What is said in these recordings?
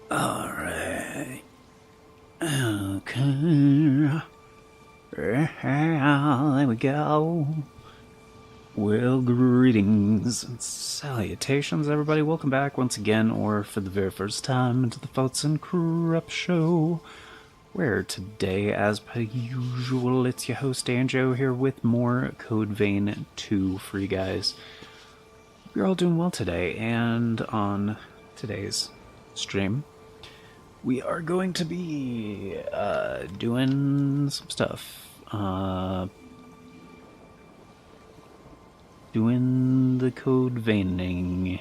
Alright. Okay. There we go. Well, greetings and salutations, everybody. Welcome back once again, or for the very first time, into the Thoughts and Corrupt Show, where today, as per usual, it's your host, Anjo, here with more Code Vein 2 for you guys. You're all doing well today, and on today's stream, we are going to be doing some stuff. Doing the code veining.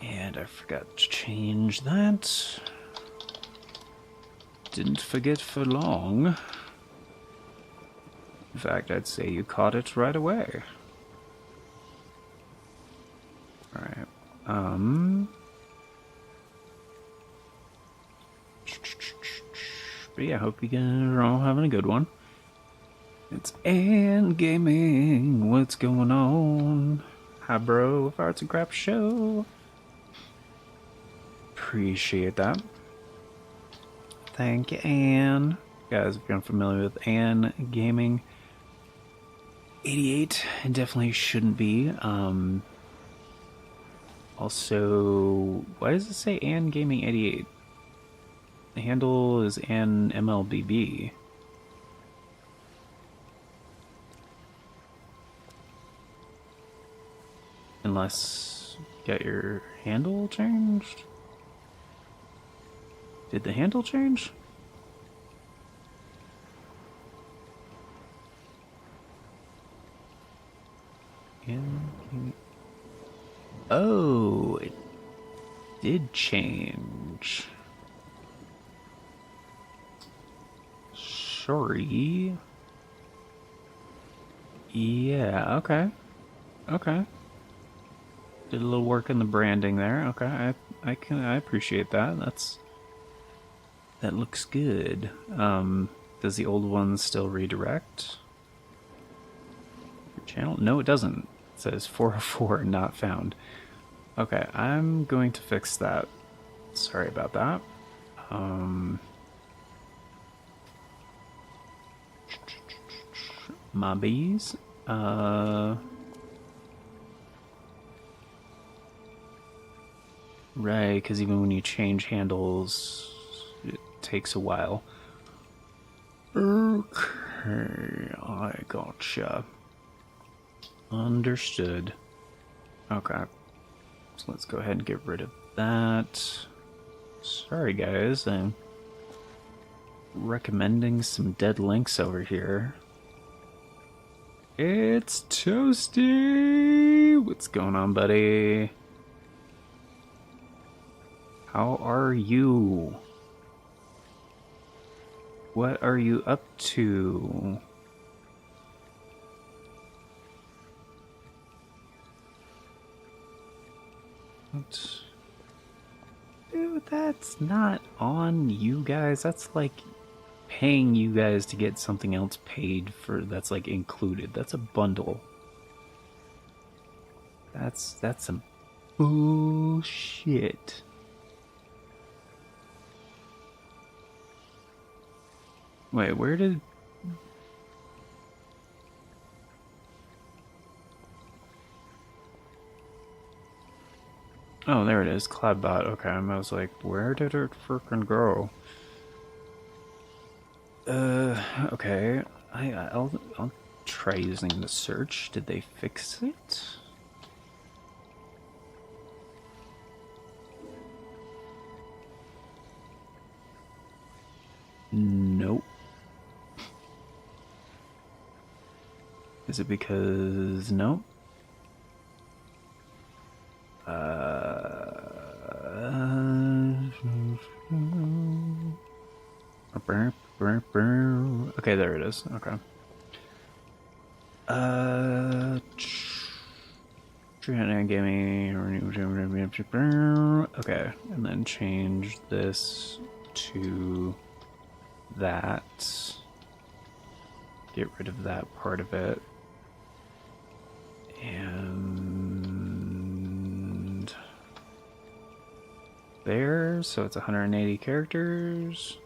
And I forgot to change that. Didn't forget for long. In fact, I'd say you caught it right away. Alright. But yeah, I hope you guys are all having a good one. It's Ann Gaming. What's going on? Hi, bro. Arts and Crap Show. Appreciate that. Thank you, Ann. Guys, if you're unfamiliar with Ann Gaming, 88 definitely shouldn't be. Also, why does it say Ann Gaming 88? The handle is Ann MLBB. Unless you got your handle changed? Did the handle change? Oh, it did change. Sorry. Yeah, okay. Okay. Did a little work in the branding there. Okay, I appreciate that. That looks good. Does the old one still redirect your channel? No, it doesn't. It says 404 not found. Okay, I'm going to fix that. Sorry about that. My bees. Right, because even when you change handles, it takes a while. Okay, I gotcha. Understood. Okay. So let's go ahead and get rid of that. Sorry, guys. I'm recommending some dead links over here. It's Toasty! What's going on, buddy? How are you? What are you up to? What? Dude, that's not on you guys. That's like paying you guys to get something else paid for. That's like included. That's a bundle. That's some bullshit. Wait, where did... Oh, there it is. Cloudbot. Okay, I was like, where did it frickin' go? Okay. I'll try using the search. Did they fix it? Nope. Is it because... Nope. Okay, there it is. Okay. Give me... Okay, and then change this to that. Get rid of that part of it. And there, so it's 180 characters.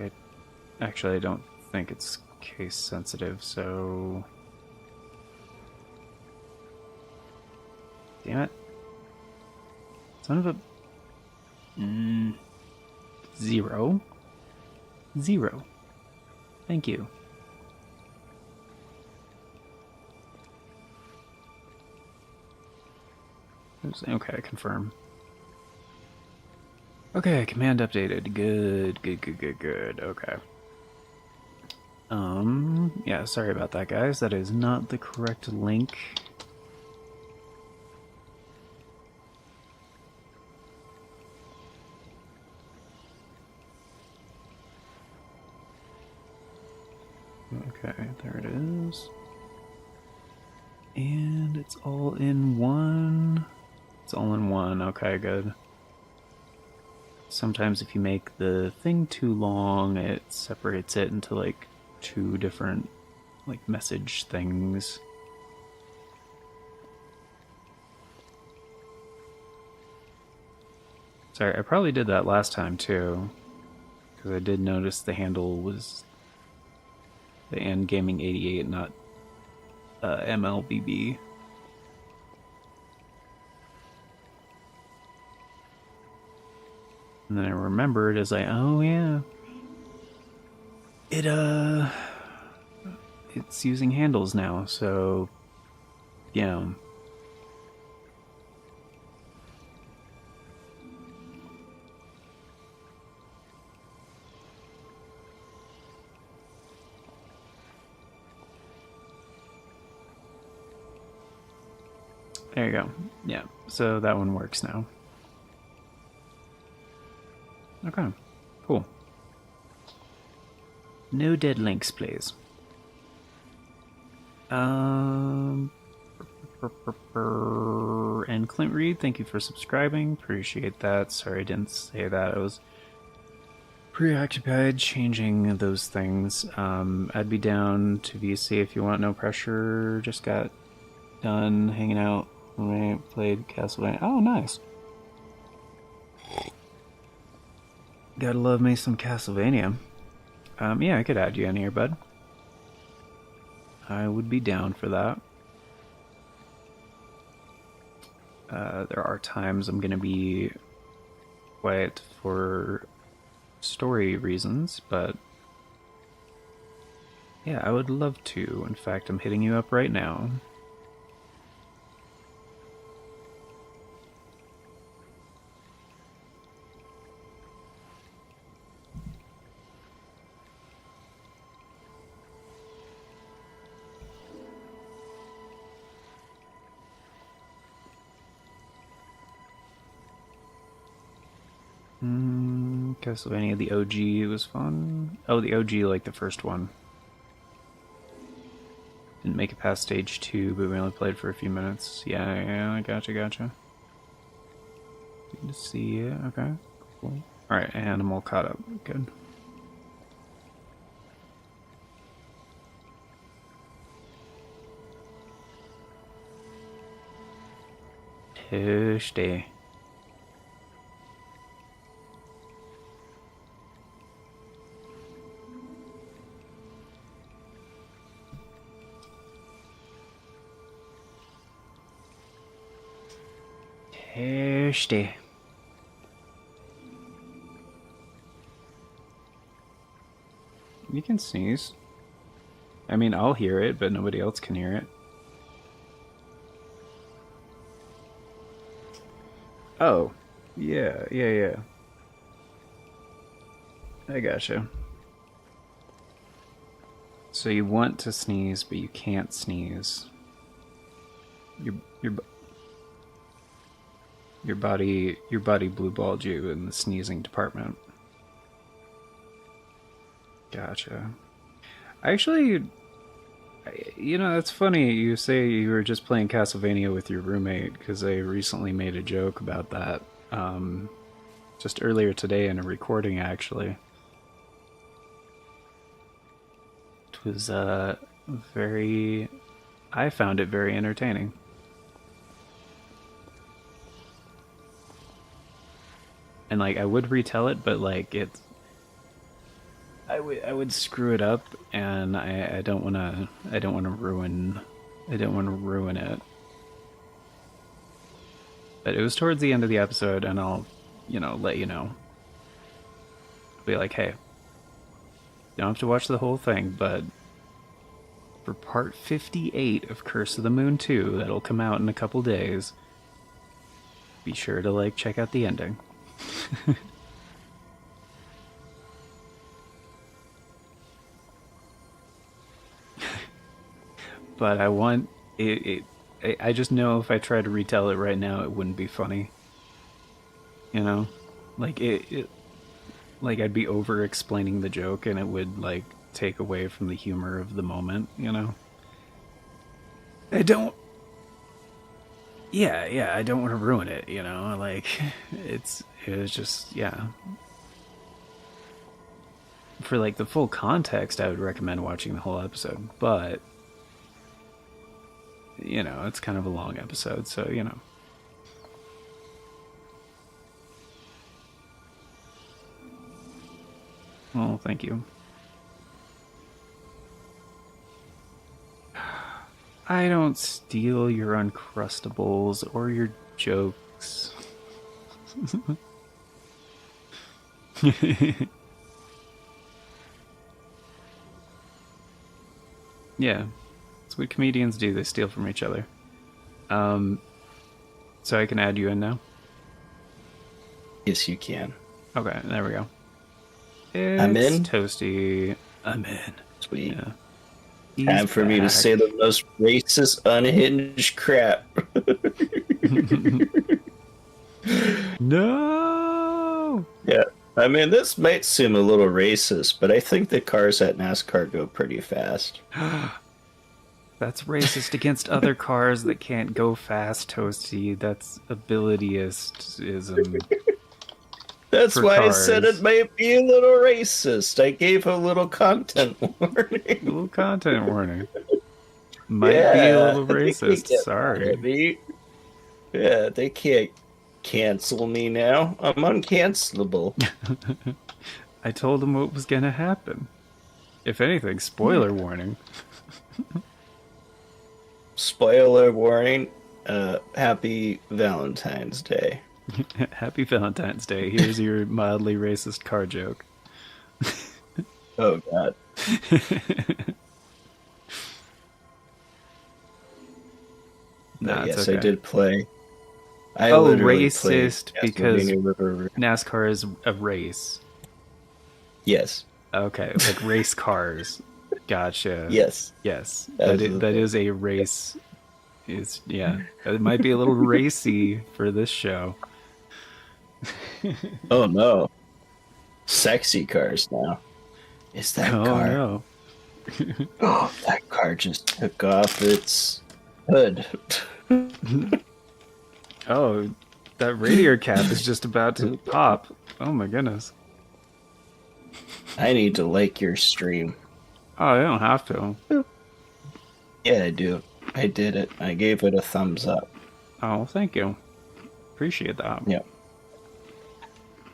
Okay, actually, I don't think it's case sensitive, so... Damn it. Son of a... 0. 0. Thank you. Okay, confirm. Okay, command updated. Good, good, good, good, good. Okay. Yeah, sorry about that, guys. That is not the correct link. Okay, there it is. And it's all in one. It's all in one. Okay, good. sometimes if you make the thing too long, it separates it into like two different like message things. Sorry, I probably did that last time too, because I did notice the handle was the N Gaming 88, not MLBB. And then I remembered as oh yeah, it's using handles now, so yeah. There you go. Yeah, so that one works now. Okay, cool. No dead links, please. And Clint Reed, thank you for subscribing. Appreciate that. Sorry I didn't say that. I was preoccupied changing those things. I'd be down to VC if you want. No pressure. Just got done hanging out when I played Castlevania. Oh, nice. Gotta love me some Castlevania. Yeah, I could add you in here, bud. I would be down for that. There are times I'm gonna be quiet for story reasons, but yeah, I would love to. In fact, I'm hitting you up right now. Castlevania, the OG was fun. Oh, the OG, like the first one. Didn't make it past stage 2, but we only played for a few minutes. Yeah, I gotcha. Good to see it. Okay, cool. Alright, and I'm all caught up. Good. Tuesday. Thursday. You can sneeze. I mean, I'll hear it, but nobody else can hear it. Oh, yeah. I gotcha. So you want to sneeze, but you can't sneeze. Your body blue balled you in the sneezing department. Gotcha. Actually, you know, that's funny you say you were just playing Castlevania with your roommate, because I recently made a joke about that. Just earlier today in a recording, actually. It was I found it very entertaining. And like I would retell it, but like I would screw it up, and I don't want to ruin it. But it was towards the end of the episode, and I'll let you know. I'll be like, hey, you don't have to watch the whole thing, but for part 58 of Curse of the Moon 2, that'll come out in a couple days, be sure to like check out the ending. But I want it. I just know if I try to retell it right now, it wouldn't be funny. You know, like like I'd be over explaining the joke, and it would like take away from the humor of the moment. You know, I don't Yeah, I don't want to ruin it, like it was just, yeah. For like the full context, I would recommend watching the whole episode, but it's kind of a long episode, so. Well, thank you. I don't steal your Uncrustables or your jokes. Yeah, that's what comedians do. They steal from each other. So I can add you in now? Yes, you can. Okay, there we go. I'm in. Toasty. I'm in. Sweet. Yeah. Time for me to say the most racist, unhinged crap. No! Yeah. I mean, this might seem a little racist, but I think the cars at NASCAR go pretty fast. That's racist against other cars that can't go fast, Toasty. That's abilityism. That's why cars. I said it might be a little racist. I gave a little content warning. A little content warning. Might be a little racist. Sorry. Yeah, they can't cancel me now. I'm uncancelable. I told them what was going to happen. If anything, spoiler warning. Spoiler warning. Happy Valentine's Day. Happy Valentine's Day. Here's your mildly racist car joke. Oh, God. Yes, okay. I did play. Racist because NASCAR is a race. Yes. Okay, like race cars. Gotcha. Yes. Yes. That is a race. It might be a little racy for this show. Oh no. Sexy cars now. Is that car? No. Oh, that car just took off its hood. Oh, that radiator cap is just about to pop. Oh my goodness. I need to like your stream. Oh, you don't have to. Yeah, I do. I did it. I gave it a thumbs up. Oh, thank you. Appreciate that. Yeah.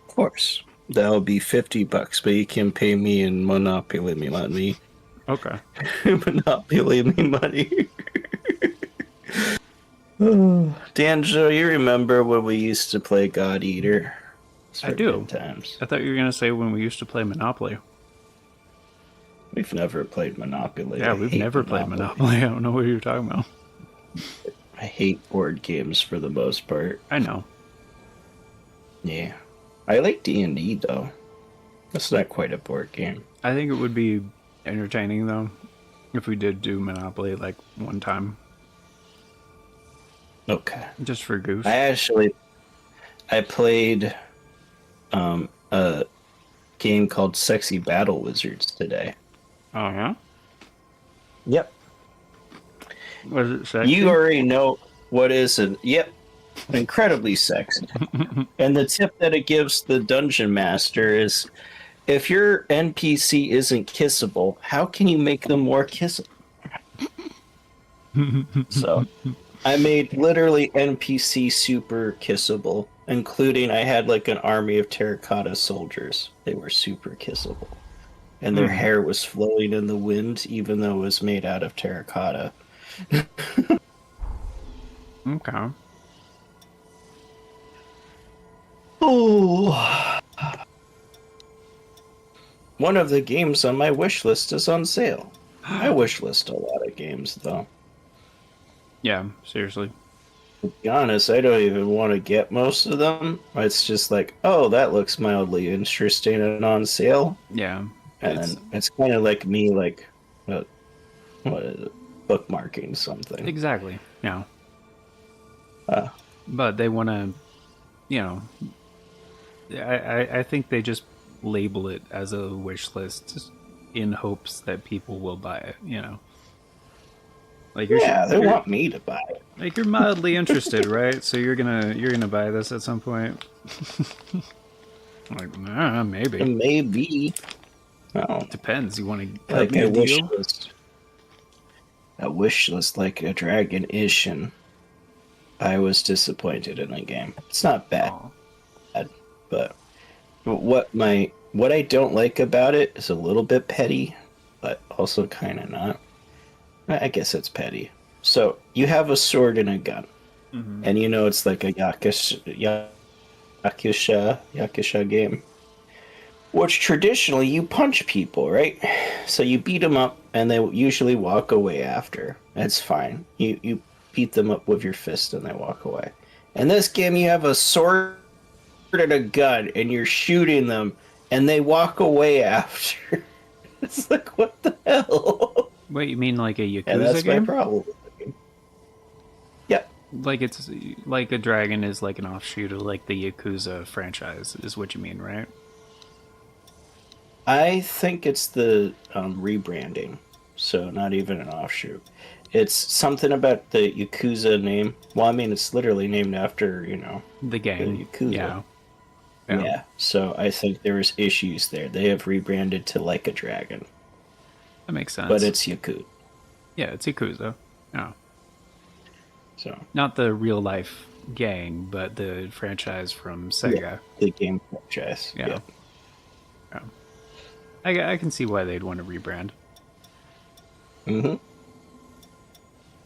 Of course. That'll be $50, but you can pay me in Monopoly money. Okay. Monopoly me money. D'Angelo, you remember when we used to play God Eater? I do. Times. I thought you were going to say when we used to play Monopoly. We've never played Monopoly. Yeah, we've never played Monopoly. I don't know what you're talking about. I hate board games for the most part. I know. Yeah. I like D&D, though. That's not quite a board game. I think it would be entertaining, though, if we did do Monopoly, like, one time. Okay. Just for goose. I played a game called Sexy Battle Wizards today. Oh, yeah? Yep. Was it sexy? You already know what is it. Yep. Incredibly sexy. And the tip that it gives the dungeon master is, if your NPC isn't kissable, how can you make them more kissable? So, I made literally NPC super kissable, including I had like an army of terracotta soldiers. They were super kissable. And their hair was flowing in the wind, even though it was made out of terracotta. Okay. Oh. One of the games on my wish list is on sale. I wish list a lot of games, though. Yeah, seriously. To be honest, I don't even want to get most of them. It's just like, oh, that looks mildly interesting and on sale. Yeah. And it's kind of like me, like, what is it? Bookmarking something. Exactly. Yeah. But they want to, I think they just label it as a wish list in hopes that people will buy it, Like Yeah, they want me to buy it. like you're mildly interested, right? So you're gonna buy this at some point. Like, nah, maybe. Maybe. No. Depends. You want to cut Like me a deal? I wish list like a Dragon Ish, and I was disappointed in the game. It's not bad, Oh, but what I don't like about it is a little bit petty, but also kind of not. I guess it's petty. So you have a sword and a gun, mm-hmm. and you know it's like a Yakusha game, which traditionally you punch people, right? So you beat them up, and they usually walk away after. That's fine. You beat them up with your fist, and they walk away. In this game, you have a sword and a gun, and you're shooting them, and they walk away after. It's like, what the hell? Wait, you mean like a And Yakuza that's my game? problem. Yeah, Like it's like a dragon is like an offshoot of like the Yakuza franchise, is what you mean, right? I think it's the rebranding, so not even an offshoot. It's something about the Yakuza name. Well, I mean, it's literally named after, The the game. Yakuza. Yeah. Yeah. Yeah, so I think there was issues there. They have rebranded to Like a Dragon, That makes but sense. it's Yakuza. Yeah, it's Yakuza. Yeah. So Not the real life gang, but the franchise from yeah, Sega. the game franchise. Yeah. Yeah. I can see why they'd want to rebrand. Mm-hmm.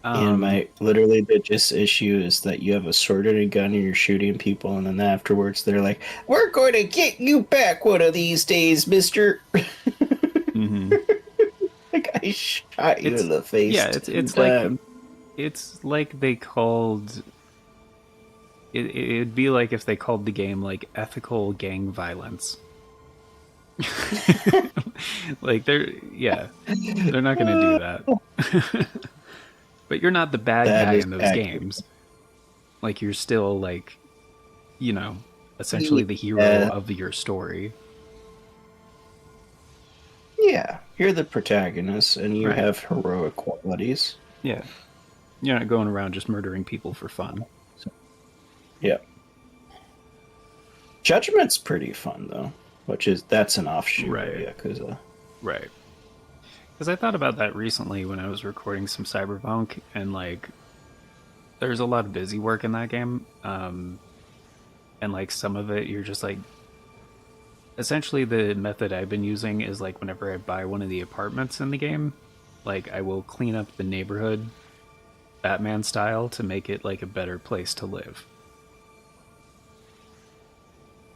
And my literally the gist issue is that you have a sword and a gun and you're shooting people, and then afterwards they're like, "We're going to get you back one of these days, Mister." mm-hmm. Like I shot you in the face. Yeah, it's like they called it'd be like if they called the game like ethical gang violence. Like they're not gonna do that. But you're not the bad That guy is in those accurate. games. Like you're still like, essentially the hero of your story. Yeah, you're the protagonist, and you Right. have heroic qualities. Yeah. You're not going around just murdering people for fun. Yeah. Judgment's pretty fun though, that's an offshoot Right. of Yakuza. Right. Because I thought about that recently when I was recording some Cyberpunk, and like, there's a lot of busy work in that game. And like some of it, you're just like, essentially the method I've been using is like whenever I buy one of the apartments in the game, like I will clean up the neighborhood Batman style to make it like a better place to live.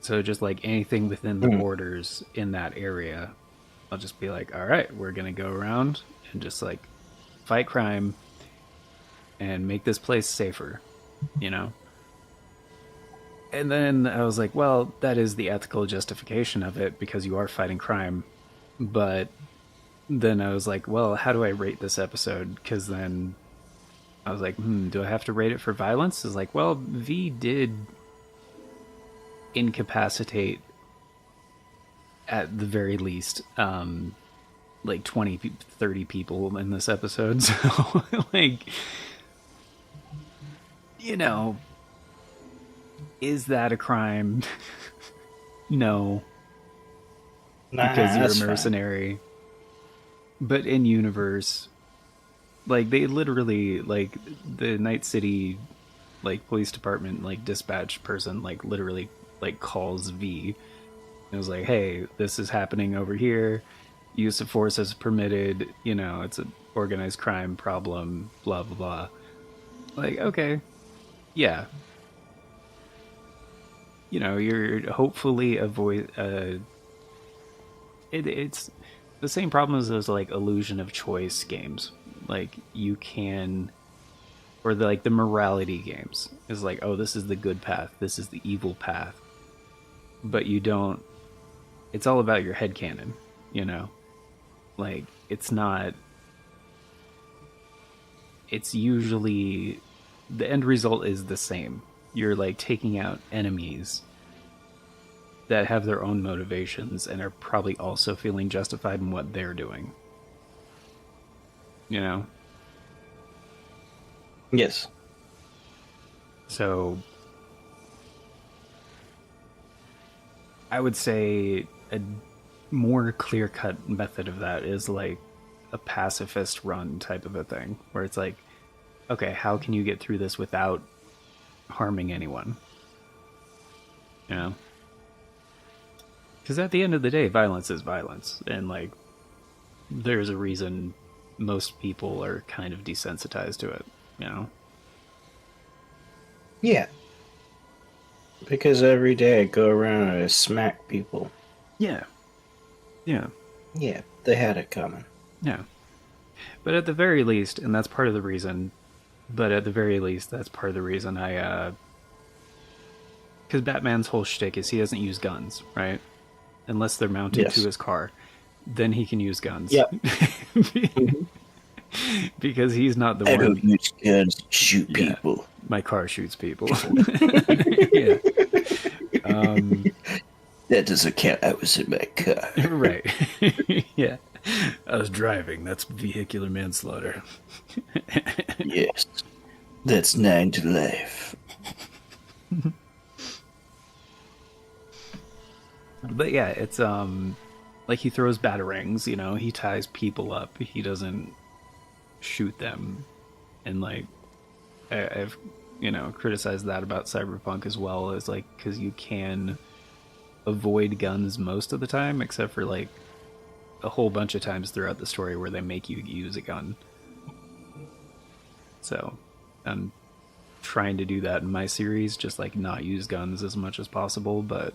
So just like anything within the borders in that area, I'll just be like, all right, we're going to go around and just like fight crime and make this place safer, you know? And then I was like, well, that is the ethical justification of it because you are fighting crime. But then I was like, well, how do I rate this episode? Because then I was like, do I have to rate it for violence? It's like, well, V did incapacitate at the very least like 20 30 people in this episode. So like, is that a crime? No, because you're a mercenary. Fine. But in universe, like they literally, like the Night City like police department like dispatch person like literally like calls V. It was like, hey, this is happening over here. Use of force is permitted. It's an organized crime problem. Blah blah blah. Like, okay, yeah. You're hopefully avoid. It's the same problem as those like illusion of choice games. Like you can, or the morality games is like, oh, this is the good path. This is the evil path. But you don't. It's all about your headcanon, Like, it's not. It's usually. The end result is the same. You're, like, taking out enemies that have their own motivations and are probably also feeling justified in what they're doing. Yes. So I would say a more clear-cut method of that is like a pacifist run type of a thing, where it's like, okay, how can you get through this without harming anyone? You know? Because at the end of the day, violence is violence, and like, there's a reason most people are kind of desensitized to it. You know? Yeah. Because every day I go around and I smack people. Yeah. Yeah. Yeah, they had it coming. Yeah. But at the very least, and that's part of the reason. But at the very least, that's part of the reason because Batman's whole shtick is he doesn't use guns, right? Unless they're mounted to Yes. his car, then he can use guns. Yep. Mhm. Because he's not the I one. don't use guns to shoot Yeah, people. my car shoots people. Yeah. That doesn't count. I was in my car. Right. Yeah. I was driving. That's vehicular manslaughter. Yes. That's 9 to life. But yeah, it's like he throws batarangs, you know, he ties people up. He doesn't shoot them. And like I've criticized that about Cyberpunk as well, is like cuz you can avoid guns most of the time except for like a whole bunch of times throughout the story where they make you use a gun. So, I'm trying to do that in my series, just like not use guns as much as possible, but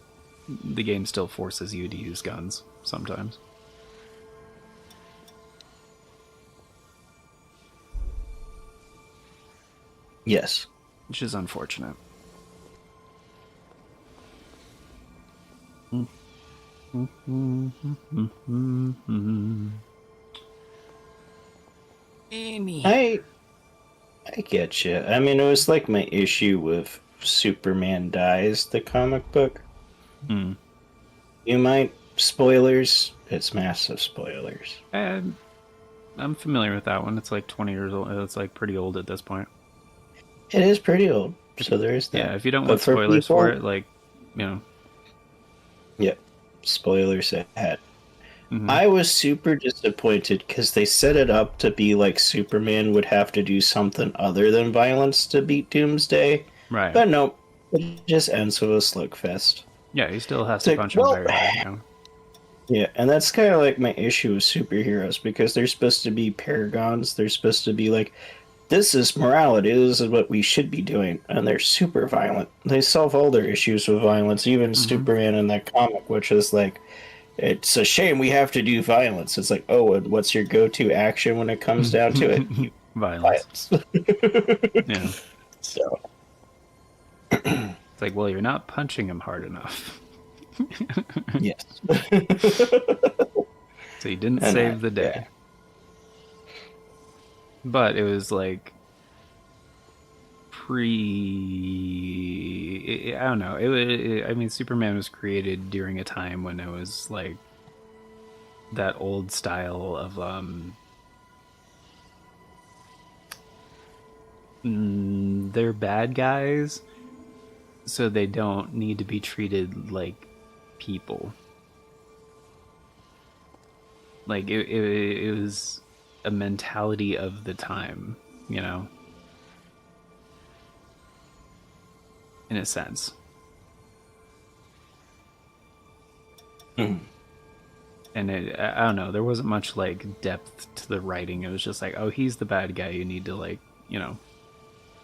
the game still forces you to use guns sometimes. Yes. Which is unfortunate. Amy. I get you. I mean, it was like my issue with Superman Dies, the comic book. Hmm. You might spoilers. It's massive spoilers. And I'm familiar with that one. It's like 20 years old. It's like pretty old at this point. It is pretty old, so there is that. Yeah, if you don't But want spoilers people, for it, like, you know. Yep, spoilers ahead. Mhm. I was super disappointed because they set it up to be like Superman would have to do something other than violence to beat Doomsday. Right. But no, it just ends with a slugfest. Yeah, he still has It's to like, punch him very hard, you know. yeah, and that's kind of like my issue with superheroes because they're supposed to be paragons. They're supposed to be like, this is morality. This is what we should be doing, and they're super violent. They solve all their issues with violence, even Superman in that comic, which is like, it's a shame we have to do violence. It's like, oh, and what's your go-to action when it comes down to it? Violence. Violence. Yeah. So, It's like, well, you're not punching him hard enough. yes. So you didn't And save the day. yeah. But it was like I don't know. I mean, Superman was created during a time when it was like that old style of they're bad guys, so they don't need to be treated like people. Like it was a mentality of the time, you know, in a sense. Mm. And I don't know, there wasn't much like depth to the writing. It was just like, oh, he's the bad guy, you need to, like, you know,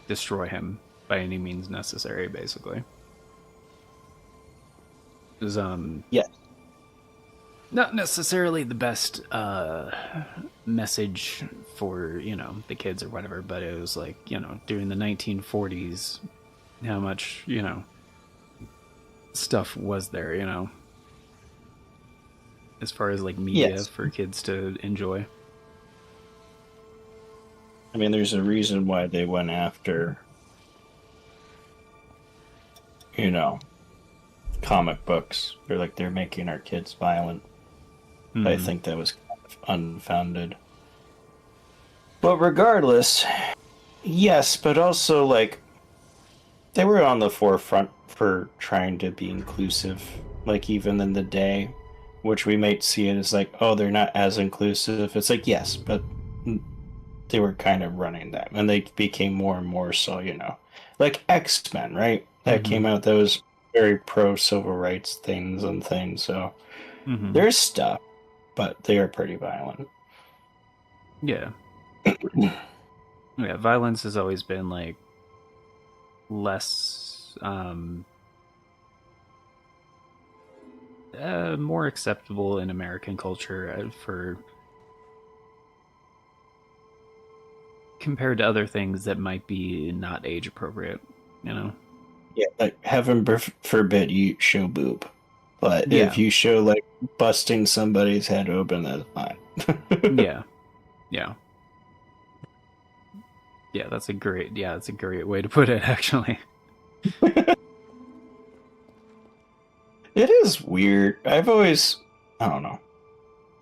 destroy him by any means necessary, basically. It was Yes. not necessarily the best message for, you know, the kids or whatever, but it was like, you know, during the 1940s, how much, you know, stuff was there, you know, as far as like media Yes. for kids to enjoy. I mean, there's a reason why they went after, you know, comic books. They're like, they're making our kids violent. I think that was kind of unfounded. But regardless, Yes, but also like they were on the forefront for trying to be inclusive, like even in the day, which we might see it as like, oh, they're not as inclusive. It's like, yes, but they were kind of running that, and they became more and more so, like X-Men, right? That Mm-hmm. came out that was very pro civil rights things and things. So Mm-hmm. there's stuff, but they are pretty violent. Yeah. Yeah. Violence has always been like less, more acceptable in American culture for compared to other things that might be not age appropriate. You know. Yeah, like heaven forbid you show boob, but if Yeah. you show like busting somebody's head open, that's fine. Yeah. Yeah. Yeah. That's a great. Yeah, that's a great way to put it. Actually. It is weird. I don't know.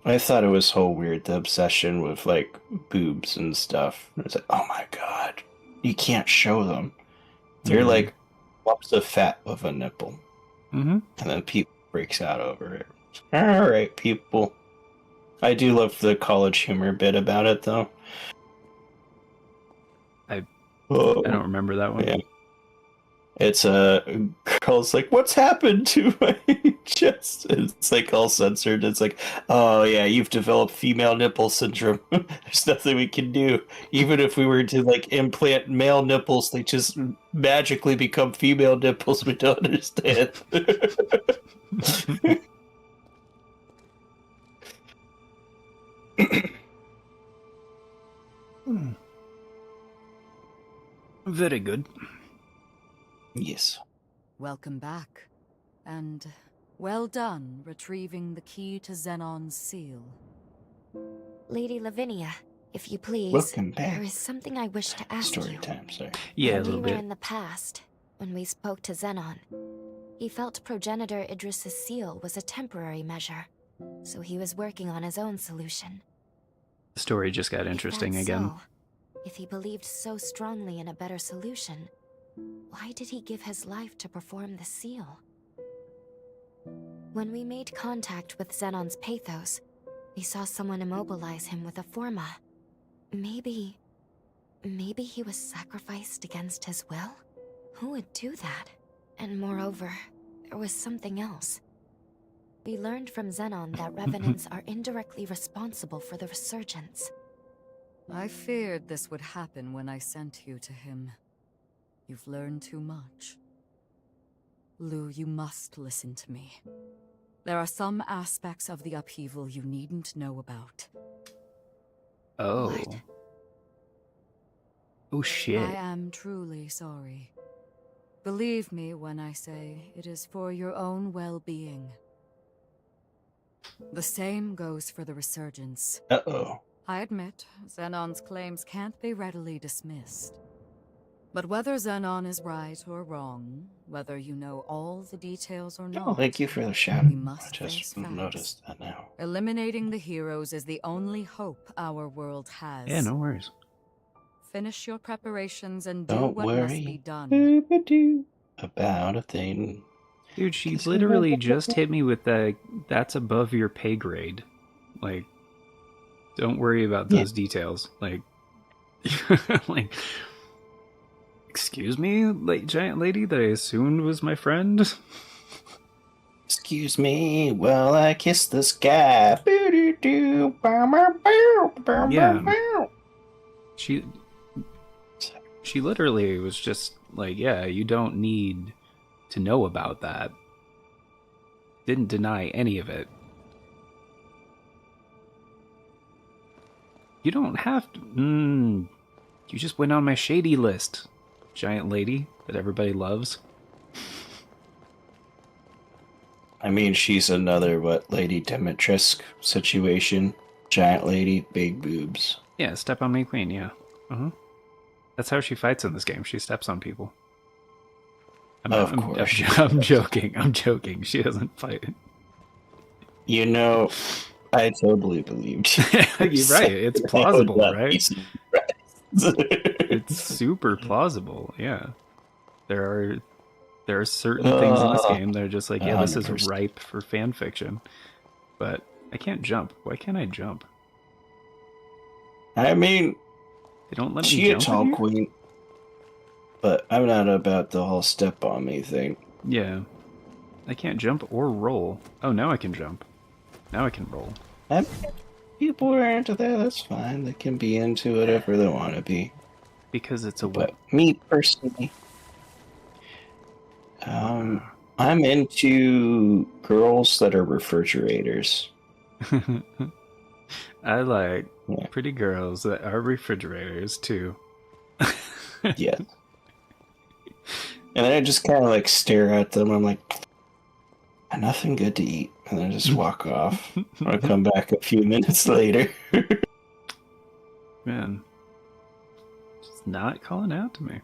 I thought it was so weird, the obsession with like boobs and stuff. It's like, oh my god, you can't show them. They're Mm-hmm. like lumps of fat with a nipple, Mm-hmm. and then people freaks out over it. All right, people. I do love the college humor bit about it, though. I I don't Oh, remember that one. yeah. It's a girl's like, "What's happened to my chest?" It's like all censored. It's like, "Oh yeah, you've developed female nipple syndrome. There's nothing we can do. Even if we were to like implant male nipples, they just magically become female nipples. We don't understand." Very good. Yes. Welcome back. And well done retrieving the key to Xenon's seal. Lady Lavinia, if you please, Welcome back. there is something I wish to ask Story you. time, sorry. Yeah, a When we little were bit. in the past, when we spoke to Xenon, he felt progenitor Idris's seal was a temporary measure, so he was working on his own solution. The story just got If interesting that's again. so, if he believed so strongly in a better solution, why did he give his life to perform the seal? When we made contact with Xenon's pathos, we saw someone immobilize him with a forma. Maybe he was sacrificed against his will? Who would do that? And moreover, there was something else. We learned from Xenon that revenants are indirectly responsible for the resurgence. I feared this would happen when I sent you to him. You've learned too much. Lou, you must listen to me. There are some aspects of the upheaval you needn't know about. Oh. What? Oh shit. I am truly sorry. Believe me when I say it is for your own well-being. The same goes for the resurgence. Uh-oh. I admit, Xenon's claims can't be readily dismissed. But whether Xenon is right or wrong, whether you know all the details or Oh, not, thank you for the shout. we I must face just facts. noticed that now. Eliminating the heroes is the only hope our world has. Yeah, no worries. Finish your preparations and do Don't what must be worry done. about a thing. Dude, she 'Cause literally just hit me with the that's above your pay grade. Like, don't worry about those details. Like, like, excuse me, giant lady that I assumed was my friend. Excuse me while I kiss the sky. Yeah. She literally was just like, yeah, you don't need to know about that. Didn't deny any of it. You don't have to. You just went on my shady list, giant lady that everybody loves. I mean, she's another, Lady Demetrisk situation. Giant lady, big boobs. Yeah, step on me, queen, yeah. Uh-huh. That's how she fights in this game. She steps on people. Of course. I'm joking. I'm joking. She doesn't fight. You know, I totally believed you. You're right. It's plausible, right? It's super plausible. Yeah, there are certain things in this game that are just like, yeah, this is 100%. ripe for fan fiction. But I can't jump. Why can't I jump? I mean, They don't let me she a jump in tall here? queen, but I'm not about the whole step on me thing. Yeah. I can't jump or roll. Oh, now I can jump. Now I can roll. People are into that, that's fine. They can be into whatever they want to be. Because it's a what? But me personally, I'm into girls that are refrigerators. I like Yeah. pretty girls that are refrigerators too. Yeah. And then I just kind of like stare at them. I'm like, nothing good to eat. And then I just walk off. I come back a few minutes later. Man, just not calling out to me.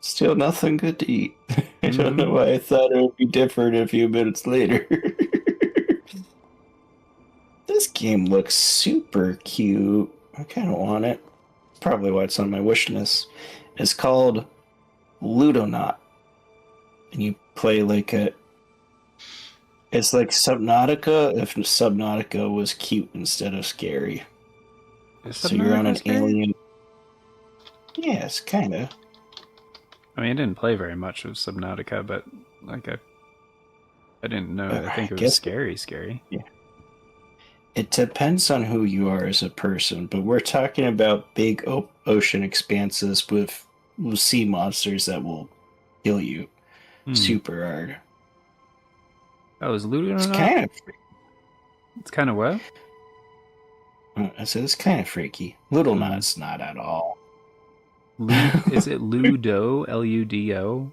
Still nothing good to eat. I don't know why I thought it would be different a few minutes later. This game looks super cute. I kind of want it. Probably why it's on my wish list. It's called Ludonaut. And you play like a... It's like Subnautica if Subnautica was cute instead of scary. Is So you're on Subnautica an scary? alien... Yes, kind of. I mean, I didn't play very much of Subnautica, but like I didn't know. I think it was scary. Yeah. It depends on who you are as a person, but we're talking about big ocean expanses with sea monsters that will kill you super hard. Oh, is Ludo It's not? kind of... It's kind of what? I said it's kind of freaky. Little Knot's not at all. Is it Ludo? Ludo?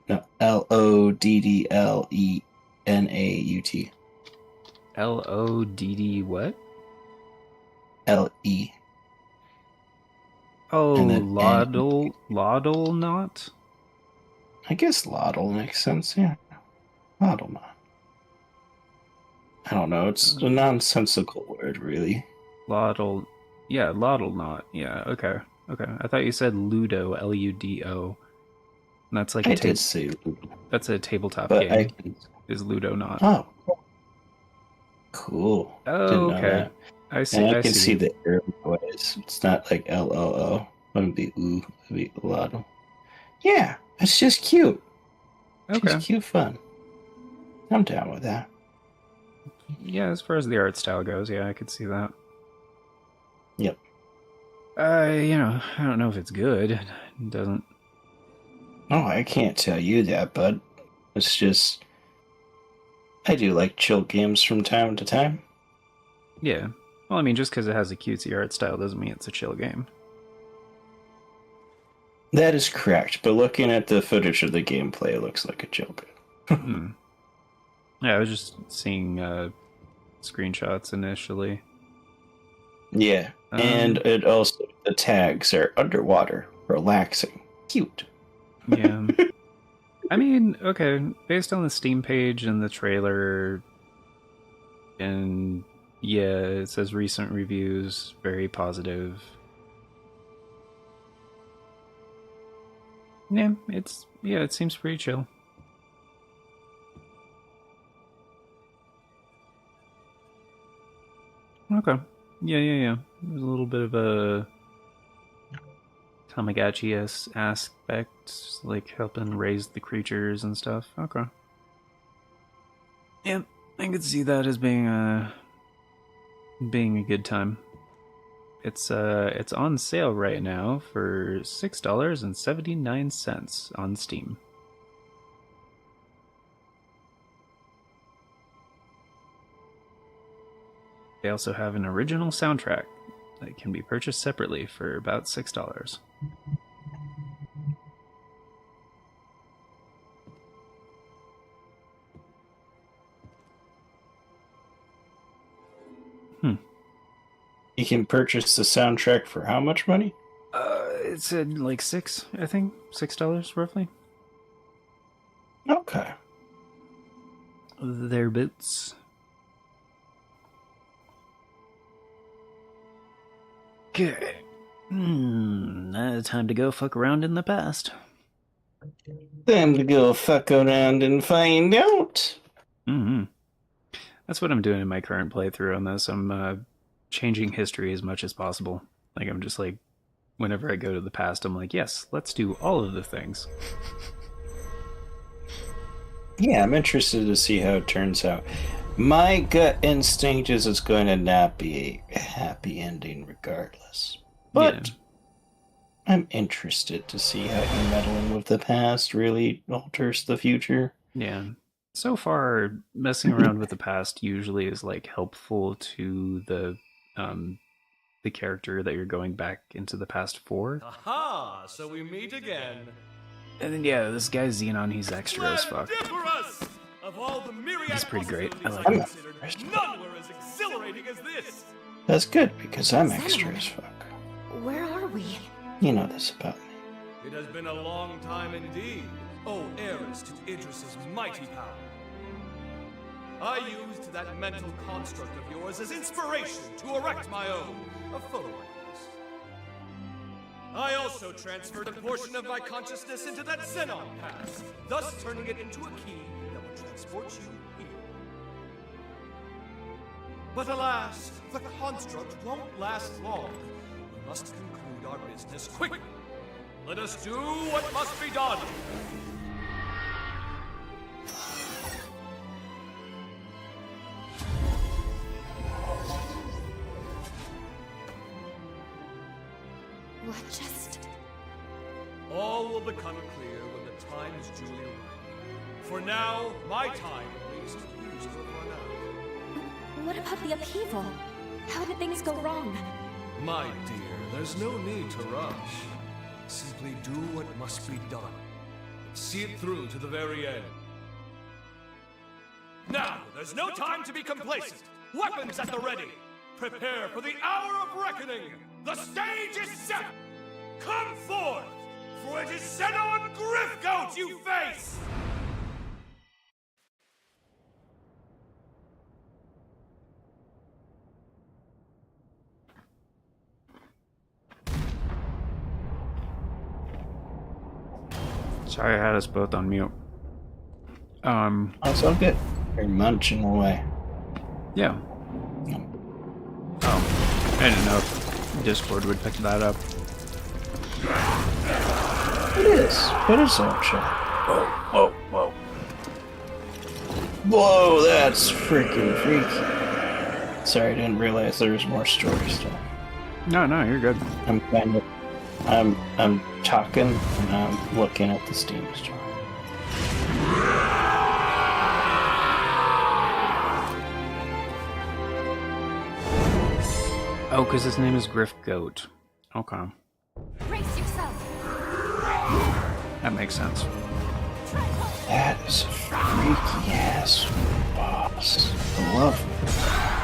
No, Loddlenenaut. Lodd what? Le. Oh, And then Laudle not? I guess Loddle makes sense, yeah. Loddlenaut. I don't know, it's a nonsensical word, really. Laudle, yeah, Laudle not. Yeah, okay. I thought you said Ludo, Ludo. And that's like I did say Ludo. That's a tabletop but game. Is Ludo not? Oh, cool. Oh, Didn't know okay. that. I see. And I can see the error ways. It's not like LOO. Wouldn't be ooh, it'd be Loddle. Yeah, it's just cute. Okay. Just cute fun. I'm down with that. Yeah, as far as the art style goes, yeah, I could see that. Yep. I don't know if it's good. It doesn't. Oh, I can't tell you that, bud. It's just... I do like chill games from time to time. Yeah. Well, I mean, just because it has a cutesy art style doesn't mean it's a chill game. That is correct, but looking at the footage of the gameplay, it looks like a chill game. Yeah, I was just seeing screenshots initially. Yeah, and it also, the tags are underwater, relaxing, cute. Yeah. I mean, okay, based on the Steam page and the trailer, and yeah, it says recent reviews, very positive. Yeah, it seems pretty chill. Okay. Yeah. There's a little bit of a Tamagotchi aspect, like helping raise the creatures and stuff. Okay. Yeah, I could see that as being a good time. It's on sale right now for $6.79 on Steam. They also have an original soundtrack that can be purchased separately for about $6. You can purchase the soundtrack for how much money? It said like $6, I think. $6 roughly. Okay. Their boots. Okay. Time to go fuck around in the past. Time to go fuck around and find out. Mm-hmm. That's what I'm doing in my current playthrough on this. I'm changing history as much as possible. Like, I'm just like, whenever I go to the past, I'm like, yes, let's do all of the things. Yeah, I'm interested to see how it turns out. My gut instinct is it's going to not be a happy ending regardless. But Yeah. I'm interested to see how you meddling with the past really alters the future. Yeah. So far, messing around with the past usually is like helpful to the character that you're going back into the past for. Aha! So we meet again. And then yeah, this guy Xenon, he's extra as fuck. Splendiferous! Of all the myriad He's pretty great. I like possibilities him. I've considered, none were as exhilarating as this. That's good because I'm extra as fuck. Where are we? You know this about me. It has been a long time indeed, O heiress to Idris's mighty power. I used that mental construct of yours as inspiration to erect my own, a photorealist. I also transferred a portion of my consciousness into that Xenon pass, thus turning it into a key that will transport you here. But alas, the construct won't last long. We must conclude our business quickly. Let us do what must be done. What just... All will become clear when the time is duly ripe. For now, my time at least, is to run out. What about the upheaval? How did things go wrong? My dear, there's no need to rush. Simply do what must be done. And see it through to the very end. Now, there's no time to be complacent. Weapons at the ready. Prepare for the hour of reckoning. The stage is set. Come forth, for it is Xenon Griffgoat you face! Sorry, I had us both on mute. That's all good. You're munching away. Yeah. Oh, I didn't know if Discord would pick that up. It is. But it's all chill. Whoa, whoa. Whoa, that's freaking freaky. Sorry, I didn't realize there was more story stuff. No, you're good. I'm talking and I'm looking at the Steam store. Oh, because his name is Griff Goat. Okay. Brace yourself! That makes sense. That is a freaky ass boss. I love it.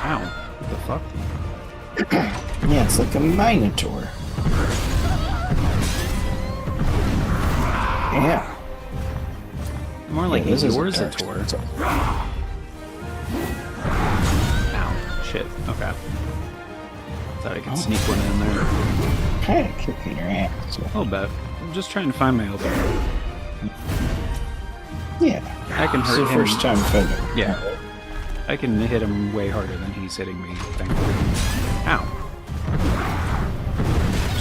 Ow. What the fuck? Yeah, it's like a Minotaur. Yeah. More like this is yours a dark tour. stuff. Ow. Shit. Okay. Thought I could sneak one in there. Kind of kicking your ass. A little bit. I'm just trying to find my opening. Yeah. I can It's hurt the him. first time fighting. Yeah. I can hit him way harder than he's hitting me, thankfully. Ow.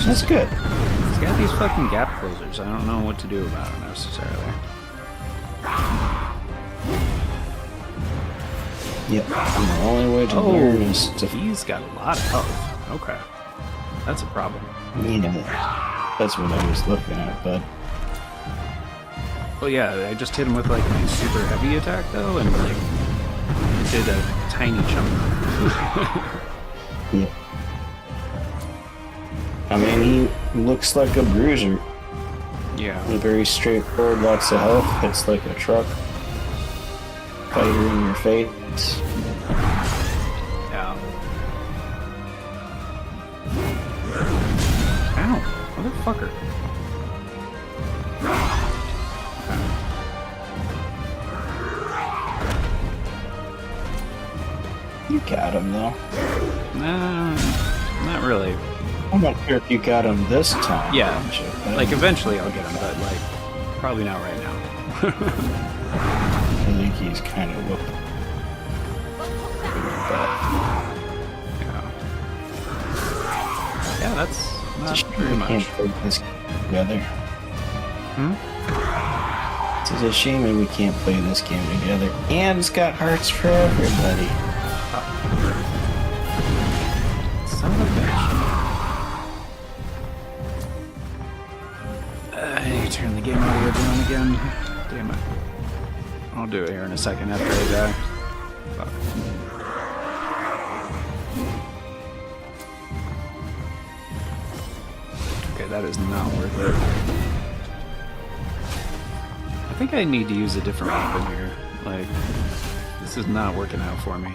That's good. He's got these fucking gap closers. I don't know what to do about them necessarily. Yep. And the only way to learn is to He's got a lot of health. Okay. That's a problem. That's what I was looking at, but Well, yeah, I just hit him with like my super heavy attack though, and like did a tiny chunk. yeah. I mean, he looks like a bruiser. Yeah. Very straightforward, lots of health. It's like a truck. Fighter in your face. Yeah. Ow, motherfucker. You got him though. Nah, not really. I'm not sure if you got him this time. Yeah, but like eventually I'll get him, but like probably not right now. I think he's kind of whooping. Yeah, that's not It's a very shame we much. can't play this game together. It's a shame that we can't play this game together. And it's got hearts for everybody. Son of a bitch. I need to turn the game audio down again. Damn it. I'll do it here in a second after I die. Fuck. Okay, that is not worth it. I think I need to use a different weapon here. Like, this is not working out for me.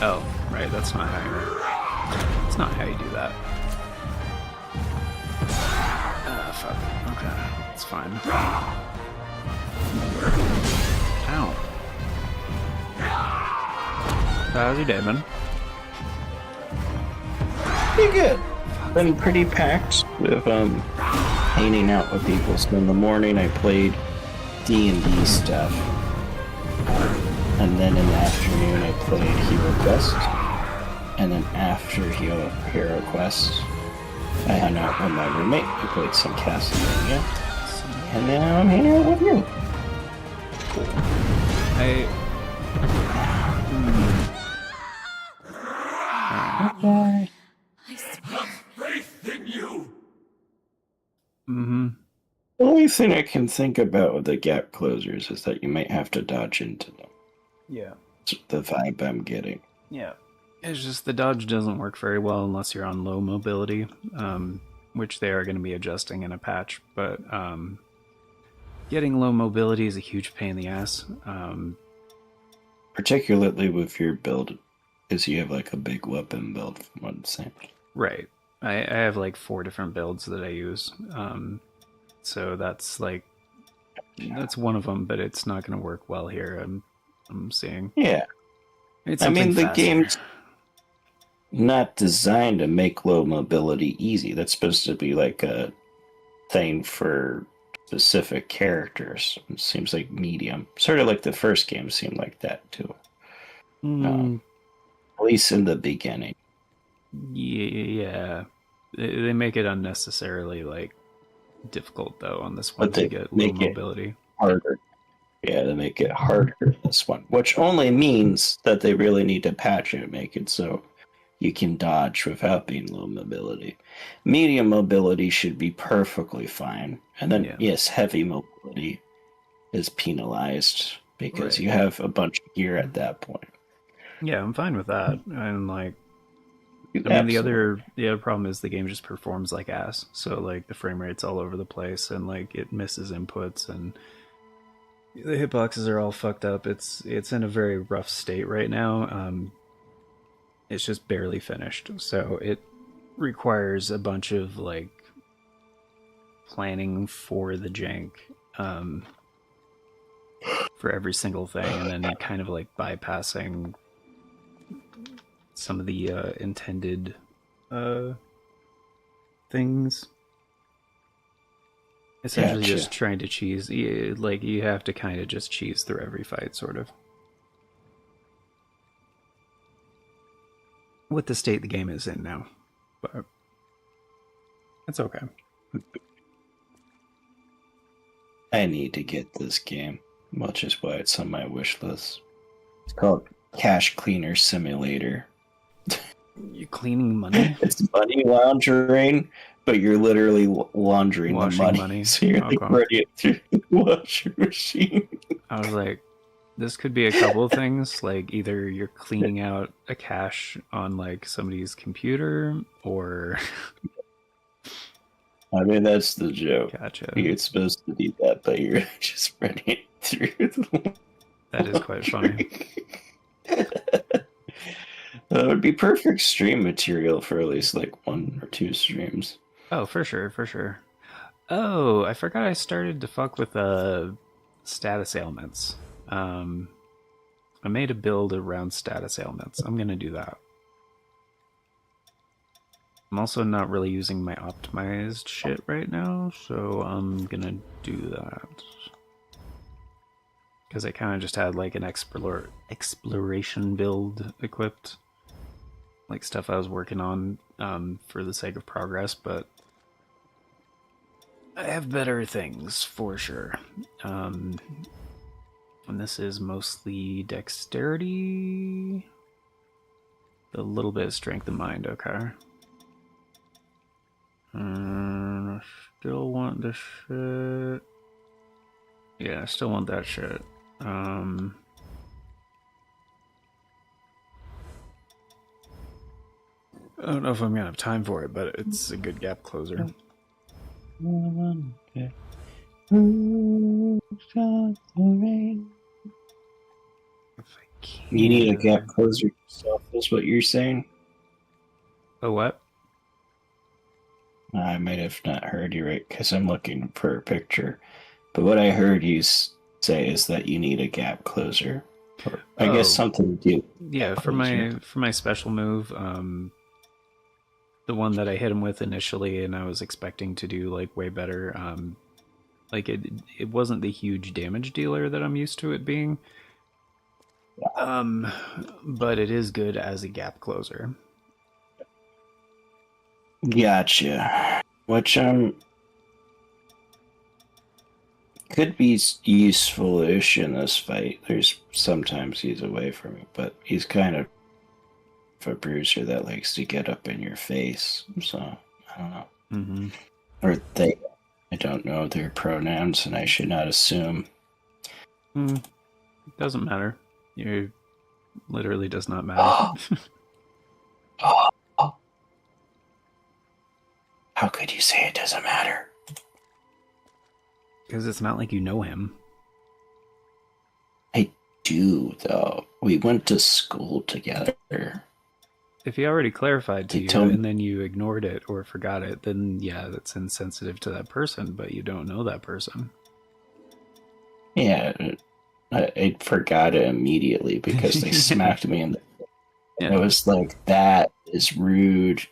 Oh, right, that's not how you... That's not how you do that. Ah, fuck. Okay, it's fine. Ow. How's your day, man? Pretty good. Been pretty packed with hanging out with people. So in the morning I played D&D stuff. And then in the afternoon I played Hero Quest. And then after Hero Quest, I hung out with my roommate. We played some Castlevania. And now I'm hanging out with you. I swear. Faith in you! Mm-hmm. The only thing I can think about with the gap closers is that you might have to dodge into them. Yeah. That's the vibe I'm getting. Yeah. It's just the dodge doesn't work very well unless you're on low mobility, which they are going to be adjusting in a patch. But getting low mobility is a huge pain in the ass. Particularly with your build, because you have like a big weapon build from what I'm saying. Right. I have like 4 different builds that I use. So that's like, that's one of them, but it's not going to work well here. I'm seeing. Yeah. It's I mean, something the faster. game's not designed to make low mobility easy. That's supposed to be like a thing for specific characters. It seems like medium. Sort of like the first game seemed like that too. At least in the beginning. Yeah. They make it unnecessarily like difficult though on this one But they to get low make it mobility. harder. Yeah, they make it harder in this one, which only means that they really need to patch it, make it so you can dodge without being low mobility. Medium mobility should be perfectly fine. And then, Yeah. yes, heavy mobility is penalized because Right. you have a bunch of gear at that point. Yeah, I'm fine with that. And like, I mean, the other problem is the game just performs like ass. So like the frame rate's all over the place, and like it misses inputs, and the hitboxes are all fucked up. It's in a very rough state right now. It's just barely finished, so it requires a bunch of like planning for the jank for every single thing, and then kind of like bypassing some of the intended things. Essentially Gotcha. just trying to cheese. Like, you have to kind of just cheese through every fight, sort of. With the state the game is in now. But it's okay. I need to get this game, which is why it's on my wish list. It's called Cash Cleaner Simulator. You cleaning money? It's money laundering, but you're literally laundering Washing the money. money. So you're like Okay. running it through the washer machine. I was like, this could be a couple of things. Like, either you're cleaning out a cache on like somebody's computer, or I mean, that's the joke. gotcha. It's supposed to be that, but you're just running it through the That is quite funny. That would be perfect stream material for at least like 1 or 2 streams. Oh, for sure, for sure. Oh, I forgot I started to fuck with status ailments. I made a build around status ailments. I'm gonna do that. I'm also not really using my optimized shit right now, so I'm gonna do that. Because I kind of just had like an exploration build equipped. Like stuff I was working on for the sake of progress, but I have better things for sure. And this is mostly dexterity. A little bit of strength of mind, okay. I still want this shit. Yeah, I still want that shit. I don't know if I'm gonna have time for it, but it's a good gap closer. You need a gap closer yourself, is what you're saying? Oh, what? I might have not heard you right, because I'm looking for a picture. But what I heard you say is that you need a gap closer. Or, I guess something to do. Yeah, for my special move, the one that I hit him with initially, and I was expecting to do like way better. Like it wasn't the huge damage dealer that I'm used to it being. But it is good as a gap closer. Gotcha. Which could be useful-ish in this fight. There's sometimes he's away from me, but he's kind of a bruiser that likes to get up in your face. So I don't know. Mm-hmm. Or they. I don't know their pronouns, and I should not assume. It doesn't matter. You literally does not matter. How could you say it doesn't matter? Because it's not like you know him. I do, though. We went to school together. If he already clarified to you and then you ignored it or forgot it, then yeah, that's insensitive to that person, but you don't know that person. Yeah, I forgot it immediately because they smacked me in the face. Yeah. I was like, that is rude.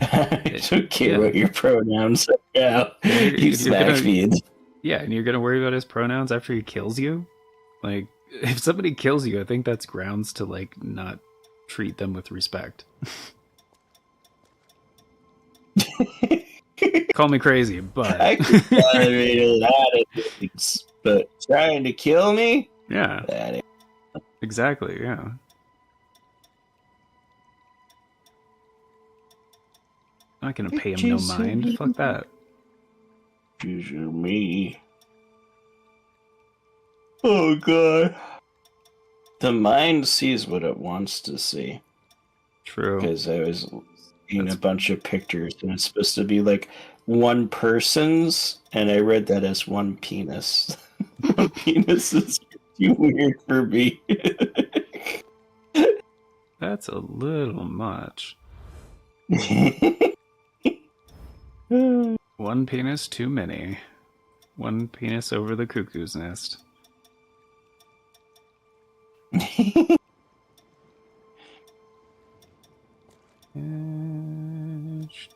I don't care what your pronouns are now. You smacked me. Yeah, and you're going to worry about his pronouns after he kills you? Like, if somebody kills you, I think that's grounds to, like, not treat them with respect. Call me crazy, but I could tolerate a lot of things, but trying to kill me? Yeah. Exactly, yeah. I'm not gonna pay him no mind. Fuck that. Me. Oh god. The mind sees what it wants to see. True. Because I was seeing a bunch of pictures, and it's supposed to be like one person's, and I read that as one penis. One penis is too weird for me. That's a little much. One penis too many. One penis over the cuckoo's nest.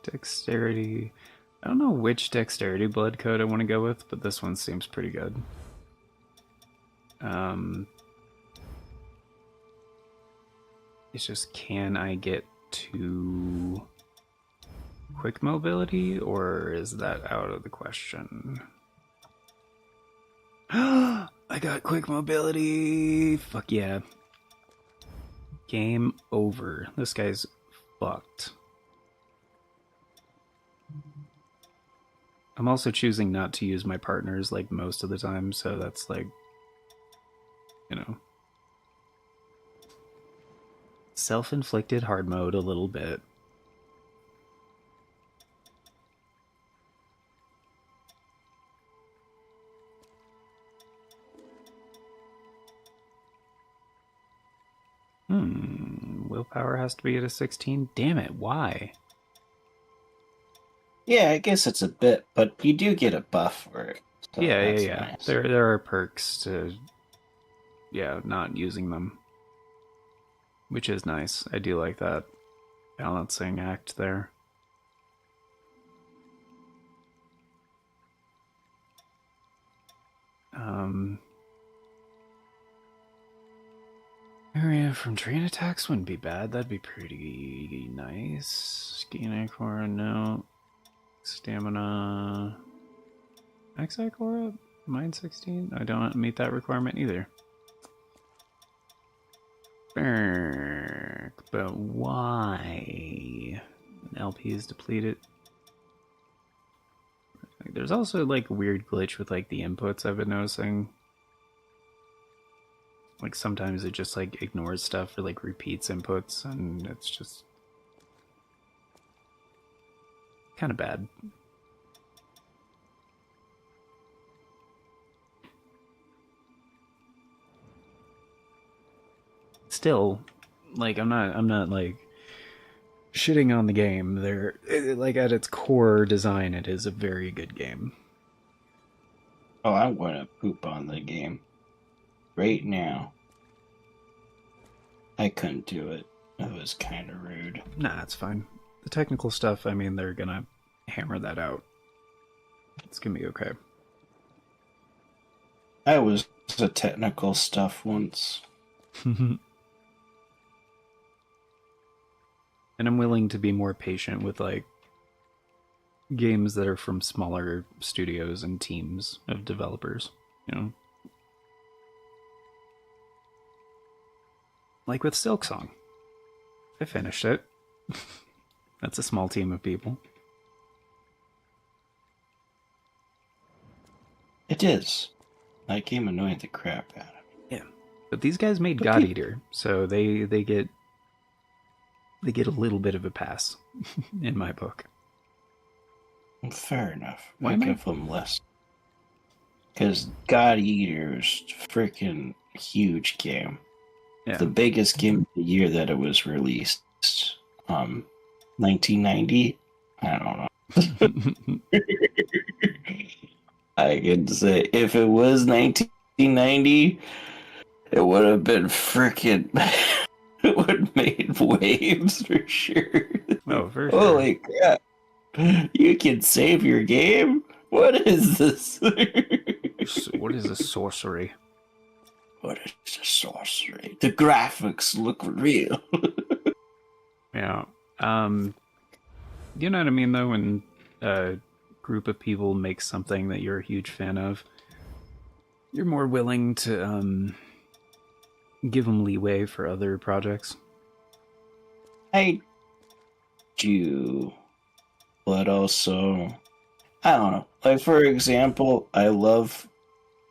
Dexterity. I don't know which dexterity blood code I want to go with, but this one seems pretty good. It's just, can I get to quick mobility, or is that out of the question? I got quick mobility! Fuck yeah. Game over. This guy's fucked. I'm also choosing not to use my partners like most of the time, so that's like, you know, self-inflicted hard mode a little bit. Willpower has to be at a 16. Damn it, why? Yeah, I guess it's a bit, but you do get a buff for it. So Yeah, that's yeah. nice. There are perks to not using them, which is nice. I do like that balancing act there. Area from train attacks wouldn't be bad. That'd be pretty nice. Skiing Core, no. Stamina. Max Core up? Mine 16? I don't meet that requirement either. But why? An LP is depleted. There's also like a weird glitch with like the inputs I've been noticing. Like sometimes it just like ignores stuff or like repeats inputs, and it's just kind of bad. Still, like I'm not like shitting on the game. They're like at its core design, it is a very good game. Oh, I'm going to poop on the game right now. I couldn't do it. It was kind of rude. Nah, it's fine. The technical stuff, I mean, they're gonna hammer that out. It's gonna be okay. I was the technical stuff once. And I'm willing to be more patient with like games that are from smaller studios and teams of developers, you know? Like with Silksong. I finished it. That's a small team of people. It is. That game annoyed the crap out of me. Yeah. But these guys made God Eater, so they get a little bit of a pass in my book. Fair enough. Why I am I- give them less. Because God Eater is freaking huge game. Yeah. The biggest game of the year that it was released. 1990? I don't know. I can say if it was 1990, it would have been freaking. It would have made waves for sure. Oh, for sure. Holy crap. You can save your game? What is this? What is a sorcery? What is the sorcery? The graphics look real. Yeah. You know what I mean, though, when a group of people make something that you're a huge fan of, you're more willing to give them leeway for other projects. I do, but also, I don't know. Like, for example, I love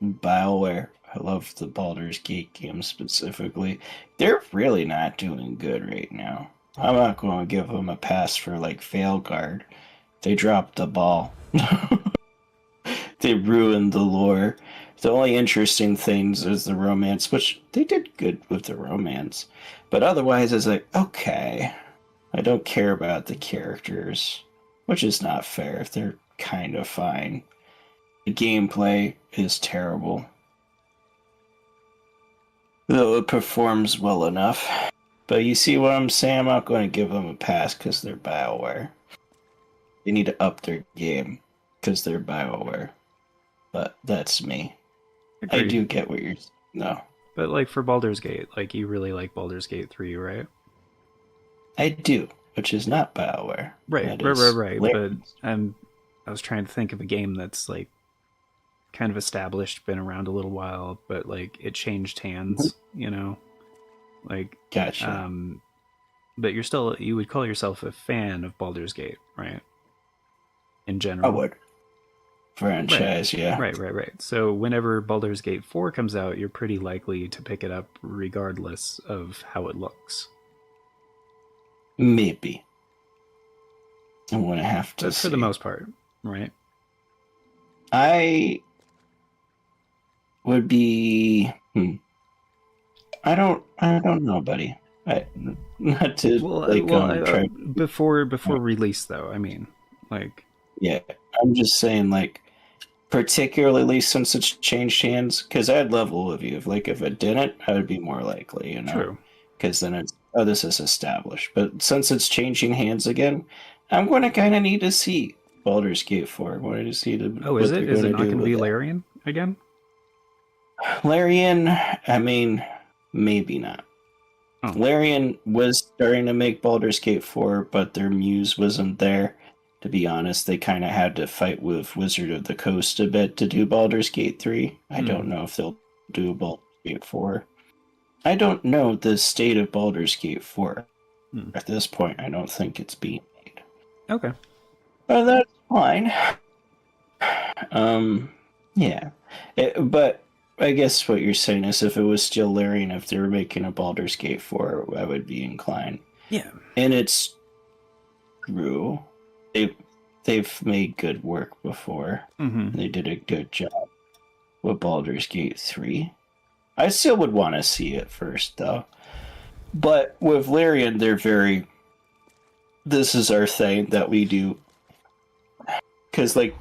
BioWare. I love the Baldur's Gate games specifically. They're really not doing good right now. I'm not going to give them a pass for, like, Failguard. They dropped the ball. They ruined the lore. The only interesting things is the romance, which they did good with the romance. But otherwise, it's like, okay, I don't care about the characters, which is not fair. They're kind of fine. The gameplay is terrible. Though it performs well enough. But you see what I'm saying? I'm not going to give them a pass because they're BioWare. They need to up their game because they're BioWare. But that's me. Agreed. I do get what you're... No. But, like, for Baldur's Gate, like, you really like Baldur's Gate 3, right? I do, which is not BioWare. Right. But I was trying to think of a game that's, like, kind of established, been around a little while, but, like, it changed hands, you know? Like, Gotcha. But you would call yourself a fan of Baldur's Gate, right? In general. I would. Franchise, yeah. Right. So whenever Baldur's Gate 4 comes out, you're pretty likely to pick it up regardless of how it looks. Maybe. I'm going to have to That's for the most part, right? I would be... I don't know, buddy. Not to try... Before release, though, I mean, like... Yeah, I'm just saying, like, particularly since it's changed hands, because I'd level with you. Like, if it didn't, I would be more likely, True. because then it's, oh, this is established. But since it's changing hands again, I'm going to kind of need to see Baldur's Gate 4. I wanted to see Oh, is what it? they're Is going it to not do going to with be it. Larian again? Larian, I mean, maybe not. Oh. Larian was starting to make Baldur's Gate 4, but their muse wasn't there. To be honest, they kind of had to fight with Wizard of the Coast a bit to do Baldur's Gate 3. I don't know if they'll do Baldur's Gate 4. I don't know the state of Baldur's Gate 4. At this point, I don't think it's being made. Okay. But that's fine. Yeah. But I guess what you're saying is if it was still Larian, if they were making a Baldur's Gate 4, I would be inclined. Yeah. And it's true. They've made good work before. They did a good job with Baldur's Gate 3. I still would want to see it first, though. But with Larian, they're very... This is our thing that we do. Because, like,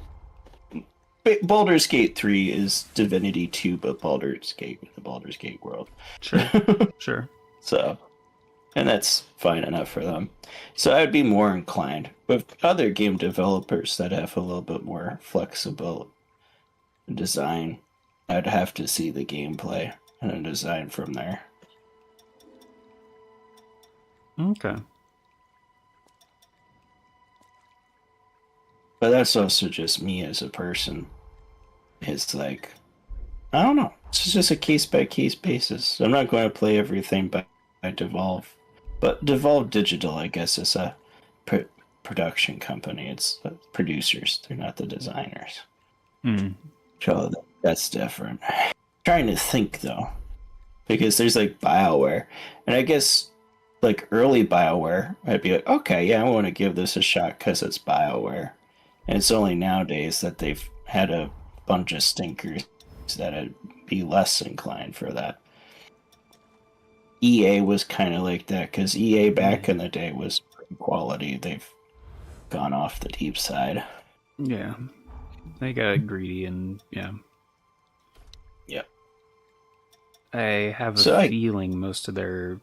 Baldur's Gate 3 is Divinity 2, but Baldur's Gate, the Baldur's Gate world. Sure. Sure. So, and that's fine enough for them. So I'd be more inclined with other game developers that have a little bit more flexible design. I'd have to see the gameplay and a design from there. Okay. But that's also just me as a person. It's like, I don't know. It's just a case by case basis. I'm not going to play everything by Devolve. But Devolve Digital, I guess, is a production company. It's the producers. They're not the designers. So that's different. I'm trying to think, though. Because there's, like, BioWare. And I guess, like, early BioWare, I'd be like, okay, yeah, I want to give this a shot because it's BioWare. And it's only nowadays that they've had a bunch of stinkers that I'd be less inclined for that. EA was kind of like that, because EA back in the day was pretty quality. They've gone off the deep side. Yeah. They got greedy and, yeah. Yep. I have a feeling most of their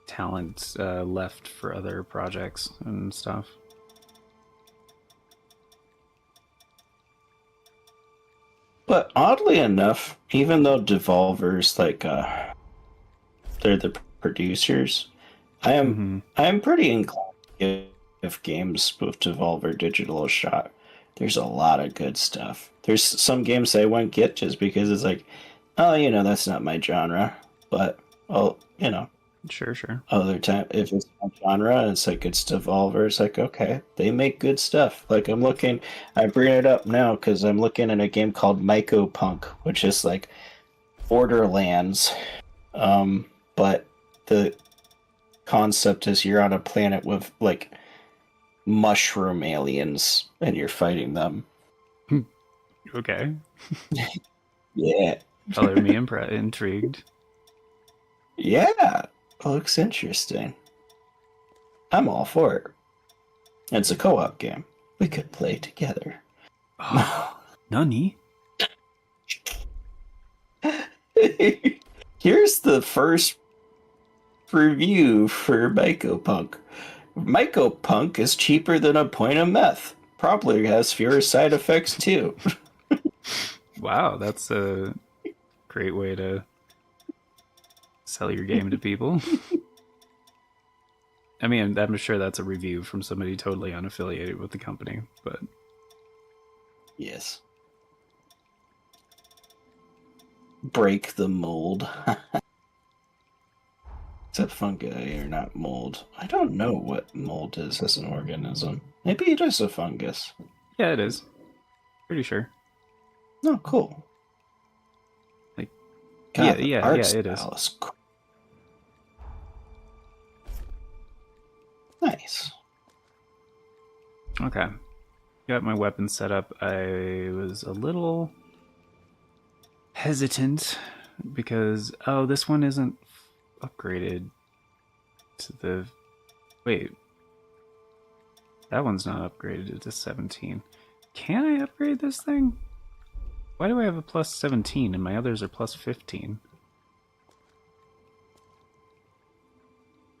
talent left for other projects and stuff. But oddly enough, even though Devolver's like they're the producers, I am pretty inclined to give games with Devolver Digital a shot. There's a lot of good stuff. There's some games I won't get just because it's like, oh, that's not my genre. But Sure. other time, if it's my genre and it's like it's Devolver, it's like, okay, they make good stuff. Like I bring it up now because I'm looking at a game called Myco Punk, which is like Borderlands, but the concept is you're on a planet with like mushroom aliens and you're fighting them. Okay. Yeah. Color me intrigued. Yeah. Looks interesting. I'm all for it. It's a co-op game. We could play together. Oh, Nani? Here's the first review for Myco Punk. Myco Punk is cheaper than a point of meth. Probably has fewer side effects too. Wow, that's a great way to sell your game to people. I mean, I'm sure that's a review from somebody totally unaffiliated with the company, but... Yes. Break the mold. Is that fungi or not mold? I don't know what mold is as an organism. Maybe it is a fungus. Yeah, it is. Pretty sure. Oh, cool. Like, God, yeah, it is. Cool. Nice. Okay. Got my weapon set up. I was a little hesitant because, this one isn't upgraded to the... Wait. That one's not upgraded to 17. Can I upgrade this thing? Why do I have a plus 17 and my others are plus 15?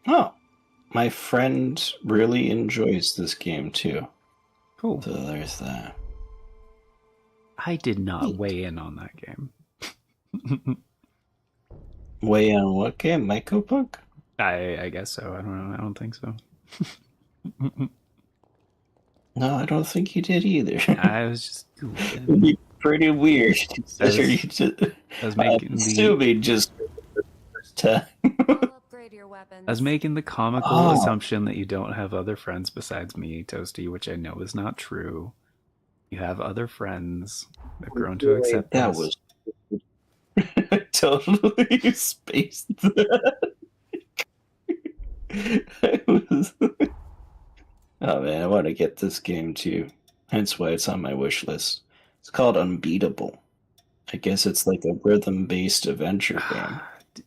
Oh, my friend really enjoys this game too. Cool. So there's that. I did not weigh in on that game. Weigh in on what game? Mycopunk? I guess so. I don't know. I don't think so. No, I don't think you did either. I was just It'd be pretty weird. I was making assuming just the first time. Upgrade your weapons. I was making the comical assumption that you don't have other friends besides me, Toasty, which I know is not true. You have other friends. They've grown to accept that. this. Was I totally spaced that. Oh man, I want to get this game too. Hence why it's on my wish list. It's called Unbeatable. I guess it's like a rhythm-based adventure game.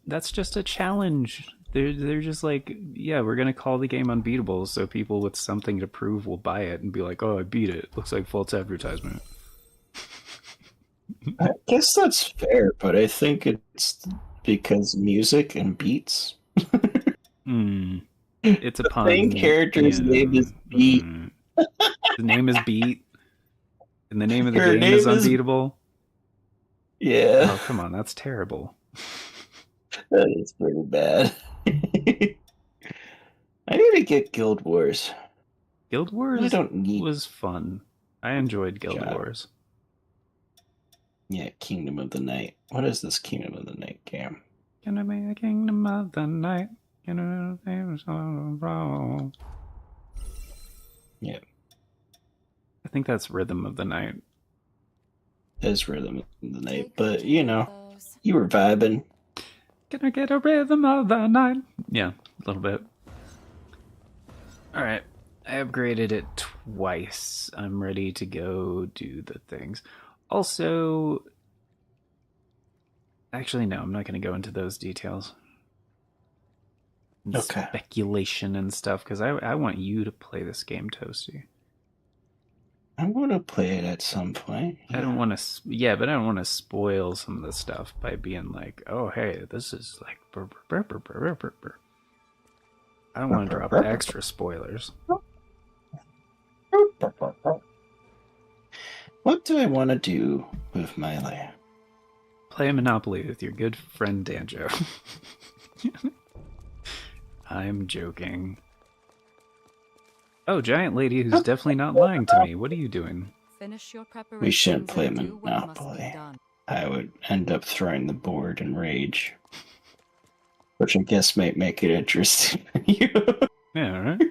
That's just a challenge. They're just like, yeah, we're gonna call the game Unbeatable, so people with something to prove will buy it and be like, oh, I beat it. Looks like false advertisement. I guess that's fair, but I think it's because music and beats. It's a pun. The main character's name is Beat. The name is Beat, and the name of the Her game name is is- Unbeatable. Yeah, Oh, come on, that's terrible. that is pretty bad. I need to get Guild Wars. Guild I Wars don't need. was fun. I enjoyed Guild Job. Wars. Yeah, Kingdom of the Night. What is this Kingdom of the Night game? Gonna be the kingdom of the night. Gonna be wrong. Yeah, I think that's Rhythm of the Night. it's Rhythm of the Night, but you know, you were vibing. Gonna get a rhythm of the night. Yeah, a little bit. Alright, I upgraded it twice. I'm ready to go do the things. Also, actually, no, I'm not going to go into those details. And Okay. Speculation and stuff, because I want you to play this game, Toasty. I want to play it at some point. I don't want to, yeah, but I don't want to spoil some of the stuff by being like, oh, hey, this is like, I don't want to drop extra spoilers. What do I want to do with my life? Play Monopoly with your good friend Danjo. I'm joking. Oh, giant lady who's definitely not lying to me. What are you doing? Finish your preparations. We shouldn't play and do what must be Monopoly. done. I would end up throwing the board in rage. Which I guess might make it interesting for you. Yeah, right?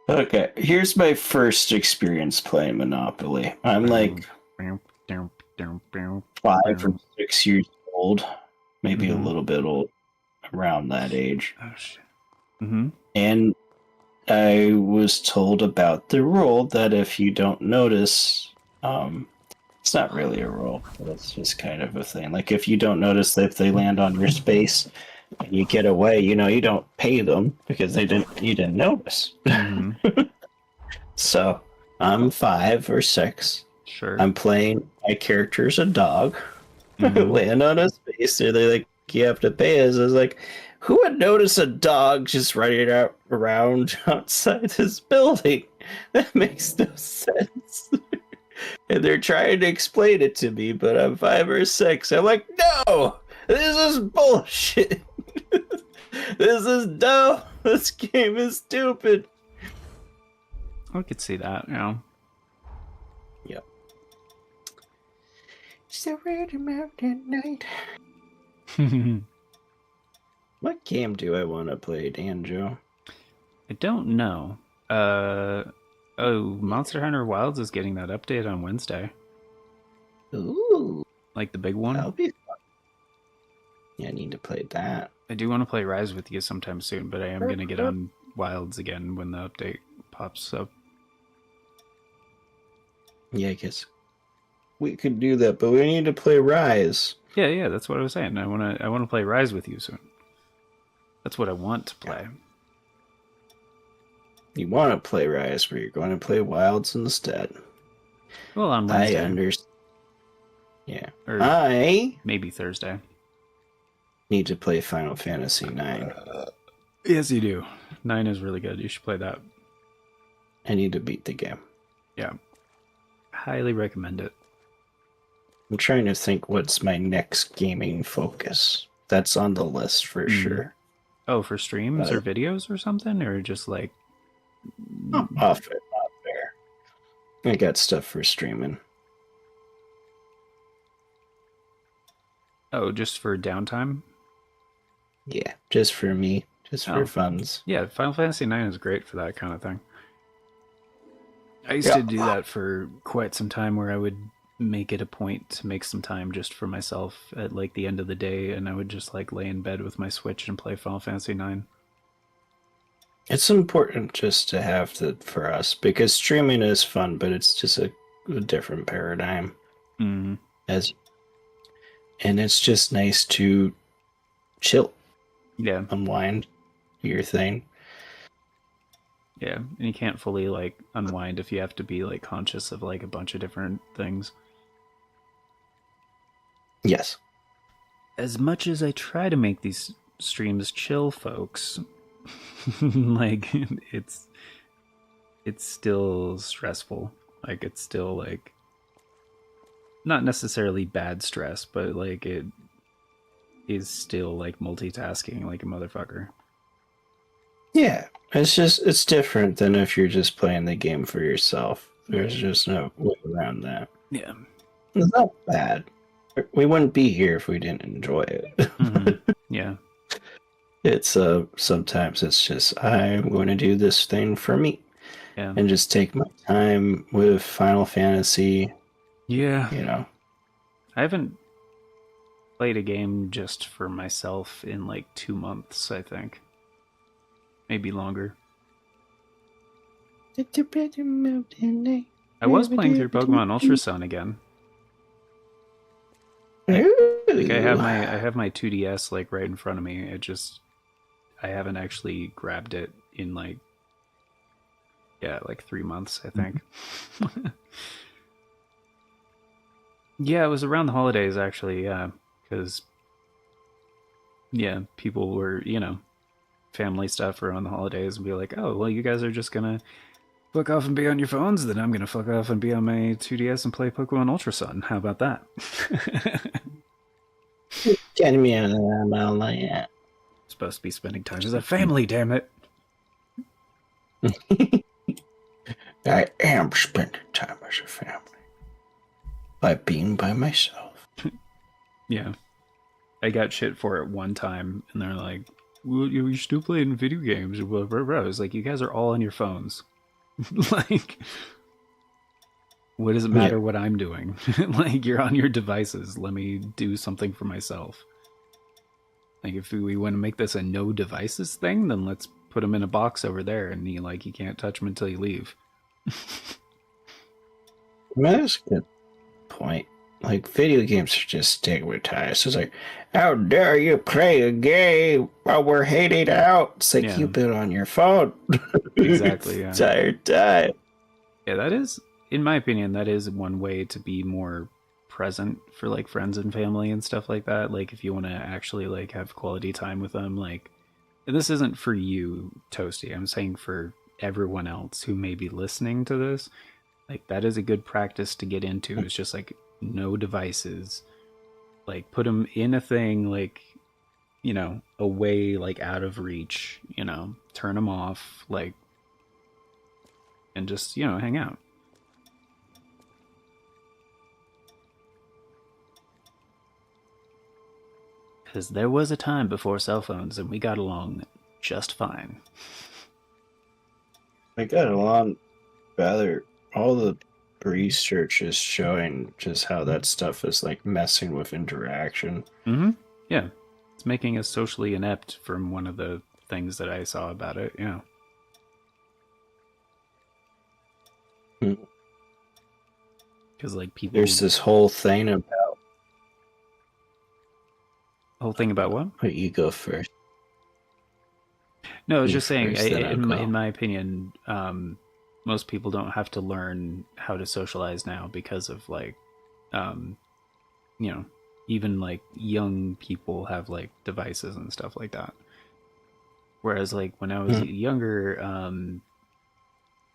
Okay, here's my first experience playing Monopoly. I'm like 5 or 6 years old, maybe a little bit old, around that age. Oh, shit. Mm-hmm. And I was told about the rule that if you don't notice, it's not really a rule, but it's just kind of a thing. Like if you don't notice that if they land on your space and you get away, you know, you don't pay them because you didn't notice. Mm-hmm. So I'm 5 or 6. Sure. I'm playing my character's a dog. Mhm. Land on a space. They're like, you have to pay us. I was like, who would notice a dog just running around outside this building? That makes no sense. And they're trying to explain it to me, but I'm 5 or 6. I'm like, no, this is bullshit. This is dumb. This game is stupid. I could see that, yeah. Yep. So random out at night. What game do I want to play, Danjo? I don't know. Monster Hunter Wilds is getting that update on Wednesday. Ooh, Like the big one. that'll be fun. Yeah, I need to play that. I do want to play Rise with you sometime soon, but I am going to get on Wilds again when the update pops up. Yeah, I guess we could do that, but we need to play Rise. Yeah, that's what I was saying. I want to play Rise with you soon. That's what I want to play. You want to play Rise, but you're going to play Wilds instead. Well, on I Wednesday. understand. Yeah. Or I maybe Thursday. need to play Final Fantasy IX. Yes, you do. 9 is really good. You should play that. I need to beat the game. Yeah. Highly recommend it. I'm trying to think what's my next gaming focus. That's on the list for sure. Oh, for streams or videos or something? Or just like... Off there. I got stuff for streaming. Oh, just for downtime? Yeah, just for me. Just for funds. Yeah, Final Fantasy IX is great for that kind of thing. I used to do that for quite some time where I would make it a point to make some time just for myself at like the end of the day, and I would just like lay in bed with my Switch and play Final Fantasy IX. It's important just to have that for us because streaming is fun, but it's just a different paradigm. Mm-hmm. And it's just nice to chill. Yeah. Unwind, do your thing. Yeah, and you can't fully like unwind if you have to be like conscious of like a bunch of different things. Yes. As much as I try to make these streams chill, folks, like it's still stressful. Like it's still like not necessarily bad stress, but like it is still like multitasking like a motherfucker. Yeah, it's different than if you're just playing the game for yourself. There's just no way around that. Yeah. It's not bad. We wouldn't be here if we didn't enjoy it. Mm-hmm. Yeah. It's sometimes it's just I'm going to do this thing for me. Yeah. And just take my time with Final Fantasy. Yeah. You know. I haven't played a game just for myself in like 2 months, I think. Maybe longer. I was playing through Pokemon Ultra Sun again. Like I have my 2DS like right in front of me. I haven't actually grabbed it in like 3 months, I think. Yeah, it was around the holidays actually, yeah, because people were, family stuff around the holidays and be like, oh, well, you guys are just gonna fuck off and be on your phones, then I'm gonna fuck off and be on my 2DS and play Pokemon Ultra Sun. How about that? Get me out of that. Supposed to be spending time as a family, damn it. I am spending time as a family. By being by myself. Yeah. I got shit for it one time, and they're like, well, you're still playing video games. I was like, you guys are all on your phones. Like, what does it matter what I'm doing? Like, you're on your devices. Let me do something for myself. Like, if we want to make this a no devices thing, then let's put them in a box over there, and you can't touch them until you leave. That's a good point. Like, video games are just stigmatized. It's like, how dare you play a game while we're hating out? It's like, you've been on your phone. Exactly, yeah. Entire time. Yeah, that is, in my opinion, that is one way to be more present for, like, friends and family and stuff like that. Like, if you want to actually, like, have quality time with them, like, this isn't for you, Toasty. I'm saying for everyone else who may be listening to this. Like, that is a good practice to get into. It's just, like, no devices. Like, put them in a thing, like, away, like, out of reach, turn them off, like, and just, hang out. Because there was a time before cell phones, and we got along just fine. I got along rather. All the research is showing just how that stuff is like messing with interaction. Mm-hmm. Yeah. It's making us socially inept from one of the things that I saw about it, yeah. Because, like, people... There's this whole thing about... Whole thing about what? Wait, you go first. No, I was just saying, in my opinion, most people don't have to learn how to socialize now because of like, um, you know, even like young people have like devices and stuff like that. Whereas like when I was Hmm. younger,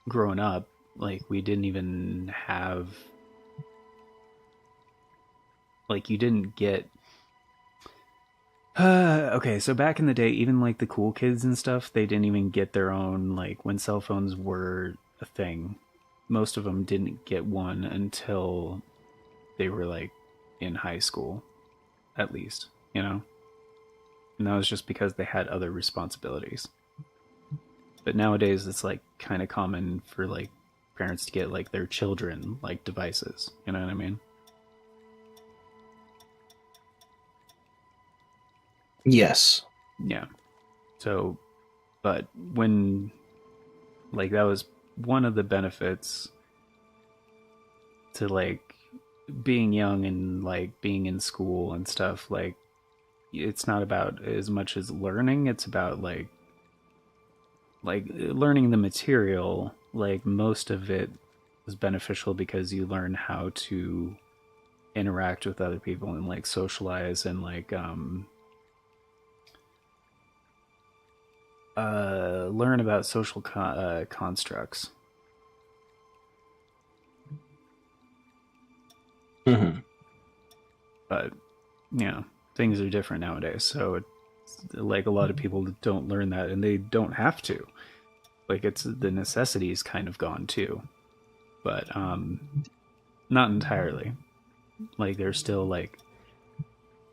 growing up, like we didn't even have like you didn't get okay, so back in the day, even like the cool kids and stuff, they didn't even get their own like when cell phones were a thing. Most of them didn't get one until they were like in high school, at least, you know? And that was just because they had other responsibilities. But nowadays it's like kind of common for like parents to get like their children like devices, you know what I mean? Yes. Yeah. So, but when like that was one of the benefits to like being young and like being in school and stuff, like it's not about as much as learning, it's about like learning the material. Like most of it is beneficial because you learn how to interact with other people and like socialize and like learn about social constructs. Hmm. But you know, things are different nowadays, so it's like a lot of people don't learn that and they don't have to. Like it's the necessity's kind of gone too, but not entirely. Like there's still like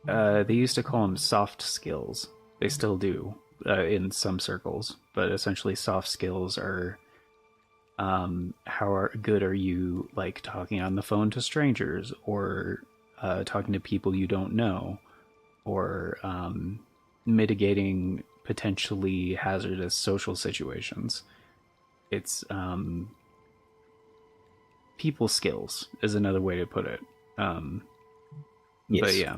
they used to call them soft skills. They still do in some circles, but essentially soft skills are good are you like talking on the phone to strangers or talking to people you don't know or mitigating potentially hazardous social situations. It's people skills is another way to put it. Um, but Yes. yeah,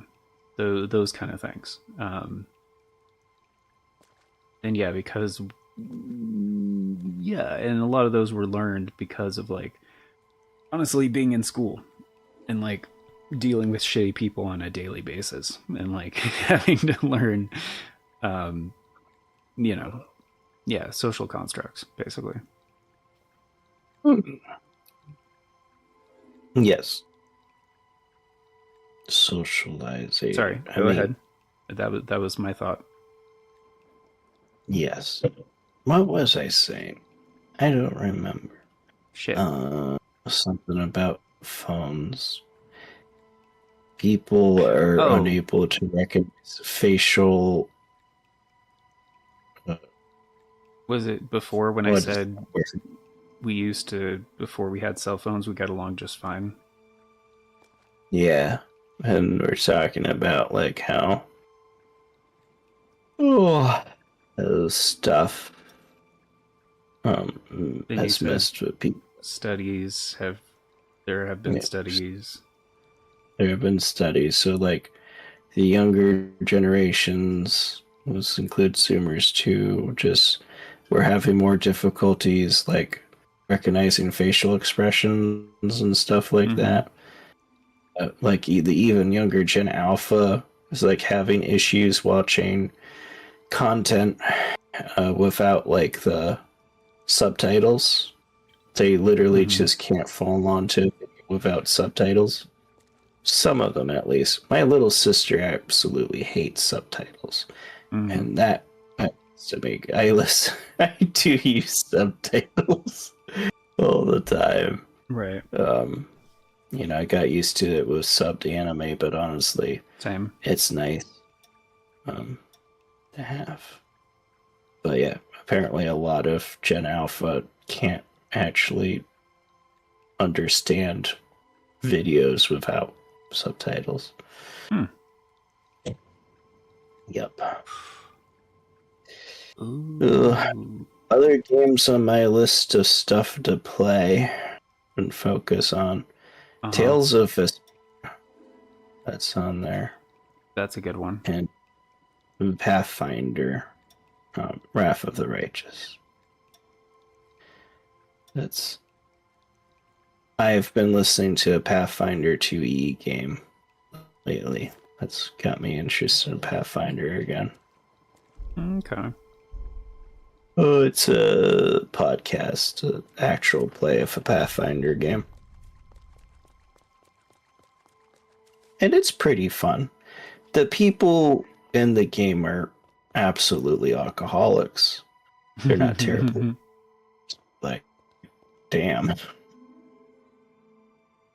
those kind of things. And yeah, because yeah, and a lot of those were learned because of like honestly being in school and like dealing with shitty people on a daily basis and like having to learn um you know, yeah, social constructs basically. Yes. Socialization. Sorry, I go mean, ahead. That was my thought. yes. What was I saying? I don't remember. Shit. Uh, Something about phones. People are Oh, unable to recognize facial. Uh, was it before when I what is said we used to before we had cell phones we got along just fine? Yeah, and we're talking about like how oh stuff Then you has said messed with people. studies have there have been Yeah, studies. there have been studies. So like the younger generations, this includes Zoomers too, just we're having more difficulties like recognizing facial expressions and stuff like Mm-hmm. that. Like the even younger Gen Alpha is like having issues watching content without like the subtitles. They literally Mm-hmm. just can't fall onto it without subtitles. Some of them, at least. My little sister absolutely hates subtitles, Mm-hmm. and that to make I listen. I do use subtitles all the time. Right. Um, I got used to it with subbed anime, but honestly, Same. it's nice um, to have. But yeah, apparently a lot of Gen Alpha can't actually understand videos without subtitles. Hmm. Yep. Ugh. Ooh. Other games on my list of stuff to play and focus on. Uh-huh. Tales of Vesperia, that's on there. That's a good one. And Pathfinder, Wrath of the Righteous. It's. I've been listening to a Pathfinder 2E game lately. That's got me interested in Pathfinder again. Okay. Oh, it's a podcast, an actual play of a Pathfinder game. And it's pretty fun. The people in the game are absolutely alcoholics. They're not terrible. Like, damn.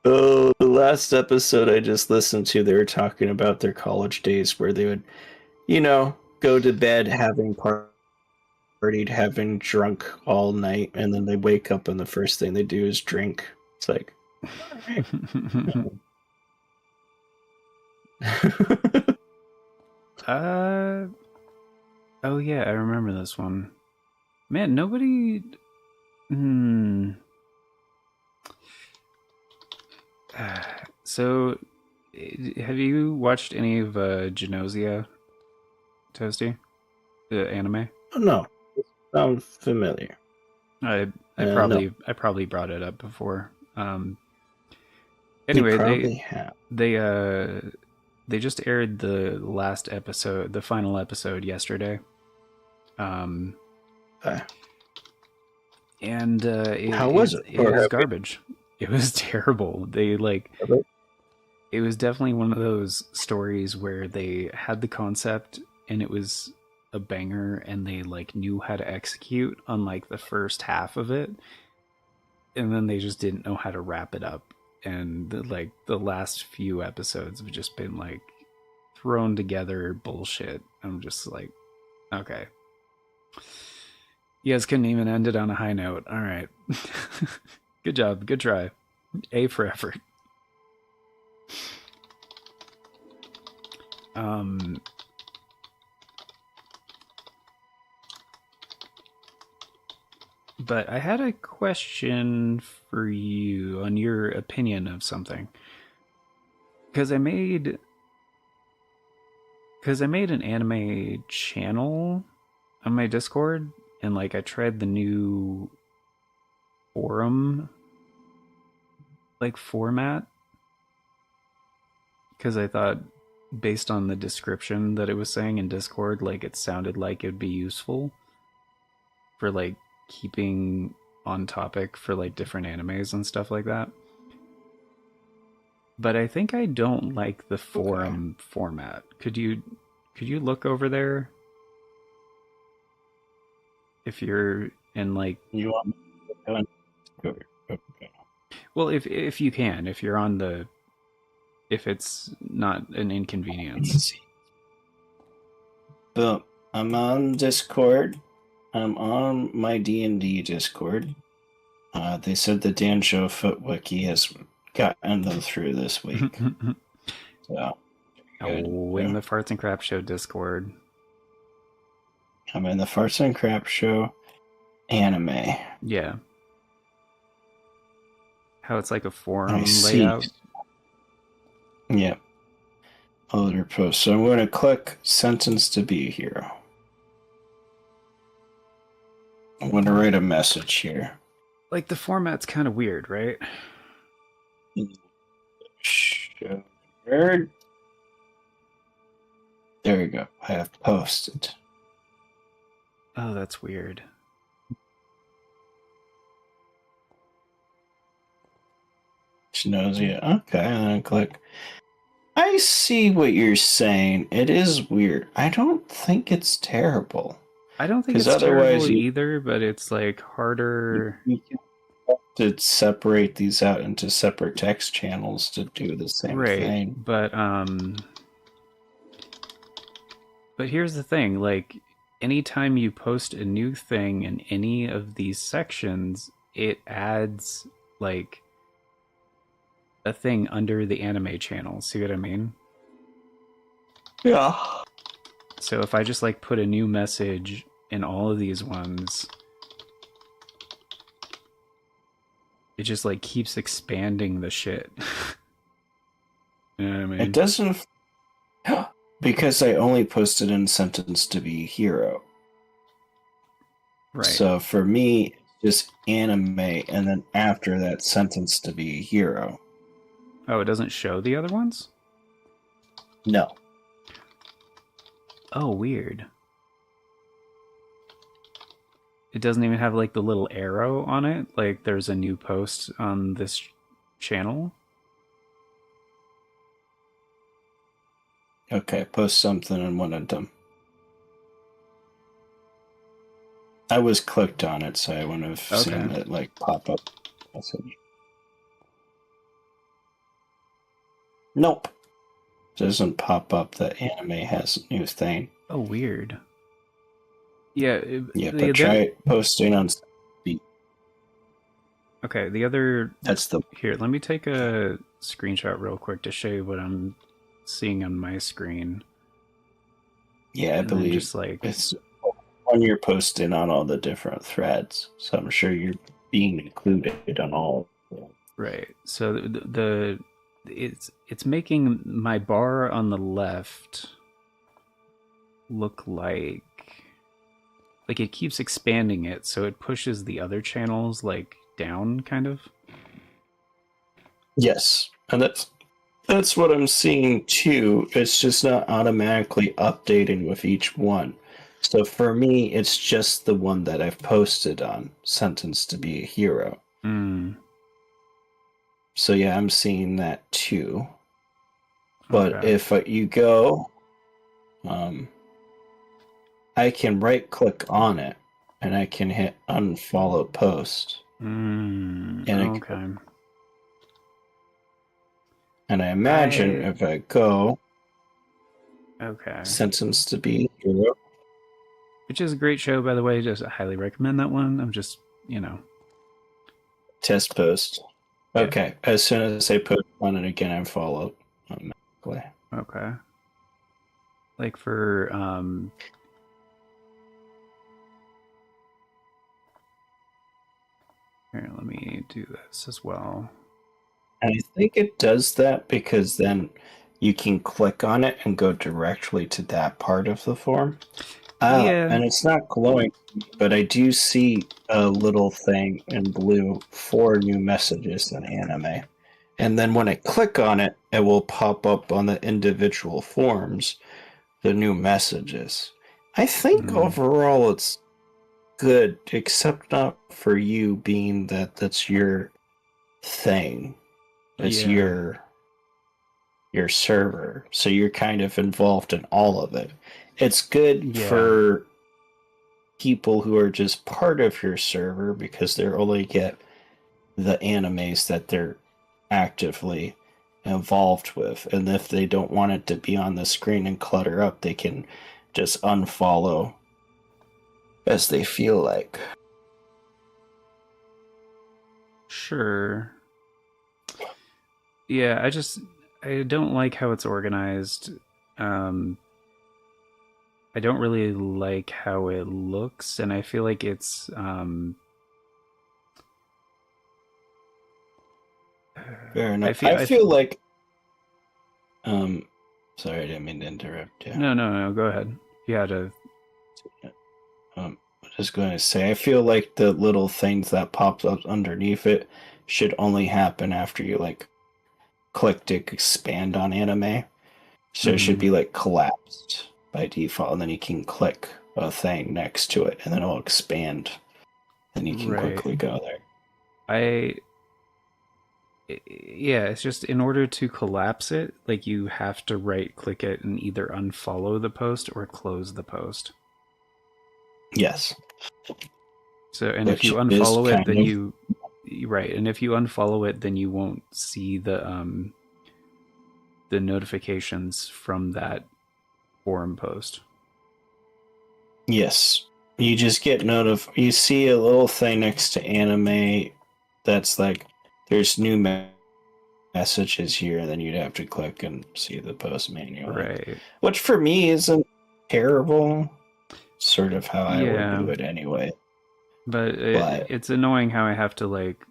Oh, the last episode I just listened to, they were talking about their college days where they would, go to bed having partied, having drunk all night, and then they wake up and the first thing they do is drink. It's like, Oh yeah, I remember this one. Man, nobody. So, have you watched any of Geonosia, Toasty? The anime? Oh, no, sounds familiar. I No. probably brought it up before. You Anyway, probably have. they just aired the last episode, the final episode yesterday. Okay. And How was it? It was garbage. It was terrible. It was definitely one of those stories where they had the concept and it was a banger and they knew how to execute on the first half of it, and then they just didn't know how to wrap it up. And the last few episodes have just been thrown together bullshit. I'm just like, okay. You guys couldn't even end it on a high note. All right. Good job. Good try. A for effort. But I had a question for you on your opinion of something. Because I made an anime channel on my Discord, and I tried the new forum format, because I thought, based on the description that it was saying in Discord, it sounded like it'd be useful for keeping on topic for different animes and stuff like that. But I think I don't like the forum format. Could you look over there if you're in You want me to go? Well, if you can, if you're on if it's not an inconvenience. But I'm on Discord. I'm on my D&D Discord. They said the Danjo Foot Wiki has gotten them through this week. So, in the Farts and Crap Show Discord. I'm in the Farts and Crap Show anime. Yeah. How it's like a forum I see. layout. Yeah. Other post. So I'm going to click Sentence to be a Hero. I'm going to write a message here. The format's kind of weird, right? Sure. There we go. I have posted. Oh, that's weird. Geonosia. Okay, and then click. I see what you're saying. It is weird. I don't think it's terrible. I don't think it's terrible either, but it's harder. You can to separate these out into separate text channels to do the same thing. But here's the thing, anytime you post a new thing in any of these sections, it adds a thing under the anime channel. See what I mean? Yeah. So if I just put a new message in all of these ones, it just keeps expanding the shit. You know what I mean? It doesn't, because I only posted in Sentence to be Hero. Right. So for me, just anime, and then after that, sentenced to be a hero. Oh, it doesn't show the other ones? No. Oh, weird. It doesn't even have like the little arrow on it, like there's a new post on this channel. Okay, post something in one of them. I was clicked on it, so I wouldn't have seen it like pop up message. Nope. Doesn't pop up that anime has a new thing. Oh, weird. Yeah. But try posting on. Okay, the other. That's the. Here, let me take a screenshot real quick to show you what I'm seeing on my screen. Yeah, I believe just like it's when you're posting on all the different threads, so I'm sure you're being included on all. Right. So it's making my bar on the left look like it keeps expanding it, so it pushes the other channels like down, kind of. Yes, and that's what I'm seeing too. It's just not automatically updating with each one. So for me, it's just the one that I've posted on, Sentenced to be a Hero. So yeah, I'm seeing that too. But if you go, I can right click on it and I can hit unfollow post. And I imagine if I go, Sentenced to be a Hero, which is a great show, by the way. Just I highly recommend that one. I'm just, test post. Okay, as soon as I put on it again, I follow automatically. Okay. Like for here, let me do this as well. And I think it does that because then you can click on it and go directly to that part of the form. And it's not glowing, but I do see a little thing in blue for new messages in anime. And then when I click on it, it will pop up on the individual forms, the new messages. I think overall it's good, except not for you, being that that's your thing. It's your server, so you're kind of involved in all of it. It's good for people who are just part of your server because they only get the animes that they're actively involved with, and if they don't want it to be on the screen and clutter up, they can just unfollow as they feel like. Sure. Yeah, I don't like how it's organized. I don't really like how it looks, and I feel like it's fair enough. I feel like sorry, I didn't mean to interrupt you. No, go ahead. You had a I'm just going to say, I feel like the little things that pops up underneath it should only happen after you like click to expand on anime. So it should be like collapsed by default, and then you can click a thing next to it, and then it'll expand, and you can quickly go there. It's just in order to collapse it, like you have to right click it and either unfollow the post or close the post. Yes. So, and if you unfollow it, then and if you unfollow it, then you won't see the notifications from that forum post. Yes. You just get you see a little thing next to anime that's like, there's new messages here, and then you'd have to click and see the post manually. Right. Which for me isn't terrible. Sort of how I would do it anyway. But it's annoying how I have to like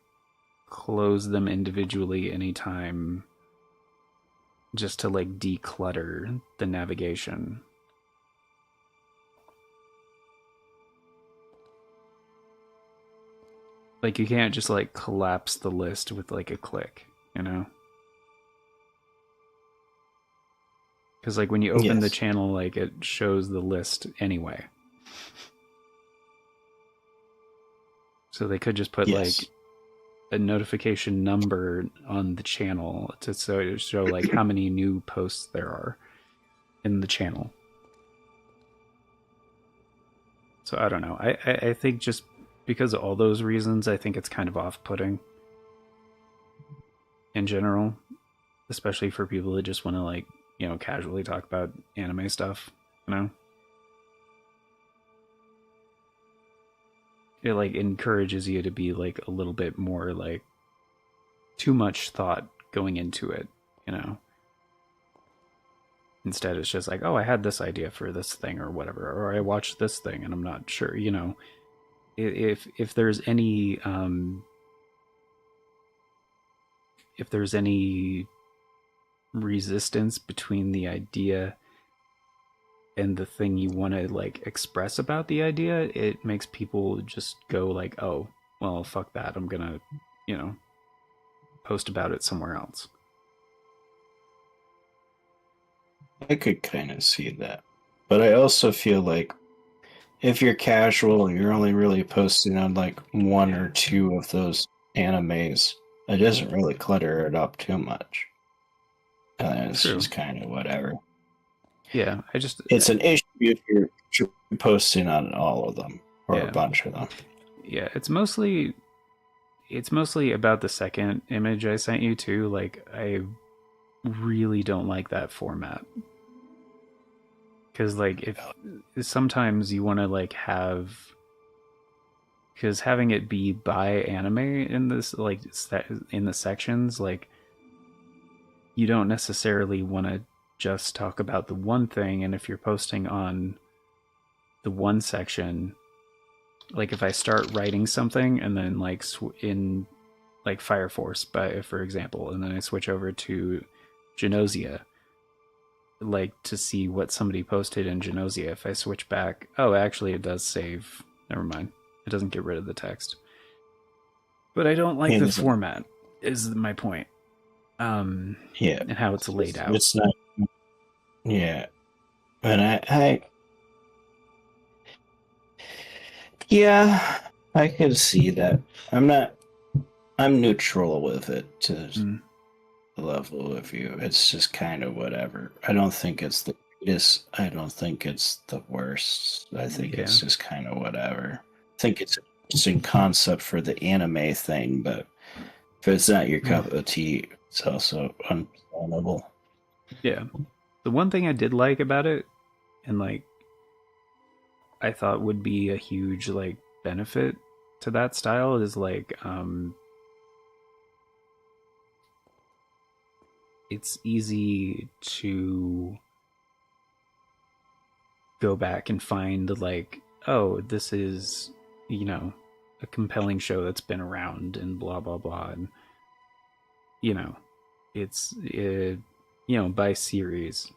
close them individually anytime just to like declutter the navigation. Like, you can't just like collapse the list with like a click, you know? Because like when you open the Yes. channel, like it shows the list anyway. So they could just put Yes. like a notification number on the channel to show like how many new posts there are in the channel. So I don't know. I think just because of all those reasons, I think it's kind of off-putting in general, especially for people that just want to like, you know, casually talk about anime stuff, you know? It like encourages you to be like a little bit more like too much thought going into it, you know? Instead, it's just like, oh, I had this idea for this thing or whatever, or I watched this thing and I'm not sure, you know? If there's any if there's any resistance between the idea and the thing you want to like express about the idea, it makes people just go like, oh, well, fuck that, I'm gonna, you know, post about it somewhere else. I could kind of see that. But I also feel like if you're casual, you're only really posting on like one or two of those animes. It doesn't really clutter it up too much. It's True. just kind of whatever. Yeah, It's an issue if you're posting on all of them or Yeah. a bunch of them. Yeah, it's mostly about the second image I sent you too. Like, I really don't like that format. Because like if sometimes you want to like have, because having it be by anime in this like in the sections, like you don't necessarily want to just talk about the one thing. And if you're posting on the one section, like if I start writing something and then like in like Fire Force, by for example, and then I switch over to Genosia, like to see what somebody posted in Genosia, if I switch back, oh, actually it does save. Never mind. It doesn't get rid of the text. But I don't like the format, is my point. Yeah. And how it's laid out. It's not. Yeah. And I yeah, I can see that. I'm neutral with it to the level of view. It's just kind of whatever. I don't think it's the greatest. I don't think it's the worst. I think it's just kind of whatever. I think it's an interesting concept for the anime thing, but if it's not your cup of tea, it's also understandable. Yeah. The one thing I did like about it, and like I thought would be a huge like benefit to that style, is like it's easy to go back and find like, oh, this is, you know, a compelling show that's been around and blah blah blah, and you know, it's you know, by series.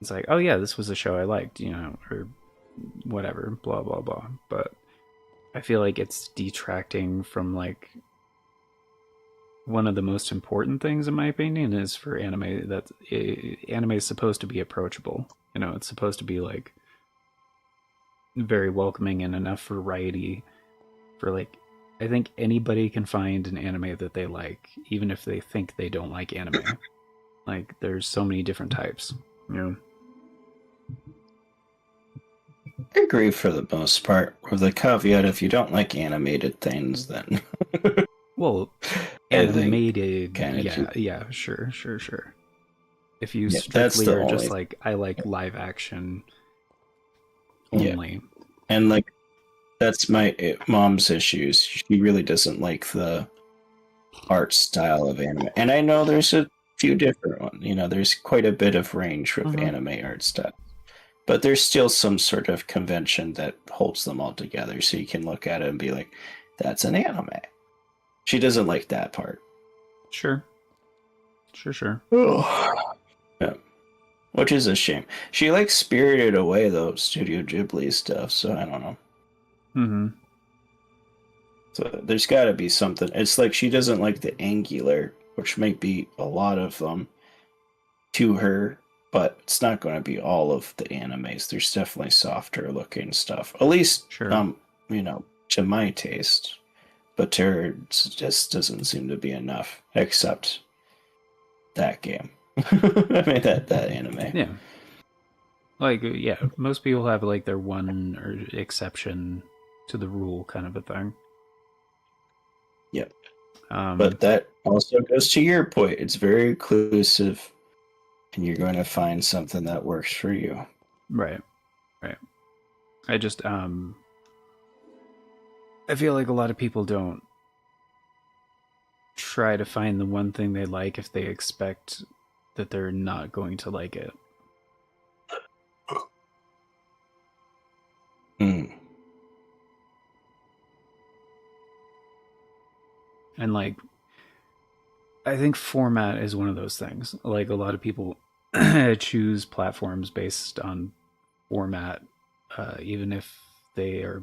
It's like, oh yeah, this was a show I liked, you know, or whatever, blah blah blah. But I feel like it's detracting from like one of the most important things, in my opinion, is for anime that anime is supposed to be approachable. You know, it's supposed to be like very welcoming and enough variety for like, I think anybody can find an anime that they like, even if they think they don't like anime. Like, there's so many different types, you know. I agree for the most part, with the caveat if you don't like animated things, then well, animated, yeah, sure. If you strictly are just like, I like live action only. Yeah. And like, that's my mom's issues. She really doesn't like the art style of anime. And I know there's a few different ones. You know, there's quite a bit of range with anime art style. But there's still some sort of convention that holds them all together, so you can look at it and be like, that's an anime. She doesn't like that part. Sure. Yeah. Which is a shame. She likes Spirited Away, though, Studio Ghibli stuff, so I don't know. So there's got to be something. It's like she doesn't like the angular, which might be a lot of them to her, but it's not going to be all of the animes. There's definitely softer looking stuff. At least, Sure. to my taste. But to her, it just doesn't seem to be enough, except that game. I mean, that anime. Yeah. Like, yeah, most people have like their one or exception to the rule kind of a thing. Yep. Um, But that also goes to your point. It's very inclusive, and you're going to find something that works for you. right. I just, I feel like a lot of people don't try to find the one thing they like if they expect that they're not going to like it. Mm. And like, I think format is one of those things. Like, a lot of people choose platforms based on format, even if they are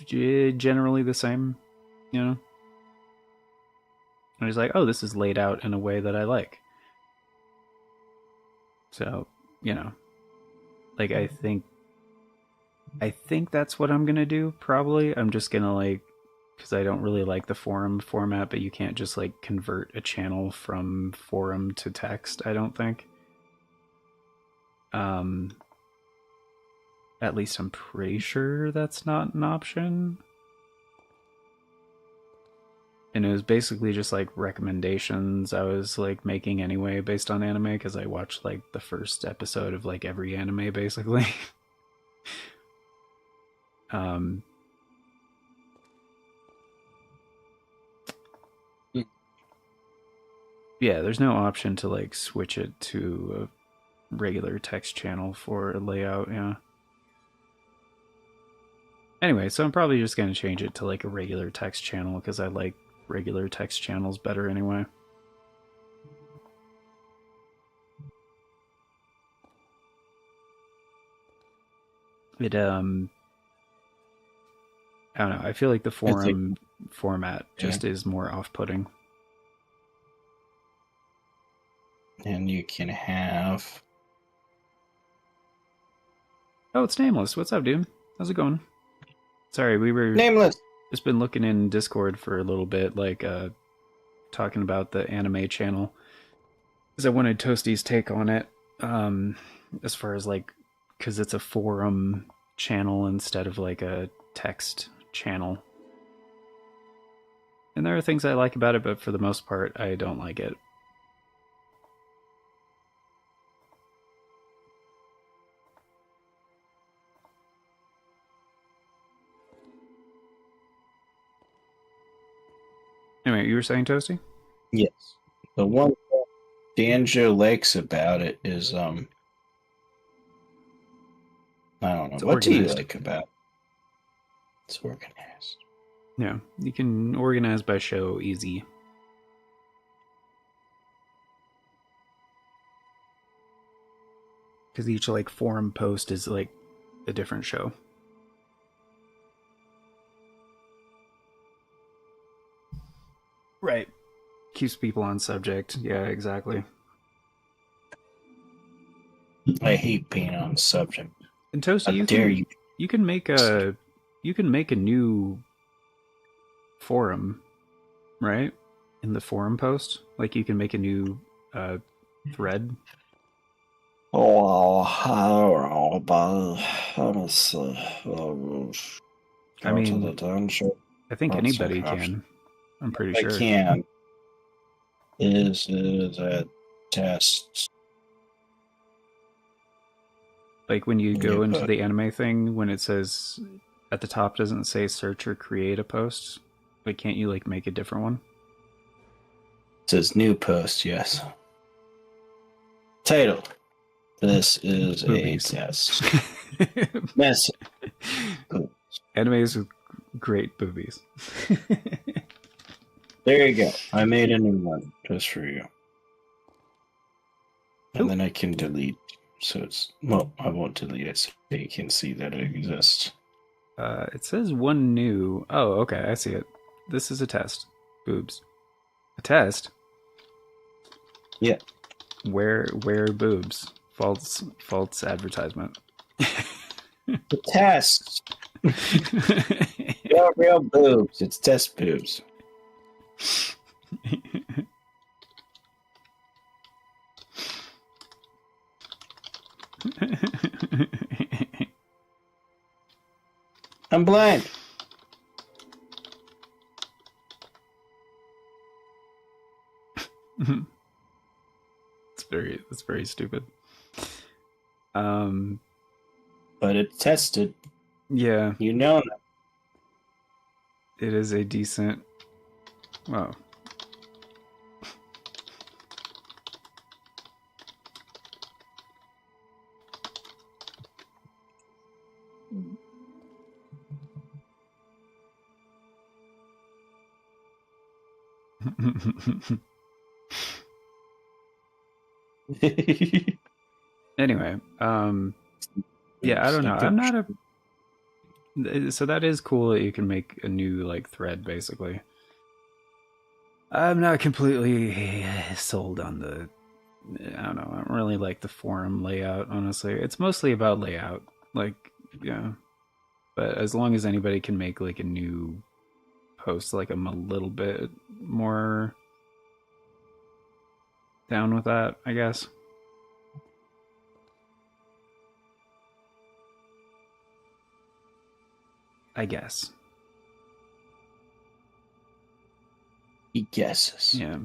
generally the same, you know? And it's like, oh, this is laid out in a way that I like. So, like, I think that's what I'm gonna do. Probably, I'm just gonna like, because I don't really like the forum format, but you can't just like convert a channel from forum to text. I don't think. At least I'm pretty sure that's not an option. And it was basically just like recommendations I was like making anyway based on anime, because I watched like the first episode of like every anime basically. um yeah, there's no option to like switch it to a regular text channel for a layout. Yeah, anyway, so I'm probably just going to change it to like a regular text channel because I like regular text channels better anyway. It I don't know, I feel like the I think, forum format just is more off-putting. and you can have. Oh, it's Nameless. What's up, dude? How's it going? Sorry, we were Nameless. just been looking in Discord for a little bit, like talking about the anime channel, because I wanted Toasty's take on it. As far as like, because it's a forum channel instead of like a text channel, and there are things I like about it, but for the most part, I don't like it. Anyway, you were saying, Toasty? Yes. The one Danjo likes about it is I don't know. It's What do you organized. like about it? It's organized. Yeah, you can organize by show easy. Because each like forum post is like a different show. Right. Keeps people on subject. Yeah, exactly. I hate being on the subject. And Toasty, How dare you? you can make a new forum, right? In the forum post, like you can make a new thread. Oh, I don't know, but let me see. I mean, to the dungeon. I think Let's anybody see. can. I'm pretty I sure. can. Is a test? Like when you go Yeah, into but- the anime thing, when it says at the top doesn't say search or create a post, like can't you like make a different one? It says new post, yes. Title. This is Boobies. a test. Message. Animes with great boobies. There you go. I made a new one just for you. And Ooh. then I can delete. So it's, well, I won't delete it so you can see that it exists. It says one new. Oh, okay, I see it. this is a test. Boobs. A test? Yeah. Where boobs? False advertisement. The test. Real boobs. It's test boobs. I'm blind. It's very stupid. But it's tested. Yeah, You know that. it is a decent. Well, anyway, yeah, I don't know. I'm not a. So that is cool that you can make a new like thread, basically. I'm not completely sold on the. I don't know. I don't really like the forum layout, honestly. It's mostly about layout, like yeah. But as long as anybody can make like a new post, like I'm a little bit more down with that, I guess. I guess. He guesses. Yeah.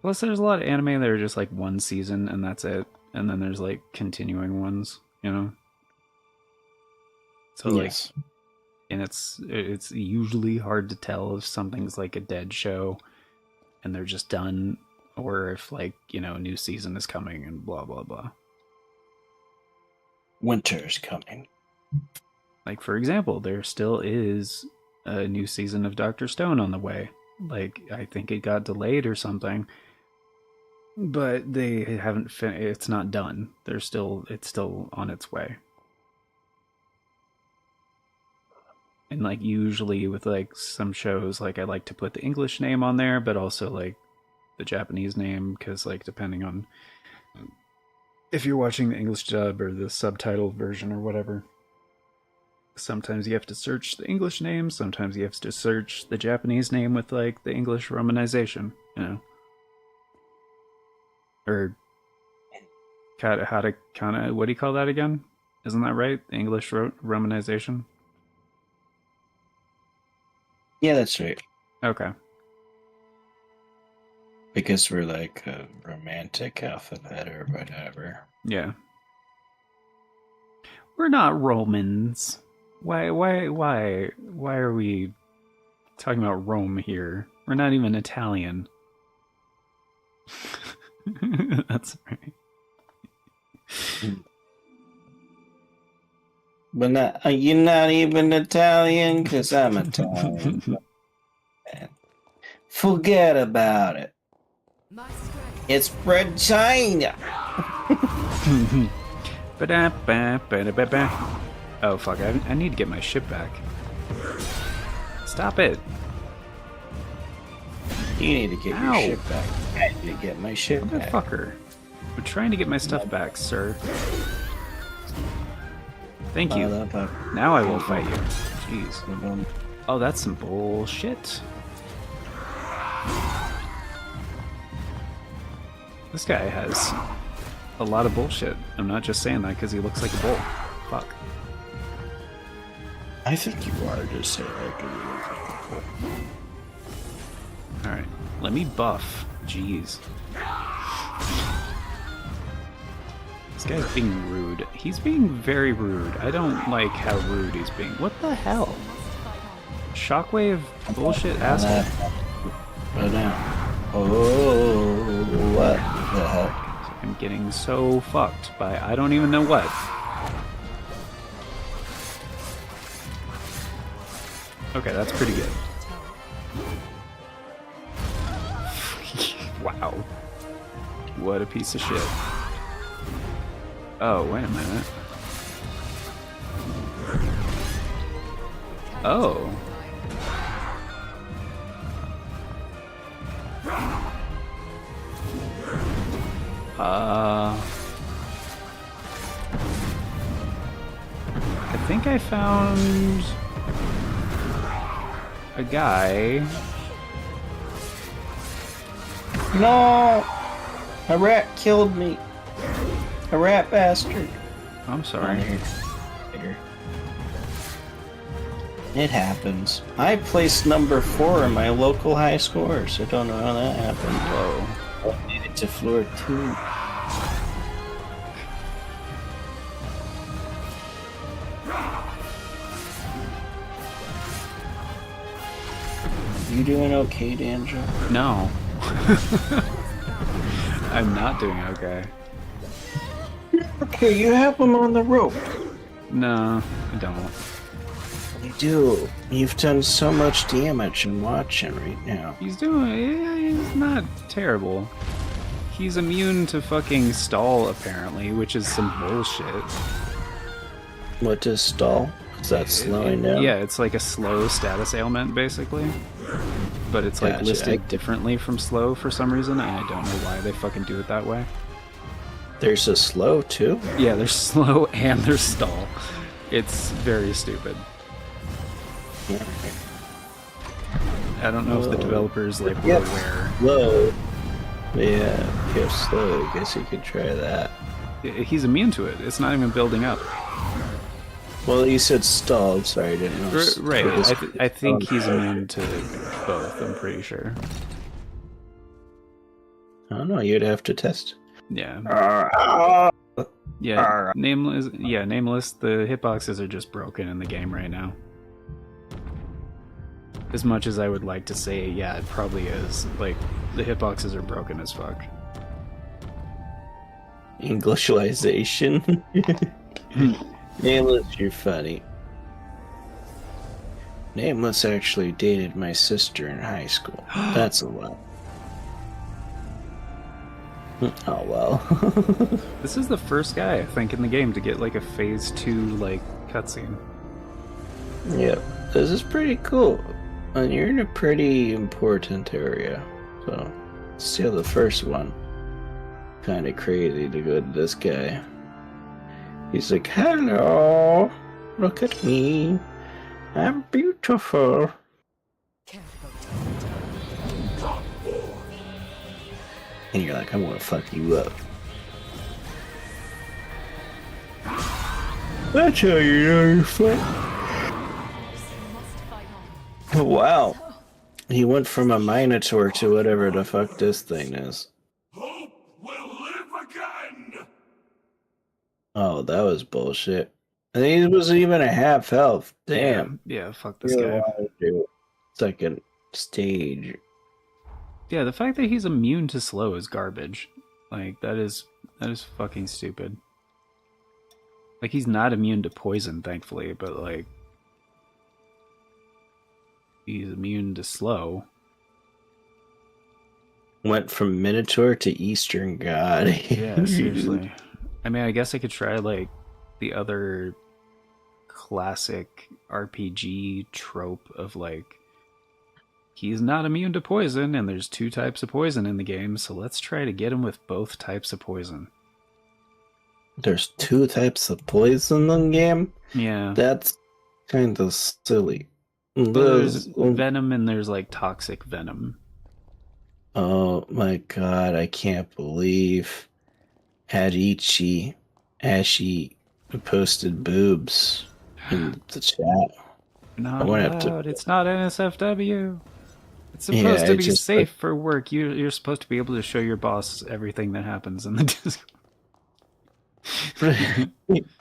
Plus, there's a lot of anime that are just like one season and that's it, and then there's like continuing ones, you know. So like, Yes. and it's usually hard to tell if something's like a dead show, and they're just done, or if like a new season is coming and blah blah blah. Winter's coming. Like for example, there still is a new season of Dr. Stone on the way. Like I think it got delayed or something, but they haven't it's not done. It's still on its way. And like usually with like some shows, like I like to put the English name on there, but also like the Japanese name, because like depending on if you're watching the English dub or the subtitle version or whatever, sometimes you have to search the English name, sometimes you have to search the Japanese name with like the English romanization, or how to kind of, what do you call that again? Isn't that right? The English romanization? Yeah, that's right. Okay. Because we're like a romantic alphabet or whatever. Yeah. We're not Romans. Why are we talking about Rome here? We're not even Italian. That's right. But you're not even Italian, because I'm Italian. Forget about it. It's Regina. Oh fuck, I need to get my ship back. Stop it. You need to get Ow. your ship back. I need to get my ship back. Motherfucker. I'm trying to get my stuff back, sir. Thank you. Now I will fight you. Jeez. Oh, that's some bullshit. This guy has a lot of bullshit. I'm not just saying that because he looks like a bull. Fuck. I think you are just saying that because you look like a bull. Alright, let me buff. Jeez. This guy's being rude. He's being very rude. I don't like how rude he's being. What the hell? Shockwave bullshit asshole. Right now. Oh, what the heck? I'm getting so fucked by I don't even know what. Okay, that's pretty good. Wow. What a piece of shit. Oh, wait a minute. Oh. I think I found a guy. No! A rat killed me. A rat bastard. I'm sorry. It happens. I placed number 4 in my local high scores. I don't know how that happened. Whoa. I made it to floor 2. You doing okay, Danjo? No. I'm not doing okay. Okay, you have him on the rope. No, I don't. You do. You've done so much damage in watching right now. He's not terrible. He's immune to fucking stall, apparently, which is some bullshit. What does stall? Is that slowing down? Yeah, it's like a slow status ailment, basically. But it's like Gotcha. listed differently from slow for some reason, and I don't know why they fucking do it that way. There's a slow too? Yeah, there's slow and there's stall. It's very stupid. I don't know if the developers like were aware. Slow. Yeah, if you have slow, I guess you could try that. He's immune to it. It's not even building up. Well, you said stall. Sorry, I didn't know. Right. I think he's immune to both. I'm pretty sure. I don't know. You'd have to test. Yeah. Yeah. Nameless. Yeah. Nameless. The hitboxes are just broken in the game right now. As much as I would like to say, yeah, it probably is. Like, the hitboxes are broken as fuck. Englishization. Nameless, you're funny. Nameless actually dated my sister in high school. That's a lot. Oh well. This is the first guy, I think, in the game to get, like, a Phase 2, like, cutscene. Yep. This is pretty cool. And you're in a pretty important area. So, still the first one. Kinda crazy to go to this guy. He's like, hello, look at me. I'm beautiful. And you're like, I'm gonna fuck you up. That's how you know you're fun. Wow. He went from a Minotaur to whatever the fuck this thing is. Hope will live again! Oh, that was bullshit. And he wasn't even a half health. Damn. Yeah, fuck this guy. Second stage. Yeah, the fact that he's immune to slow is garbage. Like, that is fucking stupid. Like, he's not immune to poison, thankfully, but, like, he's immune to slow. Went from Minotaur to Eastern God. Yeah, seriously. I mean, I guess I could try, like, the other classic RPG trope of, like, he's not immune to poison, and there's 2 types of poison in the game, so let's try to get him with both types of poison. There's 2 types of poison in the game? Yeah. That's kind of silly. There's venom and there's, like, toxic venom. Oh my god, I can't believe Ashy posted boobs in the chat. Not allowed. It's not NSFW. It's supposed Yeah, to be just, safe for work. You're supposed to be able to show your boss everything that happens in the Discord.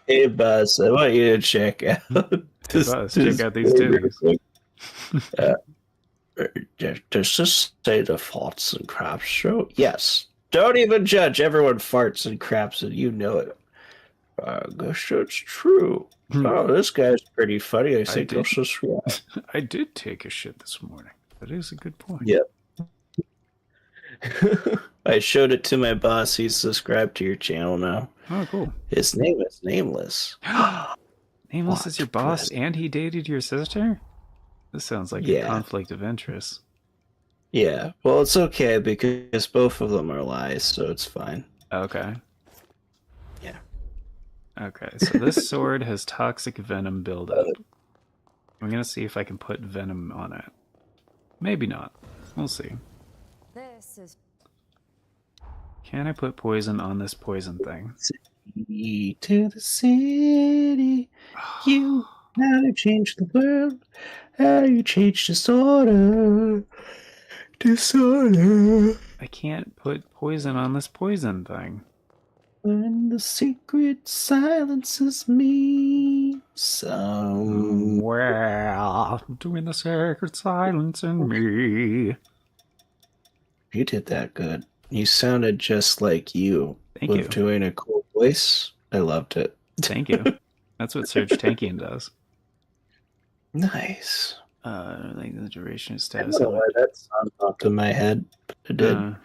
Hey, boss, I want you to check out. Boss, check out these titties. Does this say the farts and craps show? Yes. Don't even judge. Everyone farts and craps, and you know it. I guess it's true. Oh, this guy's pretty funny. I think I'll subscribe. I did take a shit this morning. That is a good point. Yep. I showed it to my boss. He's subscribed to your channel now. Oh, cool. His name is Nameless. Nameless is your boss, and he dated your sister? This sounds like a conflict of interest. Yeah. Well, it's okay because both of them are lies, so it's fine. Okay. Yeah. Okay, so this sword has toxic venom buildup. I'm gonna see if I can put venom on it. Maybe not. We'll see. This is Can I put poison on this poison thing? City to the city, you how you change the world, how you change disorder, disorder. I can't put poison on this poison thing. When the secret silences me, so Well, doing the sacred silence in me. you did that good. You sounded just like you. Thank With you. doing a cool voice. I loved it. Thank you. That's what Surge Tankian does. Nice. Like the duration I status. don't know why that song popped in my head, but it did.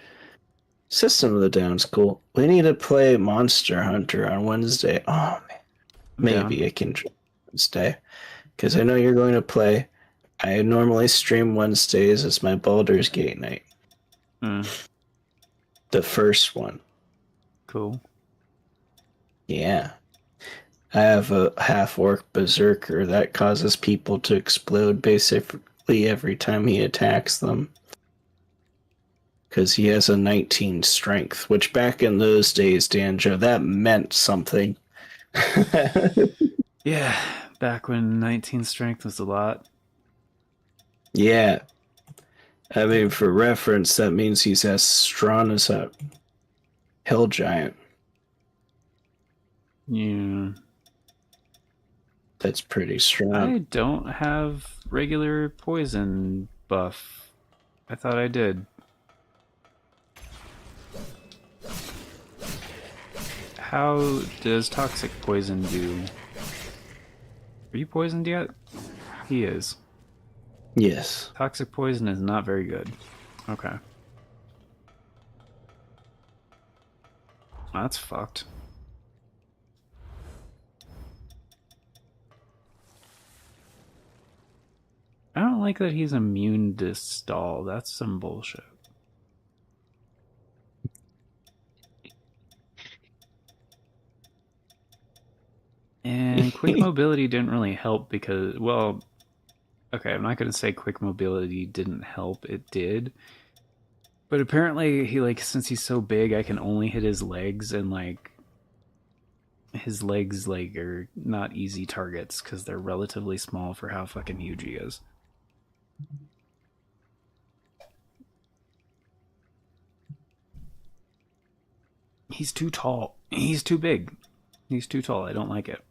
System of the Down's cool. We need to play Monster Hunter on Wednesday. Oh man, maybe I can try Wednesday because I know you're going to play. I normally stream Wednesdays as my Baldur's Gate night. The first one. Cool. Yeah. I have a half-orc berserker that causes people to explode basically every time he attacks them. Because he has a 19 strength, which back in those days, Danjo, that meant something. Yeah, back when 19 strength was a lot. Yeah. I mean, for reference, that means he's as strong as a hill giant. Yeah. That's pretty strong. I don't have regular poison buff. I thought I did. How does toxic poison do? Are you poisoned yet? He is. Yes. Toxic poison is not very good. Okay. That's fucked. I don't like that he's immune to stall. That's some bullshit. And quick mobility didn't really help because, well, okay, I'm not going to say quick mobility didn't help. It did. But apparently, he, like, since he's so big, I can only hit his legs, and, like, his legs, like, are not easy targets because they're relatively small for how fucking huge he is. He's too tall. He's too big. He's too tall. I don't like it.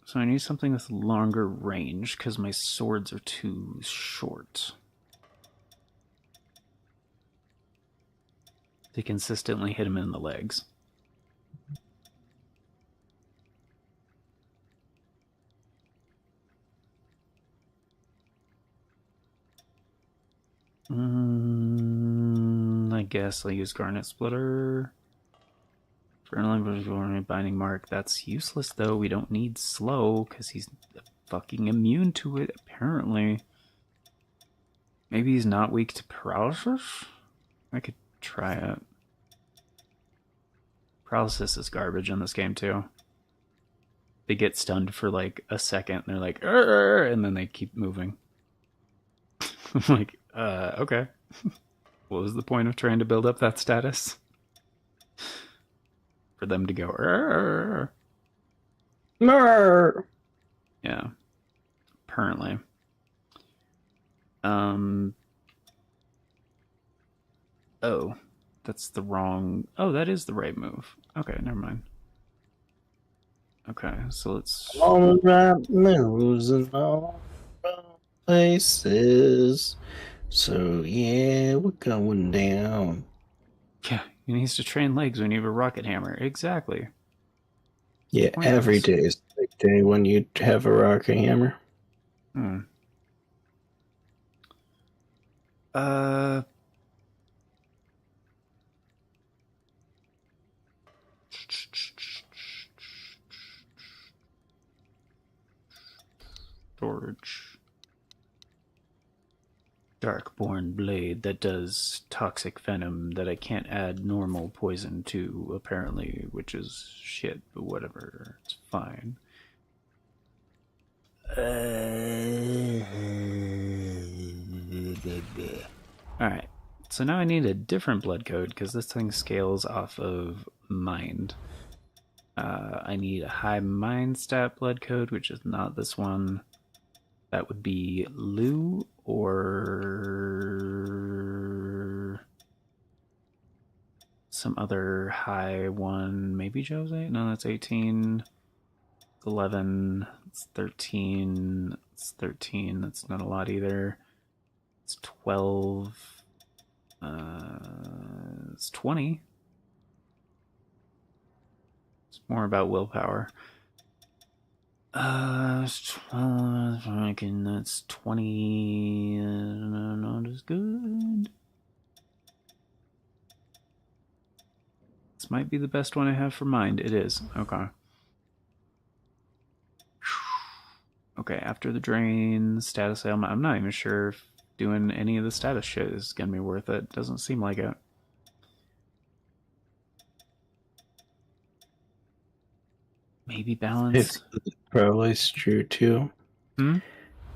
So I need something with longer range because my swords are too short to consistently hit him in the legs. I guess I'll use Garnet Splitter. For Binding Mark. That's useless, though. We don't need slow, because he's fucking immune to it, apparently. Maybe he's not weak to paralysis? I could try it. Paralysis is garbage in this game, too. They get stunned for, like, a second, and they're like, "Arr!" and then they keep moving. I'm like, okay. What was the point of trying to build up that status? For them to go, "Arr!" Murr. Yeah. Apparently. Oh, that's the wrong. Oh, that is the right move. Okay, never mind. Okay, so let's. All the right moves in all the wrong places. So yeah, we're going down. Yeah, he needs to train legs when you have a rocket hammer. Exactly. Yeah, every day is a big day when you have a rocket hammer. Hmm. Storage. Darkborn blade that does toxic venom that I can't add normal poison to, apparently, which is shit, but whatever. It's fine. Alright, so now I need a different blood code because this thing scales off of mind. I need a high mind stat blood code, which is not this one. That would be Lou or some other high one. Maybe Jose? No, that's 18. 11. It's 13. It's 13. That's not a lot either. It's 12. It's 20. It's more about willpower. It's 12, that's 20. Not as good. This might be the best one I have for mind. It is. Okay. Okay, after the drain, status ailment. I'm not even sure if doing any of the status shit is gonna be worth it. Doesn't seem like it. Maybe balance. It's probably true too. Hmm?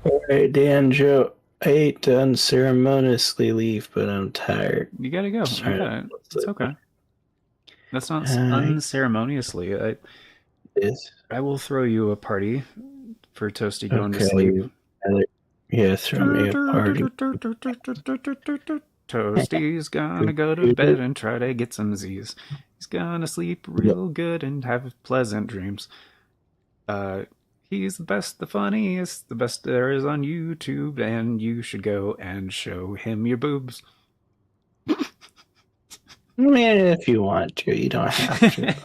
Alright, Dan, Joe. I hate to unceremoniously leave, but I'm tired. You gotta go. Just I trying got to- it. It's okay. That's not Alright. unceremoniously. I will throw you a party for Toasty going to sleep. Yeah, throw me a party. Toasty's gonna go to bed and try to get some Z's. He's gonna sleep real good and have pleasant dreams. He's the best, the funniest, the best there is on YouTube, and you should go and show him your boobs. I mean, if you want to, you don't have to.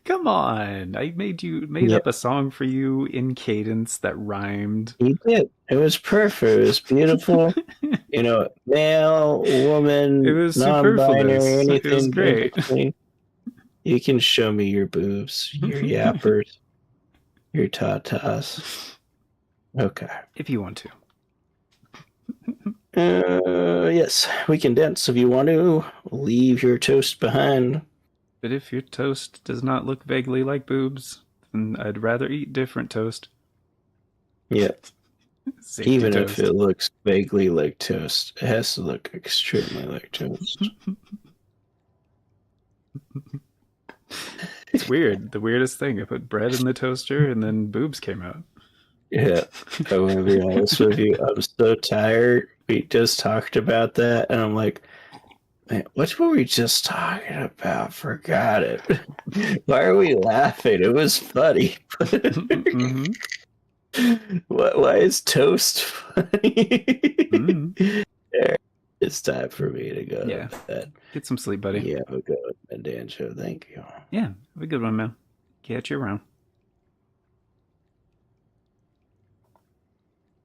Come on, I made up a song for you in cadence that rhymed. You did. It was perfect. It was beautiful. You know, male, woman, It was non-binary, superfluous. anything. It was great. Basically. You can show me your boobs, your yappers, your tatas. Okay. If you want to. Yes, we can dance if you want to. Leave your toast behind. But if your toast does not look vaguely like boobs, then I'd rather eat different toast. Yeah. Safety Even toast. if it looks vaguely like toast, it has to look extremely like toast. It's weird. The weirdest thing. I put bread in the toaster and then boobs came out. Yeah, I want to be honest with you. I'm so tired. We just talked about that, and I'm like, man, what were we just talking about? Forgot it. Why are we laughing? It was funny. Mm-hmm. Why is toast funny? Mm. It's time for me to go Yeah. to bed. Get some sleep, buddy. Yeah, we'll go and Dan show. Thank you. Yeah, have a good one, man. Catch you around.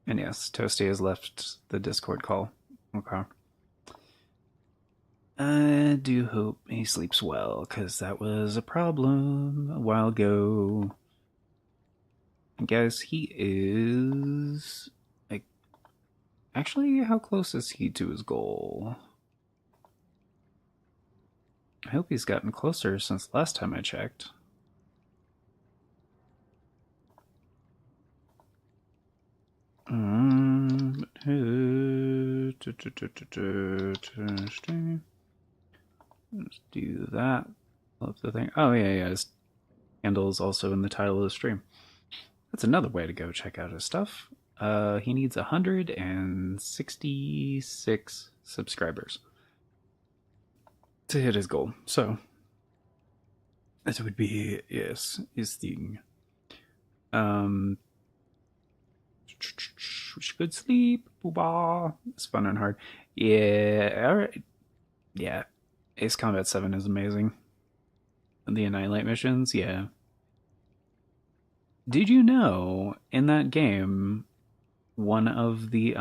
And yes, Toasty has left the Discord call. Okay. I do hope he sleeps well, because that was a problem a while ago. And guys, he is... like, actually, how close is he to his goal? I hope he's gotten closer since last time I checked. Let's do that. Love the thing. Oh, yeah. His handle is also in the title of the stream. That's another way to go check out his stuff. He needs 166 subscribers to hit his goal. So, that would be, yes, his thing. We should go to sleep. Booba. It's fun and hard. Yeah, alright. Yeah. Ace Combat 7 is amazing. And the Annihilate missions, yeah. Did you know in that game one of the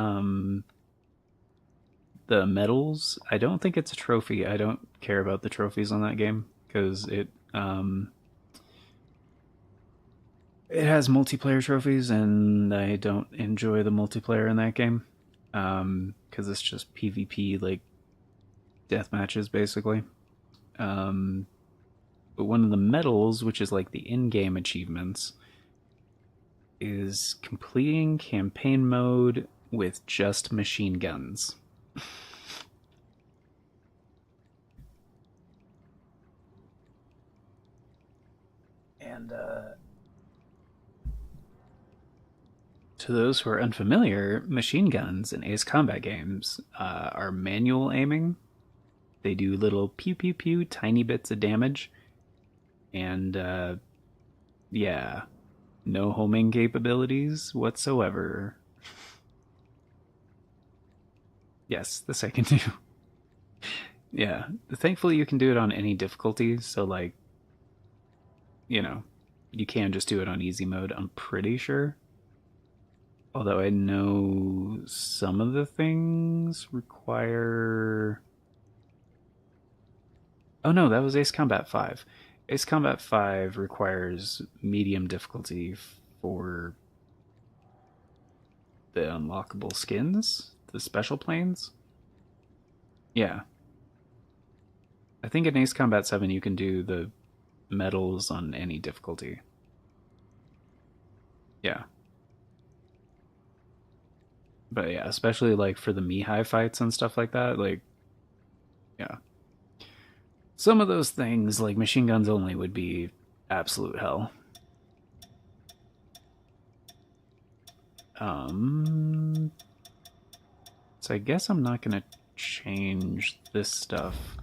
medals, I don't think it's a trophy. I don't care about the trophies on that game because it has multiplayer trophies, and I don't enjoy the multiplayer in that game. because it's just PvP, like, death matches, basically. But one of the medals, which is like the in-game achievements, is completing campaign mode with just machine guns. And to those who are unfamiliar, machine guns in Ace Combat games are manual aiming. They do little pew pew pew, tiny bits of damage. And yeah, no homing capabilities whatsoever. Yes, this I can do. Yeah, thankfully you can do it on any difficulty, so like, you know, you can just do it on easy mode, I'm pretty sure. Although I know some of the things require... Oh no, that was Ace Combat 5. Ace Combat 5 requires medium difficulty for the unlockable skins, the special planes. Yeah. I think in Ace Combat 7 you can do the medals on any difficulty. Yeah. But yeah, especially like for the Mihai fights and stuff like that, like, yeah. Some of those things, like machine guns only, would be absolute hell. So I guess I'm not gonna change this stuff.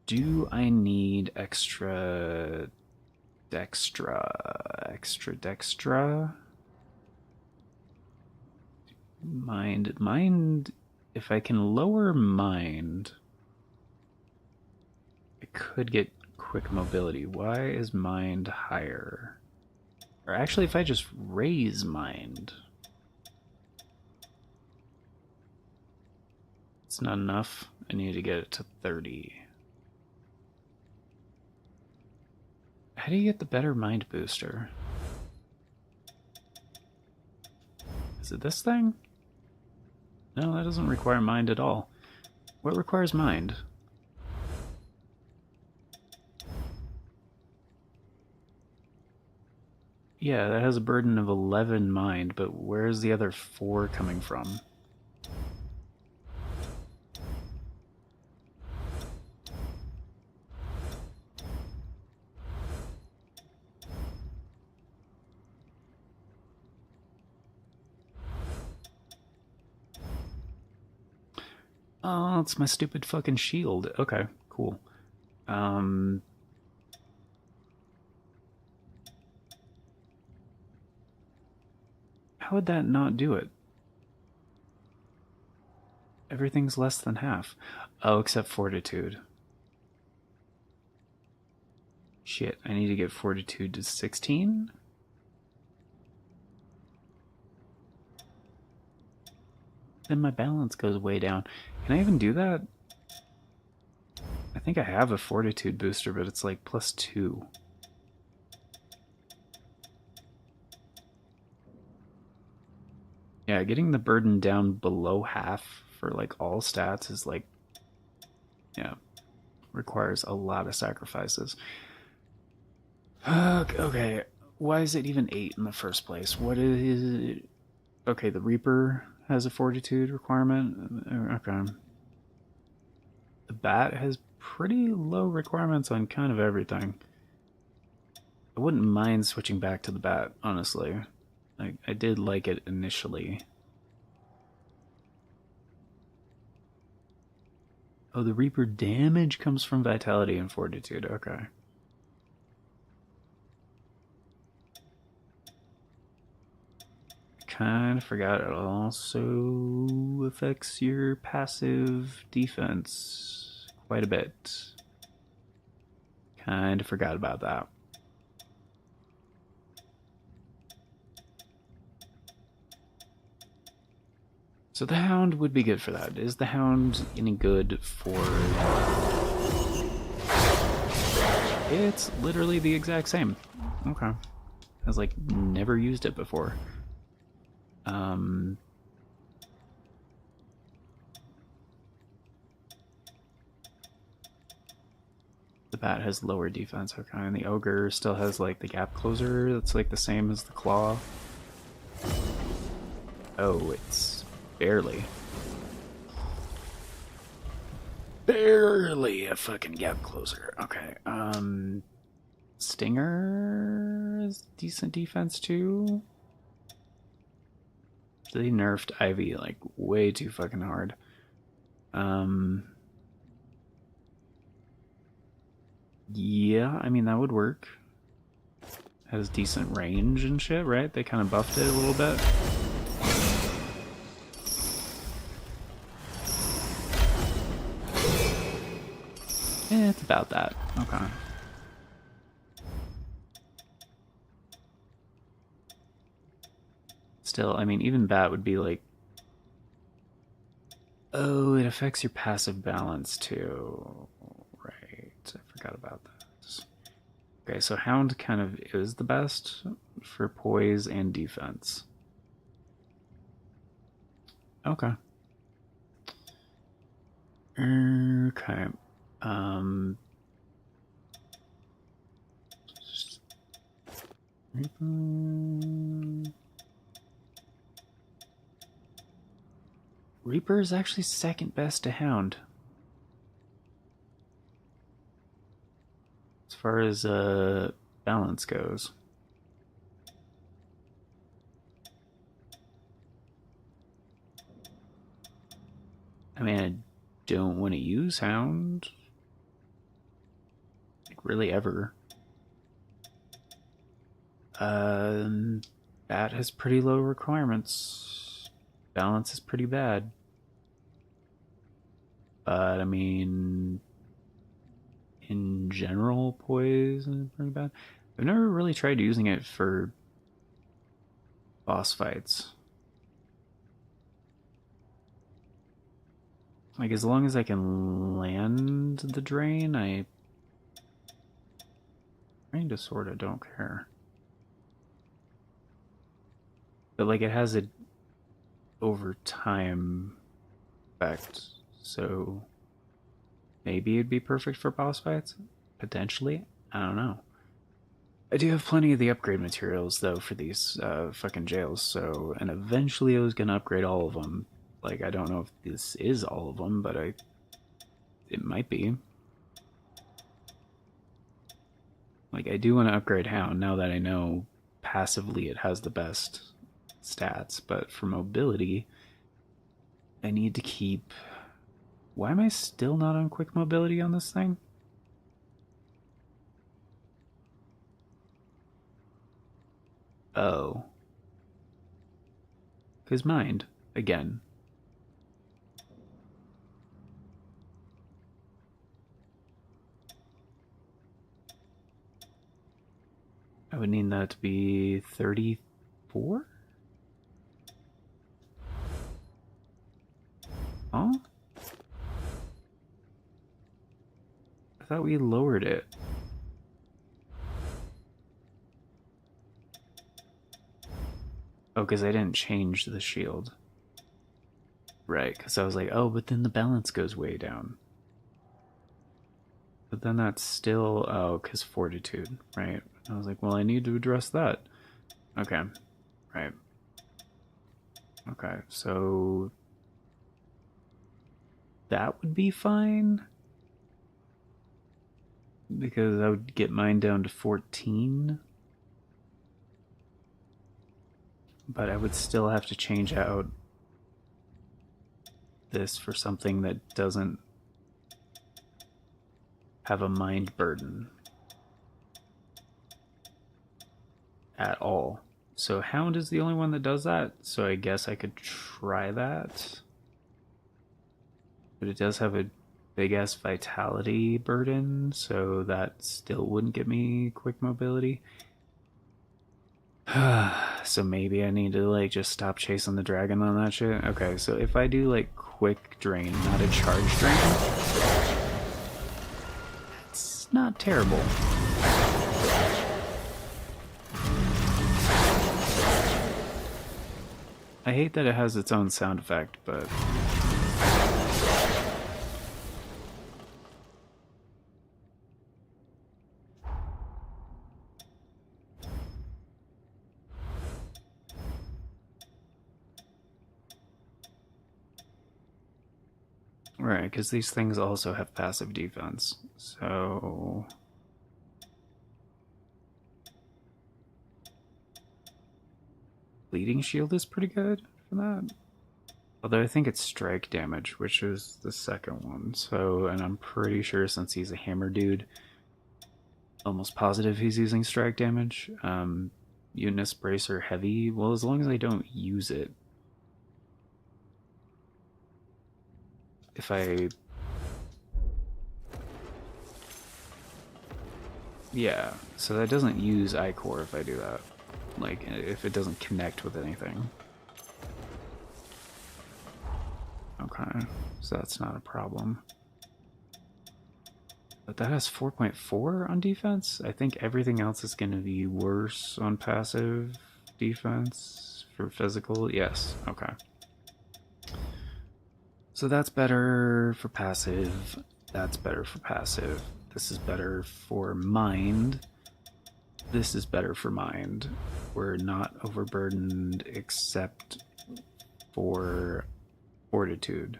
Do I need extra dextra? Mind, if I can lower mind, I could get quick mobility. Why is mind higher? Or actually, if I just raise mind, it's not enough. I need to get it to 30. How do you get the better mind booster? Is it this thing? No, that doesn't require mind at all. What requires mind? Yeah, that has a burden of 11 mind, but where's the other 4 coming from? Oh, it's my stupid fucking shield. Okay, cool. How would that not do it? Everything's less than half. Oh, except fortitude. Shit, I need to get fortitude to 16? Then my balance goes way down. Can I even do that? I think I have a fortitude booster, but it's like +2. Yeah, getting the burden down below half for like all stats is like, yeah, requires a lot of sacrifices. Okay, why is it even 8 in the first place? What is it? Okay, the Reaper has a fortitude requirement. Okay. The Bat has pretty low requirements on kind of everything. I wouldn't mind switching back to the Bat, honestly. I did like it initially. Oh, the Reaper damage comes from Vitality and Fortitude. Okay. Kind of forgot it also affects your passive defense quite a bit. Kind of forgot about that. So the Hound would be good for that. Is the Hound any good for... It's literally the exact same. Okay. I was like, never used it before. the bat has lower defense. Okay, and the ogre still has like the gap closer that's like the same as the claw. Oh, it's barely a fucking gap closer. Okay, Stinger is decent defense too. They nerfed Ivy like way too fucking hard. Yeah, I mean that would work. Has decent range and shit, right? They kind of buffed it a little bit. It's about that. Okay. Still, I mean, even Bat would be like... Oh, it affects your passive balance too. Right, I forgot about that. Okay, so Hound kind of is the best for poise and defense. Okay. Okay. Reaper is actually second best to Hound. As far as balance goes. I mean, I don't want to use Hound. Like, really ever. Bat has pretty low requirements. Balance is pretty bad. But, I mean... in general, poise is pretty bad. I've never really tried using it for boss fights. Like, as long as I can land the drain, I kind of sort of don't care. But, like, it has a over time effect, so maybe it'd be perfect for boss fights? Potentially? I don't know. I do have plenty of the upgrade materials, though, for these fucking jails, so... And eventually I was gonna upgrade all of them. Like, I don't know if this is all of them, but it might be. Like, I do want to upgrade Hound, now that I know passively it has the best stats, but for mobility, I need to keep... Why am I still not on quick mobility on this thing? Oh. Because mind, again. I would need that to be 34? Huh? I thought we lowered it. Oh, because I didn't change the shield. Right, because I was like, oh, but then the balance goes way down. But then that's still... Oh, because fortitude, right? I was like, well, I need to address that. Okay, right. Okay, so... that would be fine. Because I would get mine down to 14. But I would still have to change out this for something that doesn't have a mind burden at all. So Hound is the only one that does that, so I guess I could try that. But it does have a big-ass vitality burden, so that still wouldn't get me quick mobility. So maybe I need to, like, just stop chasing the dragon on that shit? Okay, so if I do, like, quick drain, not a charge drain, it's not terrible. I hate that it has its own sound effect, but... Right, because these things also have passive defense. So... Bleeding Shield is pretty good for that. Although I think it's strike damage, which is the second one. So, and I'm pretty sure since he's a hammer dude, almost positive he's using strike damage. Unus Bracer heavy. Well, as long as I don't use it. If I... Yeah, so that doesn't use Ichor if I do that. Like, if it doesn't connect with anything. Okay, so that's not a problem. But that has 4.4 on defense? I think everything else is going to be worse on passive defense for physical. Yes, okay. So that's better for passive. That's better for passive. This is better for mind. This is better for mind. We're not overburdened except for fortitude.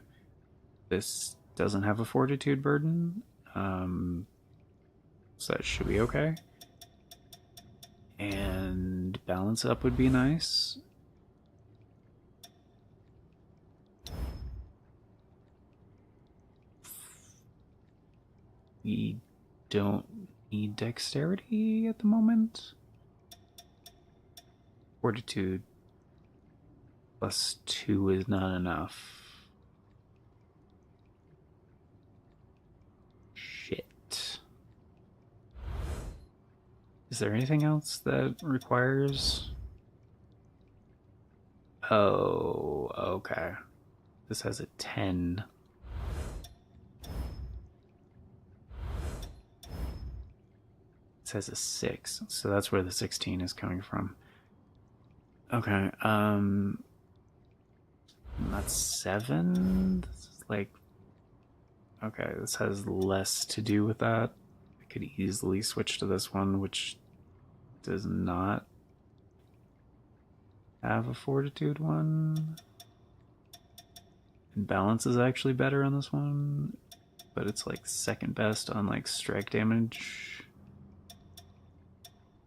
This doesn't have a fortitude burden. So that should be okay. And balance up would be nice. We don't need dexterity at the moment. Fortitude plus 2 is not enough. Shit. Is there anything else that requires... Oh, okay. This has a 10. It says a 6, so that's where the 16 is coming from. Okay, that's 7? This is like... Okay, this has less to do with that. I could easily switch to this one, which does not have a fortitude one. And balance is actually better on this one, but it's like second best on like strike damage.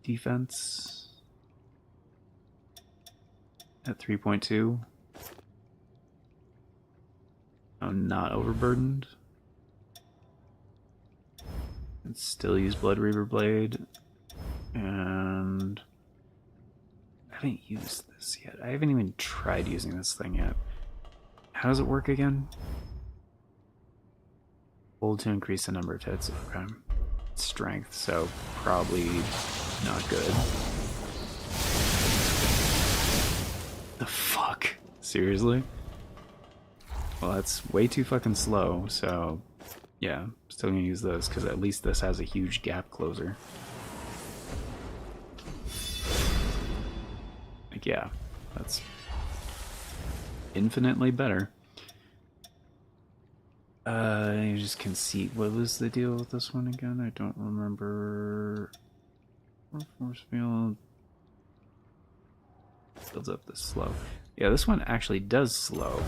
Defense at 3.2. I'm not overburdened. And still use Blood Reaver Blade. And I haven't used this yet. I haven't even tried using this thing yet. How does it work again? Hold to increase the number of hits. Okay. Strength, so probably not good. The fuck? Seriously? Well, that's way too fucking slow, so yeah, still gonna use this, because at least this has a huge gap closer. Like, yeah, that's infinitely better. You just conceit. What was the deal with this one again? I don't remember. Force field builds up this slow. Yeah, this one actually does slow.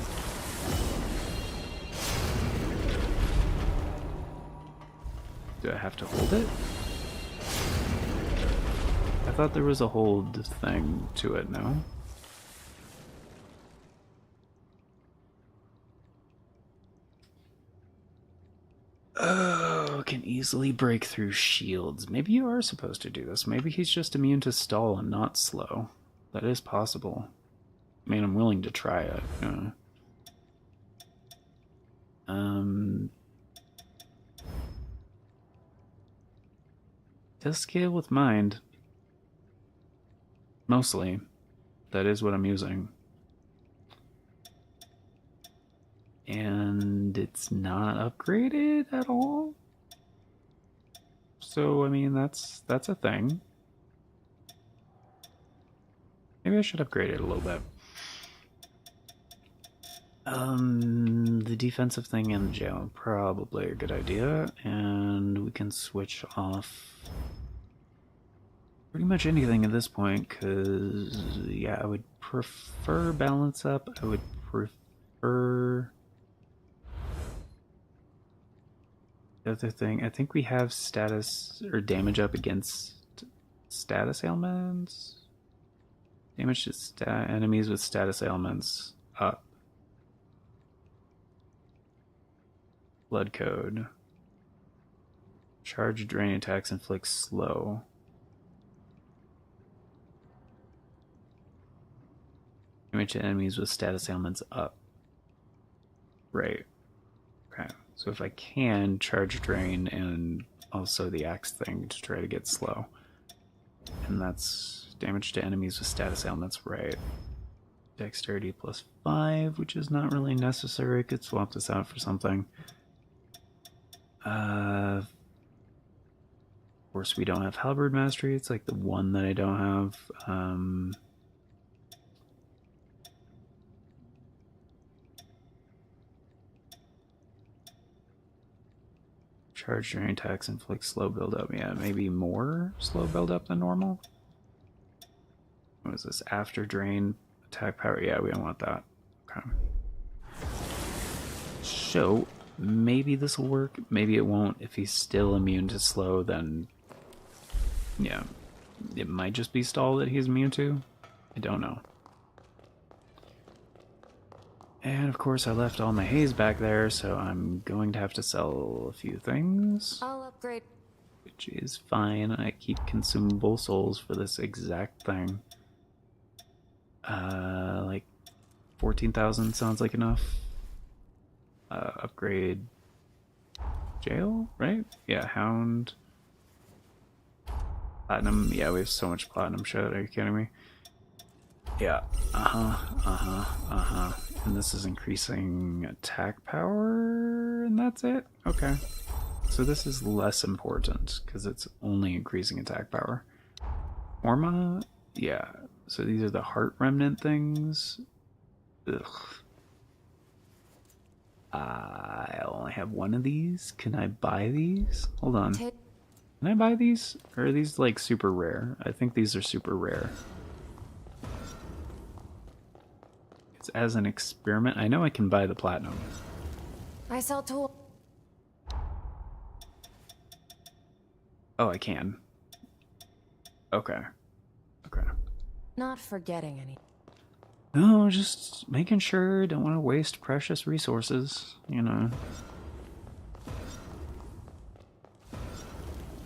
Do I have to hold it? I thought there was a hold thing to it, no? Oh, can easily break through shields. Maybe you are supposed to do this. Maybe he's just immune to stall and not slow. That is possible. I mean, I'm willing to try it. Does scale with mind. Mostly. That is what I'm using. And it's not upgraded at all. So, I mean, that's a thing. Maybe I should upgrade it a little bit. The defensive thing in the jail, probably a good idea. And we can switch off pretty much anything at this point, because, yeah, I would prefer balance up. I would prefer The other thing, I think we have status or damage up against status ailments. Damage to enemies with status ailments up. Blood code. Charge drain attacks inflict slow. Damage to enemies with status ailments up. Right. Okay. So if I can, charge drain and also the axe thing to try to get slow. And that's damage to enemies with status ailments, right. Dexterity plus 5, which is not really necessary. I could swap this out for something. Of course, we don't have Halberd Mastery. It's like the one that I don't have. Charge during attacks inflict slow buildup. Yeah, maybe more slow buildup than normal. What is this? After drain attack power. Yeah, we don't want that. Okay. So maybe this will work. Maybe it won't. If he's still immune to slow, then yeah, it might just be stall that he's immune to. I don't know. And of course I left all my haze back there, so I'm going to have to sell a few things. I'll upgrade. Which is fine. I keep consumable souls for this exact thing. Like 14,000 sounds like enough. Upgrade jail, right? Yeah, hound. Platinum. Yeah, we have so much platinum shit. Are you kidding me? Yeah. And this is increasing attack power, and that's it? Okay. So this is less important, because it's only increasing attack power. Orma? Yeah. So these are the heart remnant things. Ugh. I only have one of these. Can I buy these? Hold on. Can I buy these? Or are these like super rare? I think these are super rare. It's as an experiment. I know I can buy the platinum. I sell tools. Oh, I can. Okay. Okay. Not forgetting any. No, just making sure. Don't want to waste precious resources, you know.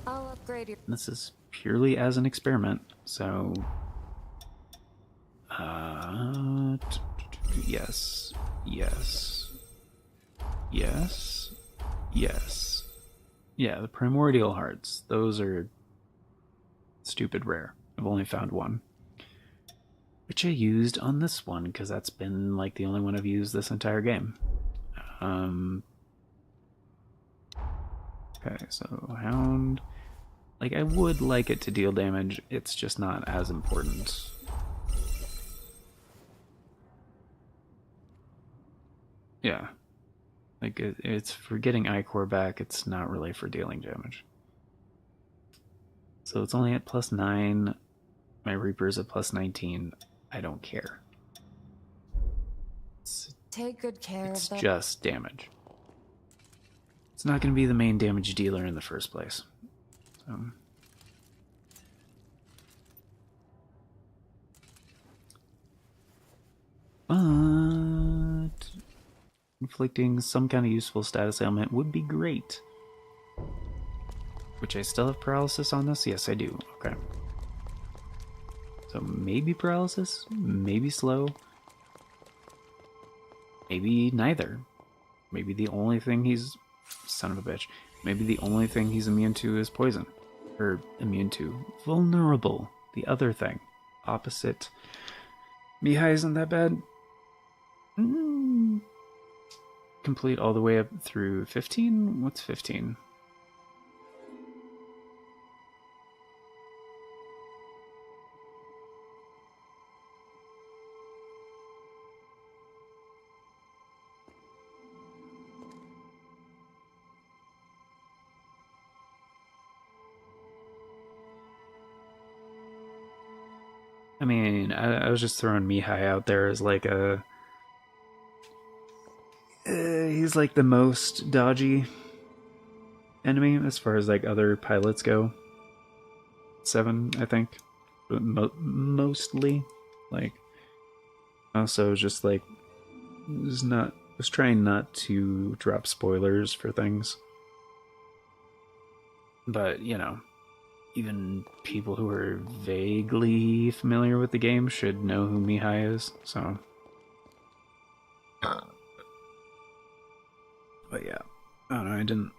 I'll upgrade your. This is purely as an experiment, so... yes. Yes. Yes. Yes. Yeah, the primordial hearts. Those are stupid rare. I've only found one. Which I used on this one, because that's been like the only one I've used this entire game. Okay, so Hound. Like, I would like it to deal damage, it's just not as important. Yeah. Like, it's for getting Ichor back, it's not really for dealing damage. So it's only at plus 9. My Reaper's at plus 19. I don't care. Take good care It's of them. just damage. It's not going to be the main damage dealer in the first place. But inflicting some kind of useful status ailment would be great. Which I still have paralysis on this? Yes, I do. Okay. So maybe paralysis, maybe slow, maybe neither. Maybe the only thing he's... Son of a bitch. Maybe the only thing he's immune to is poison. Or immune to. Vulnerable. The other thing. Opposite. Mihai isn't that bad. Complete all the way up through 15? What's 15? I mean, I was just throwing Mihai out there as like a... he's like the most dodgy. enemy as far as like other pilots go. 7, I think, but mostly. Like, also just like was trying not to drop spoilers for things, but you know, even people who are vaguely familiar with the game should know who Mihai is. So, but yeah, I don't know. I didn't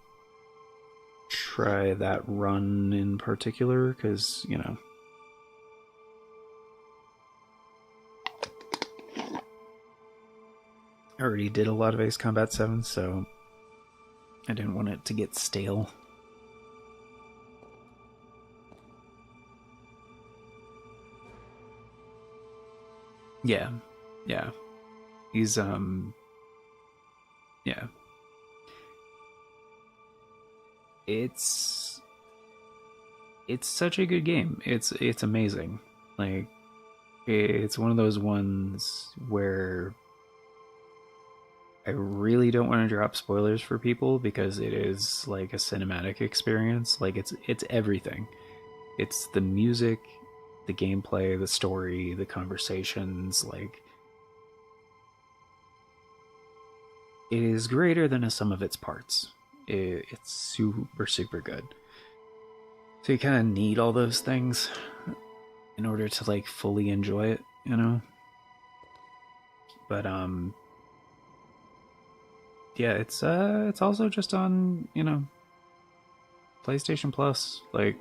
try that run in particular because, you know, I already did a lot of Ace Combat 7, so I didn't want it to get stale. Yeah. Yeah. He's yeah. It's such a good game. It's amazing. Like, it's one of those ones where I really don't want to drop spoilers for people because it is like a cinematic experience. Like, it's everything. It's the music, the gameplay, the story, the conversations. Like, it is greater than a sum of its parts. It's super good. So you kind of need all those things in order to like fully enjoy it, you know. But yeah, it's also just on, you know, PlayStation Plus. Like,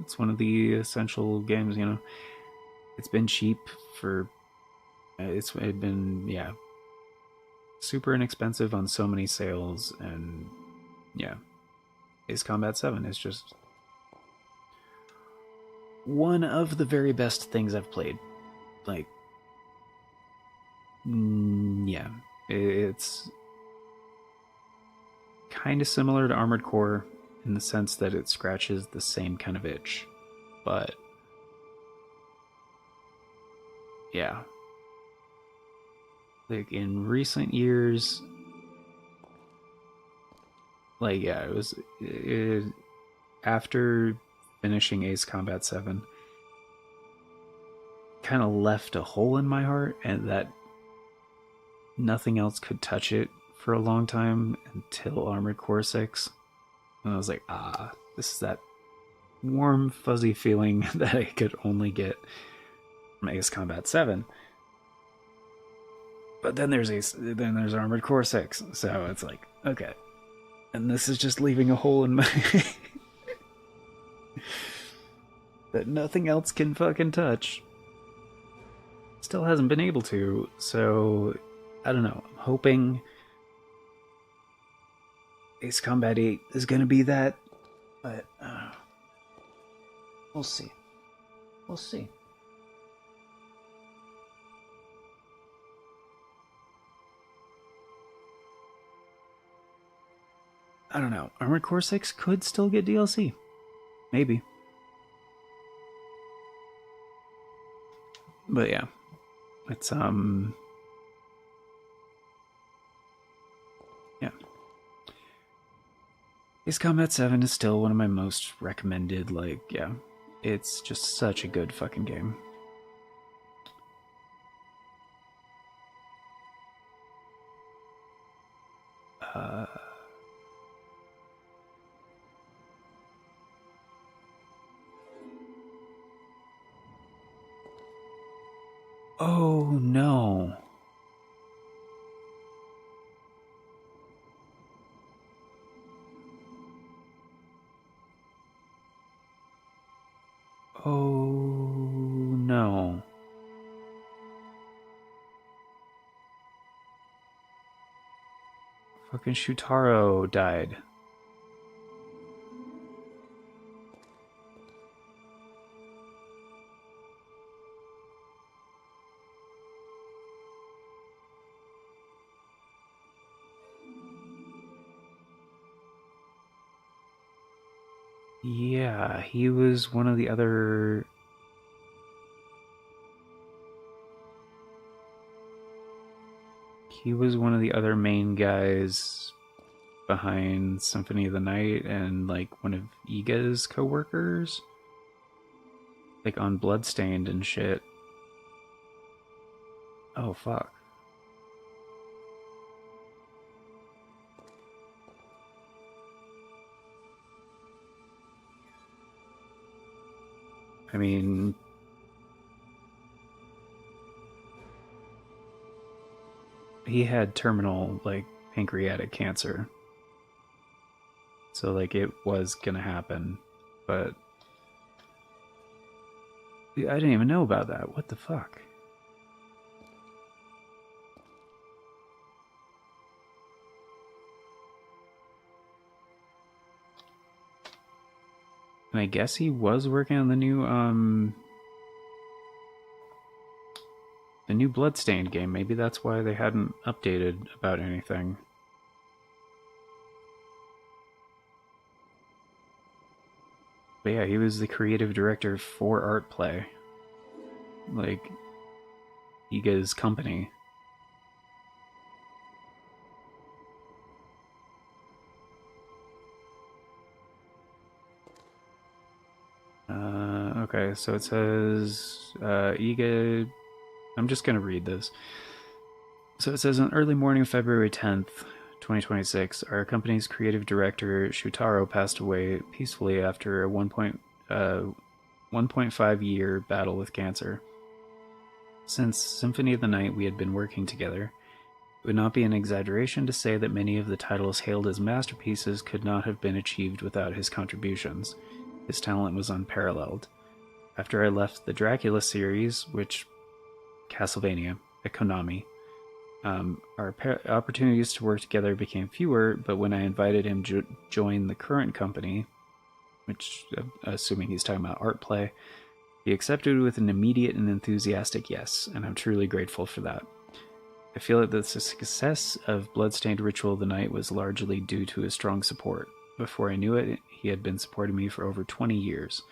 it's one of the essential games, you know. It's been cheap for it's been, yeah, super inexpensive on so many sales, and yeah, Ace Combat 7 is just one of the very best things I've played. Like, yeah, it's kind of similar to Armored Core in the sense that it scratches the same kind of itch, but yeah, like in recent years, like, yeah, after finishing Ace Combat 7, kind of left a hole in my heart, and that nothing else could touch it for a long time until Armored Core 6. And I was like, this is that warm, fuzzy feeling that I could only get from Ace Combat 7. But then there's Armored Core 6, so it's like, okay. And this is just leaving a hole in my that nothing else can fucking touch. Still hasn't been able to, so I don't know. I'm hoping Ace Combat 8 is gonna be that, but we'll see. We'll see. I don't know. Armored Core 6 could still get DLC. Maybe. But yeah. It's yeah. Ace Combat 7 is still one of my most recommended, like, yeah. It's just such a good fucking game. Oh no. Oh no. Fucking Shutaro died. Yeah, he was one of the other. He was one of the other main guys behind Symphony of the Night and like one of Iga's co-workers, like on Bloodstained and shit. Oh fuck. I mean, he had terminal like pancreatic cancer, so like it was gonna happen, but I didn't even know about that. What the fuck? And I guess he was working on the new Bloodstained game. Maybe that's why they hadn't updated about anything. But yeah, he was the creative director for Artplay, like Iga's company. Okay, so it says Iga. I'm just gonna read this. So it says on early morning of February 10th, 2026, our company's creative director Shutaro passed away peacefully after a 1.5 year battle with cancer. Since Symphony of the Night, we had been working together. It would not be an exaggeration to say that many of the titles hailed as masterpieces could not have been achieved without his contributions. His talent was unparalleled. After I left the Dracula series, which Castlevania at Konami, our opportunities to work together became fewer, but when I invited him to join the current company, which, assuming he's talking about Artplay, he accepted with an immediate and enthusiastic yes, and I'm truly grateful for that. I feel that the success of Bloodstained Ritual of the Night was largely due to his strong support. Before I knew it, he had been supporting me for over 20 years.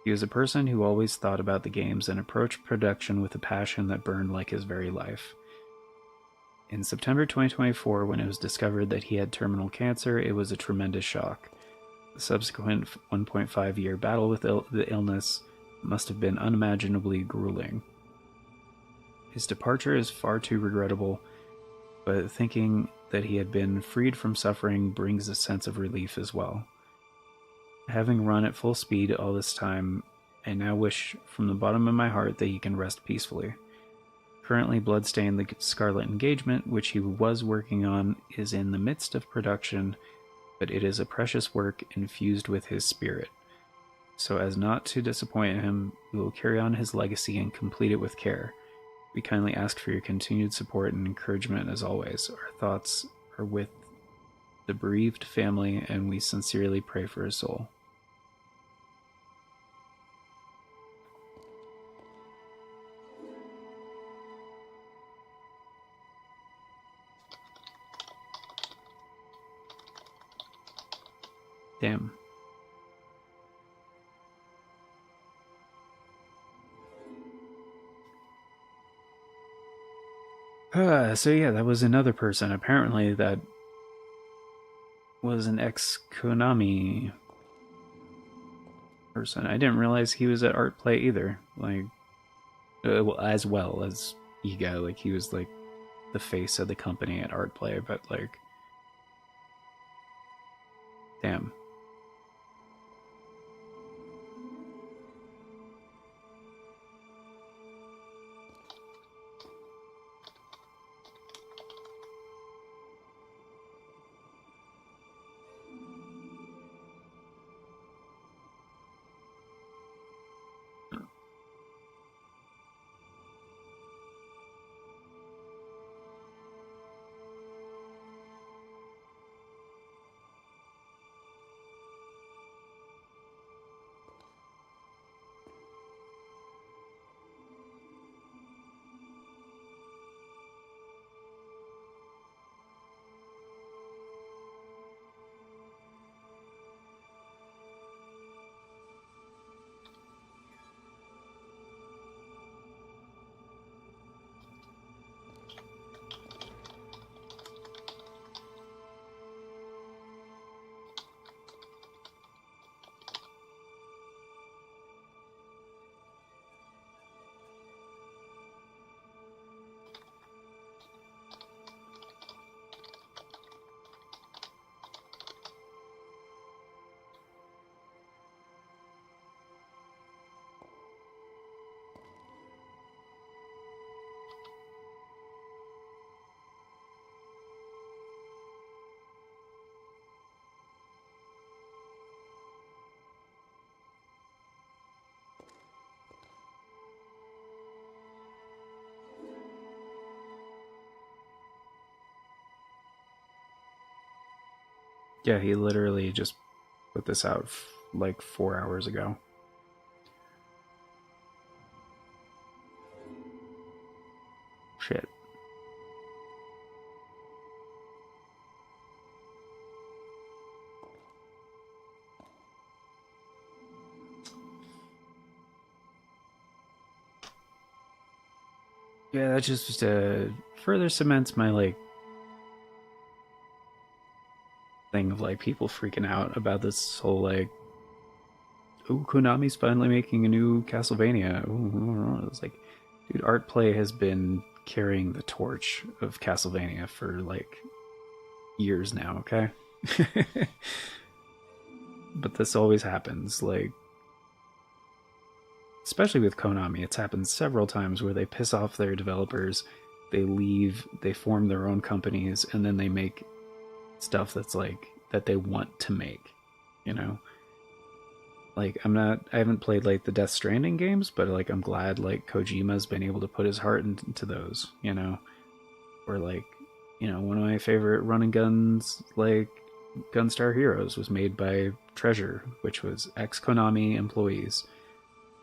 He was a person who always thought about the games and approached production with a passion that burned like his very life. In September 2024, when it was discovered that he had terminal cancer, it was a tremendous shock. The subsequent 1.5 year battle with the illness must have been unimaginably grueling. His departure is far too regrettable, but thinking that he had been freed from suffering brings a sense of relief as well. Having run at full speed all this time, I now wish from the bottom of my heart that he can rest peacefully. Currently, Bloodstained the Scarlet Engagement, which he was working on, is in the midst of production, but it is a precious work infused with his spirit. So as not to disappoint him, we will carry on his legacy and complete it with care. We kindly ask for your continued support and encouragement as always. Our thoughts are with the bereaved family, and we sincerely pray for his soul. Damn. So yeah, that was another person. Apparently that was an ex-Konami person. I didn't realize he was at Artplay either. Like, as well as Iga. Like, he was like the face of the company at Artplay, but like, damn. Yeah, he literally just put this out like 4 hours ago. Shit. Yeah, that just further cements my like thing of like people freaking out about this whole like, oh, Konami's finally making a new Castlevania. Ooh, it's like, dude, Artplay has been carrying the torch of Castlevania for like years now. Okay, but this always happens. Like, especially with Konami, it's happened several times where they piss off their developers, they leave, they form their own companies, and then they make stuff that's like that they want to make, you know. Like I haven't played like the Death Stranding games, but like I'm glad like Kojima's been able to put his heart into those, you know. Or like, you know, one of my favorite run and guns like Gunstar Heroes was made by Treasure, which was ex Konami employees,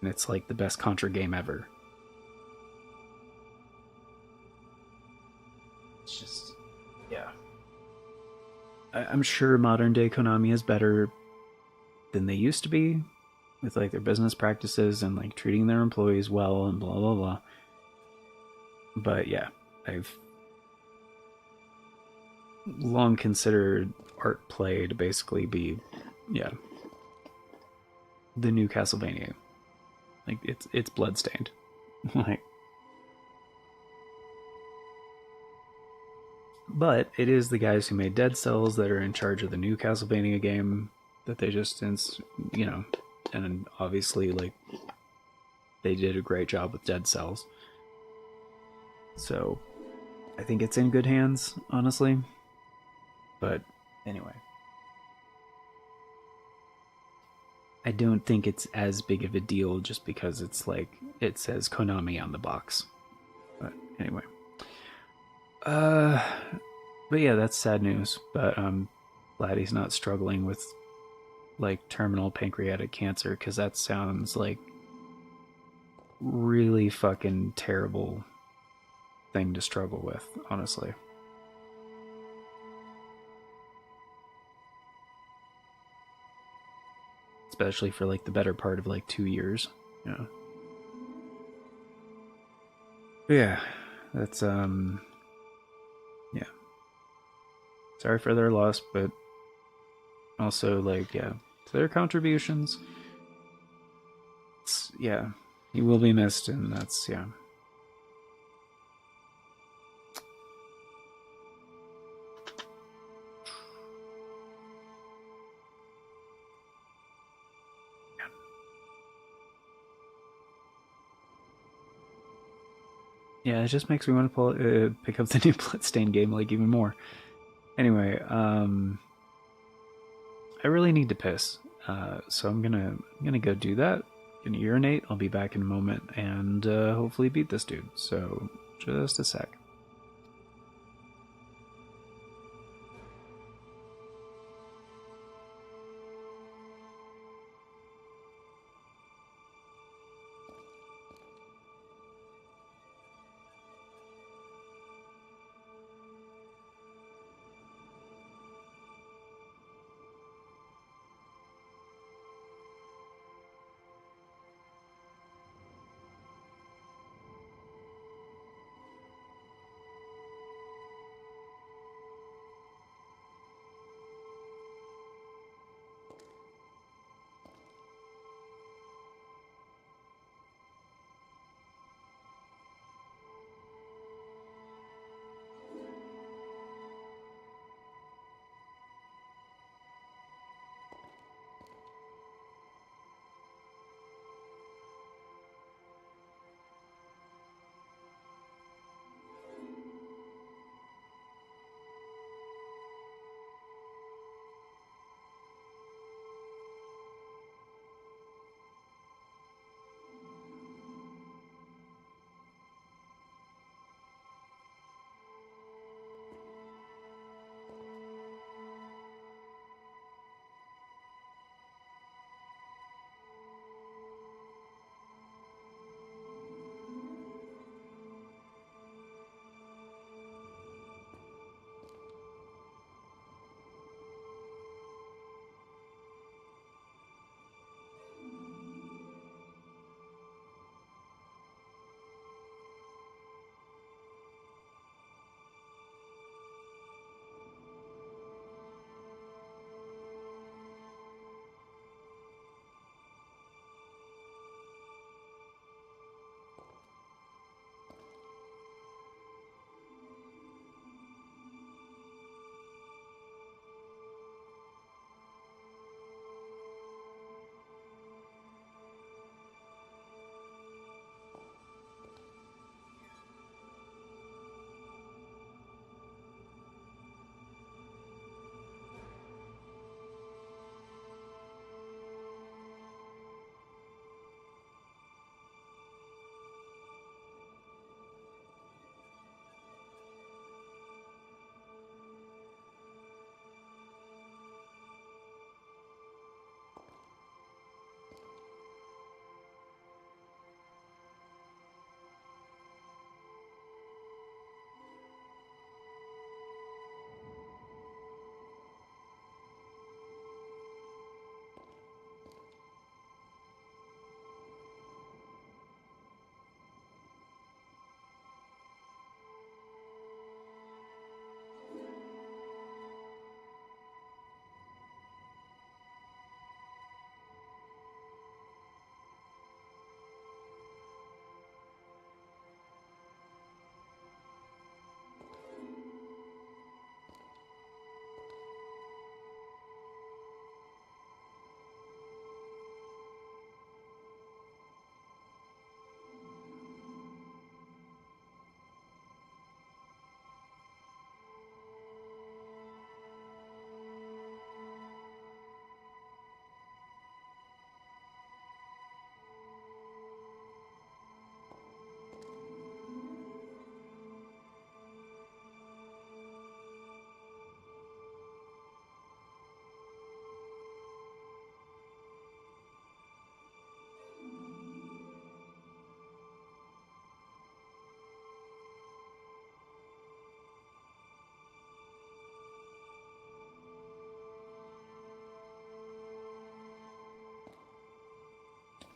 and it's like the best Contra game ever. It's just, yeah. I'm sure modern day Konami is better than they used to be with like their business practices and like treating their employees well and blah blah blah. But yeah, I've long considered Art Play to basically be, yeah, the new Castlevania. Like it's bloodstained. Like, but it is the guys who made Dead Cells that are in charge of the new Castlevania game that they just, you know, and obviously like they did a great job with Dead Cells. So I think it's in good hands, honestly. But anyway, I don't think it's as big of a deal just because it's like it says Konami on the box. But anyway, uh, but yeah, that's sad news. But I'm glad he's not struggling with like terminal pancreatic cancer because that sounds like really fucking terrible thing to struggle with, honestly. Especially for like the better part of like 2 years. Yeah. But yeah, that's yeah. Sorry for their loss, but also like yeah, to their contributions. Yeah, he will be missed, and that's yeah. Yeah, it just makes me want to pick up the new Bloodstained game like even more. Anyway, I really need to piss, so I'm gonna go do that. Gonna urinate. I'll be back in a moment, and hopefully beat this dude. So just a sec.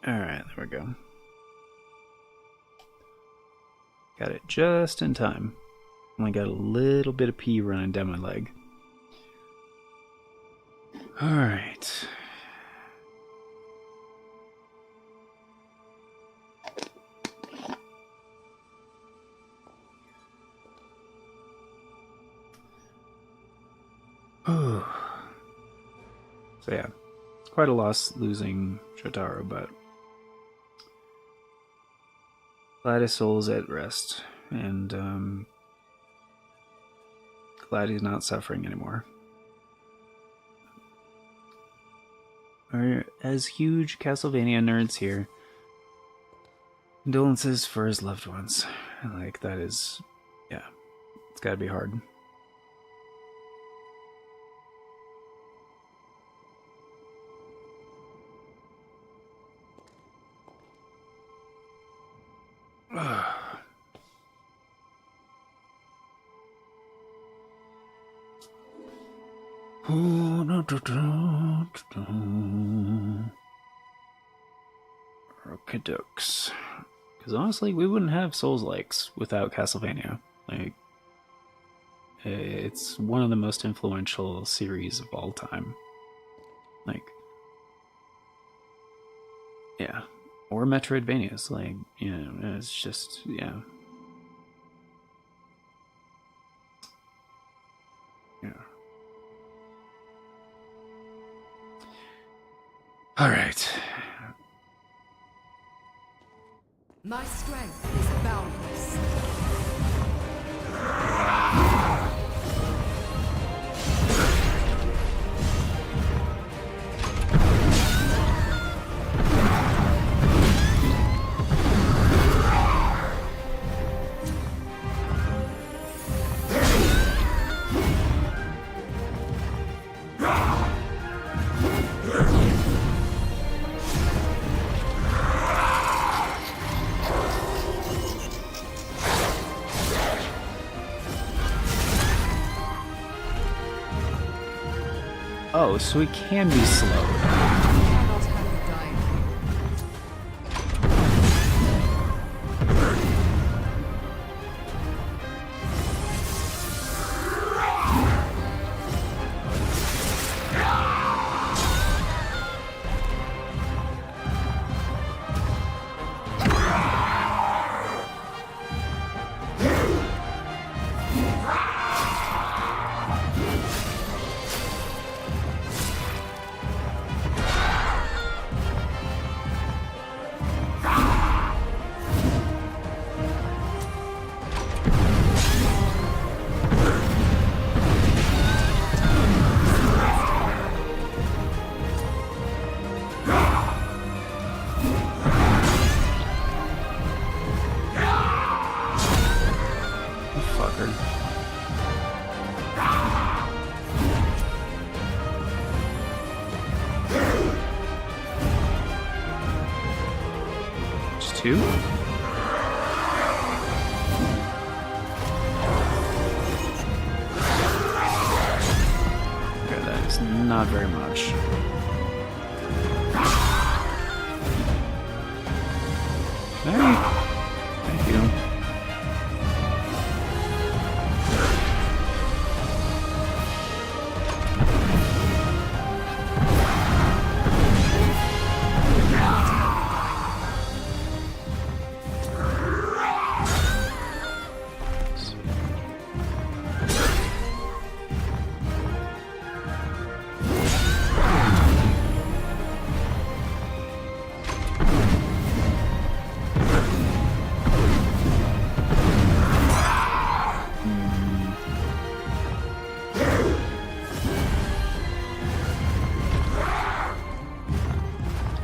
Alright, there we go. Got it just in time. Only got a little bit of pee running down my leg. Alright. So yeah, it's quite a loss losing Shotaro, but glad his soul's at rest, and glad he's not suffering anymore. We're as huge Castlevania nerds here. Condolences for his loved ones. Like, that is, yeah, it's gotta be hard. Okey-dokes. Because honestly, we wouldn't have Souls-likes without Castlevania. Like, it's one of the most influential series of all time. Like, yeah. Or Metroidvanias. Like, you know, it's just, yeah. Yeah. Alright. My strength is boundless. Oh, so he can be slowed. Cannot have you dying. Fucker. Just two? Okay, that is not very much. Alright. Thank you.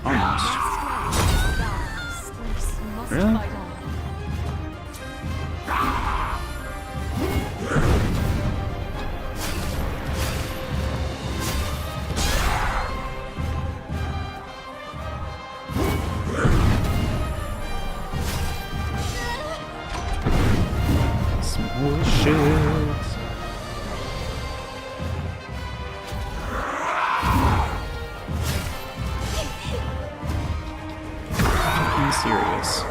Almost. Really? Small shit. being serious.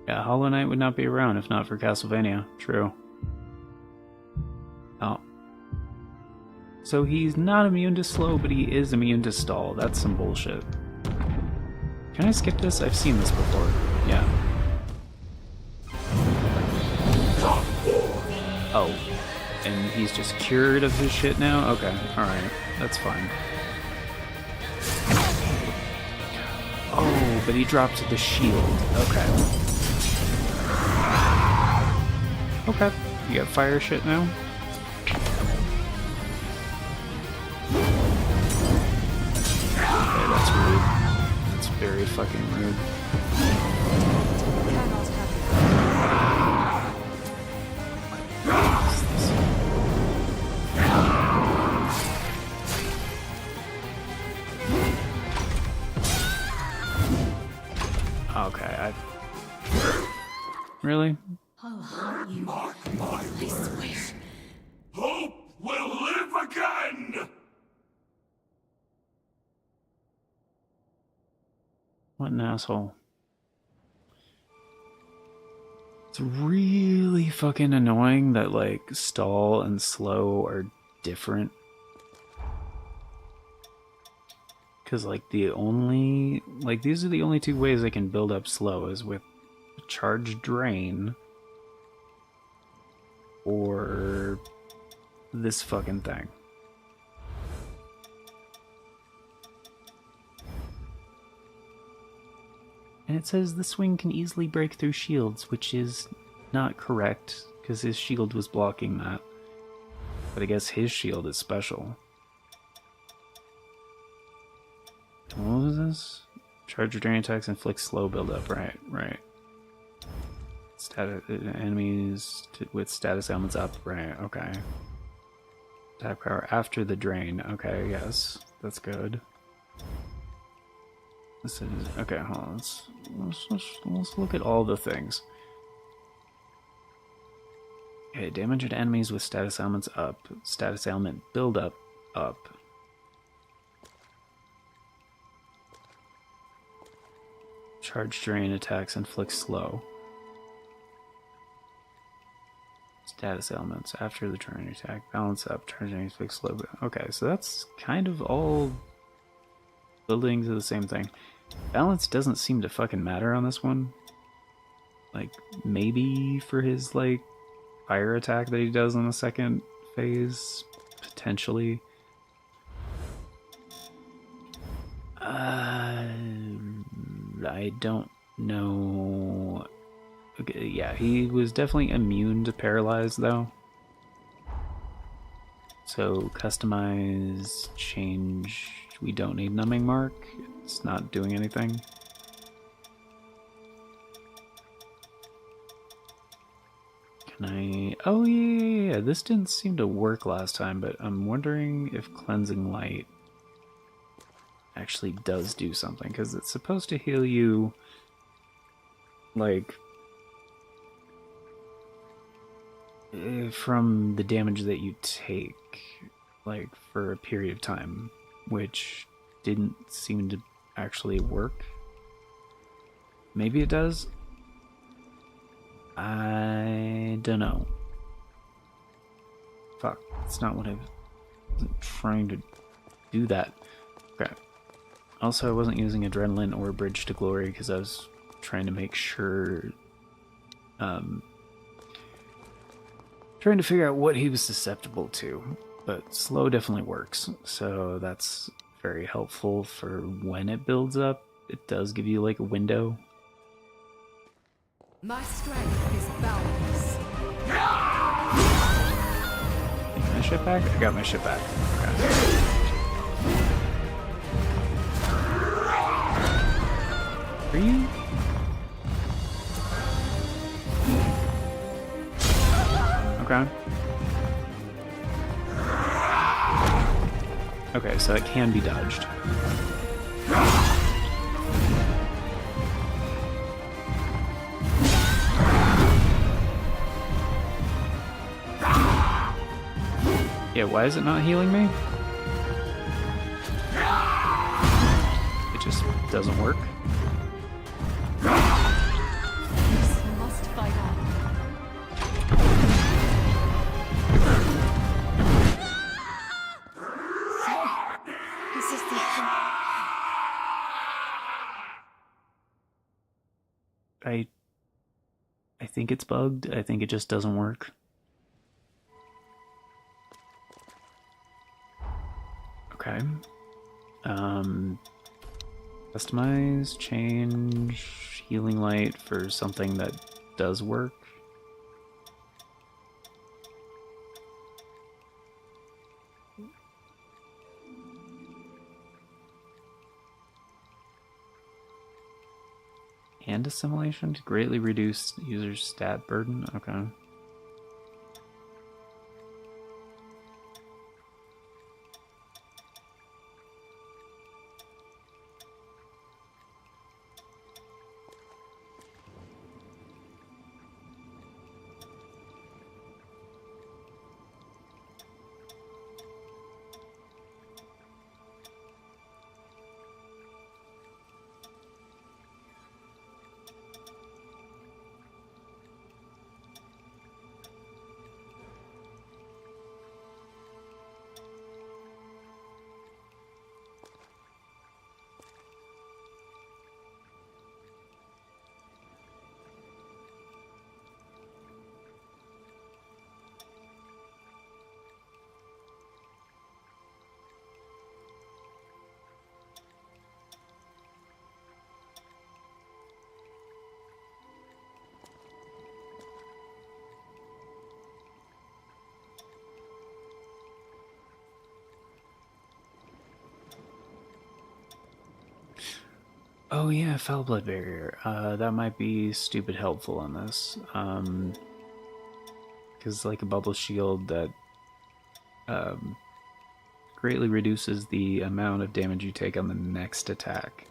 Yeah, Hollow Knight would not be around if not for Castlevania. True. Oh. So he's not immune to slow, but he is immune to stall. That's some bullshit. Can I skip this? I've seen this before. Yeah. Oh. And he's just cured of his shit now? Okay, alright. That's fine. Oh, but he dropped the shield. Okay. Okay. You got fire shit now? Okay, that's rude. That's very fucking rude. Cannot have Okay, Really? I'll hunt you. Mark my I swear. Hope will live again! What an asshole. It's really fucking annoying that, like, stall and slow are different. Because, like, these are the only two ways I can build up slow is with charge drain or this fucking thing. And it says the swing can easily break through shields, which is not correct, because his shield was blocking that. But I guess his shield is special. What was this? Charge or drain attacks inflict slow buildup. Right. Enemies with status elements up. Right, okay. Attack power after the drain. Okay, yes. That's good. This is, okay, hold on. Let's look at all the things. Okay, damage to enemies with status elements up. Status element buildup up. Charge drain attacks inflict slow. Status elements after the drain attack. Balance up. Charge drain inflict slow. Okay, so that's kind of all building to the same thing. Balance doesn't seem to fucking matter on this one. Like, maybe for his, like, fire attack that he does on the second phase. Potentially. I don't know. Okay, yeah, he was definitely immune to paralyze, though. So, customize, change. We don't need numbing mark. It's not doing anything. Can I... Oh, yeah. This didn't seem to work last time, but I'm wondering if cleansing light actually does do something, because it's supposed to heal you, like, from the damage that you take, like, for a period of time, which didn't seem to actually work. Maybe it does? I don't know. Fuck, it's not what I wasn't trying to do that. Okay. Also, I wasn't using Adrenaline or Bridge to Glory because I was trying to make sure... trying to figure out what he was susceptible to. But slow definitely works, so that's very helpful for when it builds up. It does give you, like, a window. My strength is boundless. Get my shit back? I got my shit back. Okay. Are you? Okay. Okay, so it can be dodged. Yeah, why is it not healing me? It just doesn't work. This must fight on. This is the I think it's bugged. I think it just doesn't work. Okay. Customize, change healing light for something that does work. And assimilation to greatly reduce user's stat burden. Okay. Oh yeah, foul blood barrier. That might be stupid helpful in this. Because like a bubble shield that greatly reduces the amount of damage you take on the next attack.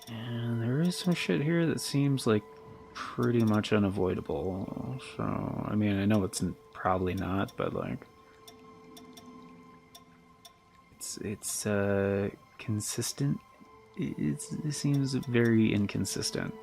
And there is some shit here that seems like pretty much unavoidable. So, I mean, I know it's probably not, but like it's consistent. It seems very inconsistent.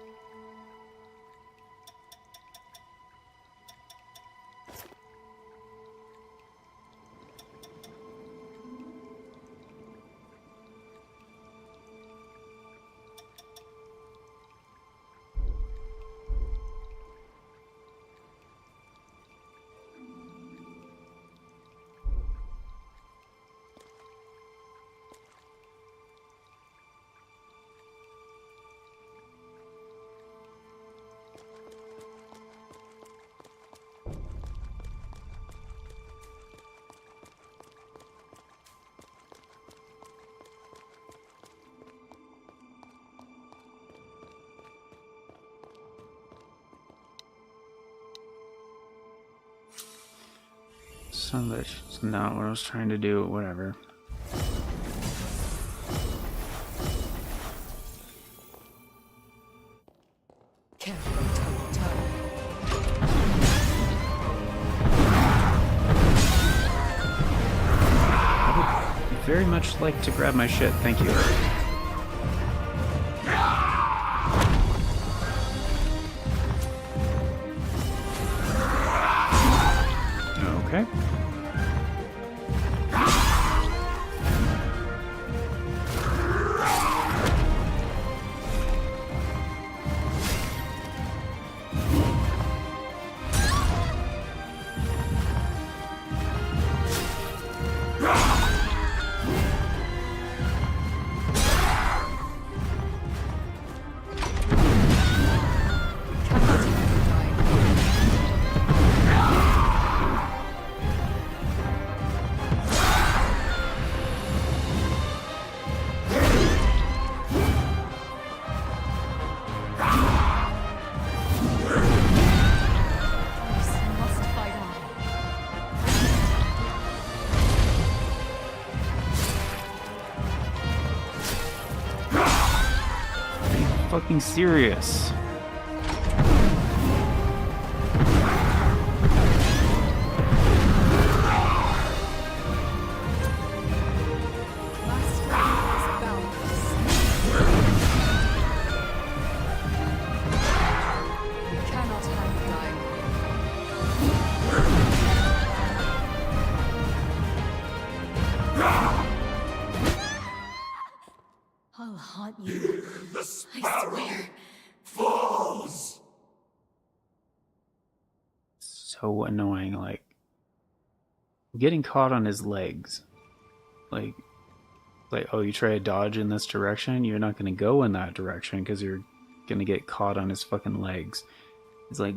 Son of a bitch. It's not what I was trying to do, whatever. Can't go toe to toe. I would very much like to grab my shit, thank you. Okay. fucking serious? I'll haunt you. The I sparrow swear. falls. So annoying, like getting caught on his legs. Like, oh, you try to dodge in this direction, you're not gonna go in that direction because you're gonna get caught on his fucking legs. It's like,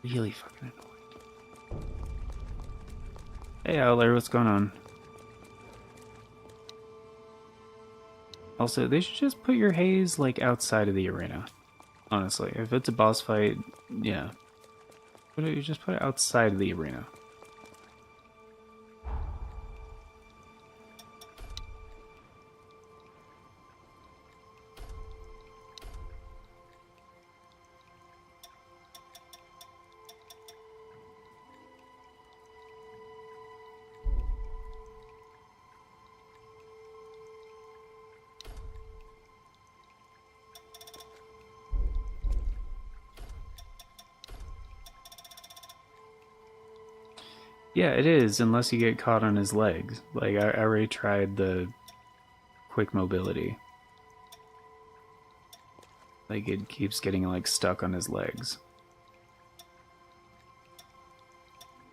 really fucking annoying. Hey, Owler, what's going on? Also, they should just put your haze, like, outside of the arena. Honestly, if it's a boss fight, yeah. You just put it outside of the arena. Yeah, it is, unless you get caught on his legs. Like, I already tried the quick mobility. Like, it keeps getting, like, stuck on his legs.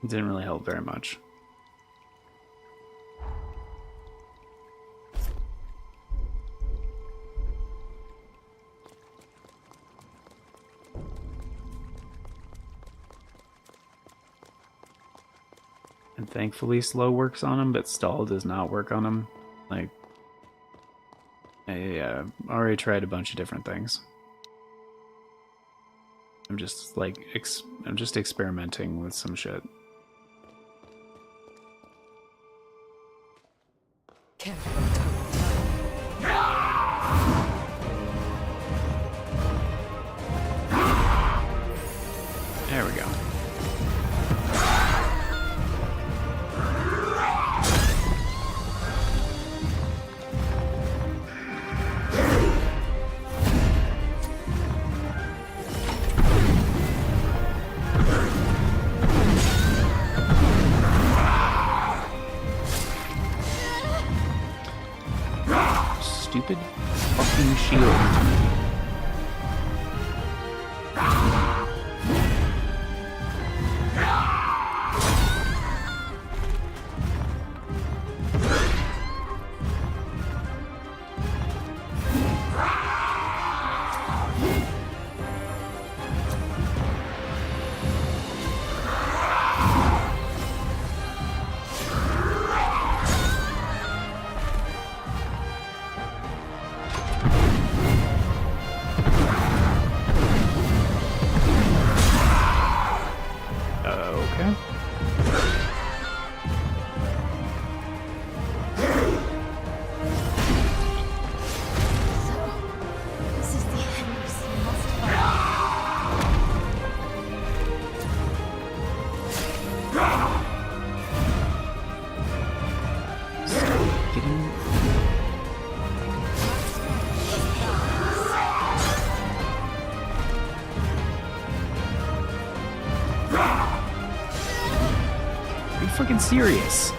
It didn't really help very much. And thankfully slow works on him, but stall does not work on him. Like, I already tried a bunch of different things. I'm just like, I'm just experimenting with some shit. There we go. Stupid fucking shield. Okay. This is the end. We must fight. Getting... Are you fucking serious?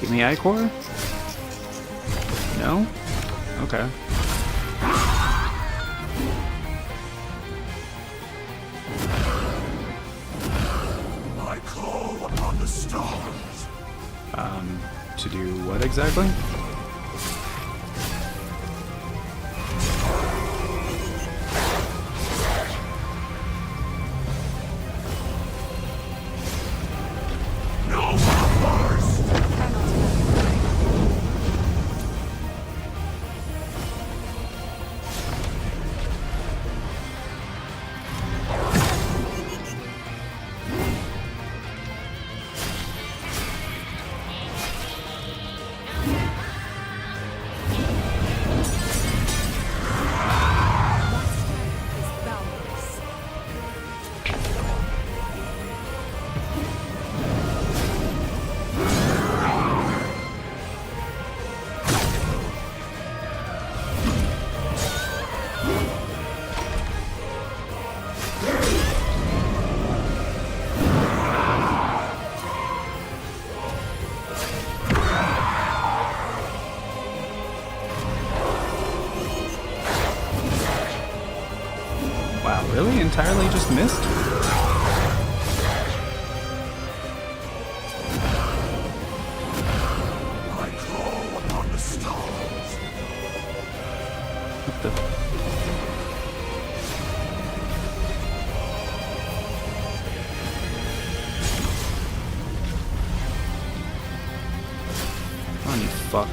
Give me Ichor? No? Okay. I call upon the stars. To do what exactly? Wow, really? Entirely just missed? I call upon the stars. What the... Come on, you fuck.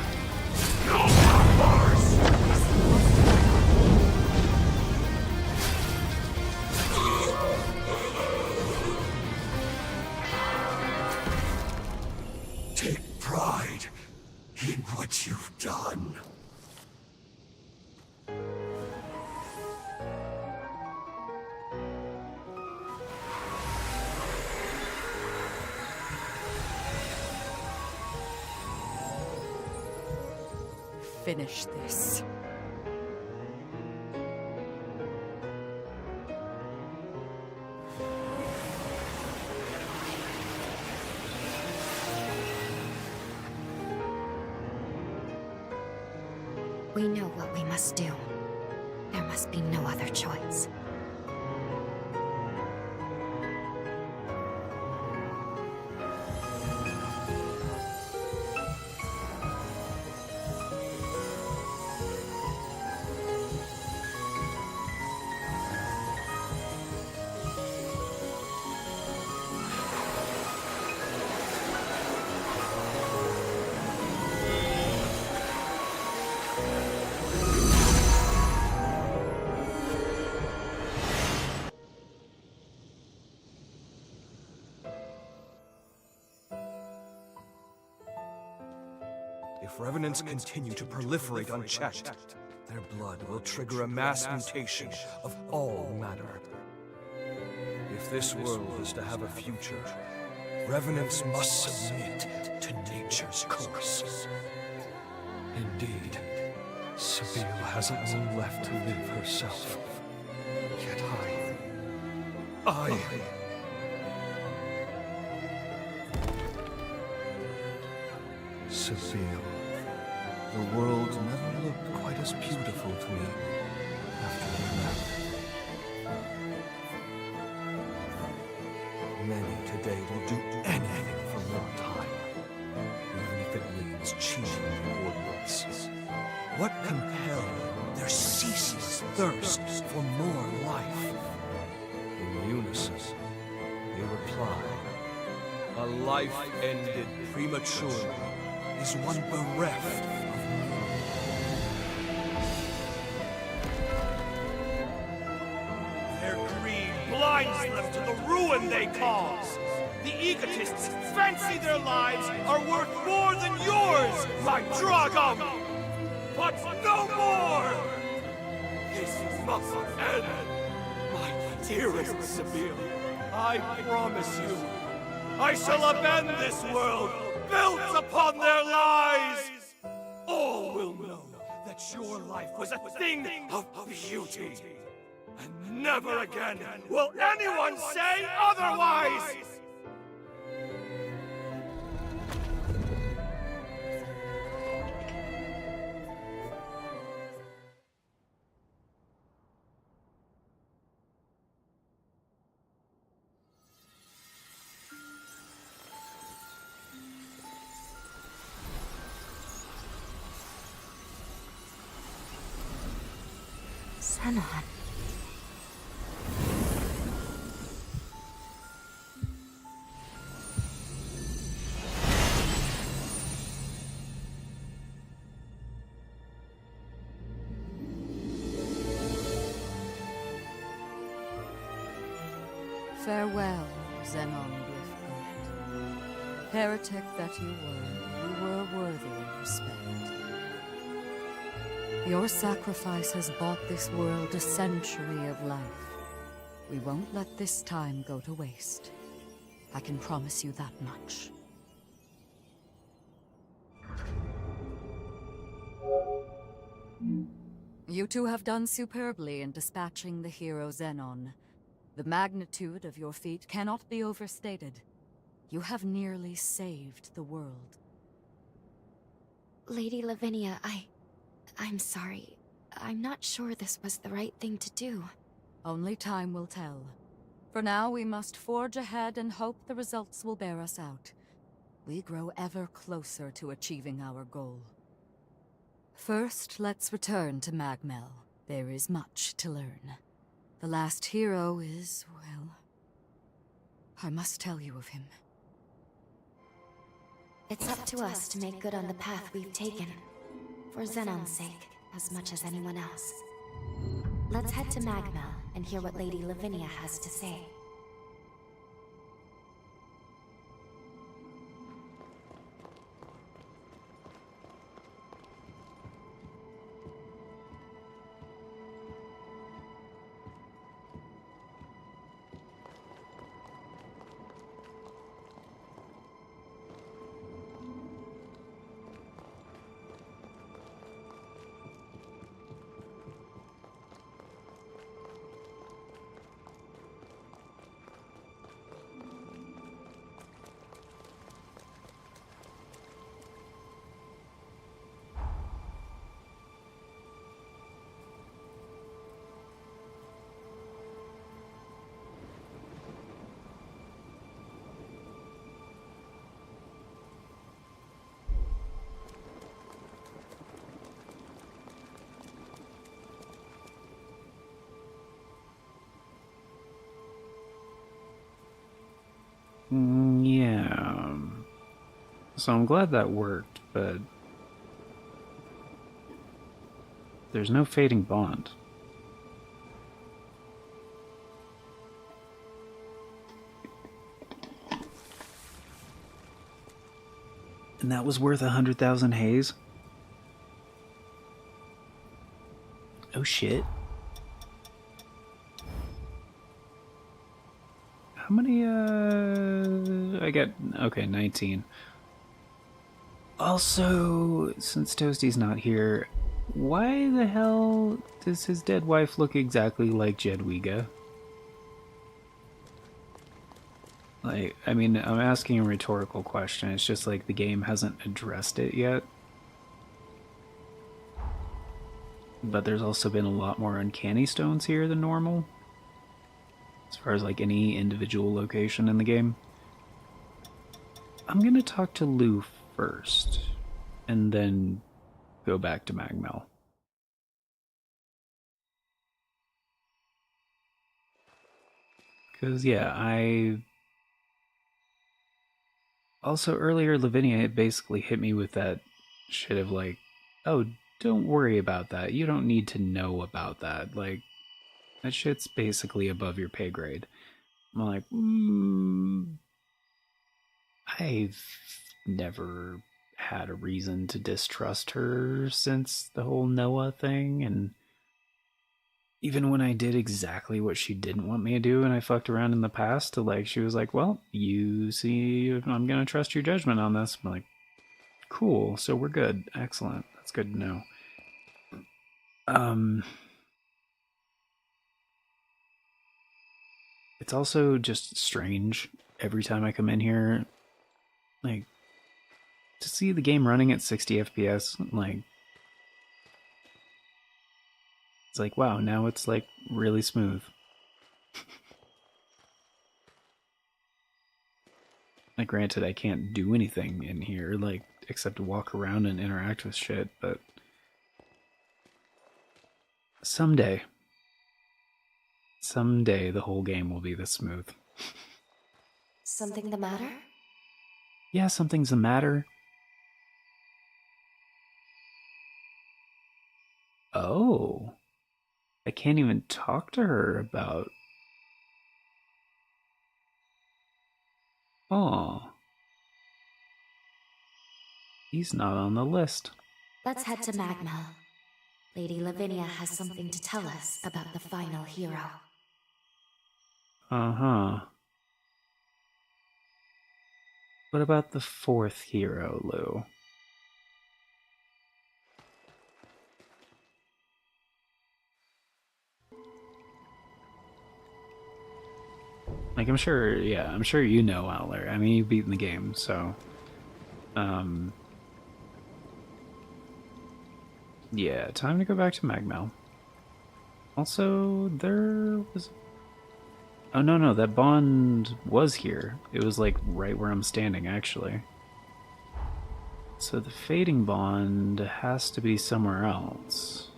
Take pride in what you've done. Finish this. We know what we must do. There must be no other choice. If revenants continue to proliferate unchecked, their blood will trigger a mass mutation of all matter. If this world is to have a future, revenants must submit to nature's course. Indeed, Sabine has only left to live herself. Yet I... Sabine, the world never looked quite as beautiful to me after you left. Many today will do anything for more time, even if it means cheating the ordinance. What compelled their ceaseless thirst for more life? In unison, they reply, a life ended prematurely is one bereft of meaning. Their greed blinds them to the ruin they cause. The egotists fancy their lives are worth more than yours, my Dragom! But no more! This must end! My dearest Sabine, I promise you, I shall upend this world built upon their lies! All will know that your life was a thing of beauty. And never again will anyone say otherwise! Zenon. Farewell, Zenon Blithgood. Heretic that you were worthy of respect. Your sacrifice has bought this world a century of life. We won't let this time go to waste. I can promise you that much. You two have done superbly in dispatching the hero Zenon. The magnitude of your feat cannot be overstated. You have nearly saved the world. Lady Lavinia, I'm sorry. I'm not sure this was the right thing to do. Only time will tell. For now, we must forge ahead and hope the results will bear us out. We grow ever closer to achieving our goal. First, let's return to Magmel. There is much to learn. The last hero is, well, I must tell you of him. It's up to us to make good on the path we've taken. For Zenon's sake, as much as anyone else. Let's head to Magmel and hear what Lady Lavinia has to say. Yeah. So I'm glad that worked, but there's no fading bond. And that was worth 100,000 haze? Oh shit. How many, I got, okay, 19. Also, since Toasty's not here, why the hell does his dead wife look exactly like Jedwiga? Like, I mean, I'm asking a rhetorical question. It's just like the game hasn't addressed it yet. But there's also been a lot more uncanny stones here than normal. As far as like any individual location in the game. I'm gonna talk to Lou first. And then go back to Magmel. Because, yeah, Also, earlier, Lavinia had basically hit me with that shit of like, oh, don't worry about that. You don't need to know about that. Like, that shit's basically above your pay grade. I'm like, I've never had a reason to distrust her since the whole Noah thing, and even when I did exactly what she didn't want me to do and I fucked around in the past, like, she was like, well, you see, I'm gonna trust your judgment on this. I'm like, cool, so we're good. Excellent. That's good to know. It's also just strange every time I come in here, like, to see the game running at 60 FPS, like, it's like, wow, now it's like really smooth. Like, granted, I can't do anything in here, like, except walk around and interact with shit, but someday Someday the whole game will be this smooth. Something the matter? Yeah, something's the matter. Oh. I can't even talk to her about... Oh. He's not on the list. Let's head to Magmel. Lady Lavinia has something to tell us about the final hero. Uh-huh. What about the fourth hero, Lou? Like, I'm sure you know Owler. I mean, you've beaten the game, so... Yeah, time to go back to Magmel. Also, there was... Oh, no, that bond was here. It was, like, right where I'm standing, actually. So the fading bond has to be somewhere else.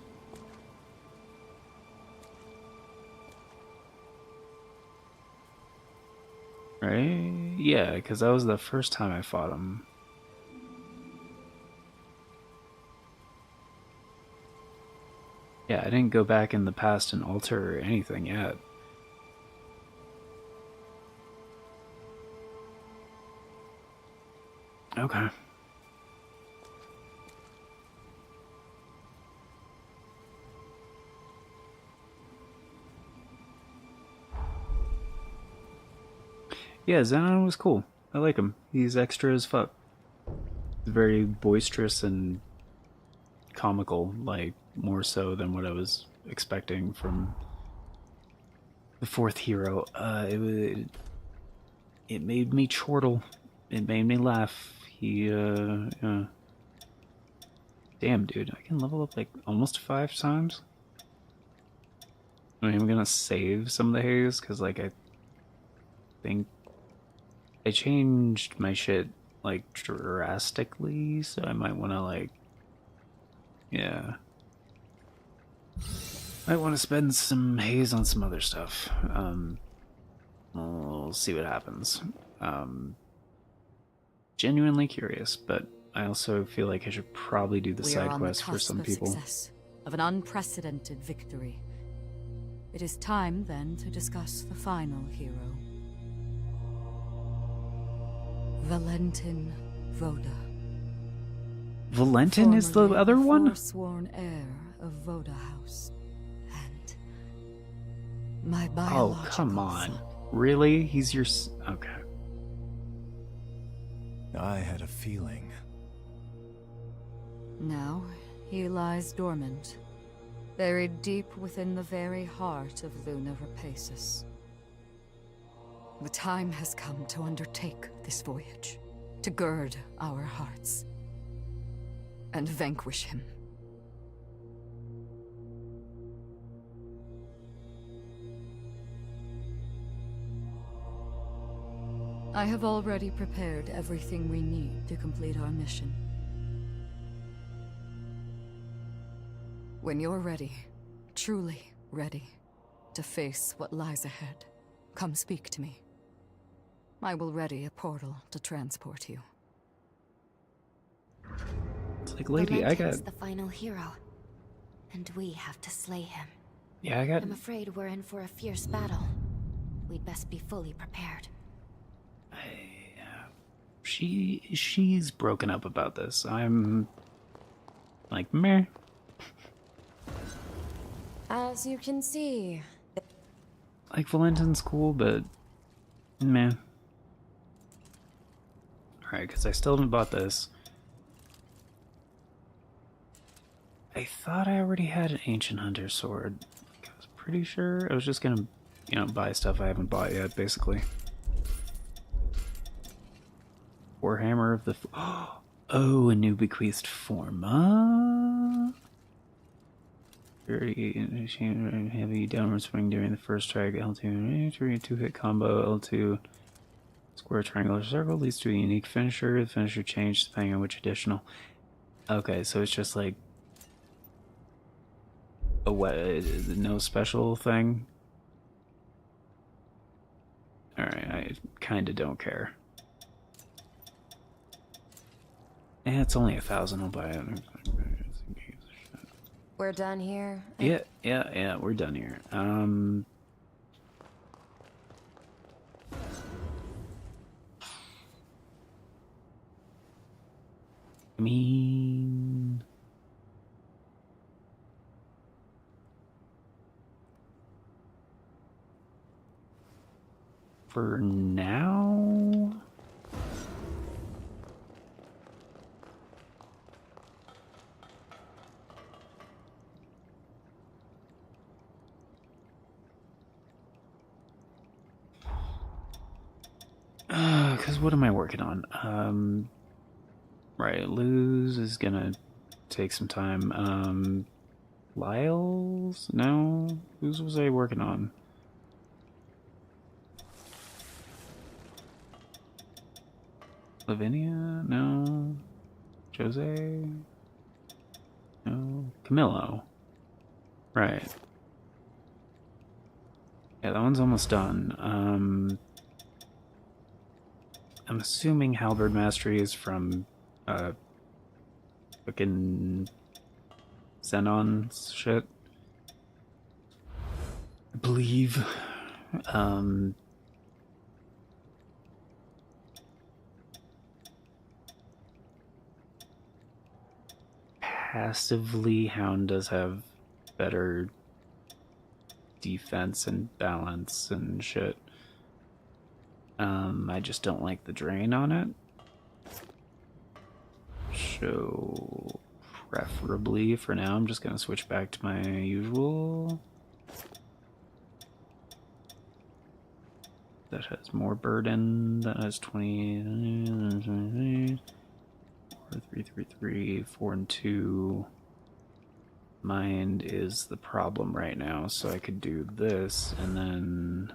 Right? Yeah, because that was the first time I fought him. Yeah, I didn't go back in the past and alter anything yet. Okay. Yeah, Xenon was cool. I like him. He's extra as fuck. Very boisterous and comical, like, more so than what I was expecting from the fourth hero. It made me chortle. It made me laugh. Damn, dude, I can level up like almost 5 times. I mean, I'm gonna save some of the haze, because, like, I think I changed my shit, like, drastically, so I might want to, like, yeah. Might want to spend some haze on some other stuff. We'll see what happens. Genuinely curious, but I also feel like I should probably do the side quest for some people. Success of an unprecedented victory. It is time, then, to discuss the final hero. Valentin Voda. Valentin is the Formerly other one? forsworn heir of Voda House. And my Oh, biological come on. son. Really? He's your... Okay. I had a feeling. Now he lies dormant, buried deep within the very heart of Luna Rapaces. The time has come to undertake this voyage, to gird our hearts, and vanquish him. I have already prepared everything we need to complete our mission. When you're ready, truly ready, to face what lies ahead, come speak to me. I will ready a portal to transport you. It's like, lady, I got... the final hero, and we have to slay him. Yeah, I got... I'm afraid we're in for a fierce battle. We'd best be fully prepared. She's broken up about this. I'm... like, meh. As you can see, Like, Valentin's cool, but... meh. Alright, because I still haven't bought this. I thought I already had an Ancient Hunter sword. Like, I was pretty sure. I was just gonna, buy stuff I haven't bought yet, basically. Warhammer of the... Oh, a new bequeathed form. Very heavy downward swing during the first strike. L2, 2-hit combo. L2, square, triangular, circle leads to a unique finisher. The finisher changed depending on which additional... Okay, so it's just like... no special thing. Alright, I kinda don't care. Eh, it's only 1,000, I'll buy it. We're done here. Yeah, we're done here. I mean... For now... Because what am I working on? Right, Luz is gonna take some time. Lyles? No? Whose was I working on? Lavinia? No. Jose? No. Camillo. Right. Yeah, that one's almost done. I'm assuming Halberd Mastery is from, fucking Xenon's shit. I believe. Passively, Hound does have better defense and balance and shit. I just don't like the drain on it. So, preferably for now, I'm just gonna switch back to my usual. That has more burden. That has 20. 4, 3, 3, 3, 4, and 2. Mind is the problem right now, so I could do this and then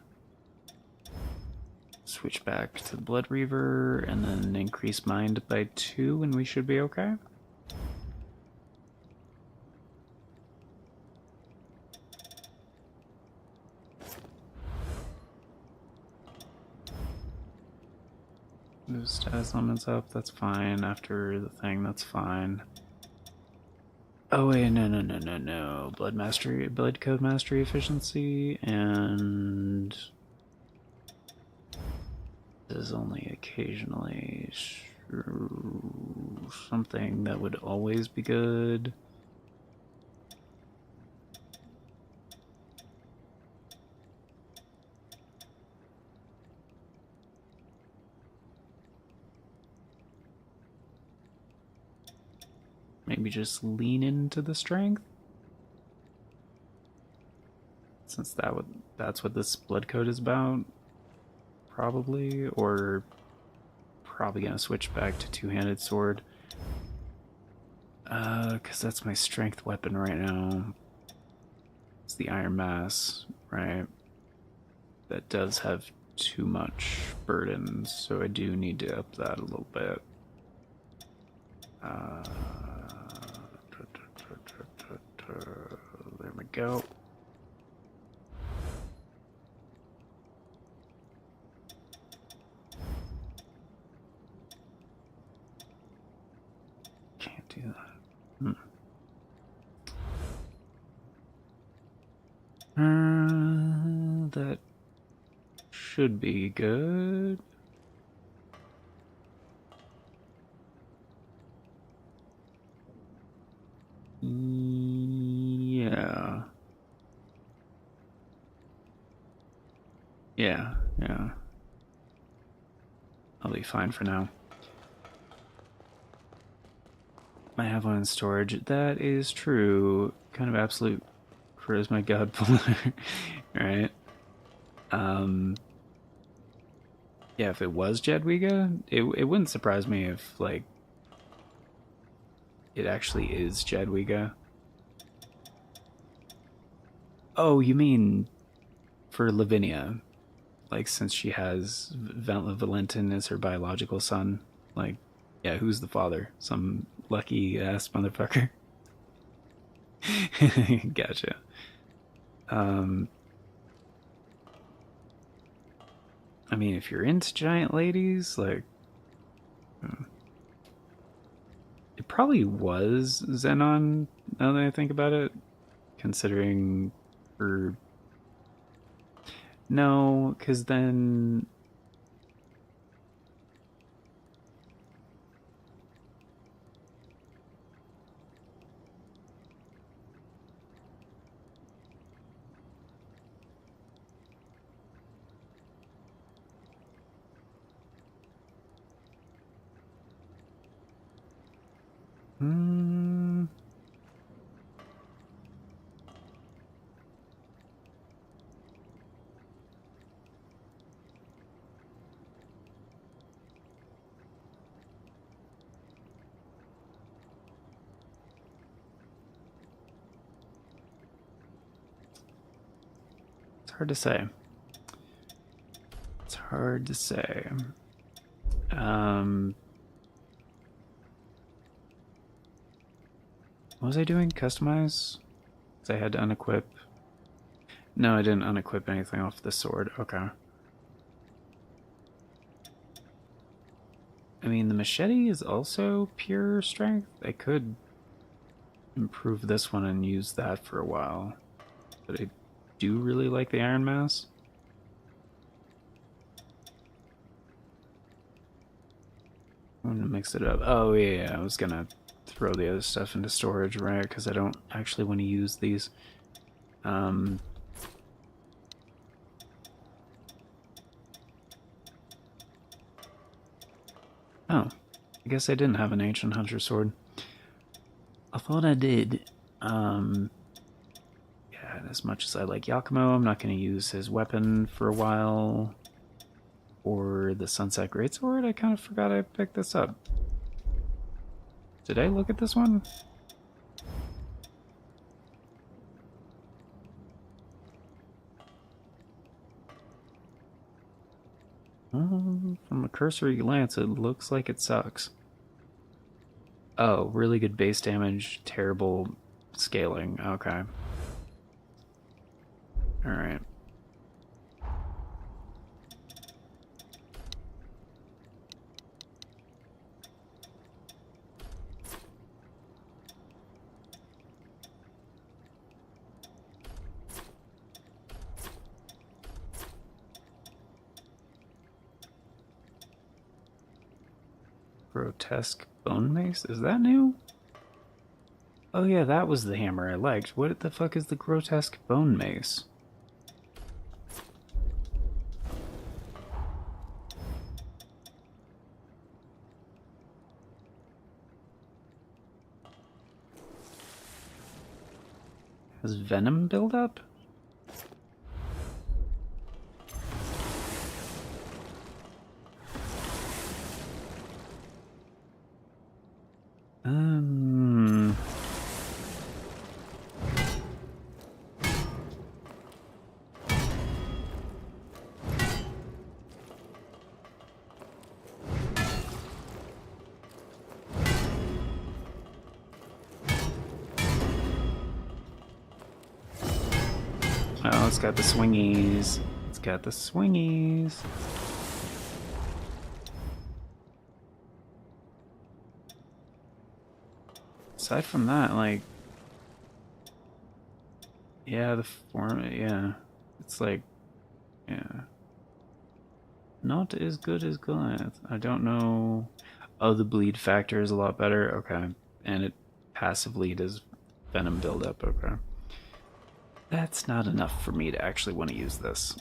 switch back to the Blood Reaver and then increase mind by 2 and we should be okay. Move status limits up, that's fine. After the thing, that's fine. Oh wait, no. Blood mastery, blood code mastery efficiency, and is only occasionally something that would always be good. Maybe just lean into the strength, since that's what this blood code is about. Probably, or probably gonna switch back to two-handed sword. Because that's my strength weapon right now. It's the Iron Mass, right? That does have too much burden, so I do need to up that a little bit. There we go. Can't do that. That should be good. Yeah. I'll be fine for now. I have one in storage. That is true. Kind of absolute charisma god puller. Right? Yeah, if it was Jadwiga, it wouldn't surprise me if, like, it actually is Jadwiga. Oh, you mean for Lavinia? Like, since she has Valentin as her biological son, like, yeah, who's the father? Some lucky ass motherfucker. Gotcha. I mean, if you're into giant ladies, like... It probably was Xenon, now that I think about it. Considering her... No, because then... Hmm... It's hard to say. It's hard to say. What was I doing? Customize? Because I had to unequip. No, I didn't unequip anything off the sword. Okay. I mean, the machete is also pure strength. I could improve this one and use that for a while. But I do really like the Iron Mass. I'm gonna mix it up. Oh, yeah, I was gonna throw the other stuff into storage, right? Because I don't actually want to use these. Oh, I guess I didn't have an Ancient Hunter sword. I thought I did. Yeah, as much as I like Yakumo, I'm not going to use his weapon for a while. Or the Sunset Greatsword, I kind of forgot I picked this up. Did I look at this one? From a cursory glance, it looks like it sucks. Oh, really good base damage, terrible scaling. Okay. Alright. Grotesque Bone Mace? Is that new? Oh yeah, that was the hammer I liked. What the fuck is the Grotesque Bone Mace? Has venom build up? Oh, it's got the swingies. It's got the swingies. Aside from that, like... Yeah, the form... Yeah. It's like... Yeah. Not as good as Goliath. I don't know... Oh, the bleed factor is a lot better. Okay. And it passively does venom buildup. Okay. That's not enough for me to actually want to use this.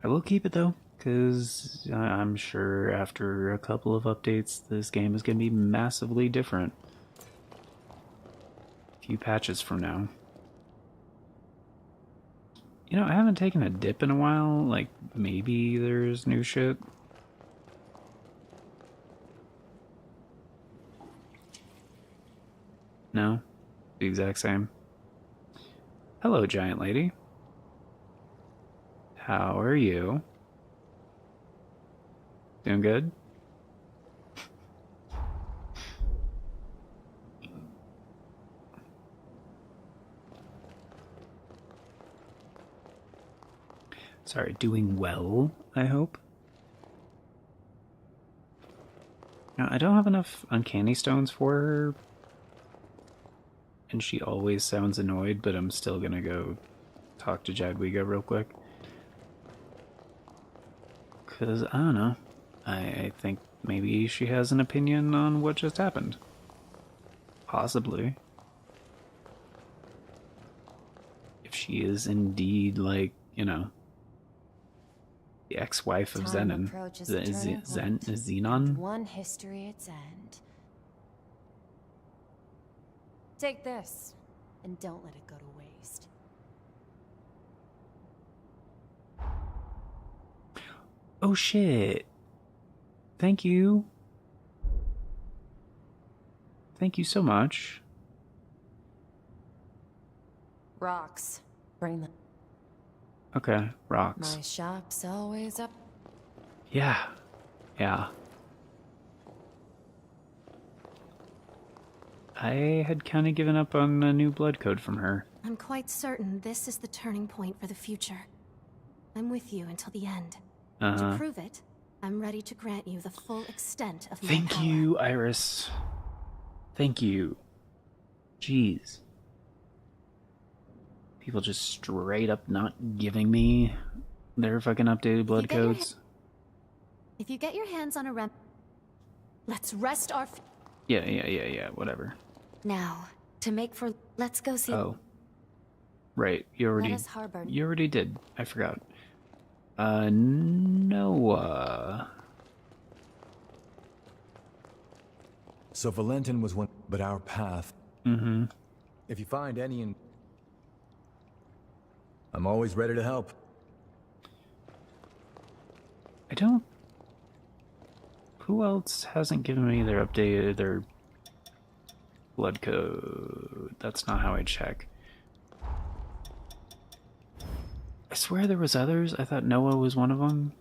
I will keep it though, because I'm sure after a couple of updates, this game is going to be massively different. A few patches from now. You know, I haven't taken a dip in a while. Like, maybe there's new shit. No? The exact same. Hello, giant lady. How are you? Doing good? Sorry, doing well, I hope. Now, I don't have enough uncanny stones for her, and she always sounds annoyed, but I'm still gonna go talk to Jadwiga real quick. Because, I don't know, I think maybe she has an opinion on what just happened. Possibly. If she is indeed, like, you know, the ex-wife of Zenon. Xenon? One history its end. Take this, and don't let it go to waste. Oh shit. Thank you. Thank you so much. Rocks. Bring them. Okay, rocks. My shop's always up. Yeah. Yeah. I had kind of given up on a new blood code from her. I'm quite certain this is the turning point for the future. I'm with you until the end. To prove it, I'm ready to grant you the full extent of my power. Thank you, Iris. Thank you. Jeez. People just straight up not giving me their fucking updated blood codes. If you get your hands on a let's rest our... Yeah, whatever. Now, to make for... Let's go see... Oh. Right, you already did. I forgot. Noah. So Valentin was one, but our path. Mm-hmm. If you find any in... I'm always ready to help. I don't... Who else hasn't given me their updated, blood code? That's not how I check. I swear there was others. I thought Noah was one of them.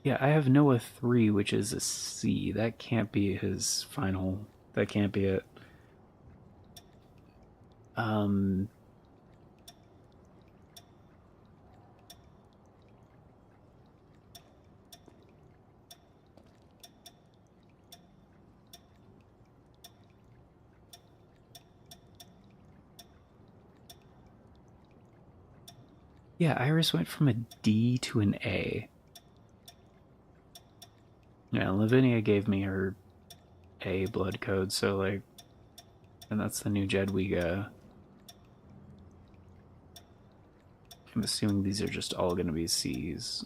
Yeah, I have Noah 3, which is a C. That can't be his final. That can't be it. Yeah, Iris went from a D to an A. Yeah, Lavinia gave me her A blood code, so like, and that's the new Jadwiga. I'm assuming these are just all gonna be C's.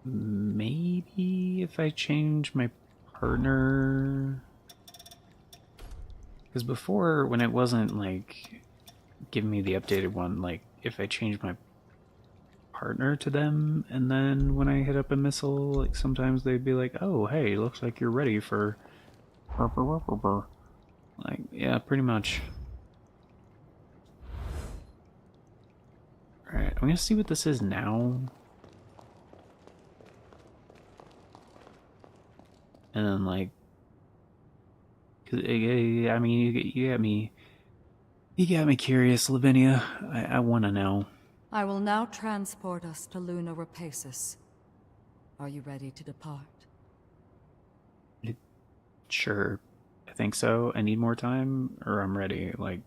Maybe if I change my partner, because before when it wasn't like giving me the updated one, like if I change my partner to them and then when I hit up a missile, like sometimes they'd be like, oh hey, looks like you're ready for like, yeah, pretty much. Alright, I'm gonna see what this is now. And then, like, cause, I mean, you got me curious, Lavinia. I want to know. I will now transport us to Luna Rapacis. Are you ready to depart? Sure, I think so. I need more time, or I'm ready. Like,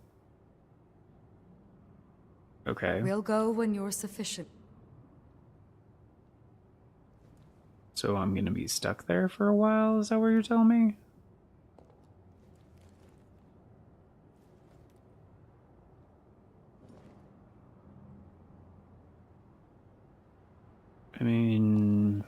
okay. We'll go when you're sufficient. So I'm gonna be stuck there for a while? Is that what you're telling me? I mean...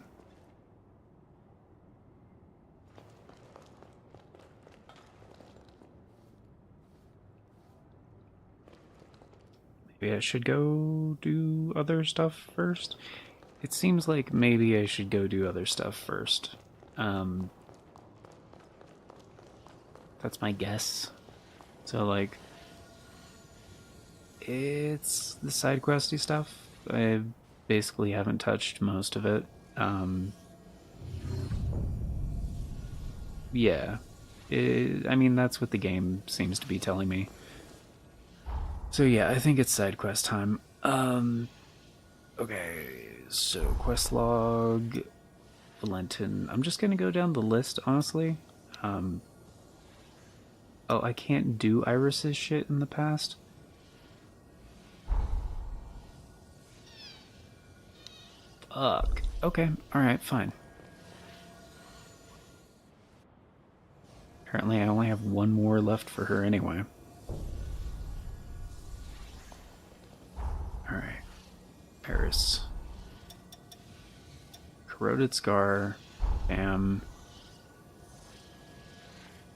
maybe I should go do other stuff first. It seems like maybe I should go do other stuff first. That's my guess. So, like, it's the side questy stuff. I basically haven't touched most of it. Yeah. I mean, that's what the game seems to be telling me. So yeah, I think it's side quest time. Okay, so quest log, Valentin. I'm just gonna go down the list, honestly. Oh, I can't do Iris's shit in the past? Fuck. Okay, alright, fine. Apparently I only have one more left for her anyway. Alright. Paris. Corroded Scar. Bam.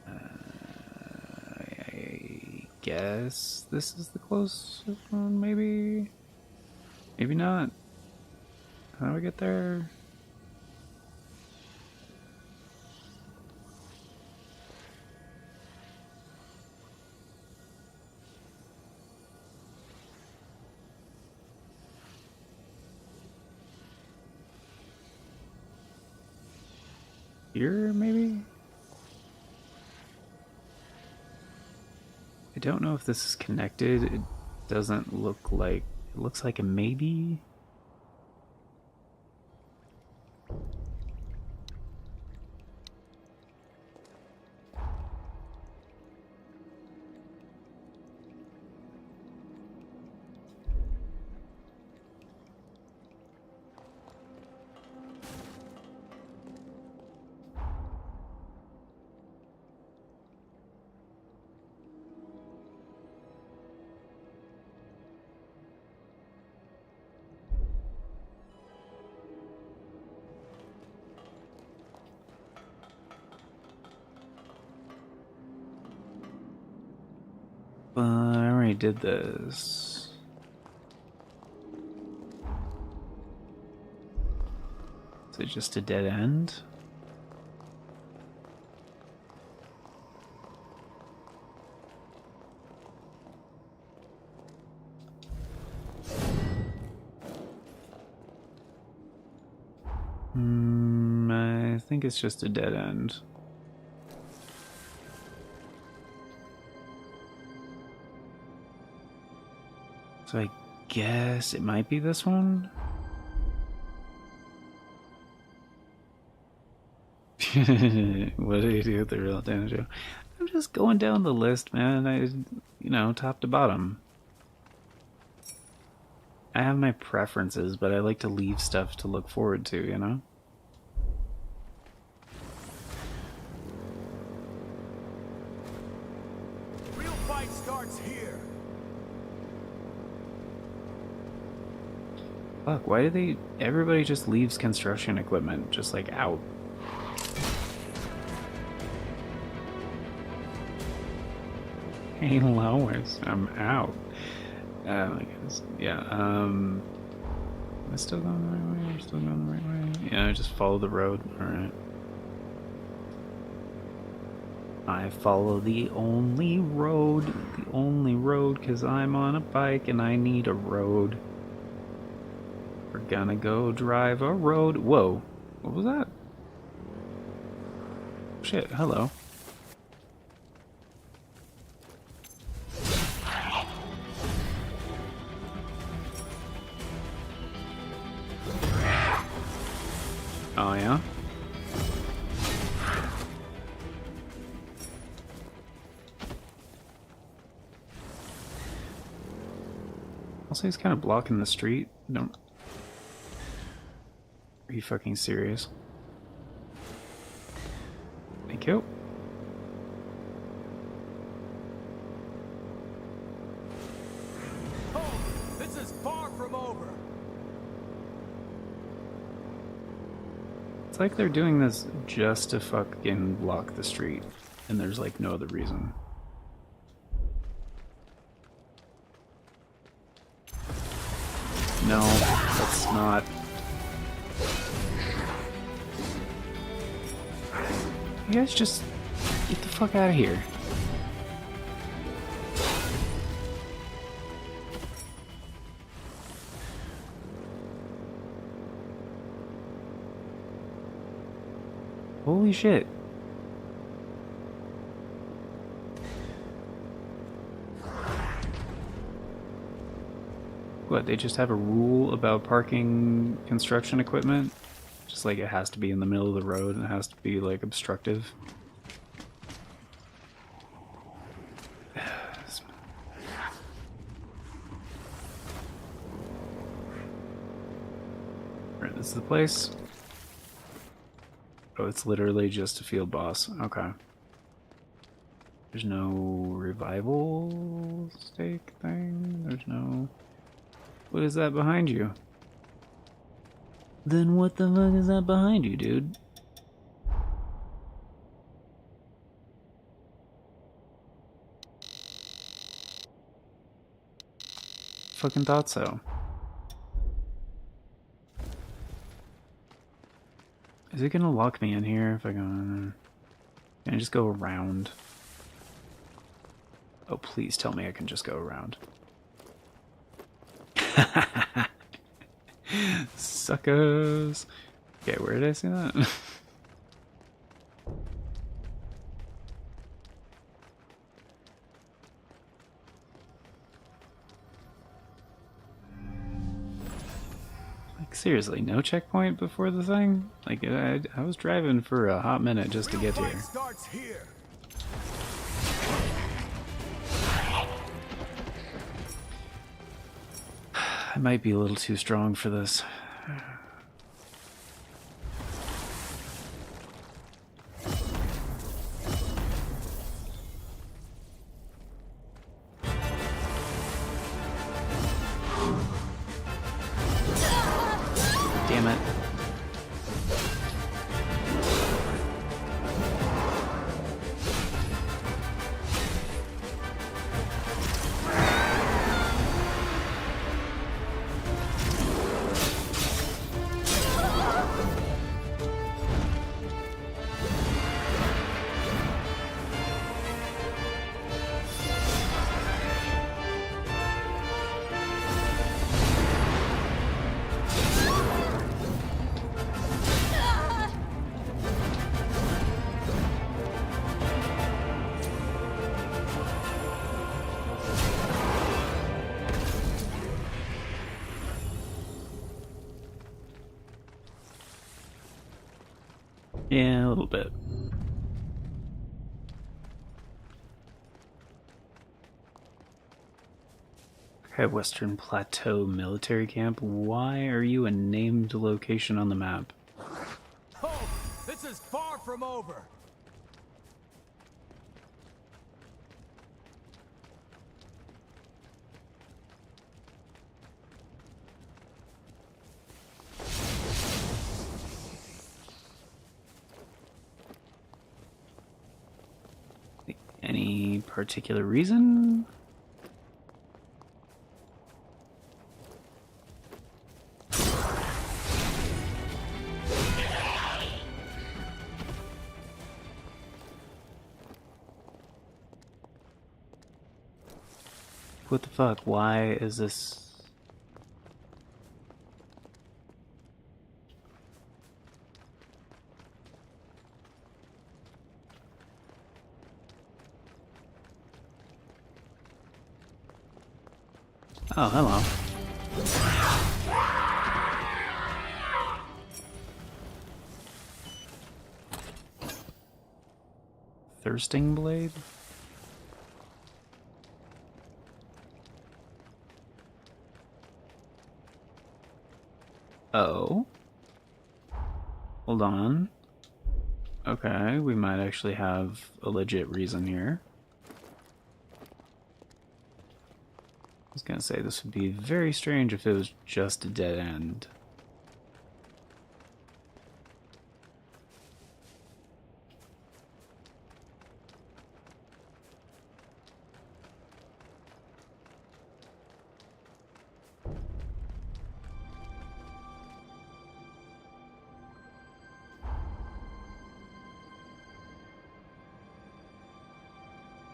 I guess this is the closest one, maybe? Maybe not. How do I get there? Here, maybe? I don't know if this is connected. It doesn't look like... It looks like a maybe? I already did this. Is it just a dead end? I think it's just a dead end. So I guess it might be this one? What do you do with the real damage? I'm just going down the list, man. You know, top to bottom. I have my preferences, but I like to leave stuff to look forward to, you know? Real fight starts here. Fuck, why do they... Everybody just leaves construction equipment just, like, out. Hey, Lois, I'm out. I guess, yeah, am I still going the right way? I'm still going the right way? Yeah, just follow the road. Alright. I follow the only road, because I'm on a bike and I need a road. We're gonna go drive a road. Whoa, what was that? Shit, hello. Oh, yeah? Also, he's kind of blocking the street. Don't... Are you fucking serious? Thank you. Oh, this is far from over. It's like they're doing this just to fucking block the street, and there's like no other reason. No, that's not. You guys just get the fuck out of here. Holy shit. What, they just have a rule about parking construction equipment? Just like it has to be in the middle of the road and it has to be like obstructive. Alright, this is the place. Oh, it's literally just a field boss. Okay. There's no revival stake thing? There's no... What is that behind you? Then what the fuck is that behind you, dude? Fucking thought so. Is it gonna lock me in here if I go... Can I just go around? Oh, please tell me I can just go around. Suckers! Okay, where did I see that? Like, seriously, no checkpoint before the thing? Like, I was driving for a hot minute just to get here. Starts here. I might be a little too strong for this. Damn it. Yeah, a little bit. Okay, Western Plateau Military Camp. Why are you a named location on the map? Oh, this is far from over. Any particular reason? What the fuck? Why is this? Oh, hello. Thirsting blade? Oh. Hold on. Okay, we might actually have a legit reason here. I was gonna say, this would be very strange if it was just a dead end.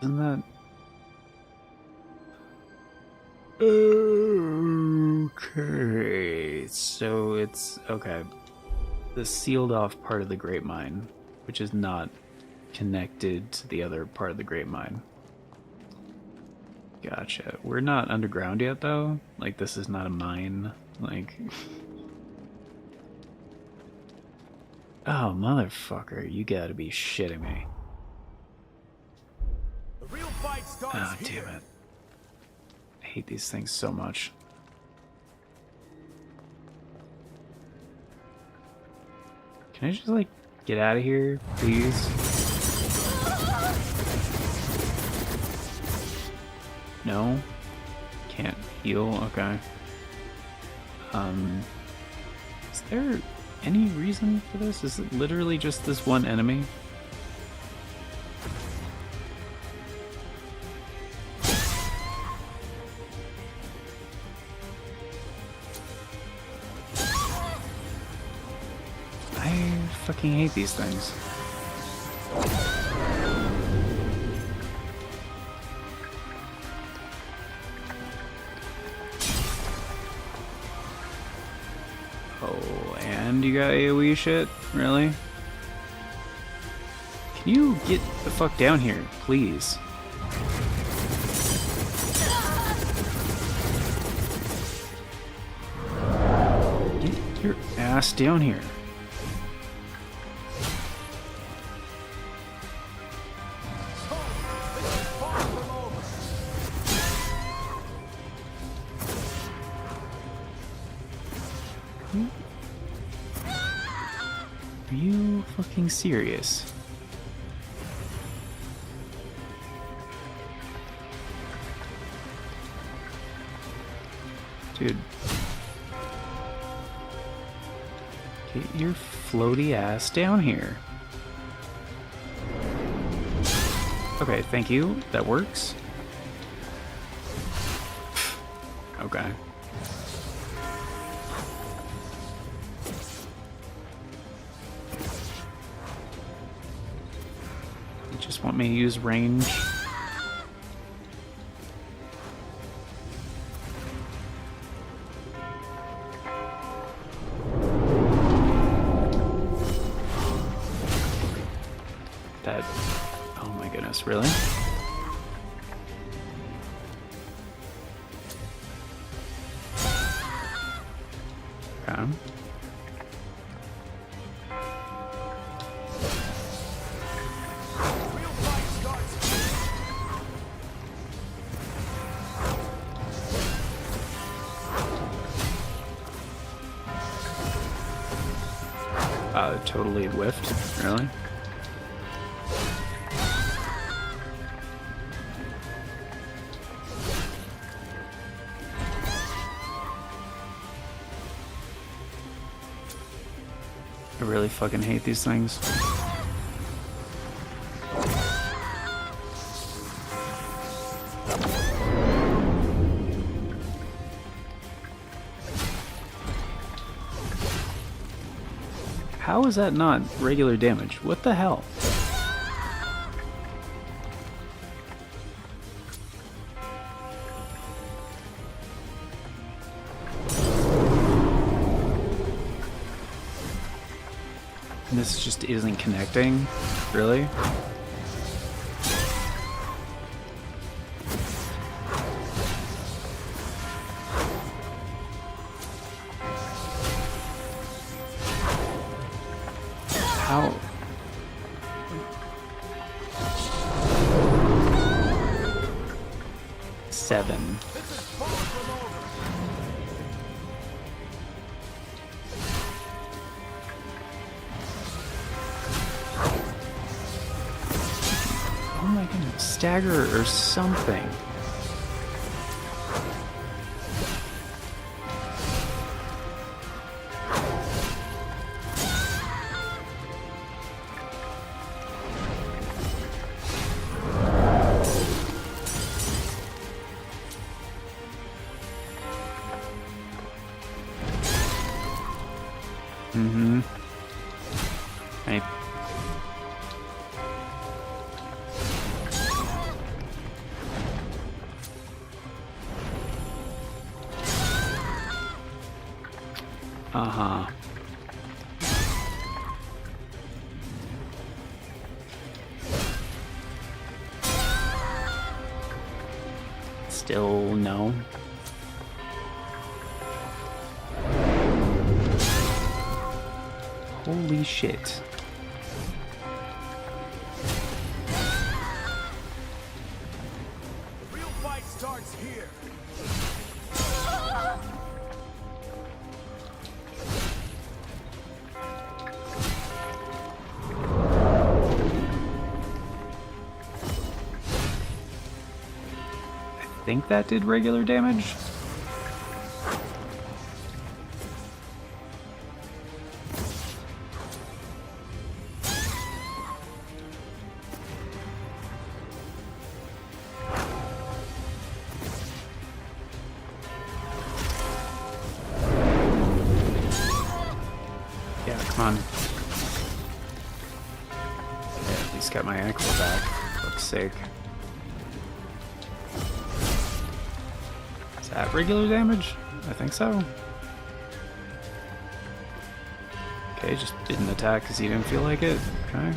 Isn't that... Okay, so it's... Okay. The sealed off part of the Great Mine, which is not connected to the other part of the Great Mine. Gotcha. We're not underground yet, though. Like, this is not a mine. Like... Oh, motherfucker. You gotta be shitting me. The real fight starts damn it. I hate these things so much. Can I just, like, get out of here, please? No? Can't heal? Okay. Is there any reason for this? Is it literally just this one enemy? I fucking hate these things. Oh, and you got AoE shit? Really? Can you get the fuck down here, please? Get your ass down here. Are you fucking serious? Dude. Get your floaty ass down here. Okay, thank you. That works. Okay. You just want me to use range? That... Oh my goodness, really? Okay. Totally whiffed, really? I really fucking hate these things. How is that not regular damage? What the hell? And this just isn't connecting? Really? How? Seven. Oh my goodness, stagger or something. Mm-hmm. Uh-huh. Still no. Holy shit. The real fight starts here. I think that did regular damage. Yeah, come on. Yeah, at least got my ankle back. Fuck's sake. Is that regular damage? I think so. Okay, just didn't attack because he didn't feel like it. Okay.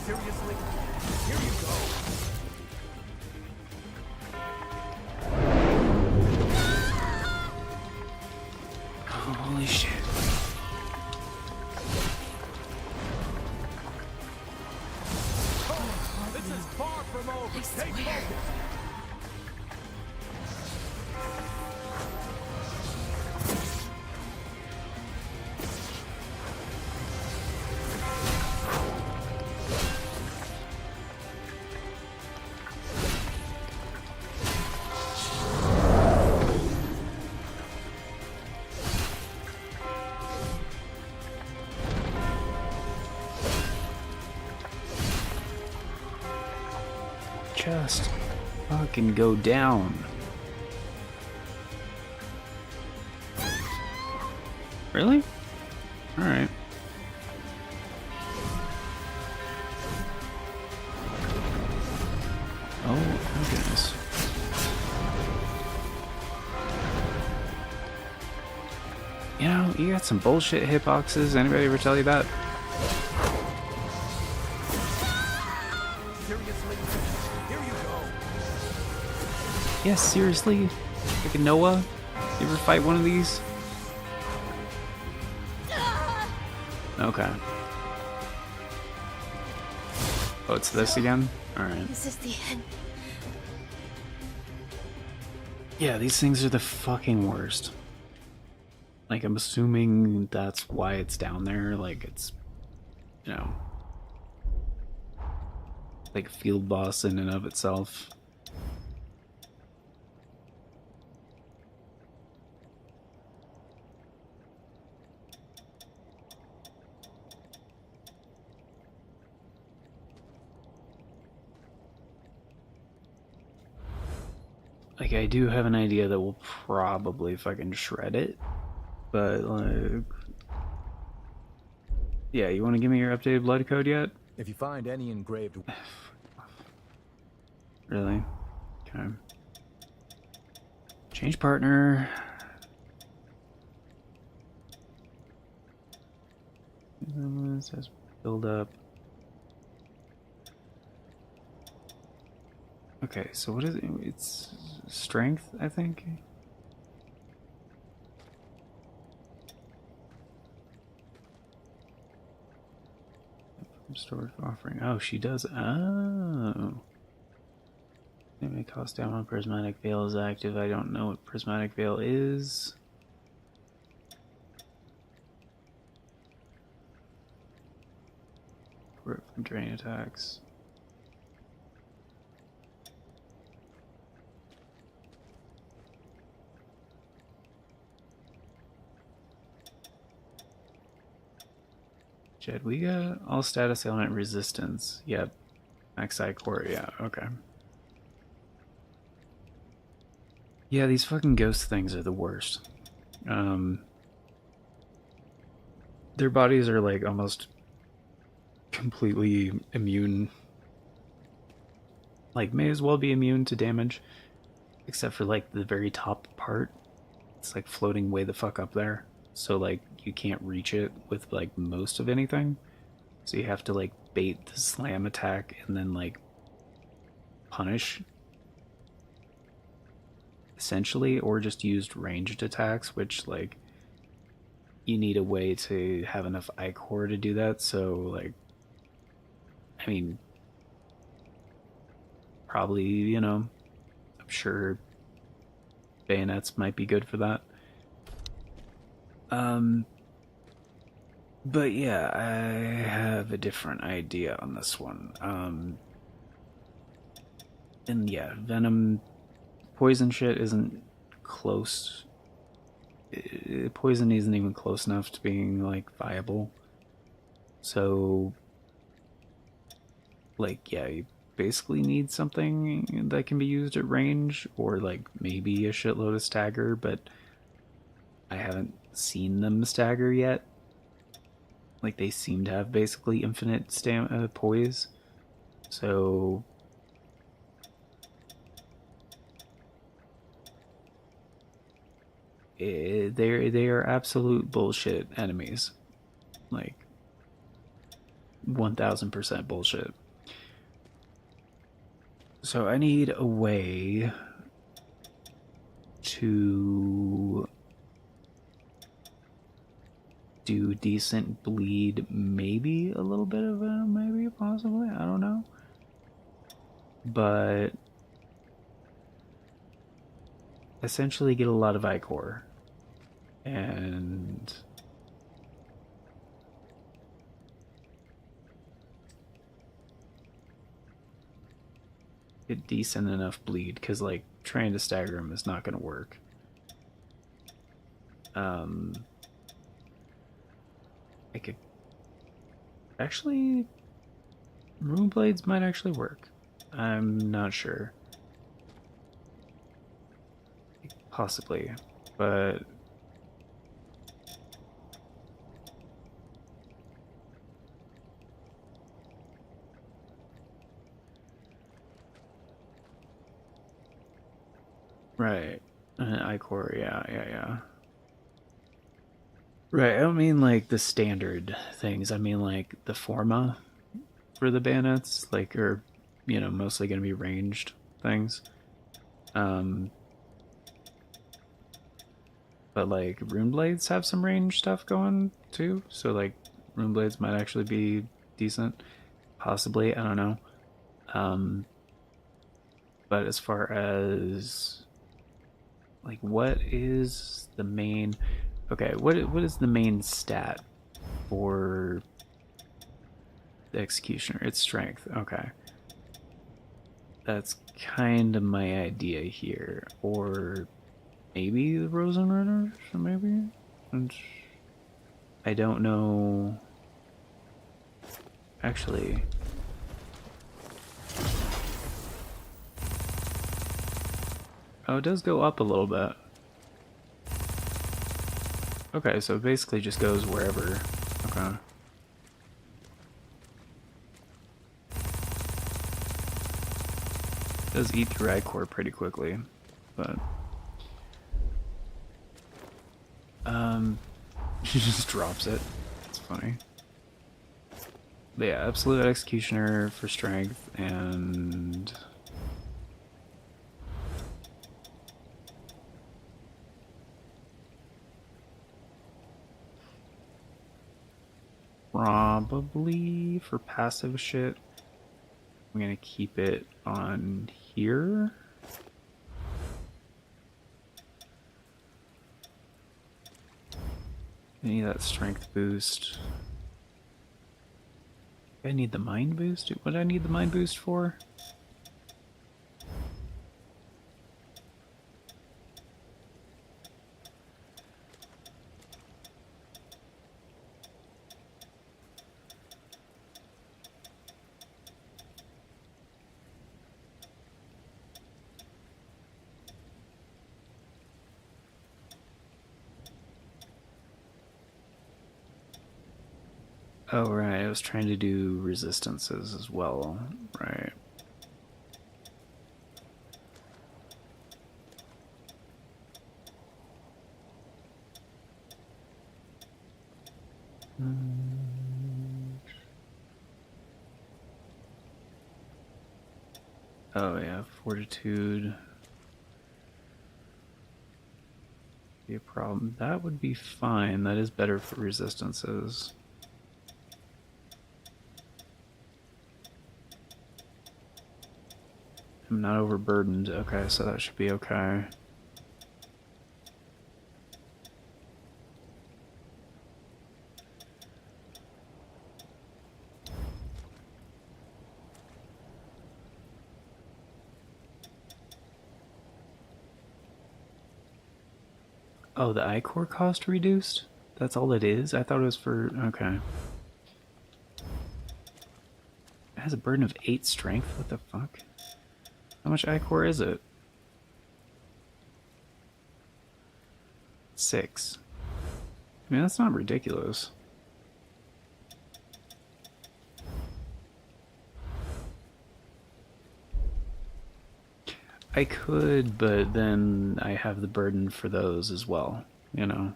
Seriously? Here you go. Holy shit. This is far from over. Take focus. Just fucking go down. Really? Alright. Oh my goodness. You know, you got some bullshit hitboxes. Anybody ever tell you that? Seriously? Here you go. Yes, seriously? Freaking Noah? You ever fight one of these? Okay. Oh, it's this again? Alright. This is the end. Yeah, these things are the fucking worst. Like, I'm assuming that's why it's down there. Like, it's, you know, like a field boss in and of itself. Like, I do have an idea that we'll probably fucking shred it, but, like... Yeah, you want to give me your updated blood code yet? If you find any engraved... Really? Okay. Change partner. It says build up. Okay, so what is it? It's strength, I think. Stored offering. Oh, she does. Oh. It may cost down when prismatic veil is active. I don't know what prismatic veil is. From drain attacks. Jed, we got all status element resistance. Yep. Maxi core, yeah, okay. Yeah, these fucking ghost things are the worst. Their bodies are like almost completely immune. Like, may as well be immune to damage, except for like the very top part. It's like floating way the fuck up there, so like you can't reach it with like most of anything. So you have to like bait the slam attack and then like punish, essentially, or just used ranged attacks, which like you need a way to have enough ichor to do that. So like, I mean, probably, you know, I'm sure bayonets might be good for that. But yeah, I have a different idea on this one. And yeah, Venom poison shit isn't close. Poison isn't even close enough to being like viable. So, like, yeah, you basically need something that can be used at range, or like maybe a shitload of stagger, but I haven't seen them stagger yet. Like, they seem to have basically infinite poise. So they are absolute bullshit enemies. Like 1000% bullshit. So I need a way to do decent bleed, maybe a little bit of it, maybe possibly, I don't know. But essentially get a lot of ichor and get decent enough bleed, because like trying to stagger him is not going to work. I could actually, Rune Blades might actually work. I'm not sure. Possibly, but right. Ichor, yeah. Right, I don't mean like the standard things. I mean like the forma for the bayonets, like, are, you know, mostly going to be ranged things. But like rune blades have some range stuff going too, so like rune blades might actually be decent, possibly. I don't know. But as far as like what is the main, okay, what is the main stat for the executioner? It's strength. Okay, that's kind of my idea here. Or maybe the Rosenritter, so maybe. And I don't know. Actually, oh, it does go up a little bit. Okay, so it basically just goes wherever. Okay. It does eat through ichor pretty quickly, but she just drops it. It's funny. But yeah, absolute executioner for strength and probably for passive shit, I'm gonna keep it on here. I need that strength boost. I need the mind boost? What do I need the mind boost for? Oh, right. I was trying to do resistances as well. Right. Oh, yeah. Fortitude. Be a problem. That would be fine. That is better for resistances. I'm not overburdened. Okay, so that should be okay. Oh, the iCore cost reduced? That's all it is? I thought it was for... Okay. It has a burden of 8 strength? What the fuck? How much iCore is it? 6. I mean, that's not ridiculous. I could, but then I have the burden for those as well, you know?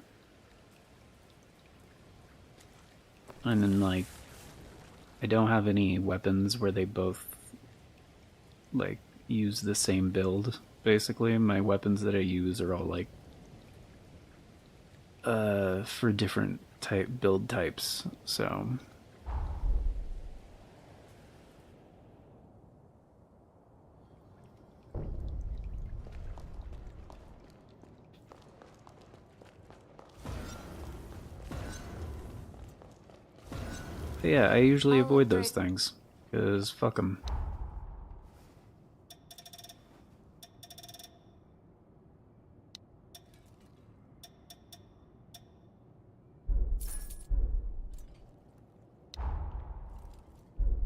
And then, like, I don't have any weapons where they both, like, use the same build, basically. My weapons that I use are all, like, for different build types, so... But yeah, I usually avoid those things, because fuck them.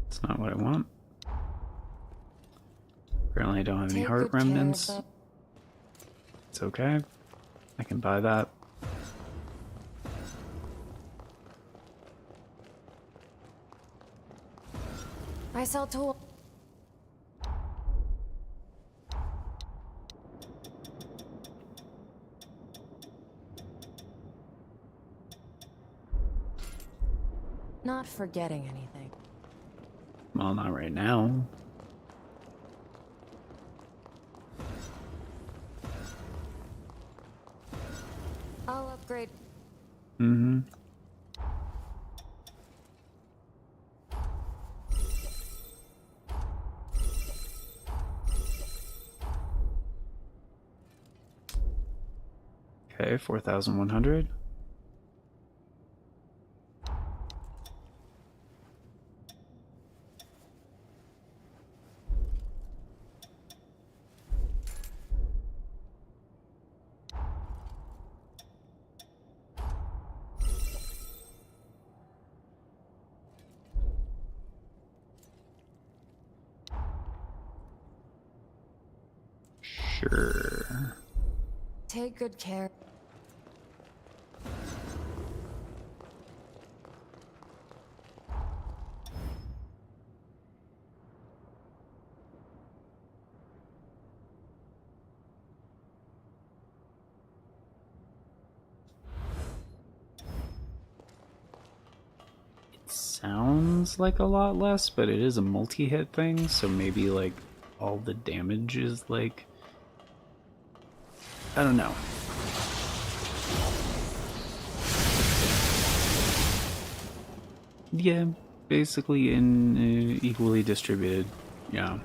It's not what I want. Apparently I don't have any heart remnants. It's okay. I can buy that. I sell tools. Not forgetting anything. Well, not right now. I'll upgrade. Mm-hmm. Okay, 4,100. Sure. Take good care. Sounds like a lot less, but it is a multi-hit thing, so maybe like all the damage is like, I don't know. Yeah, basically in equally distributed. Yeah.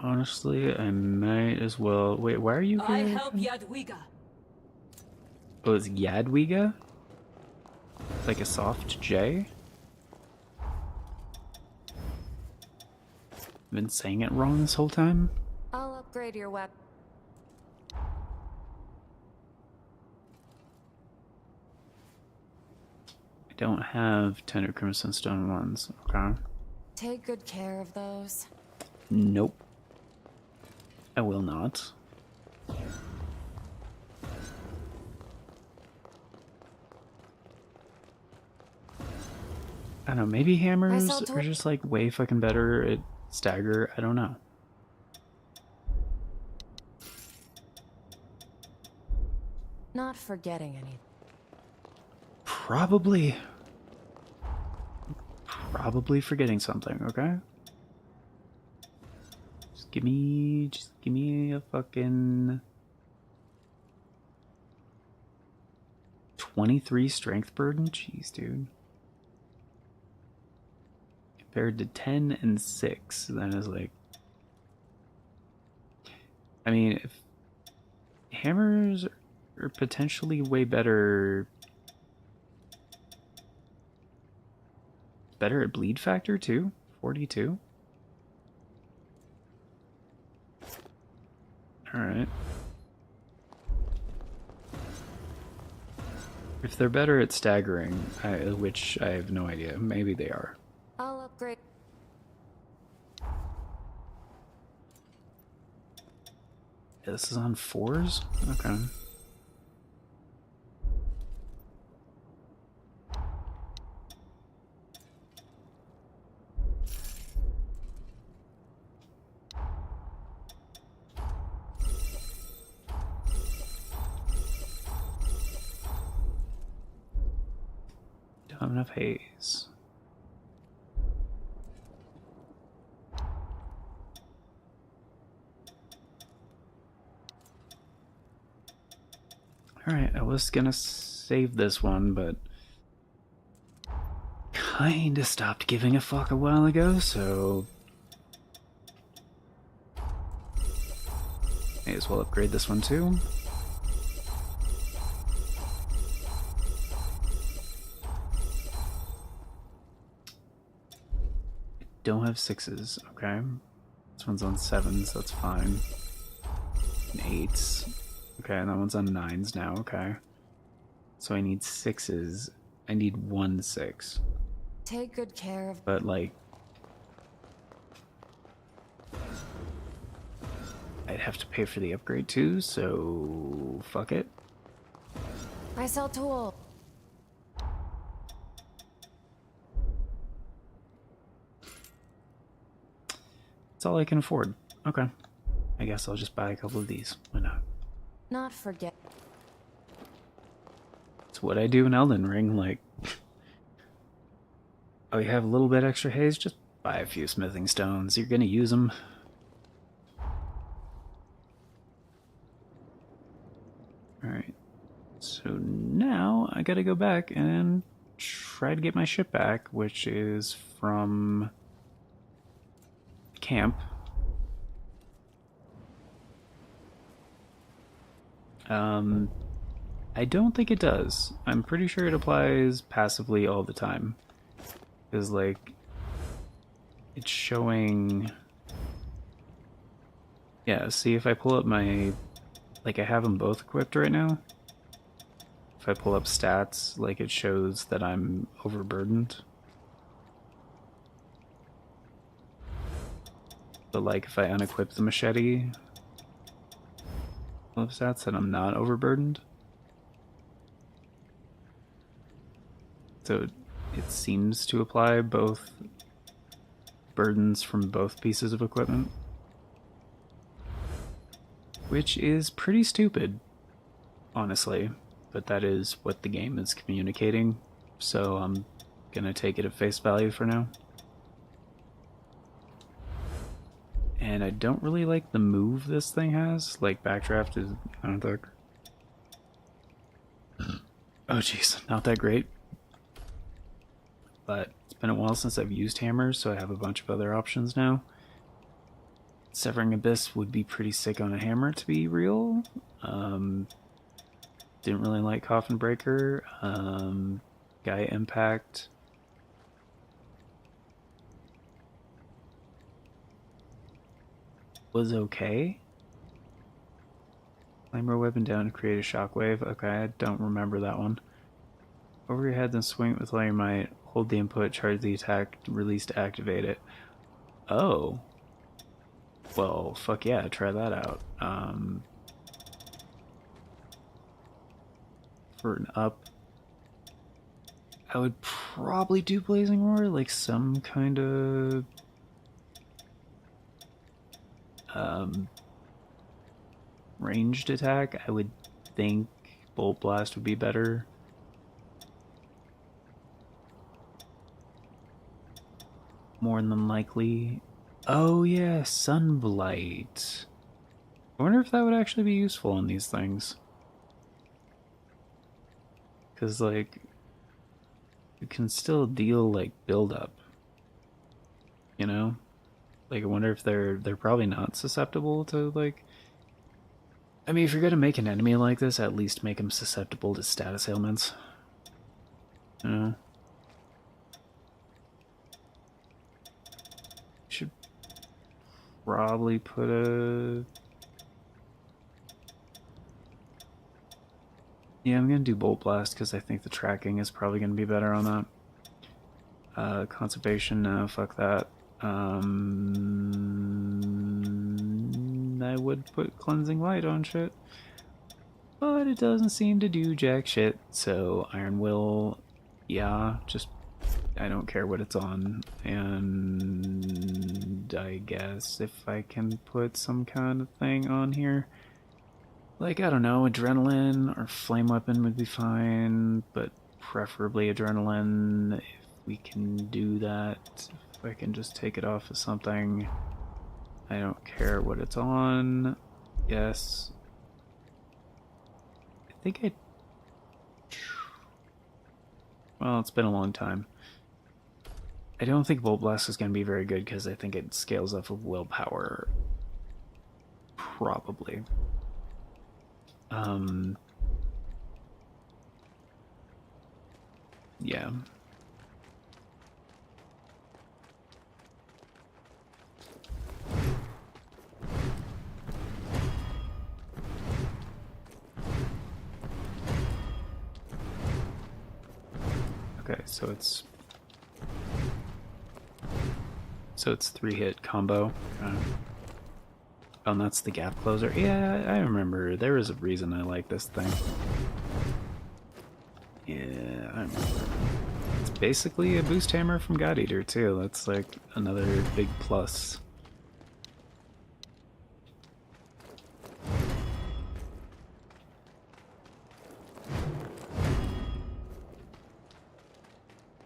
Honestly, I might as well... Wait, why are you here? I help Jadwiga. Oh, it's Jadwiga? Like a soft J? been saying it wrong this whole time? I'll upgrade your weapon. I don't have Tender Crimson Stone ones, okay? Take good care of those. Nope. I will not. I don't know, maybe hammers are just like way fucking better at stagger. I don't know. Not forgetting anything. Probably forgetting something, okay? Just give me a fucking 23 strength burden? Jeez, dude. Compared to 10 and 6, that is like... I mean, if hammers are potentially way better at bleed factor too. 42. All right. If they're better at staggering, which I have no idea, maybe they are. I'll upgrade. Yeah, this is on 4s? Okay. Don't have enough haze. Alright, I was gonna save this one, but kinda stopped giving a fuck a while ago, so may as well upgrade this one too. Don't have 6s, okay. This one's on 7s, that's fine. And 8s. Okay, and that one's on 9s now, okay. So I need 6s. I need 1 6. Take good care of. But, like, I'd have to pay for the upgrade too, so fuck it. I sell tools. That's all I can afford. Okay. I guess I'll just buy a couple of these. Why not? Not forget. It's what I do in Elden Ring, like... Oh, you have a little bit extra haze? Just buy a few smithing stones. You're gonna use them. Alright. So now I gotta go back and try to get my ship back, which is from camp. I don't think it does. I'm pretty sure it applies passively all the time. Because, like, it's showing... Yeah, see if I pull up my... Like, I have them both equipped right now. If I pull up stats, like, it shows that I'm overburdened. But, like, if I unequip the machete... Pull up stats, then I'm not overburdened. So it seems to apply both burdens from both pieces of equipment. Which is pretty stupid, honestly. But that is what the game is communicating, so I'm gonna take it at face value for now. And I don't really like the move this thing has. Like, backdraft is not that... Oh jeez, not that great. But it's been a while since I've used hammers, so I have a bunch of other options now. Severing Abyss would be pretty sick on a hammer, to be real. Didn't really like Coffin Breaker. Gaia Impact. was okay. Flame your weapon down to create a shockwave. Okay, I don't remember that one. Over your head, then swing it with all your might. Hold the input, charge the attack, release to activate it. Oh. Well, fuck yeah, try that out. For an up, I would probably do Blazing Roar, like some kind of ranged attack. I would think Bolt Blast would be better. More than likely. Oh yeah, Sunblight. I wonder if that would actually be useful on these things. Because, like, you can still deal, like, build-up. You know? Like, I wonder if they're probably not susceptible to, like... I mean, if you're gonna make an enemy like this, at least make them susceptible to status ailments. You know? Should probably put a... Yeah, I'm gonna do Bolt Blast because I think the tracking is probably gonna be better on that. Conservation, no, fuck that. I would put Cleansing Light on shit, but it doesn't seem to do jack shit, so Iron Will, yeah, just, I don't care what it's on, and I guess if I can put some kind of thing on here, like, I don't know, Adrenaline or Flame Weapon would be fine, but preferably Adrenaline, if we can do that. If I can just take it off of something. I don't care what it's on. Yes. I think I... Well, it's been a long time. I don't think Bolt Blast is going to be very good because I think it scales off of willpower. Probably. Yeah. Okay, so it's 3-hit combo. Oh, and that's the gap closer. Yeah, I remember. There was a reason I like this thing. Yeah, I remember. It's basically a boost hammer from God Eater, too. That's like another big plus.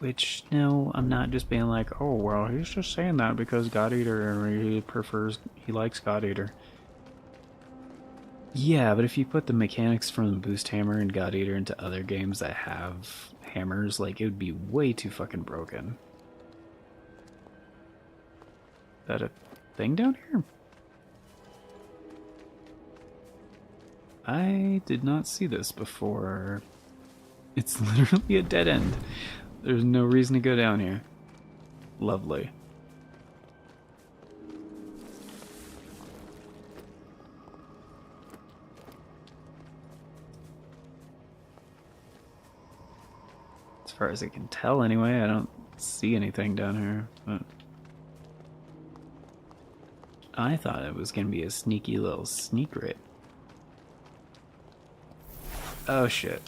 Which, no, I'm not just being like, oh, well, he's just saying that because God Eater, he likes God Eater. Yeah, but if you put the mechanics from the Boost Hammer and God Eater into other games that have hammers, like, it would be way too fucking broken. Is that a thing down here? I did not see this before. It's literally a dead end. There's no reason to go down here. Lovely. As far as I can tell anyway, I don't see anything down here, but I thought it was gonna be a sneaky little secret. Oh shit.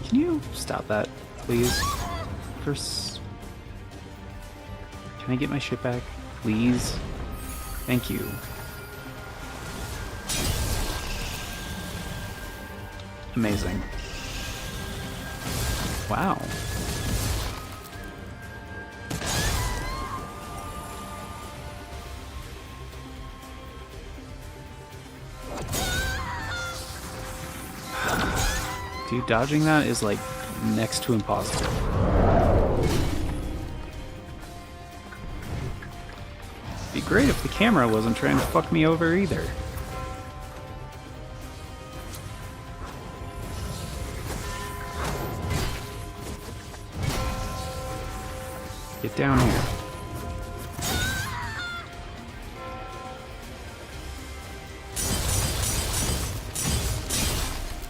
Can you stop that, please? First, can I get my shit back, please? Thank you. Amazing. Wow. Dude, dodging that is like next to impossible. It'd be great if the camera wasn't trying to fuck me over either. Get down here.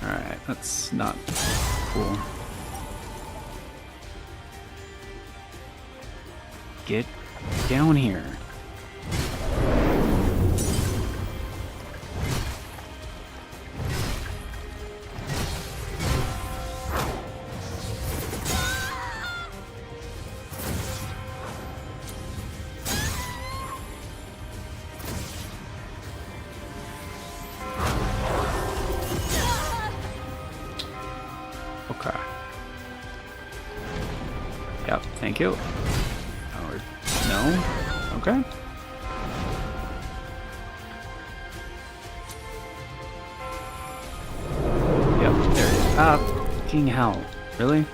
Alright, that's not cool. Get down here. Okay. Yep, thank you. Or no? Okay. Yep, there it is. Ah, fucking hell. Really?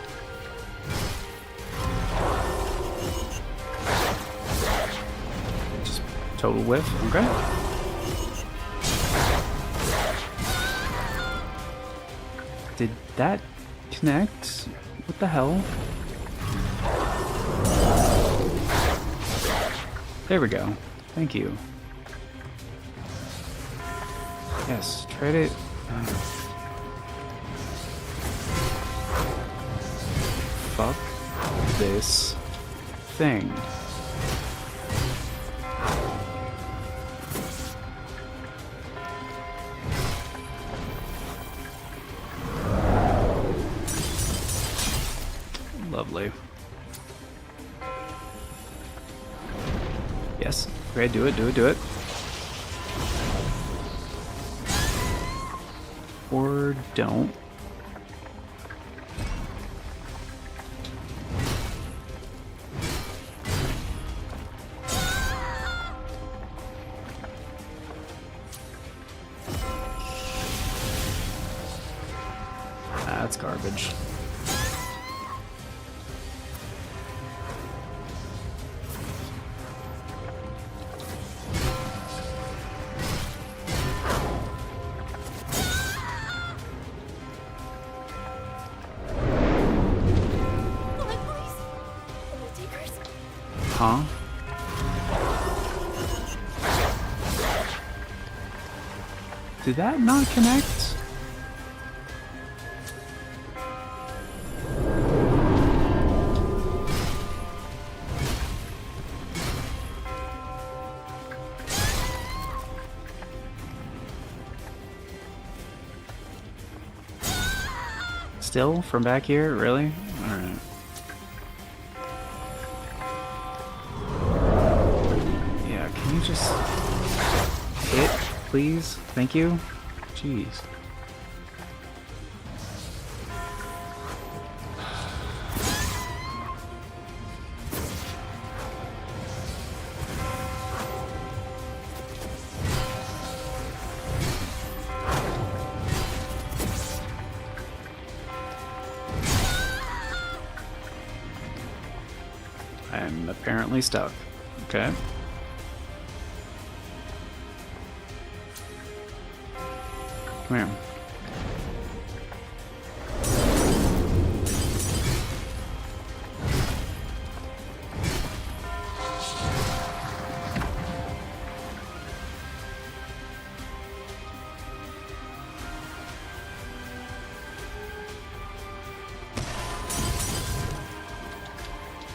Just total whiff. Okay. Did that connect? What the hell? There we go. Thank you. Yes, trade it. Fuck this thing. Lovely. Yes. Okay, do it, do it, do it. Or don't. That's garbage. Huh? Did that not connect? Still? From back here? Really? Alright. Can you just hit, please? Thank you. Jeez. I'm apparently stuck. Okay. Come here.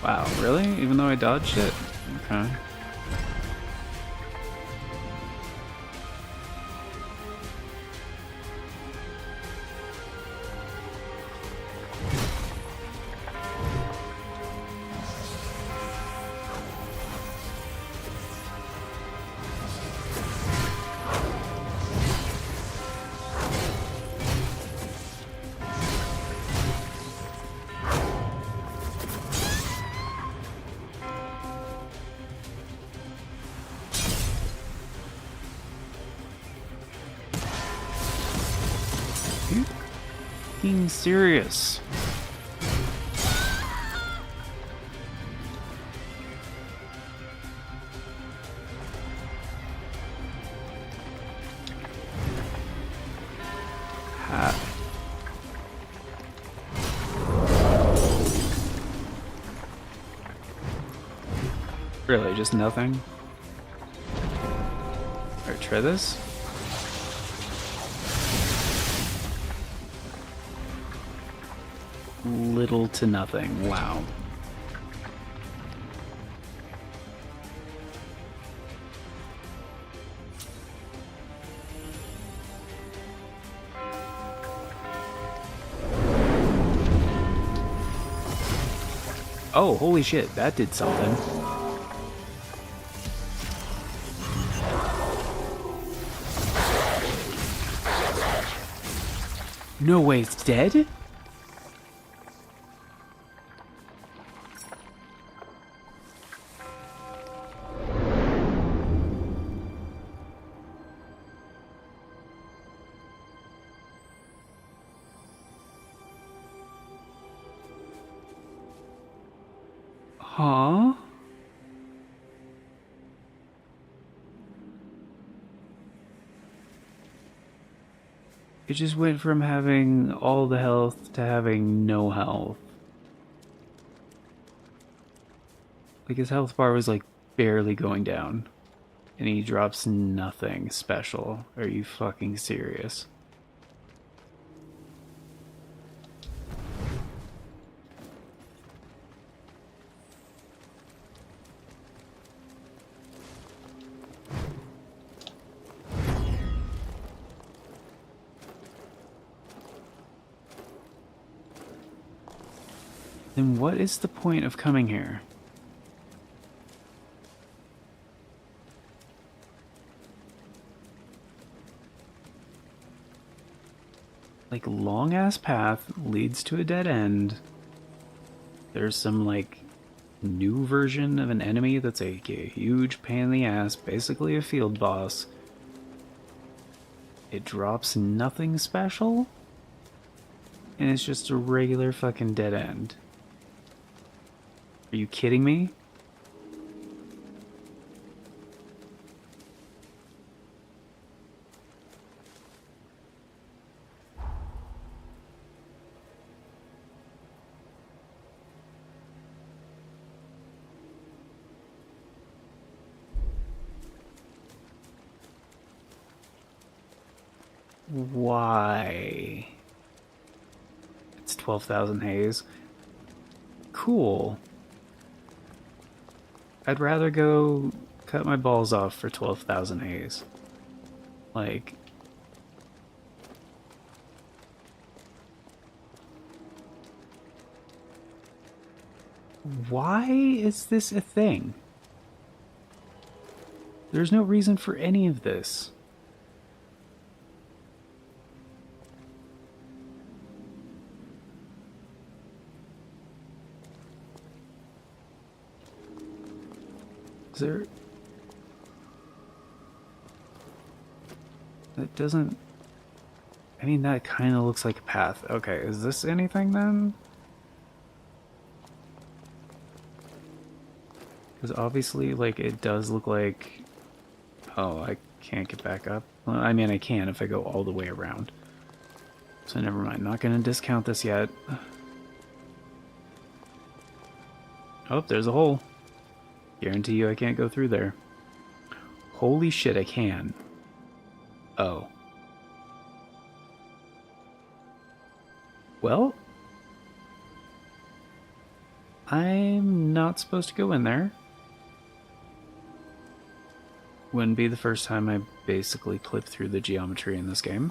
Wow, really? Even though I dodged it? Okay. You being serious? Really, just nothing? Alright, try this. Little to nothing. Wow. Oh, holy shit, that did something. No way, it's dead? Huh? It just went from having all the health to having no health. Like his health bar was like barely going down. And he drops nothing special. Are you fucking serious? Then what is the point of coming here? Like, long-ass path leads to a dead end. There's some, like, new version of an enemy that's a huge pain in the ass, basically a field boss. It drops nothing special, and it's just a regular fucking dead end. Are you kidding me? Why? It's 12,000 haze. Cool. I'd rather go cut my balls off for 12,000 haze. Like... why is this a thing? There's no reason for any of this. Is there... that doesn't... I mean, that kind of looks like a path. Okay, is this anything then? Because obviously, like, it does look like... oh, I can't get back up. Well, I mean, I can if I go all the way around. So never mind, not gonna discount this yet. Oh, there's a hole. Guarantee you I can't go through there. Holy shit, I can. Oh. Well, I'm not supposed to go in there. Wouldn't be the first time I basically clipped through the geometry in this game.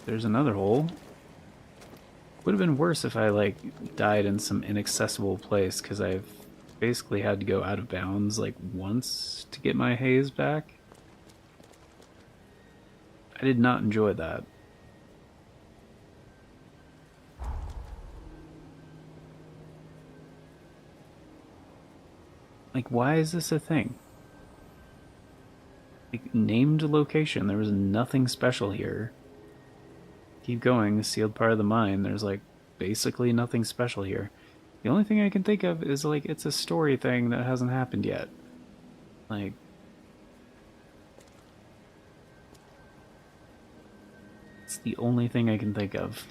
There's another hole. Would have been worse if I, like, died in some inaccessible place, because I've basically had to go out of bounds, like, once to get my haze back. I did not enjoy that. Like, why is this a thing? Like, named location, there was nothing special here. Keep going, sealed part of the mine, there's, like, basically nothing special here. The only thing I can think of is, like, it's a story thing that hasn't happened yet. Like... the only thing I can think of.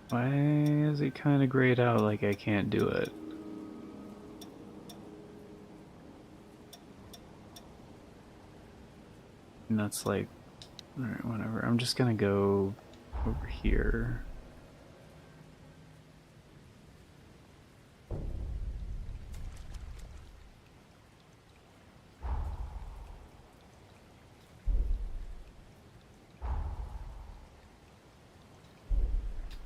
Why is it kind of grayed out like I can't do it? And that's like, alright, whatever. I'm just gonna go over here.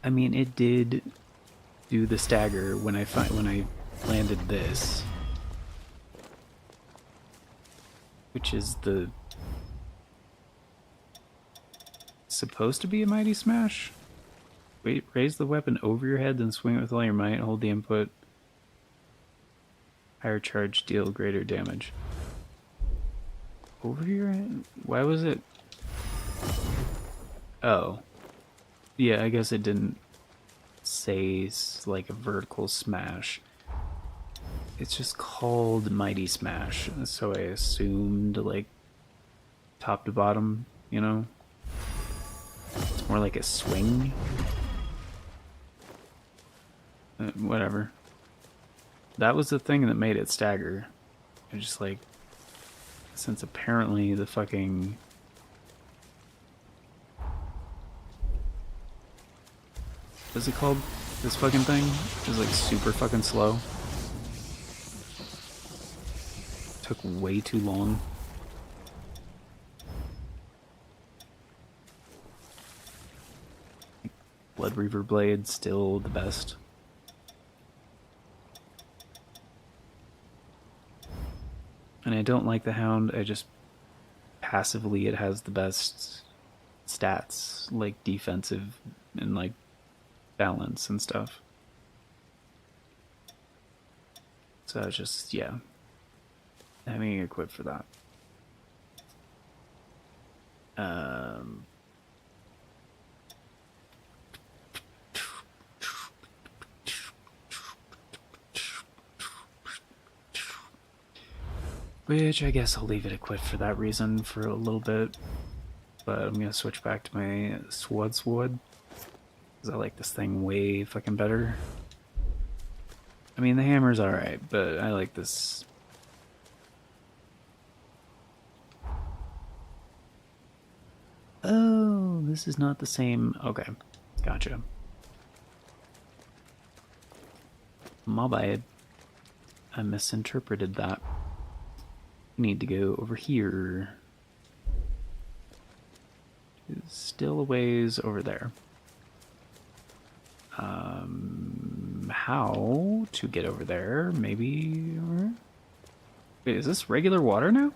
I mean, it did do the stagger when I landed this, which is the supposed to be a mighty smash. Wait, raise the weapon over your head, then swing it with all your might. Hold the input. Higher charge, deal greater damage. Over your head? Why was it? Oh. Yeah, I guess it didn't say like a vertical smash. It's just called Mighty Smash, so I assumed like top to bottom, you know? It's more like a swing. Whatever. That was the thing that made it stagger. I just like, since apparently the fucking... What's it called? This fucking thing is like super fucking slow. Took way too long. Blood Reaver Blade, still the best. And I don't like the Hound, I just passively it has the best stats, like defensive and like balance and stuff. So it's just, yeah. I'm gonna quit for that. Which I guess I'll leave it equipped for that reason for a little bit. But I'm gonna switch back to my sword. Because I like this thing way fucking better. I mean, the hammer's alright, but I like this. Oh, this is not the same. Okay, gotcha. My bad. I misinterpreted that. Need to go over here. It's still a ways over there. How to get over there? Maybe. Wait, is this regular water now?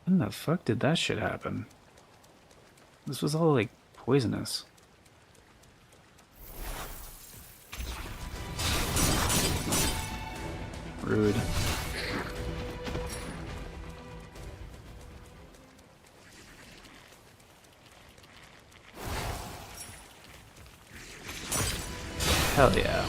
When the fuck did that shit happen? This was all like poisonous. Rude. Hell yeah.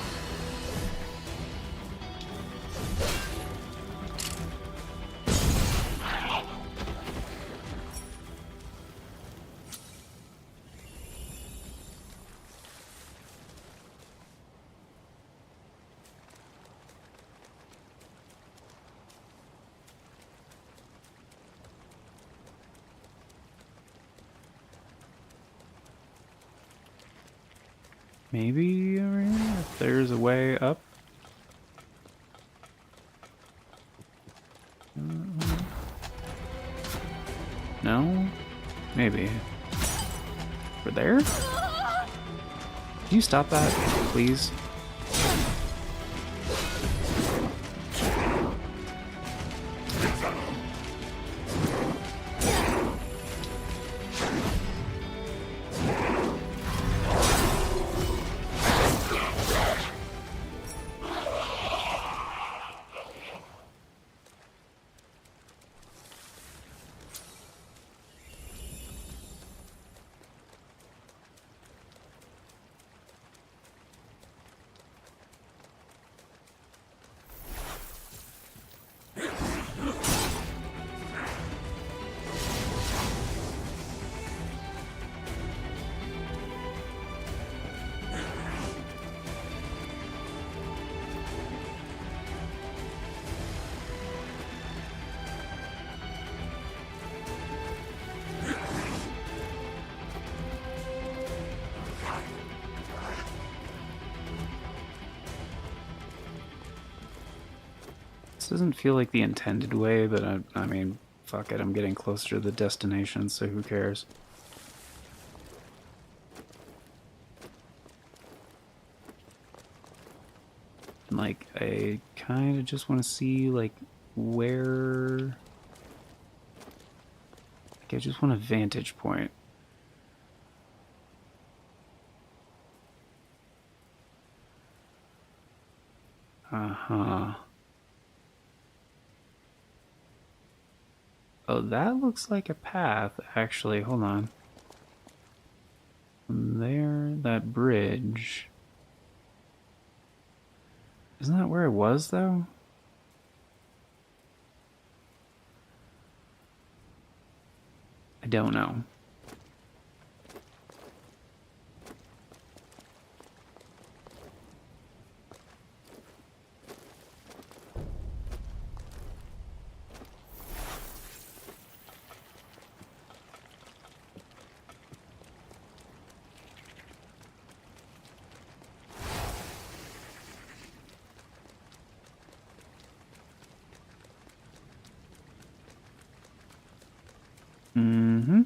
Maybe over here, if there's a way up. No? Maybe. Over there? Can you stop that, please? This doesn't feel like the intended way, but I mean, fuck it, I'm getting closer to the destination, so who cares? Like, I kind of just want to see, like, where... Like, I just want a vantage point. Uh-huh. Oh, that looks like a path, actually. Hold on. From there, that bridge... Isn't that where it was, though? I don't know. Mm-hmm.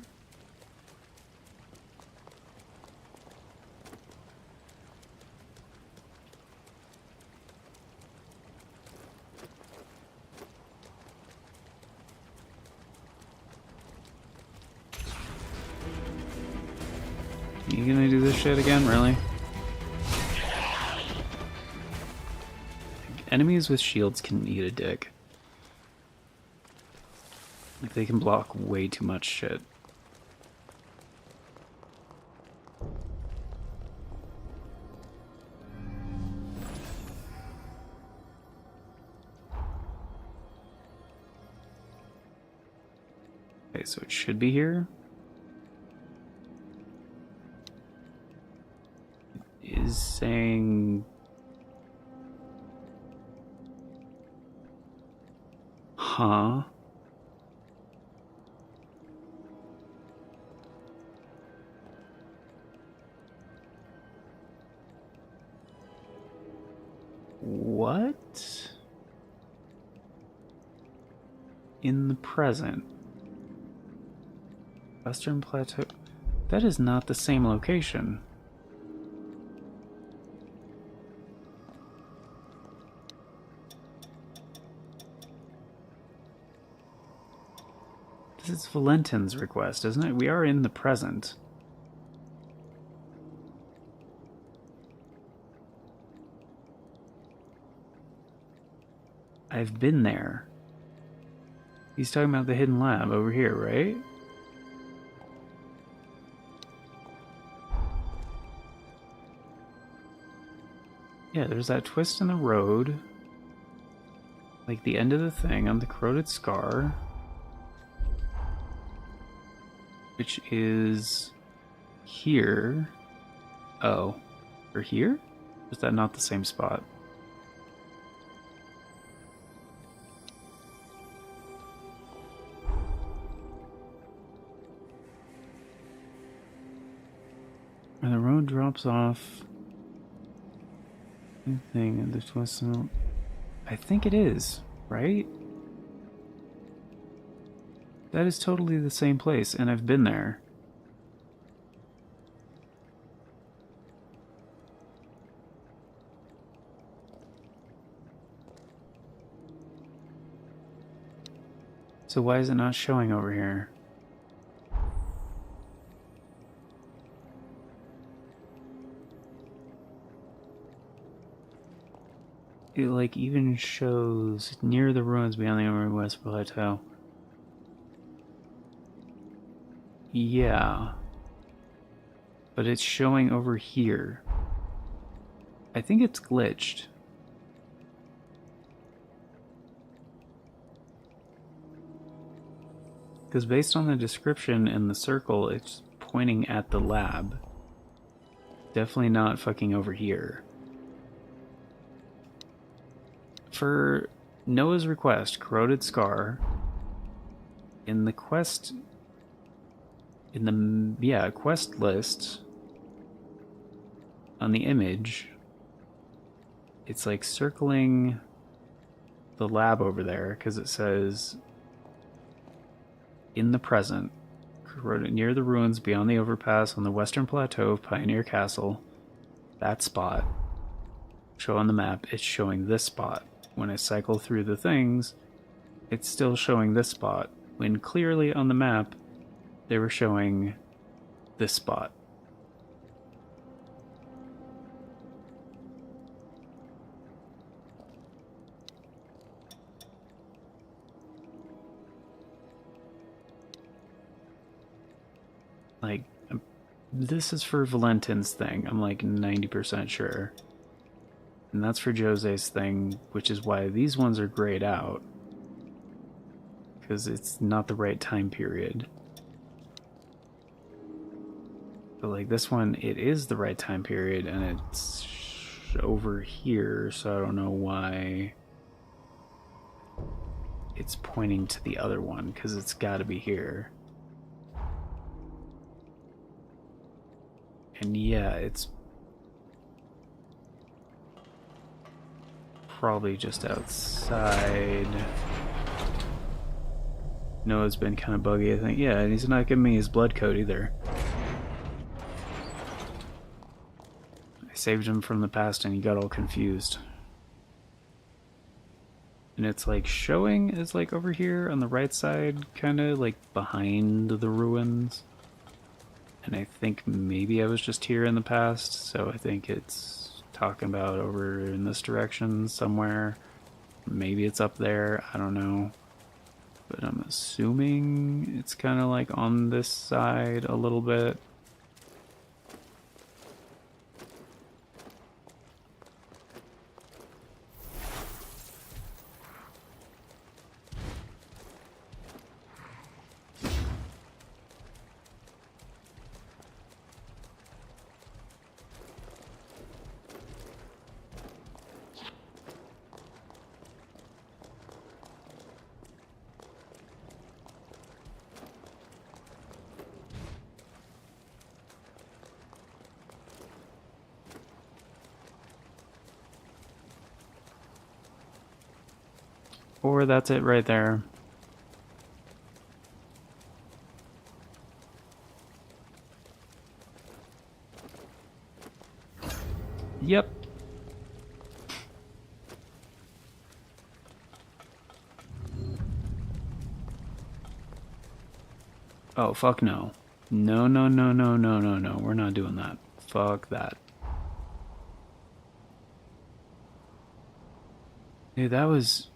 You gonna do this shit again, really? Enemies with shields can eat a dick. Like, they can block way too much shit. Okay, so it should be here. It is saying... Huh? What? In the present. Western Plateau. That is not the same location. This is Valentin's request, isn't it? We are in the present. I've been there. He's talking about the hidden lab over here, right? Yeah, there's that twist in the road. Like the end of the thing on the corroded scar. Which is here. Oh. Or here? Or is that not the same spot? And the road drops off. Thing and the twist. I think it is, right? That is totally the same place, and I've been there. So why is it not showing over here? It like even shows near the ruins beyond the Upper West Plateau. Yeah. But it's showing over here. I think it's glitched. Because based on the description in the circle, it's pointing at the lab. Definitely not fucking over here. For Noah's request, Corroded Scar, in the quest... In the, yeah, quest list, on the image, it's like circling the lab over there, because it says in the present, near the ruins beyond the overpass on the western plateau of Pioneer Castle. That spot. Show on the map, it's showing this spot. When I cycle through the things, it's still showing this spot, when clearly on the map, they were showing this spot. Like, this is for Valentin's thing, I'm like 90% sure. And that's for Jose's thing, which is why these ones are grayed out. Because it's not the right time period. But like this one, it is the right time period, and it's over here, so I don't know why it's pointing to the other one, because it's got to be here. And yeah, it's probably just outside. Noah's been kind of buggy, I think. Yeah, and he's not giving me his blood code either. I saved him from the past and he got all confused. And it's like showing is like over here on the right side, kind of like behind the ruins. And I think maybe I was just here in the past, so I think it's talking about over in this direction somewhere. Maybe it's up there, I don't know. But I'm assuming it's kind of like on this side a little bit. Or that's it right there. Yep. Oh, fuck no. No, no, no, no, no, no, no. We're not doing that. Fuck that. Dude, that was...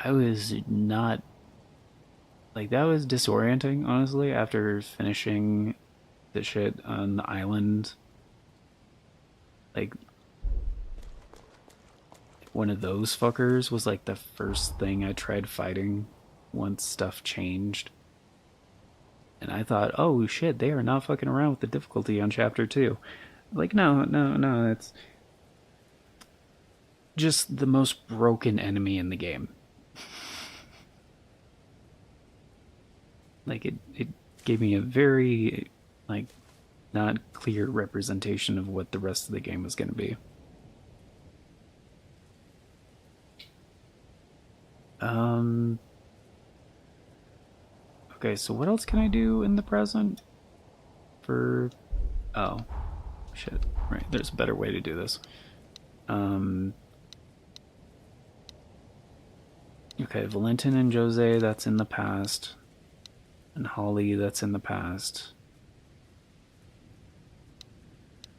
I was not... Like, that was disorienting, honestly, after finishing the shit on the island. Like, one of those fuckers was, like, the first thing I tried fighting once stuff changed. And I thought, oh shit, they are not fucking around with the difficulty on Chapter 2. Like, no, it's just the most broken enemy in the game. Like, it gave me a very, like, not clear representation of what the rest of the game was going to be. Okay, so what else can I do in the present? For... Oh. Shit. Right, there's a better way to do this. Okay, Valentin and Jose, that's in the past. And Holly, that's in the past.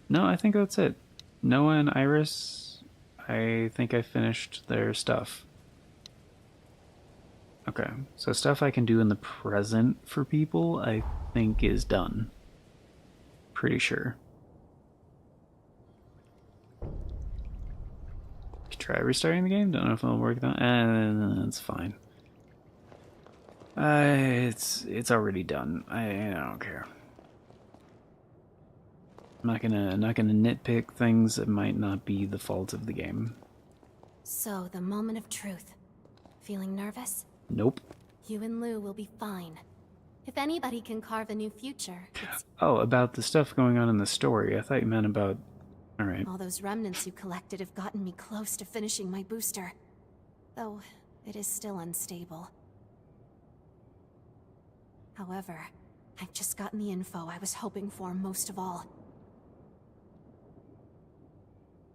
No, I think that's it. Noah and Iris, I think I finished their stuff. Okay, so stuff I can do in the present for people, I think is done. Pretty sure. Try restarting the game? Don't know if it'll work though. It's fine. It's already done. I don't care. I'm not gonna nitpick things that might not be the fault of the game. So, the moment of truth. Feeling nervous? Nope. You and Lou will be fine. If anybody can carve a new future, it's... Oh, about the stuff going on in the story. I thought you meant about... Alright. All those remnants you collected have gotten me close to finishing my booster. Though, it is still unstable. However, I've just gotten the info I was hoping for most of all.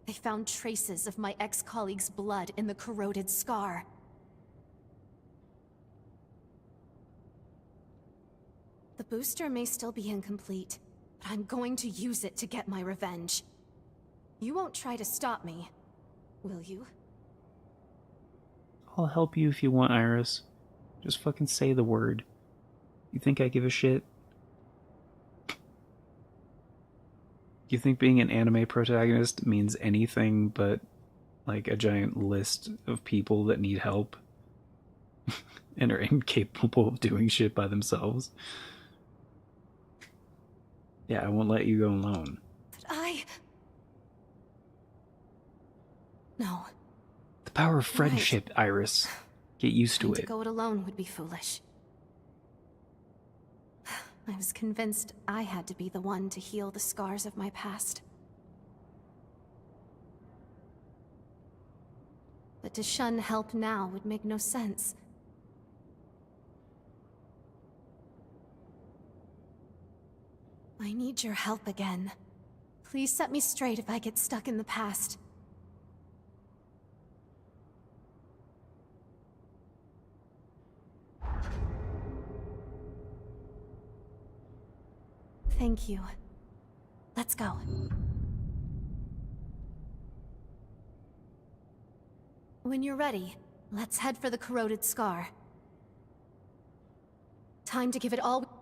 They found traces of my ex-colleague's blood in the corroded scar. The booster may still be incomplete, but I'm going to use it to get my revenge. You won't try to stop me, will you? I'll help you if you want, Iris. Just fucking say the word. You think I give a shit? You think being an anime protagonist means anything but, like, a giant list of people that need help and are incapable of doing shit by themselves? Yeah, I won't let you go alone. But No. The power of friendship, right. Iris. Get used to it. To go it alone would be foolish. I was convinced I had to be the one to heal the scars of my past. But to shun help now would make no sense. I need your help again. Please set me straight if I get stuck in the past. Thank you. Let's go. When you're ready, let's head for the corroded scar. Time to give it all...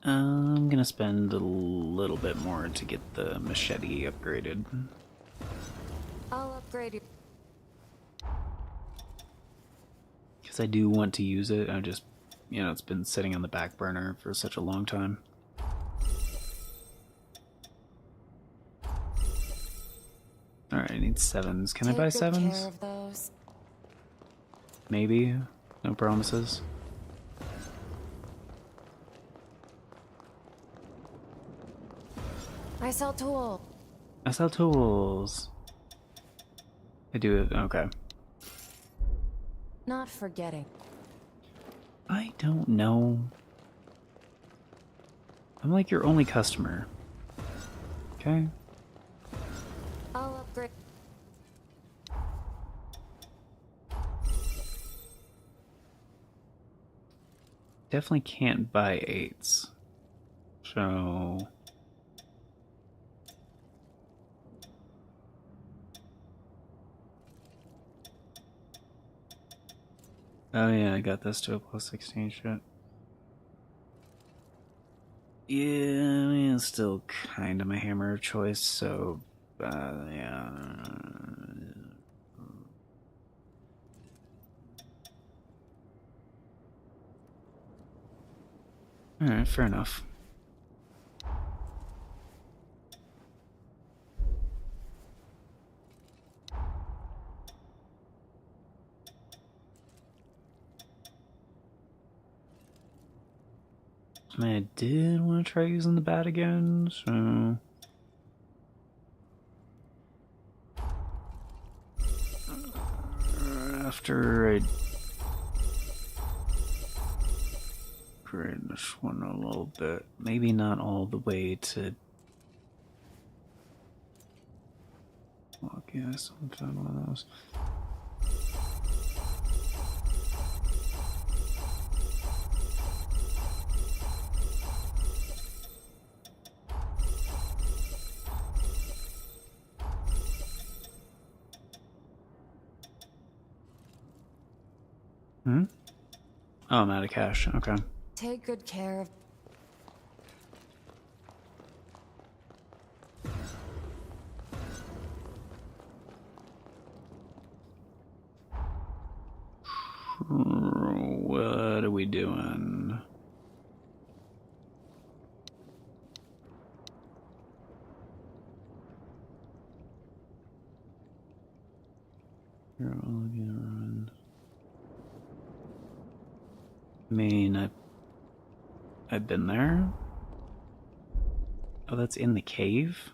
I'm gonna spend a little bit more to get the machete upgraded. I'll upgrade you. Because I do want to use it, I just, you know, it's been sitting on the back burner for such a long time. Alright, I need 7s. Can I buy 7s? Care of those. Maybe. No promises. I sell tools. I sell tools. I do it. Okay. Not forgetting. I don't know. I'm like your only customer. Okay? I'll upgrade. Definitely can't buy 8s. So... Oh yeah, I got this to a plus 16 shit. Yeah, I mean, it's still kind of my hammer of choice, so, yeah. Alright, fair enough. I did want to try using the bat again, so... After I upgrade this one a little bit, maybe not all the way to... Okay, I still haven't found one of those. Hmm? Oh, I'm out of cash. Okay. Take good care of... What are we doing? You're all gonna run. I mean, I've been there. Oh, that's in the cave?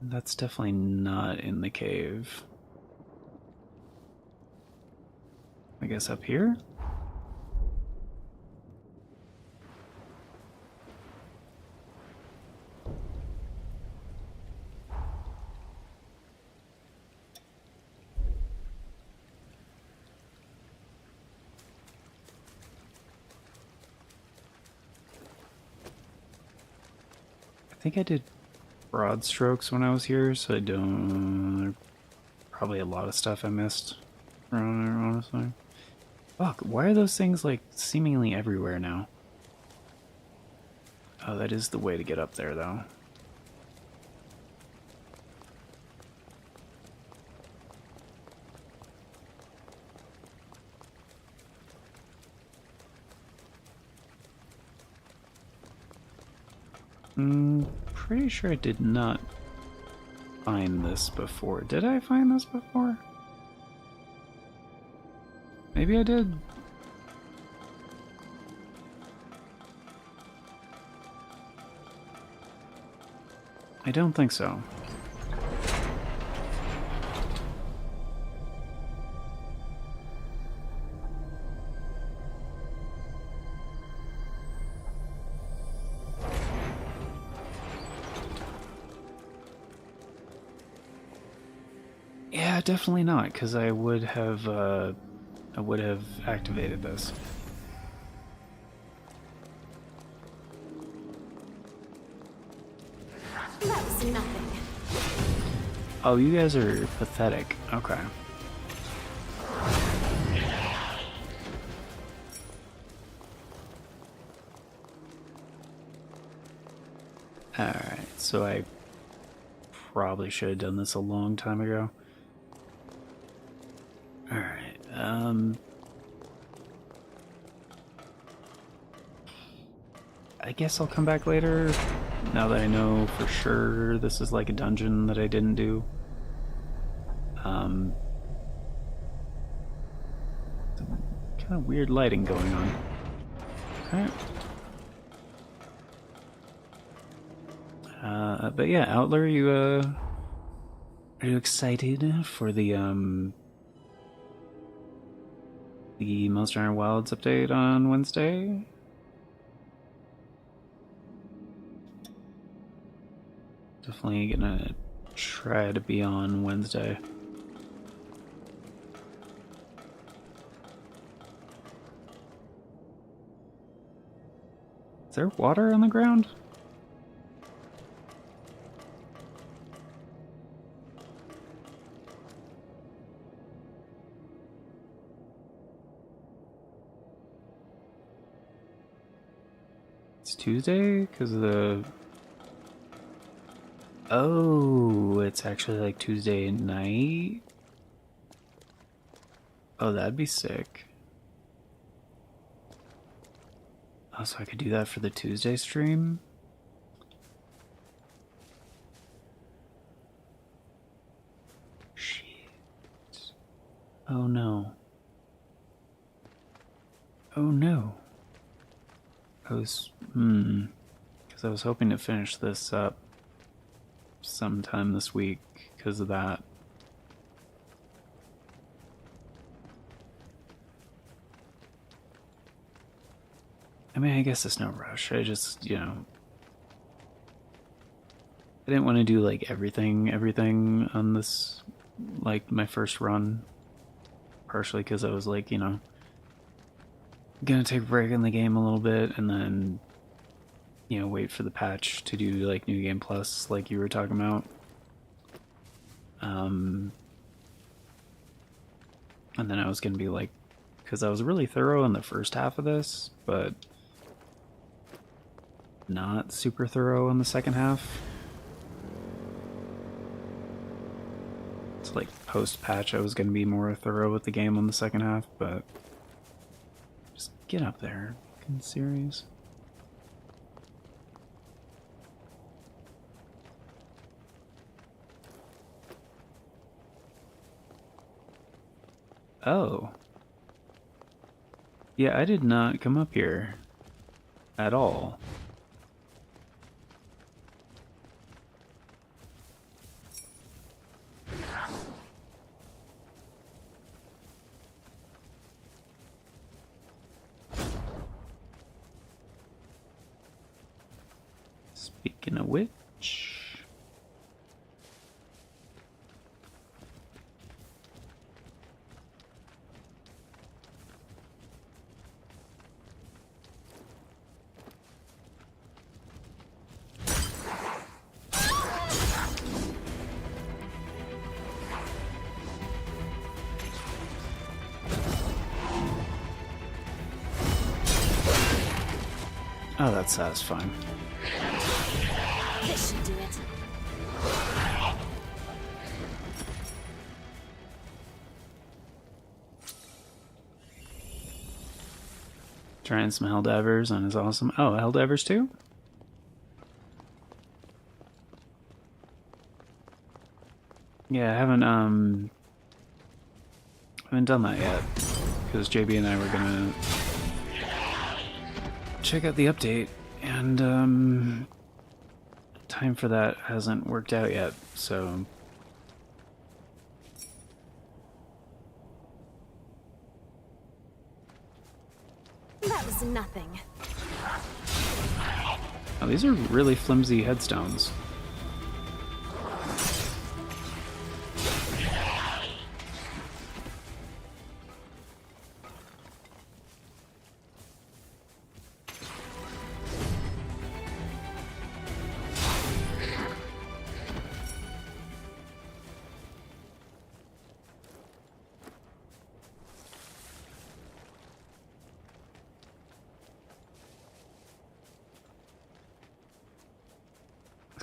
That's definitely not in the cave. I guess up here? I think I did broad strokes when I was here, so I don't... Probably a lot of stuff I missed around there, honestly. Fuck, why are those things, like, seemingly everywhere now? Oh, that is the way to get up there, though. Pretty sure I did not find this before. Did I find this before? Maybe I did. I don't think so. Yeah, definitely not, because I would have activated this. That was nothing. Oh, you guys are pathetic. Okay. Alright, so I probably should have done this a long time ago. Alright, I guess I'll come back later, now that I know for sure this is like a dungeon that I didn't do. Some kind of weird lighting going on. Alright. But yeah, Outler, are you excited for the Monster Hunter Wilds update on Wednesday? Definitely gonna try to be on Wednesday. Is there water on the ground? It's Tuesday? Because of the... Oh, it's actually like Tuesday night? Oh, that'd be sick. Oh, so I could do that for the Tuesday stream? Shit. Oh no. Oh no. Because I was hoping to finish this up sometime this week because of that. I mean, I guess it's no rush. I just, you know, I didn't want to do like everything on this, like my first run. Partially because I was like, you know, gonna take a break in the game a little bit and then, you know, wait for the patch to do like New Game Plus, like you were talking about. And then I was gonna be like, because I was really thorough in the first half of this, but not super thorough in the second half. It's like post-patch I was gonna be more thorough with the game on the second half, but just get up there, fucking serious. Oh. Yeah, I did not come up here at all. Speaking of which... Oh, that's satisfying. This should do it. Trying some Helldivers on his awesome... Oh, Helldivers too? Yeah, I haven't done that yet. Because JB and I were gonna check out the update, and time for that hasn't worked out yet, so... That was nothing. Oh, these are really flimsy headstones.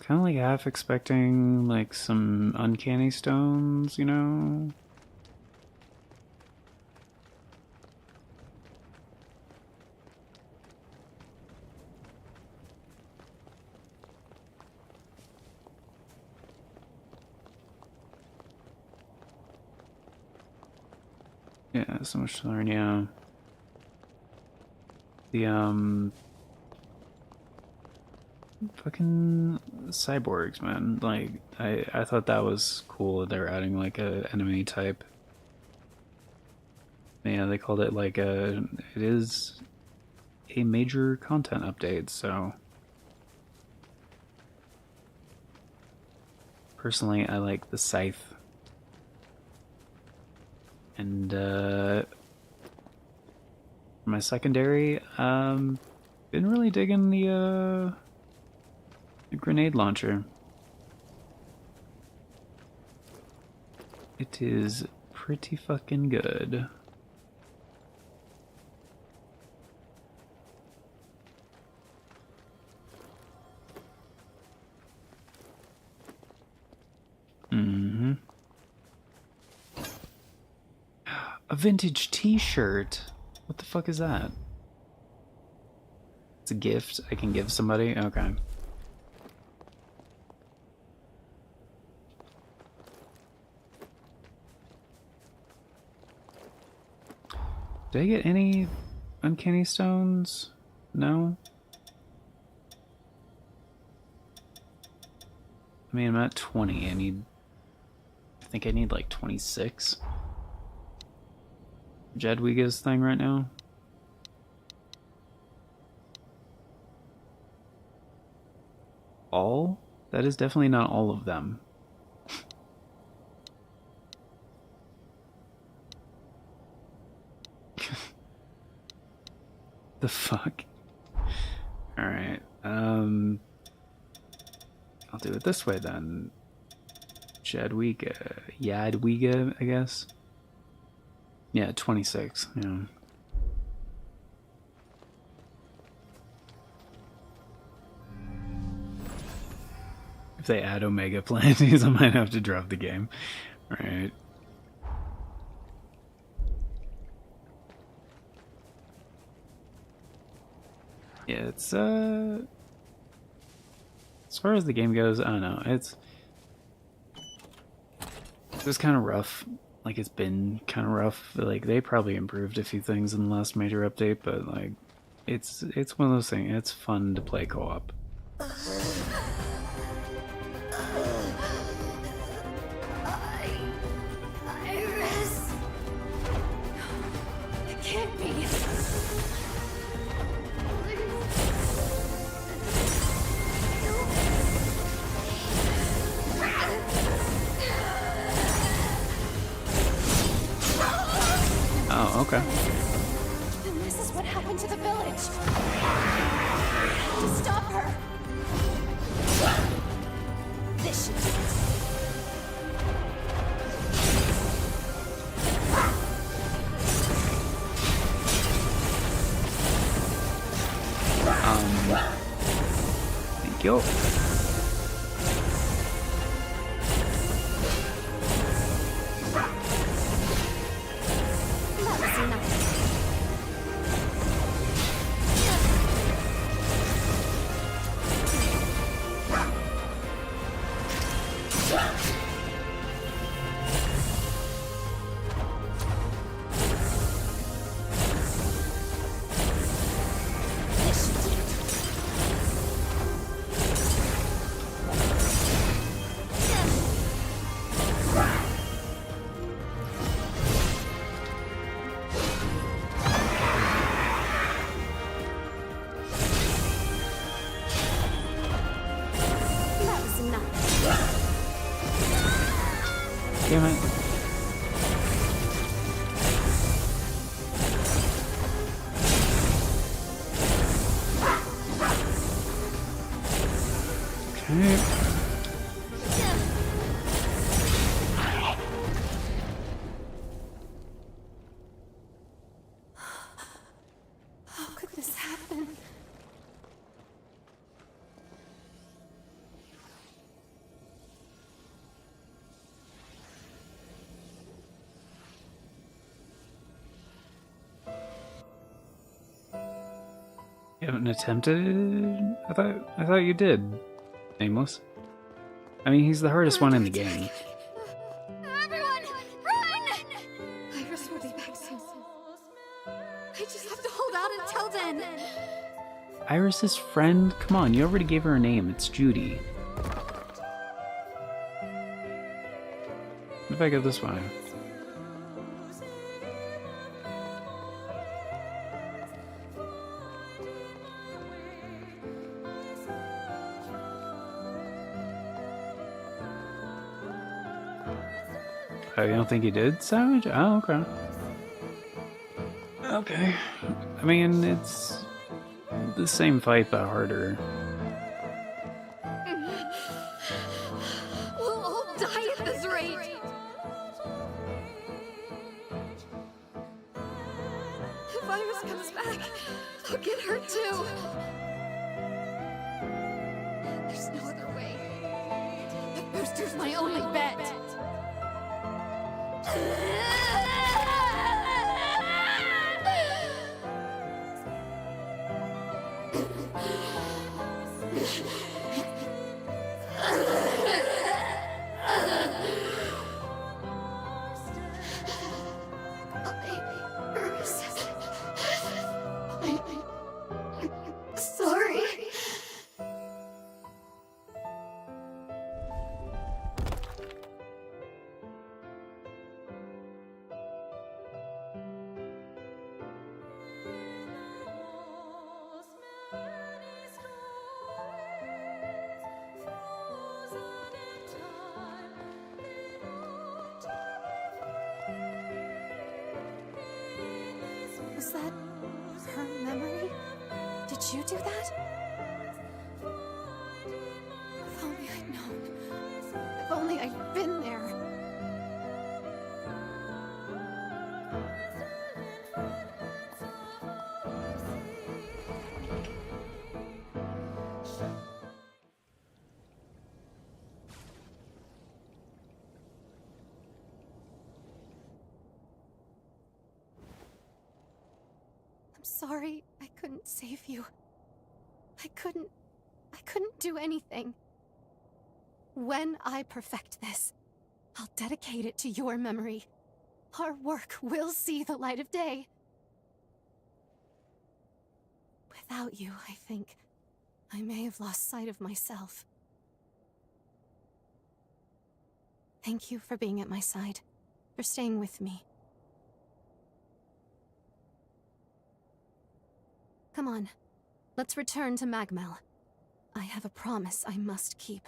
Kind of like half expecting like some uncanny stones, you know? Yeah, so much to learn, yeah. The fucking cyborgs, man. Like, I thought that was cool that they're adding like a enemy type. Yeah, they called it like it is a major content update, so personally I like the scythe. And my secondary, been really digging the grenade launcher. It is pretty fucking good. Mm-hmm. A vintage t-shirt? What the fuck is that? It's a gift I can give somebody? Okay. Did I get any... uncanny stones? No? I mean, I'm at 20. I think I need like 26. Jadwiga's thing right now. All? That is definitely not all of them. The fuck? Alright, I'll do it this way then. Yadwiga, I guess. Yeah, 26, yeah. If they add Omega Planties, I might have to drop the game. Alright. Yeah, it's, as far as the game goes, I don't know, it was kind of rough. Like, it's been kind of rough. Like, they probably improved a few things in the last major update, but, like, it's one of those things. It's fun to play co-op. Iris! It can't be. Oh, okay. Then this is what happened to the village. To stop her. This should do it. Thank you. Damn it. Okay. How could this happen? You haven't attempted? I thought you did. Nameless. I mean, he's the hardest one in the game. Everyone, run! Iris will be back soon. I just have to hold out until then. Iris's friend? Come on, you already gave her a name. It's Judy. What if I go this way? Oh, you don't think he did, Savage? Oh, okay. Okay. I mean, it's the same fight, but harder. We'll all die at this rate. If Iris comes back, I'll get her too. There's no other way. The booster's my only bet. that her memory? Did you do that? If only I'd known. If only I'd been there. Sorry, I couldn't save you. I couldn't do anything. When I perfect this, I'll dedicate it to your memory. Our work will see the light of day. Without you, I think, I may have lost sight of myself. Thank you for being at my side, for staying with me. Come on, let's return to Magmel. I have a promise I must keep.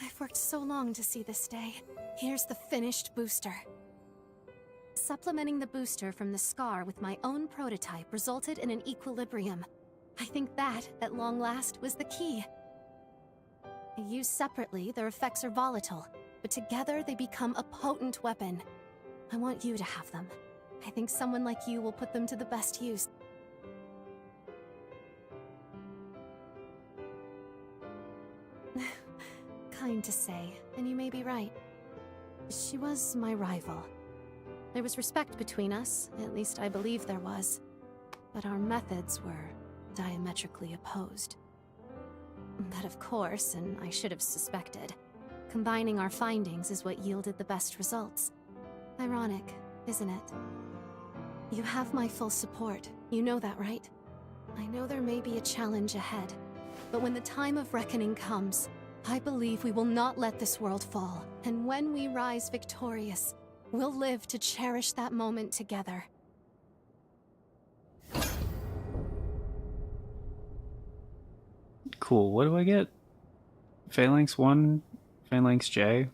I've worked so long to see this day. Here's the finished booster. Supplementing the booster from the scar with my own prototype resulted in an equilibrium. I think that, at long last, was the key. Used separately, their effects are volatile, but together they become a potent weapon. I want you to have them. I think someone like you will put them to the best use. Kind to say, and you may be right. She was my rival. There was respect between us, at least I believe there was. But our methods were diametrically opposed. That, of course, and I should have suspected. Combining our findings is what yielded the best results. Ironic, isn't it? You have my full support. You know that, right? I know there may be a challenge ahead, but when the time of reckoning comes, I believe we will not let this world fall. And when we rise victorious, we'll live to cherish that moment together. Cool. What do I get? Phalanx 1, Phalanx J.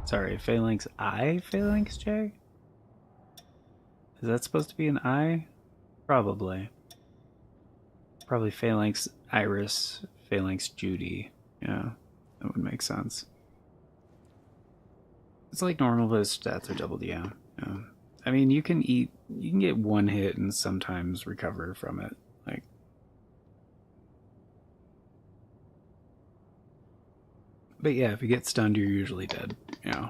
Sorry, Phalanx I, Phalanx J? Is that supposed to be an I? Probably. Probably Phalanx Iris, Phalanx Judy. Yeah, that would make sense. It's like normal, but his stats are doubled, yeah. I mean, you can get one hit and sometimes recover from it. Like, but yeah, if you get stunned, you're usually dead. Yeah.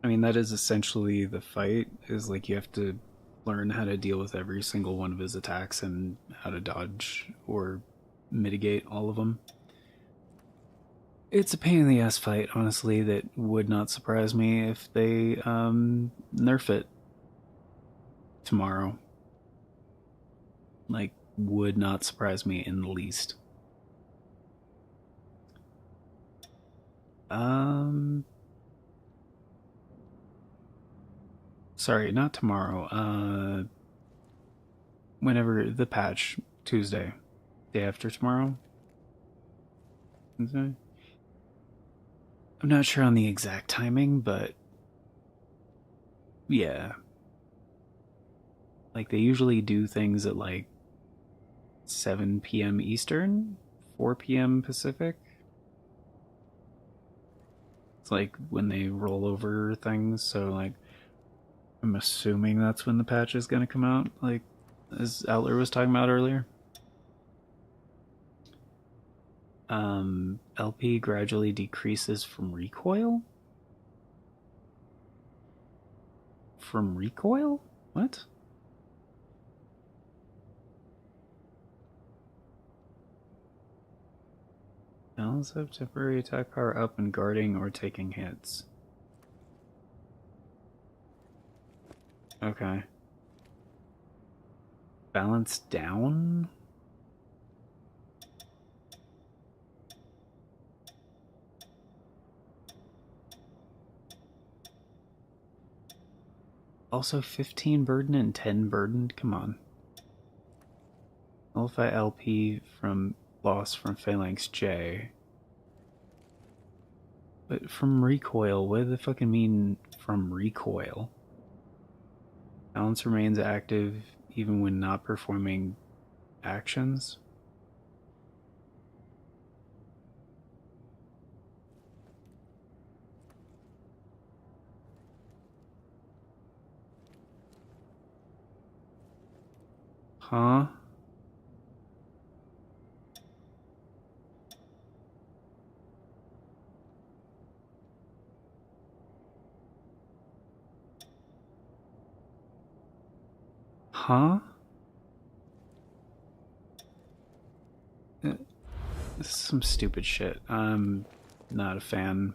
I mean, that is essentially the fight, is like you have to learn how to deal with every single one of his attacks and how to dodge or mitigate all of them. It's a pain in the ass fight, honestly, that would not surprise me if they nerf it tomorrow. Like, would not surprise me in the least. Sorry, not tomorrow. Whenever the patch, Tuesday. Day after tomorrow? Tuesday? I'm not sure on the exact timing, but yeah. Like, they usually do things at like 7 p.m. Eastern, 4 p.m. Pacific. It's like when they roll over things, so like I'm assuming that's when the patch is going to come out, like as Outler was talking about earlier. LP gradually decreases from recoil? From recoil? What? Balance of temporary attack power up and guarding or taking hits. Okay. Balance down? Also 15 burden and 10 burdened? Come on. Nullify LP from loss from Phalanx J. But from recoil, what does it fucking mean from recoil? Balance remains active even when not performing actions? Huh? Huh? This is some stupid shit. I'm not a fan.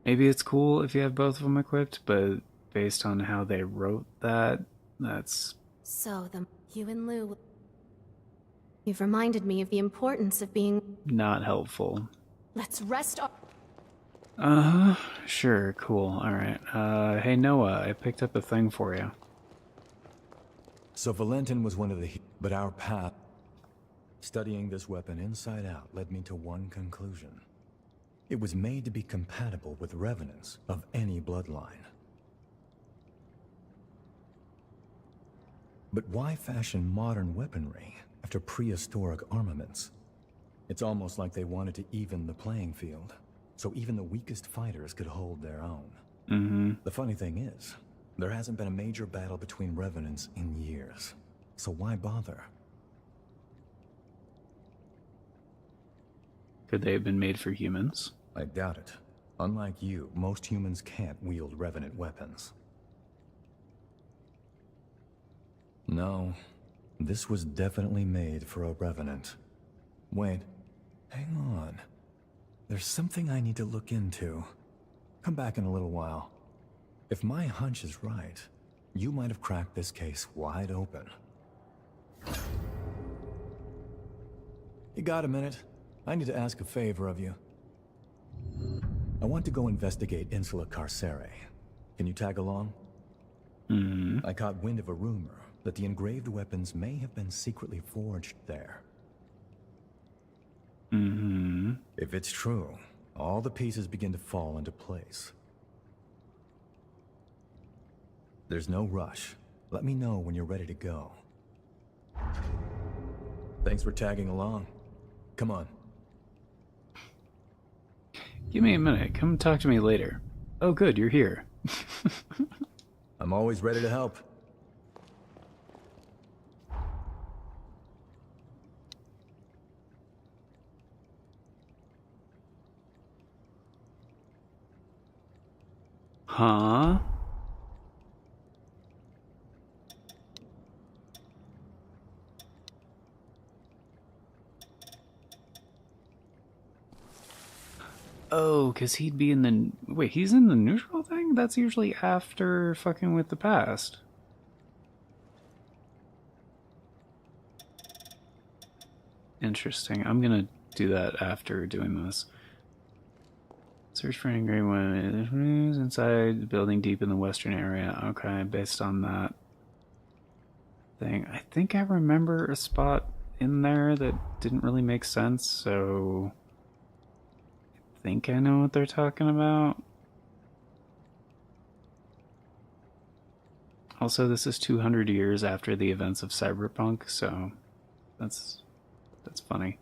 Maybe it's cool if you have both of them equipped, but based on how they wrote that, that's... So, you and Lou... You've reminded me of the importance of being... not helpful. Let's rest our... Sure, cool, alright. Hey Noah, I picked up a thing for you. So Valentin was one of the... But our path... Studying this weapon inside out led me to one conclusion. It was made to be compatible with revenants of any bloodline. But why fashion modern weaponry after prehistoric armaments? It's almost like they wanted to even the playing field, so even the weakest fighters could hold their own. Mm-hmm. The funny thing is, there hasn't been a major battle between revenants in years, so why bother? Could they have been made for humans? I doubt it. Unlike you, most humans can't wield revenant weapons. No, this was definitely made for a revenant. Wait, hang on. There's something I need to look into. Come back in a little while. If my hunch is right, you might have cracked this case wide open. You got a minute? I need to ask a favor of you. I want to go investigate Insula Carcere. Can you tag along? Mm-hmm. I caught wind of a rumor that the engraved weapons may have been secretly forged there. Mm-hmm. If it's true, all the pieces begin to fall into place. There's no rush. Let me know when you're ready to go. Thanks for tagging along. Come on. Give me a minute. Come talk to me later. Oh, good, you're here. I'm always ready to help. Huh? Oh, because he'd be in the... Wait, he's in the neutral thing? That's usually after fucking with the past. Interesting. I'm gonna do that after doing this. Search for an engraved one inside the building deep in the western area. Okay, based on that thing. I think I remember a spot in there that didn't really make sense, so... I think I know what they're talking about. Also, this is 200 years after the events of Cyberpunk, so that's funny.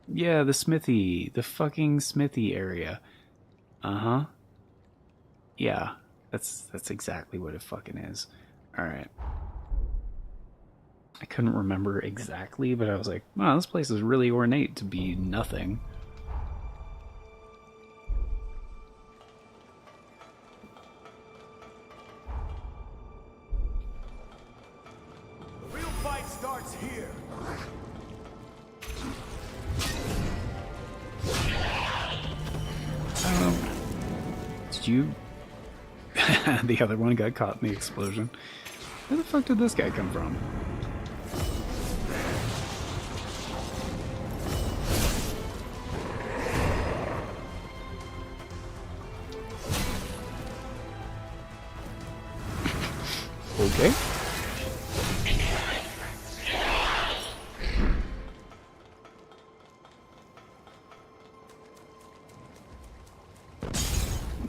Yeah, the smithy. The fucking smithy area. Uh-huh. Yeah, that's exactly what it fucking is. Alright. I couldn't remember exactly, but I was like, wow, this place is really ornate to be nothing. The real fight starts here. Did you... The other one got caught in the explosion. Where the fuck did this guy come from? Okay.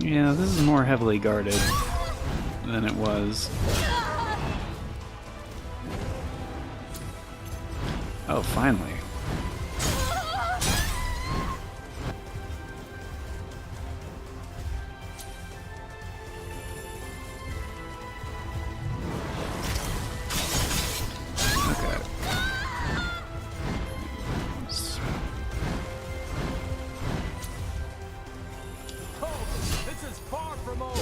Yeah, this is more heavily guarded than it was. Oh, finally. Okay. This is far from over.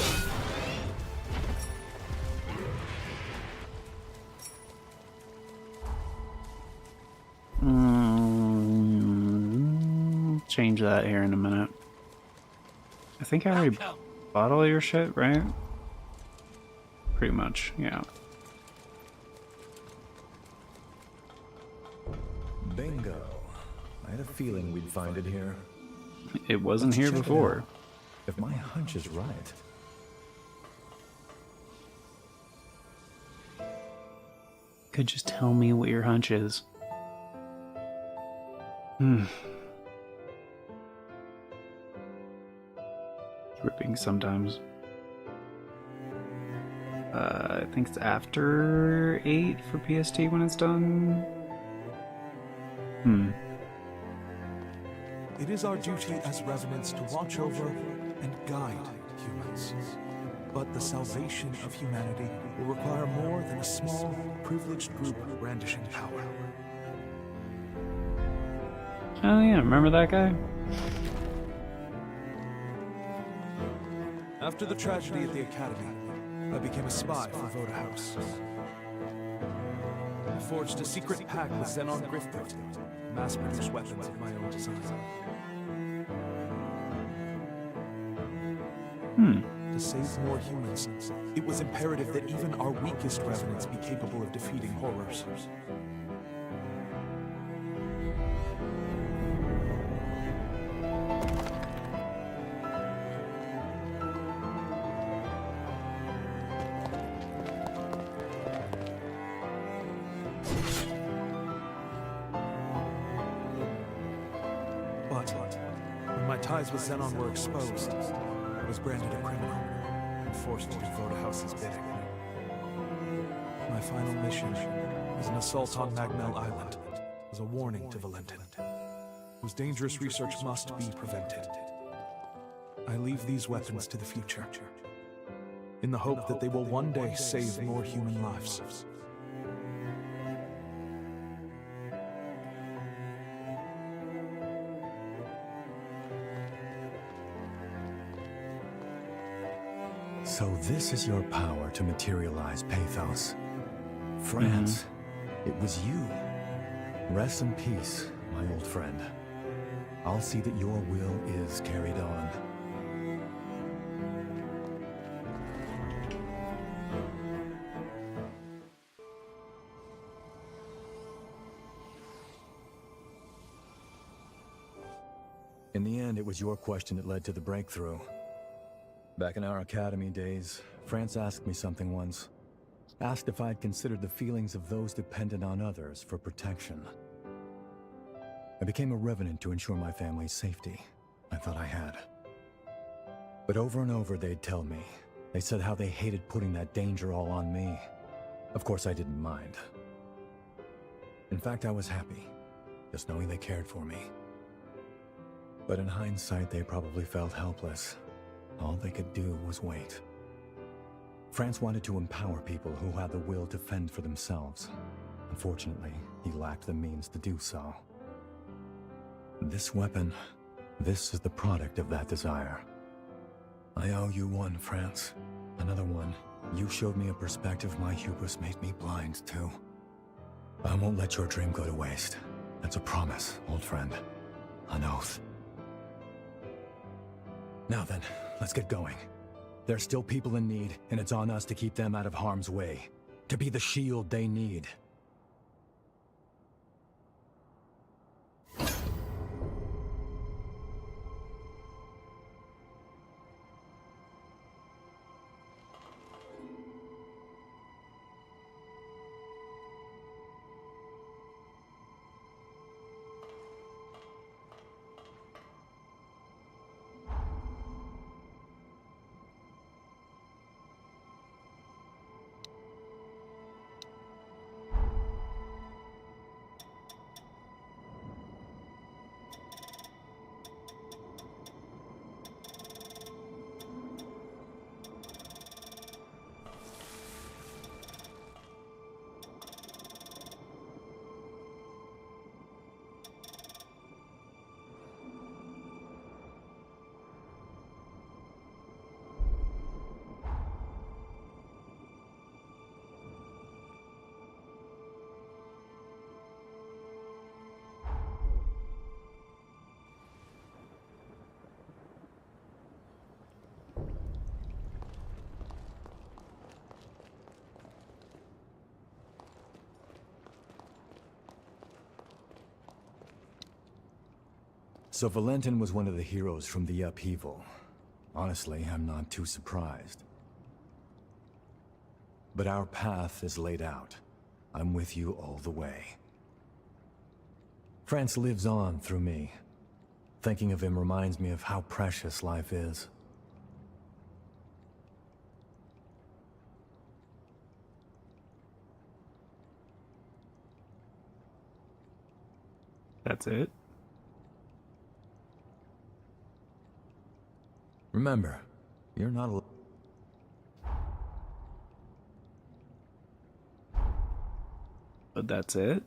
Change that here in a minute. I think I already bought all your shit, right? Pretty much, yeah. Bingo. I had a feeling we'd find it here. It wasn't here Check it before. out. If my hunch is right, Could just tell me what your hunch is. Gripping sometimes. I think it's after 8 for PST when it's done. It is our duty as revenants to watch over and guide humans. But the salvation of humanity will require more than a small, privileged group brandishing power. Oh yeah, remember that guy? After the tragedy at the Academy, I became a spy for Voda House. I forged a secret pact with Xenon Griftwood, mass-produced weapons of my own design. To save more humans, it was imperative that even our weakest revenants be capable of defeating horrors. But when my ties with Xenon were exposed, I was branded a criminal and forced to do Voda House's bidding. My final mission was an assault on Magmel Island, was a warning to Valentin, whose dangerous research must be prevented. I leave these weapons to the future, in the hope that they will one day save more human lives. so this is your power to materialize pathos. France, it was you. Rest in peace, my old friend. I'll see that your will is carried on. In the end, it was your question that led to the breakthrough. Back in our academy days, France asked me something once. Asked if I'd considered the feelings of those dependent on others for protection. I became a revenant to ensure my family's safety. I thought I had. But over and over they'd tell me. They said how they hated putting that danger all on me. Of course I didn't mind. In fact, I was happy, just knowing they cared for me. But in hindsight, they probably felt helpless. All they could do was wait. France wanted to empower people who had the will to fend for themselves. Unfortunately, he lacked the means to do so. This weapon, this is the product of that desire. I owe you one, France. Another one. You showed me a perspective my hubris made me blind to. I won't let your dream go to waste. That's a promise, old friend. An oath. Now then, let's get going. There's still people in need, and it's on us to keep them out of harm's way. To be the shield they need. So Valentin was one of the heroes from the upheaval. Honestly, I'm not too surprised. But our path is laid out. I'm with you all the way. France lives on through me. Thinking of him reminds me of how precious life is. That's it? Remember, you're not alone. But that's it?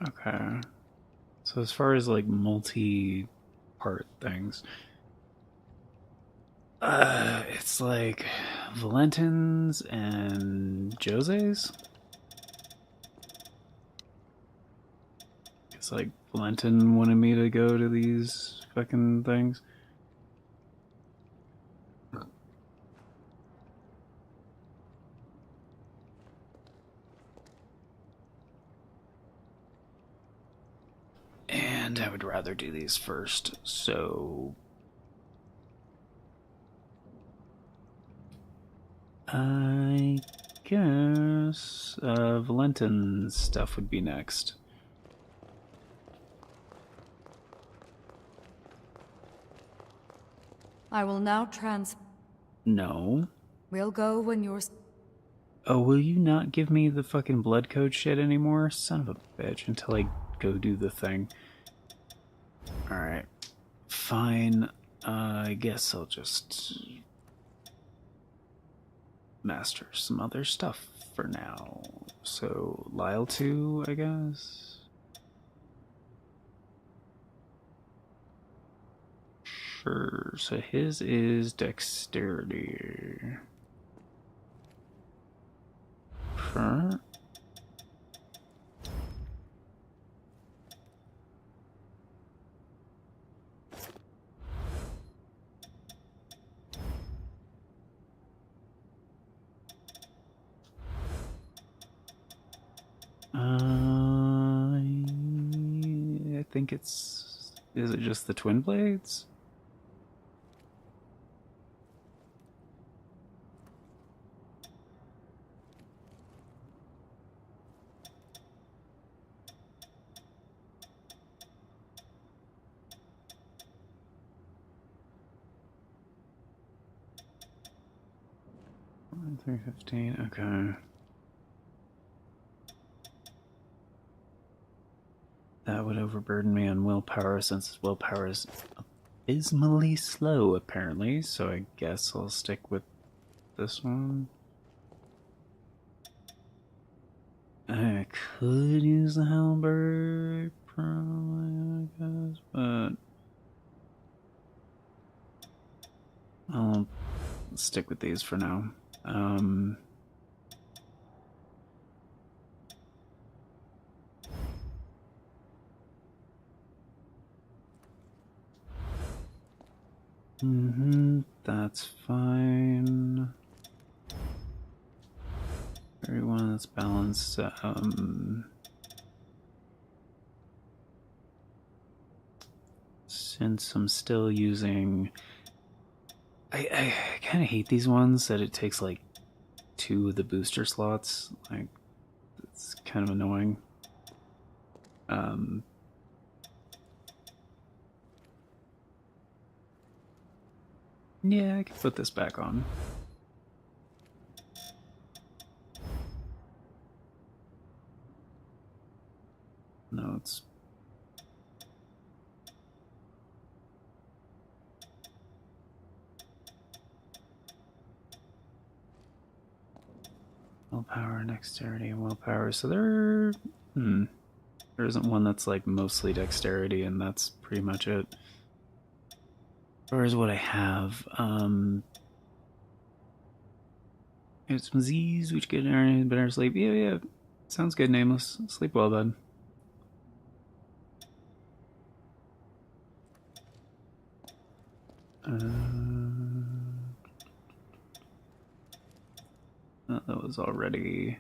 Okay. So as far as like multi-part things, it's like Valentin's and Jose's. It's like Valentin wanted me to go to these fucking things. And I would rather do these first, so I guess Valentin's stuff would be next. I will now No. We'll go when you're... Oh, will you not give me the fucking blood code shit anymore? Son of a bitch, until I go do the thing. Alright. Fine. I guess I'll just master some other stuff for now. So, Lyle 2, I guess? Sure. So his is dexterity. Sure. I think it's... Is it just the twin blades? $315, okay. That would overburden me on willpower since his willpower is abysmally slow, apparently, so I guess I'll stick with this one. I could use the halberd, probably, I guess, but I'll stick with these for now. That's fine. Everyone that's balanced, since I'm still using... I kind of hate these ones that it takes like 2 of the booster slots. Like, it's kind of annoying. Yeah, I can put this back on. No, it's... Willpower, dexterity, and willpower. So they're... There isn't one that's like mostly dexterity, and that's pretty much it. Or is what I have. Get some Z's, which get better sleep. Yeah. Sounds good, Nameless. Sleep well, bud. That was already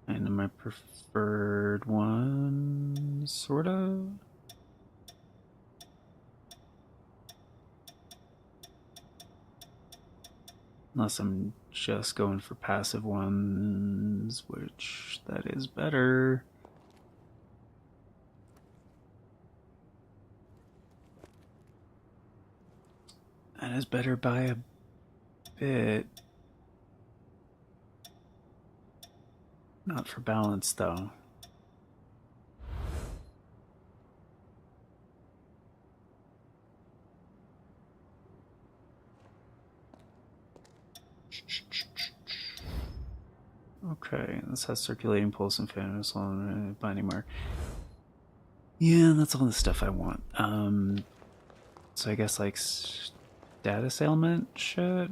kind of my preferred one, sort of. Unless I'm just going for passive ones, which that is better. That is better by a bit. Not for balance, though. Okay, this has circulating pulse and fanus on binding mark. Yeah, that's all the stuff I want. So I guess like status ailment shit.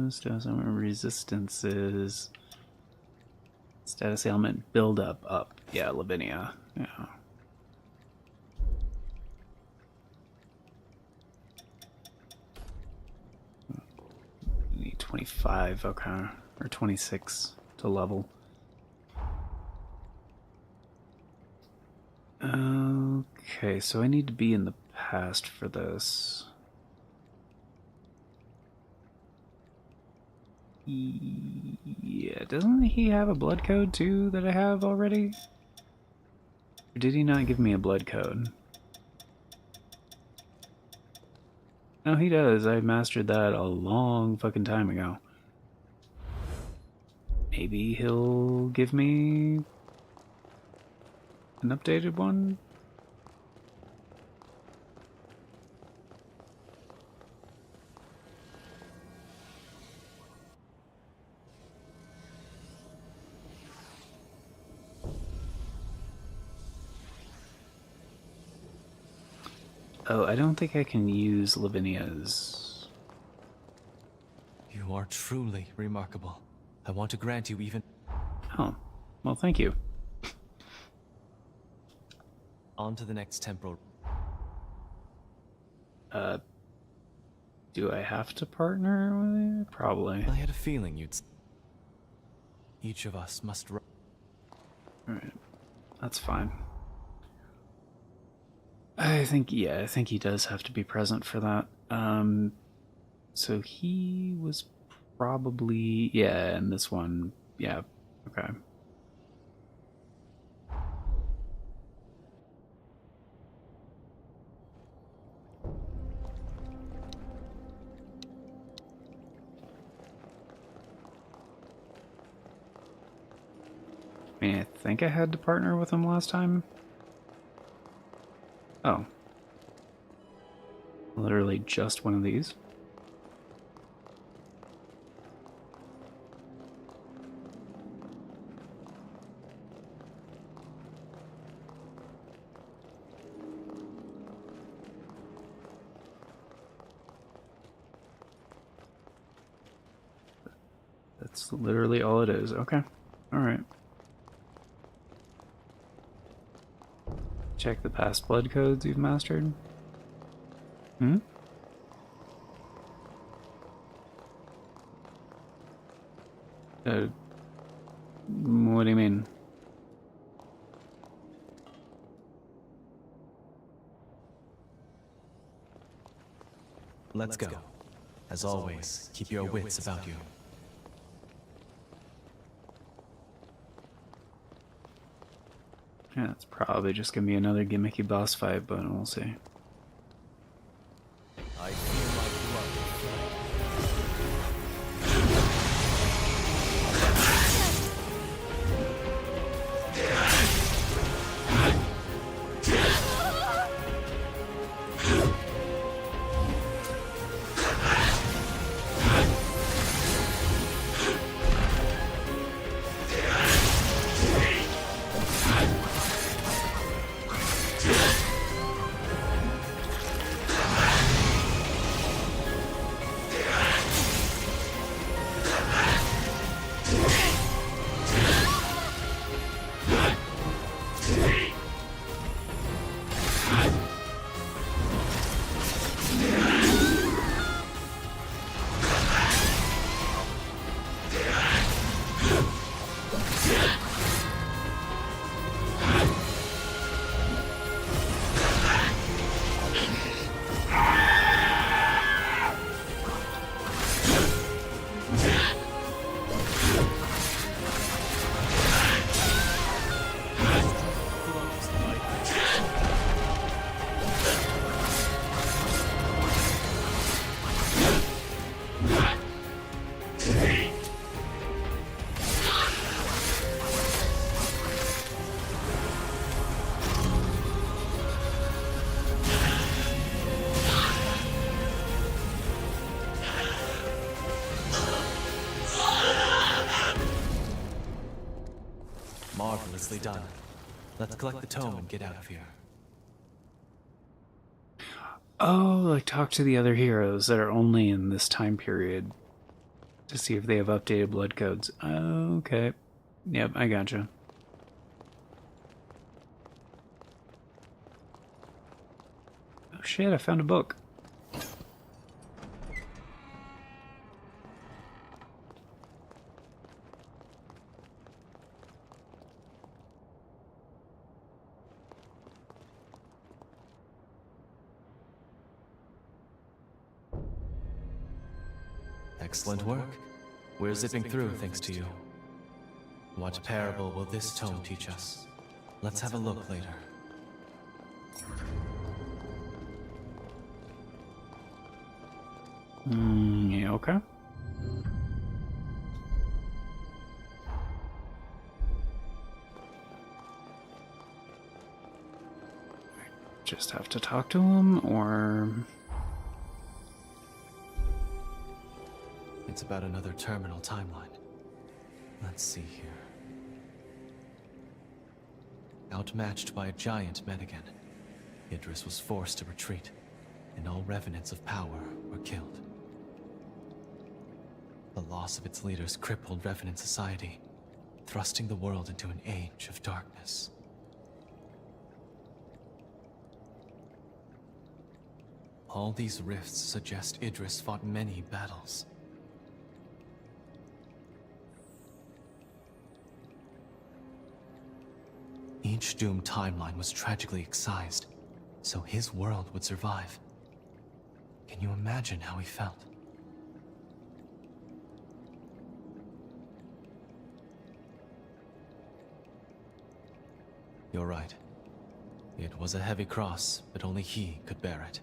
Status ailment resistances. Status ailment build up. Yeah, Lavinia. Yeah. Need 25, okay. Or 26 to level. Okay, so I need to be in the past for this. Yeah, doesn't he have a blood code too that I have already? Or did he not give me a blood code? No, he does. I mastered that a long fucking time ago. Maybe he'll give me an updated one? Oh, I don't think I can use Lavinia's. You are truly remarkable. I want to grant you even... Oh, well, thank you. On to the next temporal... Do I have to partner with you? Probably. I had a feeling you'd... Each of us must... Alright, that's fine. I think he does have to be present for that. So he was probably, yeah, and this one, yeah, okay. I mean, I think I had to partner with him last time. Oh. Literally just one of these. That's literally all it is. Okay. Alright. Check the past blood codes you've mastered. Hmm? What do you mean? Let's go. As always, keep your wits about you. Yeah, it's probably just gonna be another gimmicky boss fight, but we'll see. I feel my blood. Nicely done. Let's collect the tome and get out of here. Oh, like talk to the other heroes that are only in this time period to see if they have updated blood codes. Okay. Yep, I gotcha. Oh shit, I found a book. Excellent work. We're zipping through thanks to you. What parable will this tome teach us? Let's have a look later. Yeah, okay. Just have to talk to him, or... It's about another terminal timeline. Let's see here. Outmatched by a giant Medigan, Idris was forced to retreat, and all revenants of power were killed. The loss of its leaders crippled Revenant society, thrusting the world into an age of darkness. All these rifts suggest Idris fought many battles. Each doomed timeline was tragically excised, so his world would survive. Can you imagine how he felt? You're right. It was a heavy cross, but only he could bear it.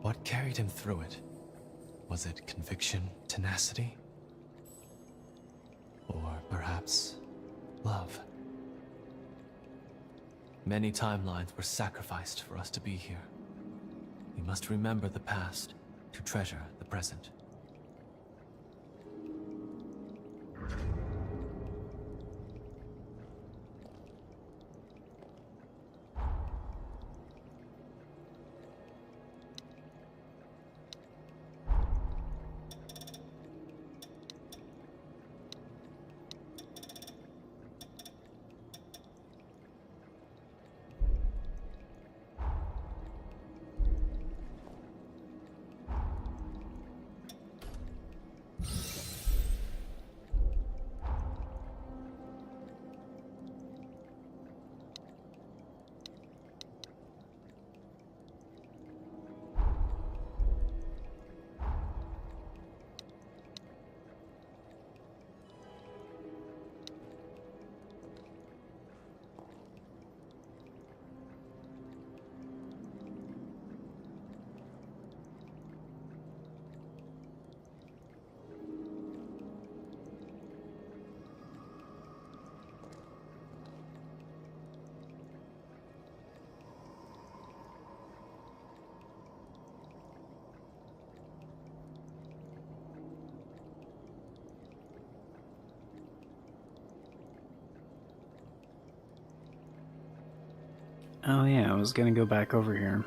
What carried him through it? Was it conviction, tenacity? Or perhaps love? Many timelines were sacrificed for us to be here. We must remember the past to treasure the present. Oh yeah, I was gonna go back over here.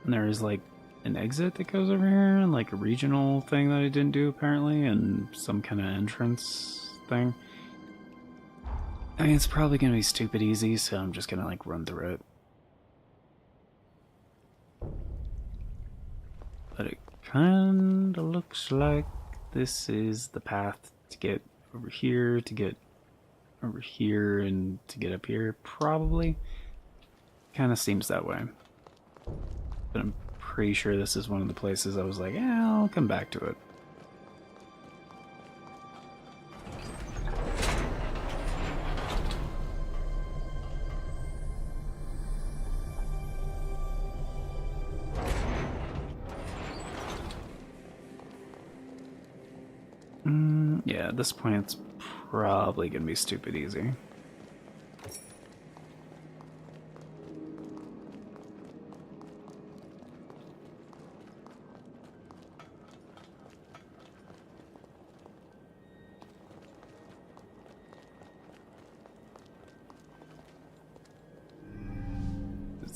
And there's like an exit that goes over here, and like a regional thing that I didn't do apparently, and some kind of entrance thing. I mean, it's probably gonna be stupid easy, so I'm just gonna like run through it. But it kinda looks like this is the path to get over here, to get over here, and to get up here, probably. Kinda seems that way. But I'm pretty sure this is one of the places I was like, yeah, I'll come back to it. Yeah, at this point it's probably gonna be stupid easy.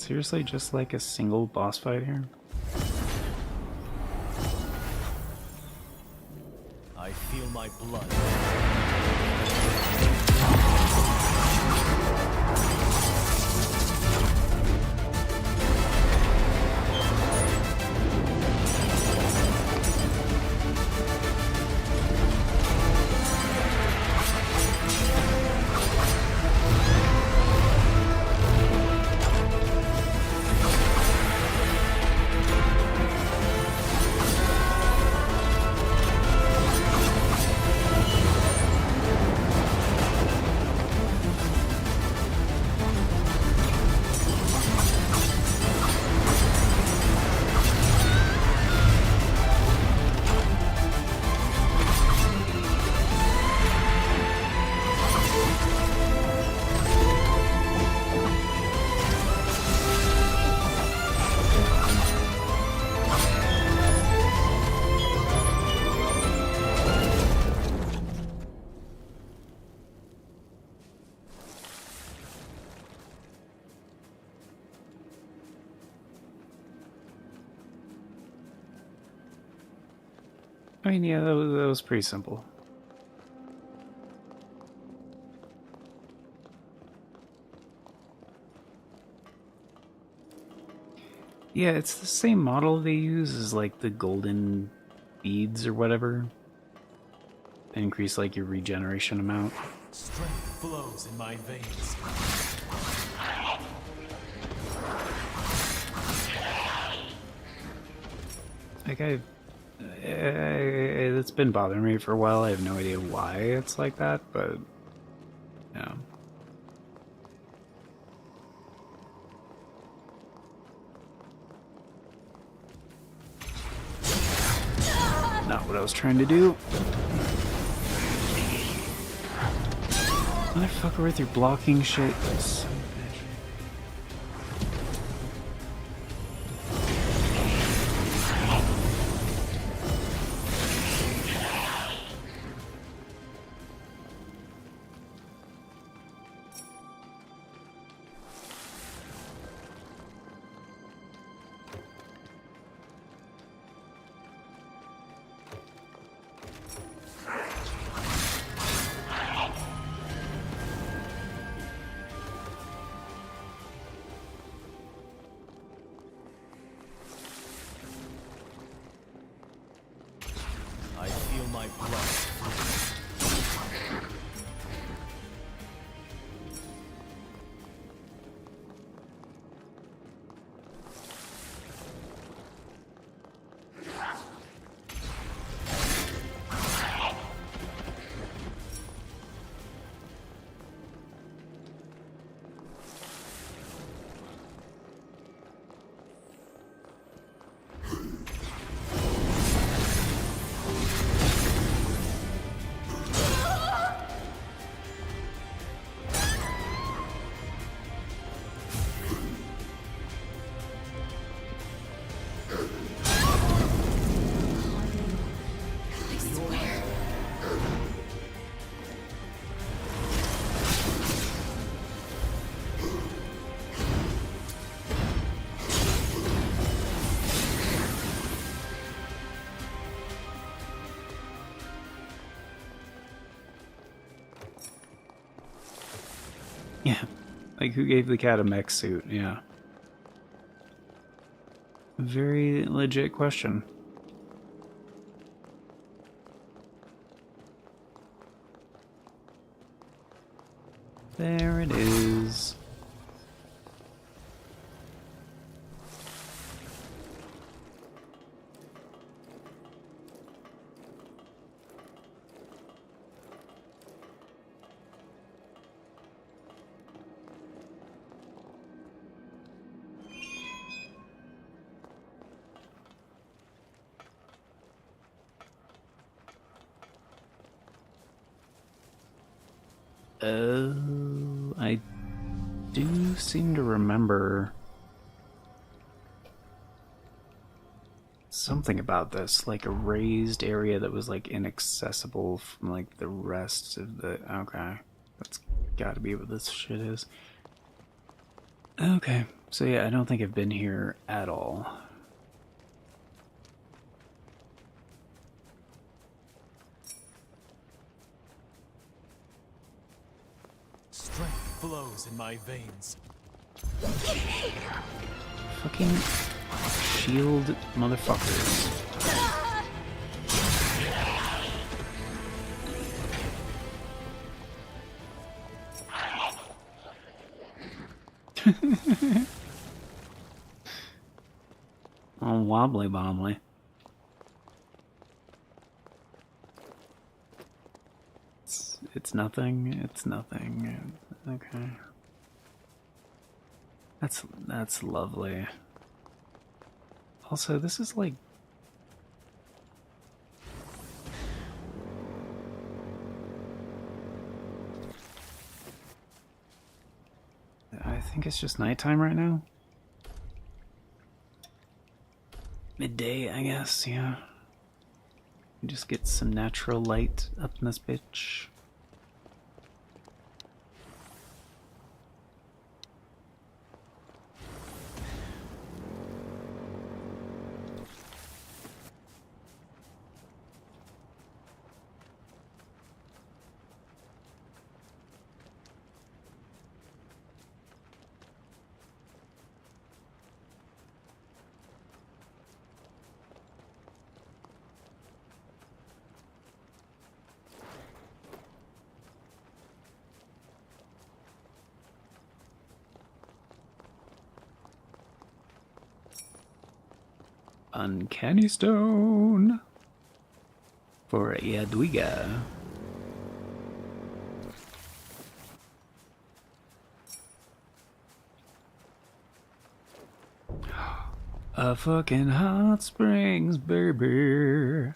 Seriously, just like a single boss fight here? I feel my blood. I mean, yeah, that was pretty simple. Yeah, it's the same model they use as like the golden beads or whatever. They increase like your regeneration amount. Strength flows in my veins. Like it's been bothering me for a while. I have no idea why it's like that, but yeah. Not what I was trying to do. Motherfucker with your blocking shit. Son of a bitch. I feel my blood. Yeah. Like, who gave the cat a mech suit? Yeah. Very legit question. There it is. I do seem to remember something about this, like a raised area that was like inaccessible from like the rest of the. Okay, that's got to be what this shit is. Okay, so yeah, I don't think I've been here at all. Strength flows in my veins. Fucking shield motherfuckers. Oh, wobbly bombly. It's nothing. It's nothing. Okay. That's lovely. Also, this is like I think it's just nighttime right now. Midday, I guess, yeah. Just get some natural light up in this bitch. Uncanny stone for Yadwiga. A fucking hot springs, baby.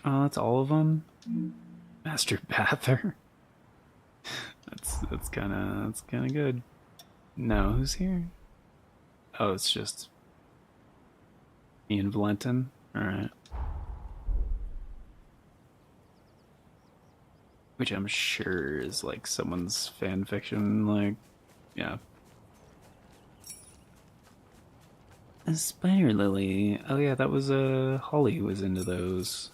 Oh, that's all of them. Master Bather. That's kind of good. No, who's here? Oh, it's just Ian Valentin. All right. Which I'm sure is like someone's fan fiction. Like, yeah. A spider lily. Oh yeah, that was Holly was into those.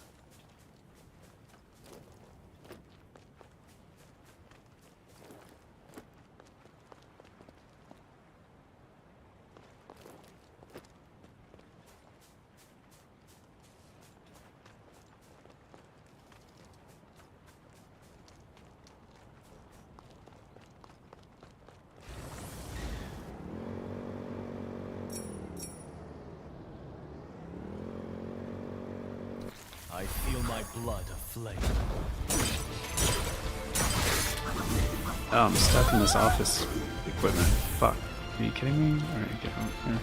I feel my blood aflame. Oh, I'm stuck in this office equipment. Fuck. Are you kidding me? Alright, get out here.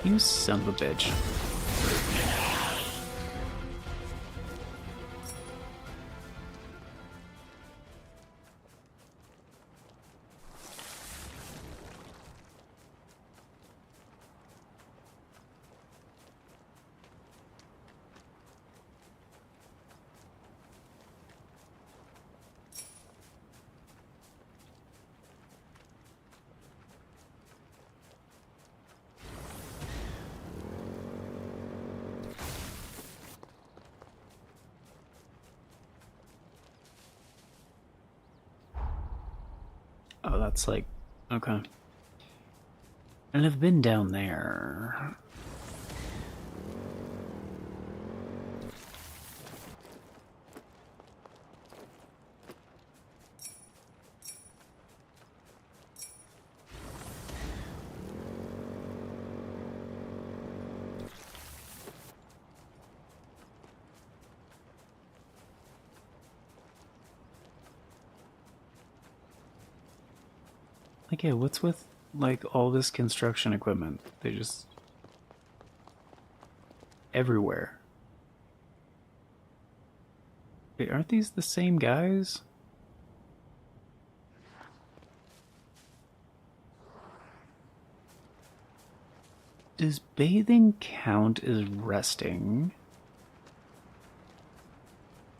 You son of a bitch. Oh, that's like, okay. And I've been down there. Like, yeah, what's with, like, all this construction equipment? They just... everywhere. Wait, aren't these the same guys? Does bathing count as resting?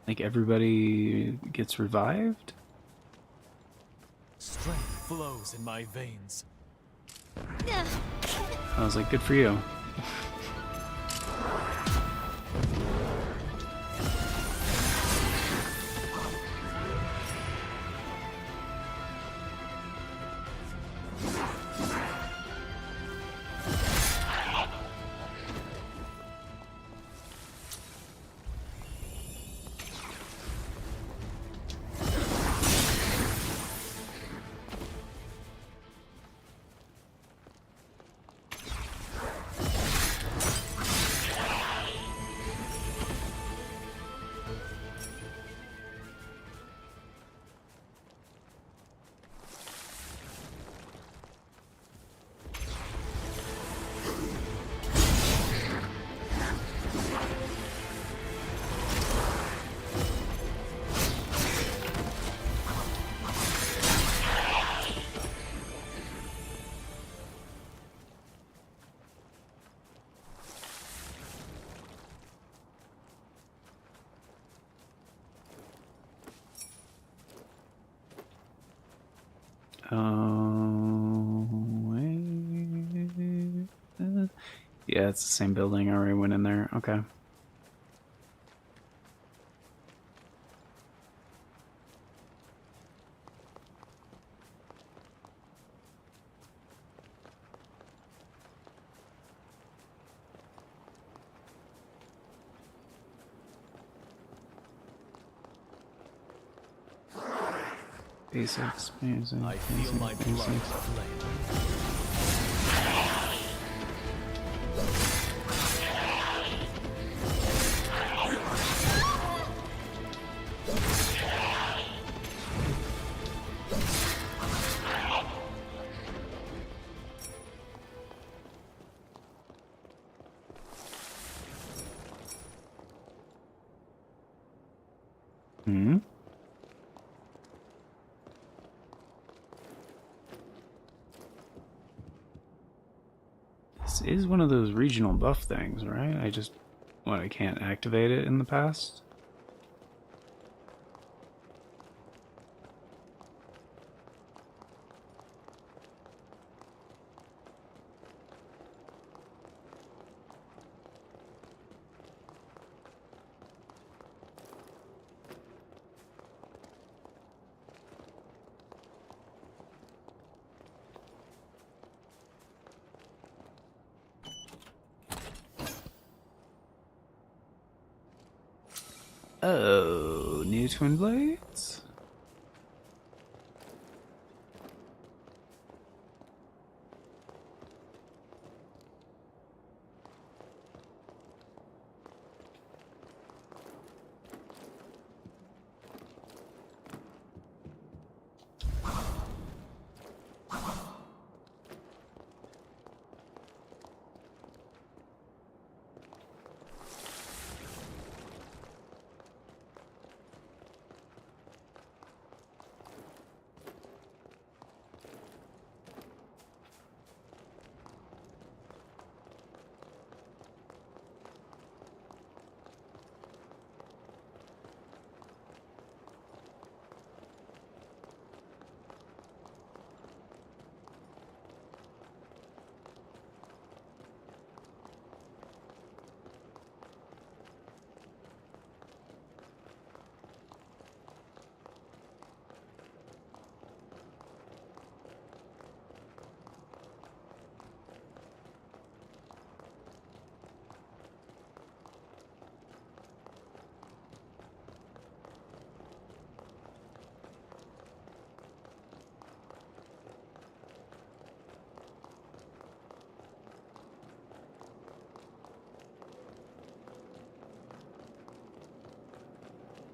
Like everybody gets revived? Strength flows in my veins. I was like, good for you. Yeah, it's the same building. I already went in there. Okay. Basics, music. I feel my blood inflame. Hmm? This is one of those regional buff things, right? I can't activate it in the past? Oh, new twin blades?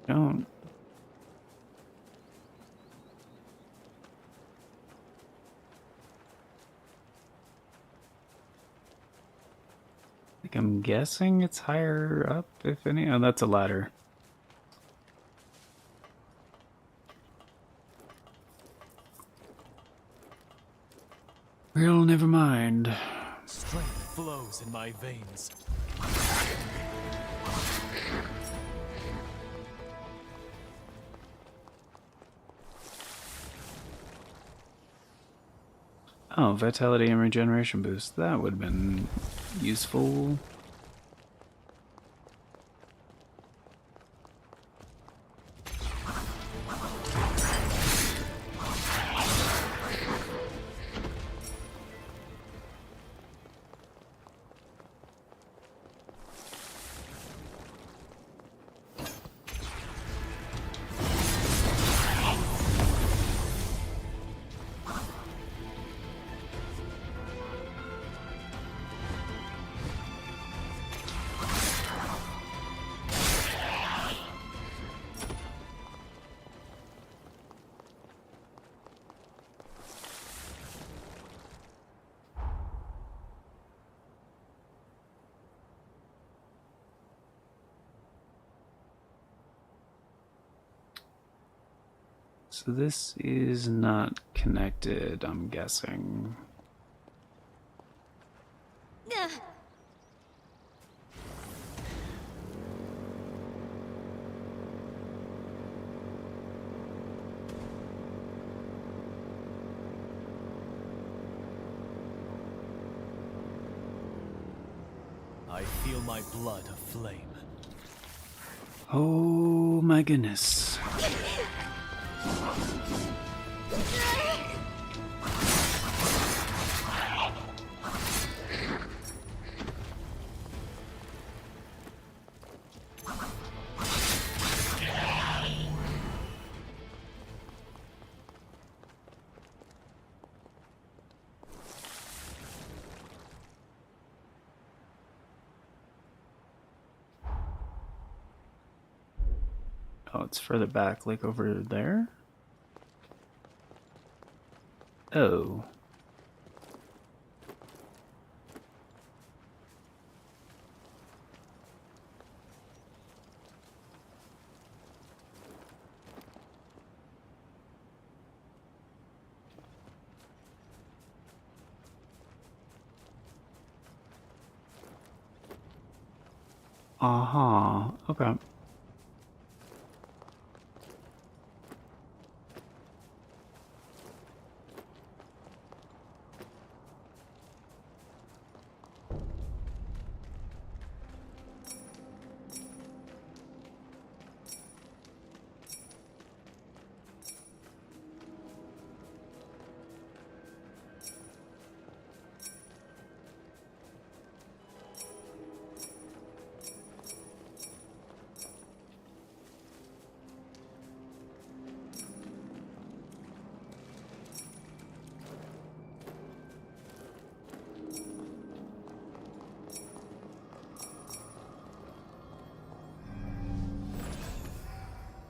Don't. Like, I'm guessing it's higher up, if any. Oh, that's a ladder. Well, never mind. Strength flows in my veins. Oh, vitality and regeneration boost. That would have been useful. So this is not connected, I'm guessing. I feel my blood aflame. Oh my goodness. Oh, it's further back, like over there? Oh. Uh-huh. Okay.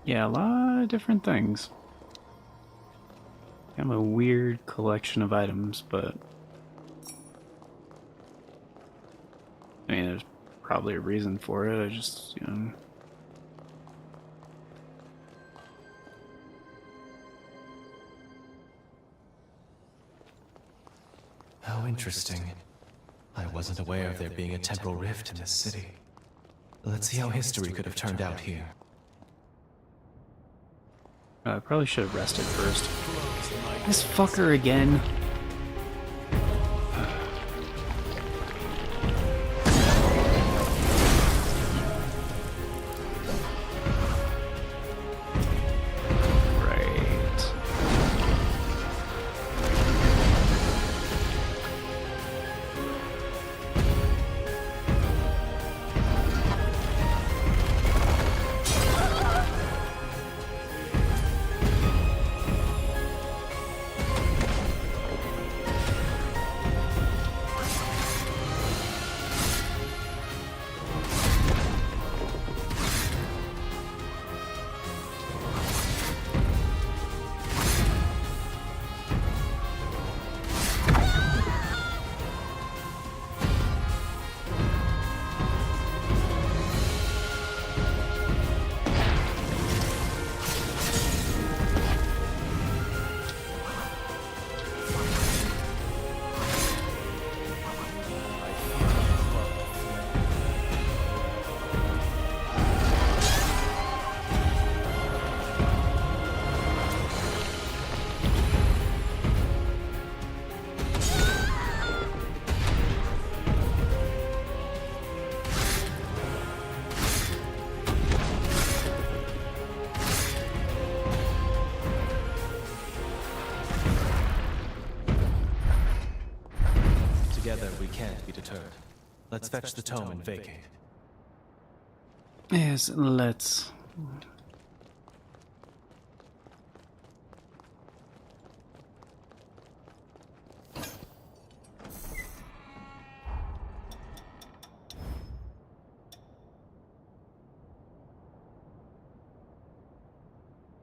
Yeah, a lot of different things. Kind of a weird collection of items, but I mean, there's probably a reason for it. I just, you know. How interesting. I wasn't aware of there being a temporal rift in this city. Let's see how history could have turned out here. I probably should have rested first. This fucker again. Together, we can't be deterred. Let's fetch the tome and vacate. Yes, let's.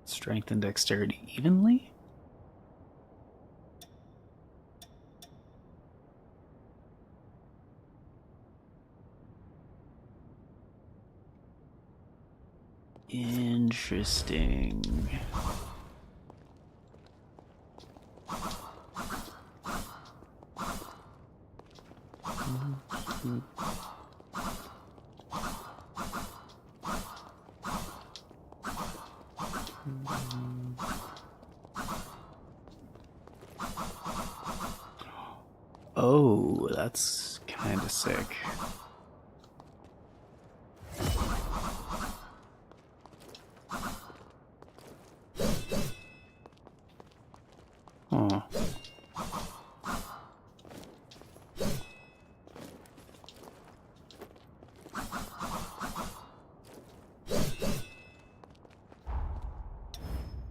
Strength and dexterity evenly? Interesting. Oh, that's kind of sick. Oh.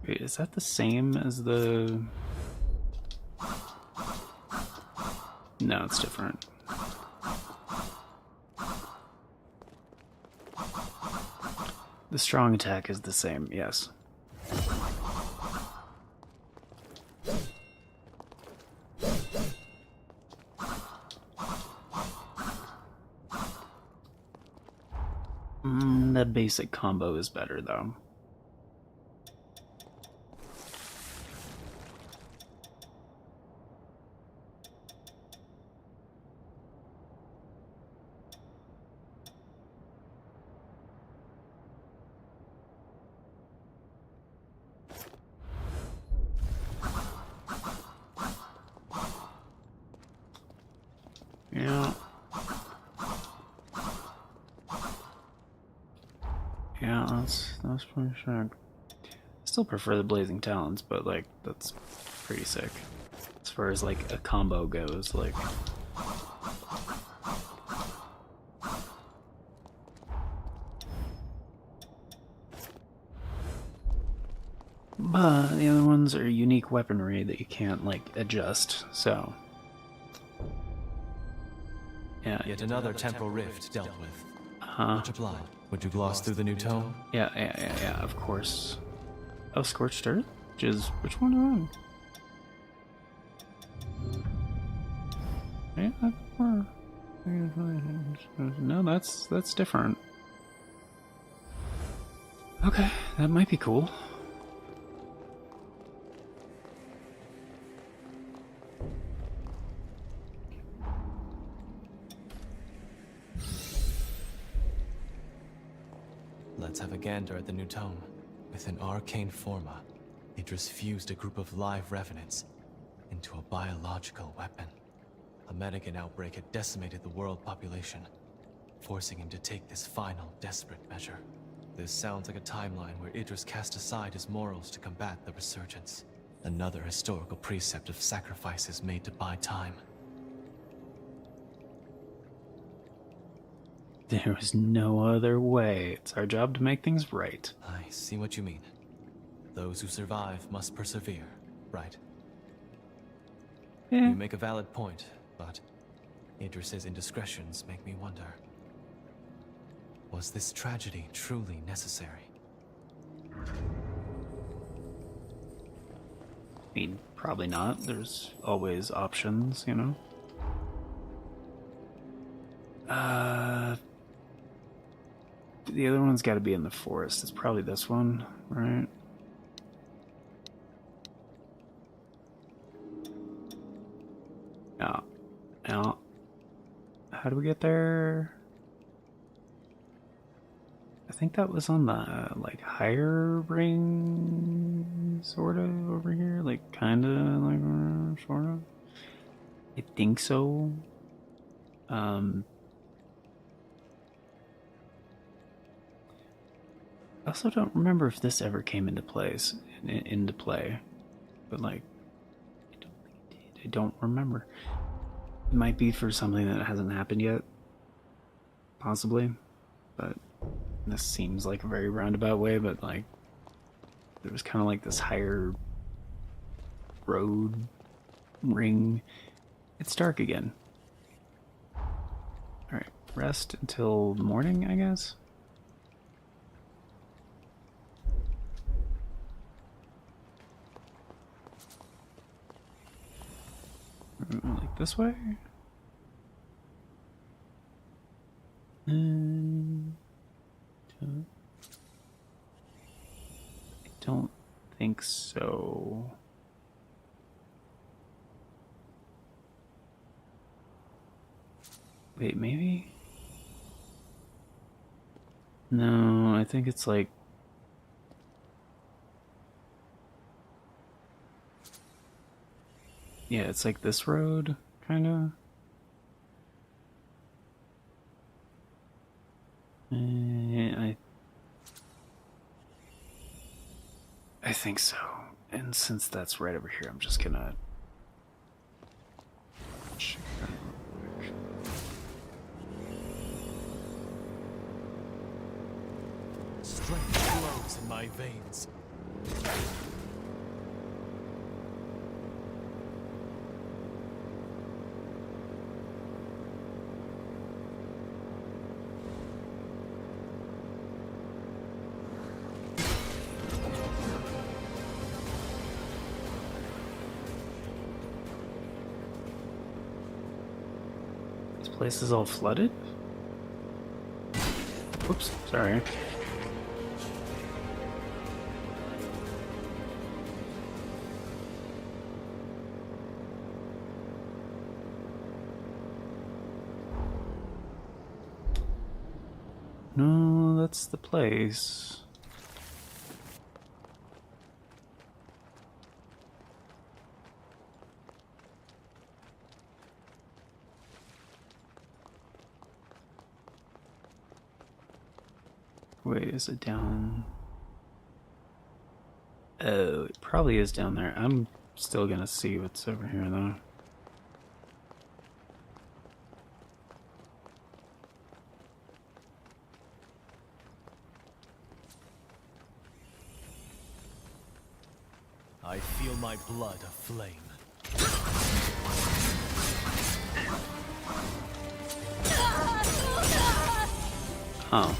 Wait, is that the same as the... No, it's different. The strong attack is the same, yes. The basic combo is better, though. Yeah. Yeah, that's pretty sick. Still prefer the Blazing Talons, but like that's pretty sick. As far as like a combo goes, like but the other ones are unique weaponry that you can't like adjust, so yeah. Yet another temporal rift dealt with. Huh? Much obliged. Would you gloss through the new tome? Yeah, of course. Oh, Scorched Earth? Which one are on? Yeah, no, that's different. Okay, that might be cool. Let's have a gander at the new tome. With an arcane forma, Idris fused a group of live revenants into a biological weapon. A Medigan outbreak had decimated the world population, forcing him to take this final, desperate measure. This sounds like a timeline where Idris cast aside his morals to combat the resurgence. Another historical precept of sacrifices made to buy time. There was no other way. It's our job to make things right. I see what you mean. Those who survive must persevere, right? Yeah. You make a valid point, but Idris's indiscretions make me wonder. Was this tragedy truly necessary? I mean, probably not. There's always options, you know? The other one's got to be in the forest. It's probably this one, right? Yeah. Yeah. How do we get there? I think that was on the, like, higher ring, sort of, over here. Like, kind of, like, sort of. I think so. I also don't remember if this ever came into play, but like, I don't think it did. I don't remember. It might be for something that hasn't happened yet. Possibly. But this seems like a very roundabout way, but like there was kind of like this higher road ring. It's dark again. Alright, rest until morning, I guess? Like this way? I don't think so. Wait, maybe? No, I think it's like... Yeah, it's like this road, kinda. I think so. And since that's right over here, I'm just gonna check that real quick. Strength flows in my veins. This place is all flooded? Oops, sorry. No, that's the place. Wait, is it down? Oh, it probably is down there. I'm still gonna see what's over here, though. I feel my blood aflame. Oh.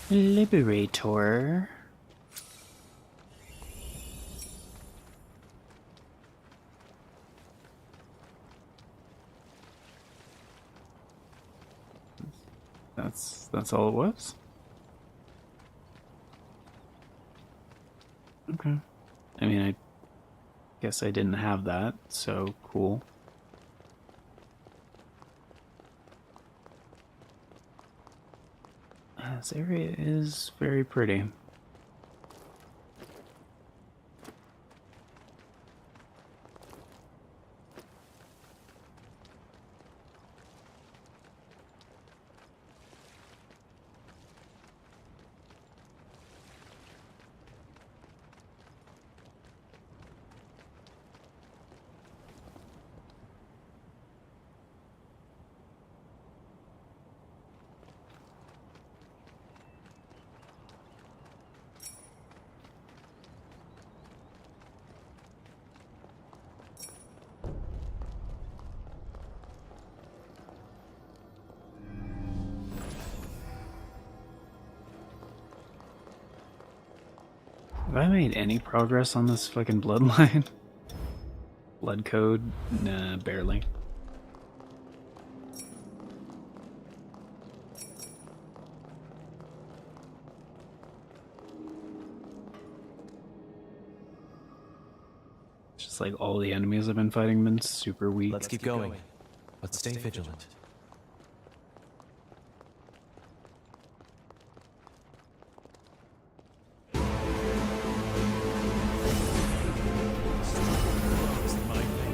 Liberator. That's all it was? Okay. I mean, I guess I didn't have that, so cool. This area is very pretty. Have I made any progress on this fucking bloodline? Blood code? Nah, barely. Just like all the enemies I've been fighting have been super weak. Let's keep going, but stay vigilant. Flows in my veins.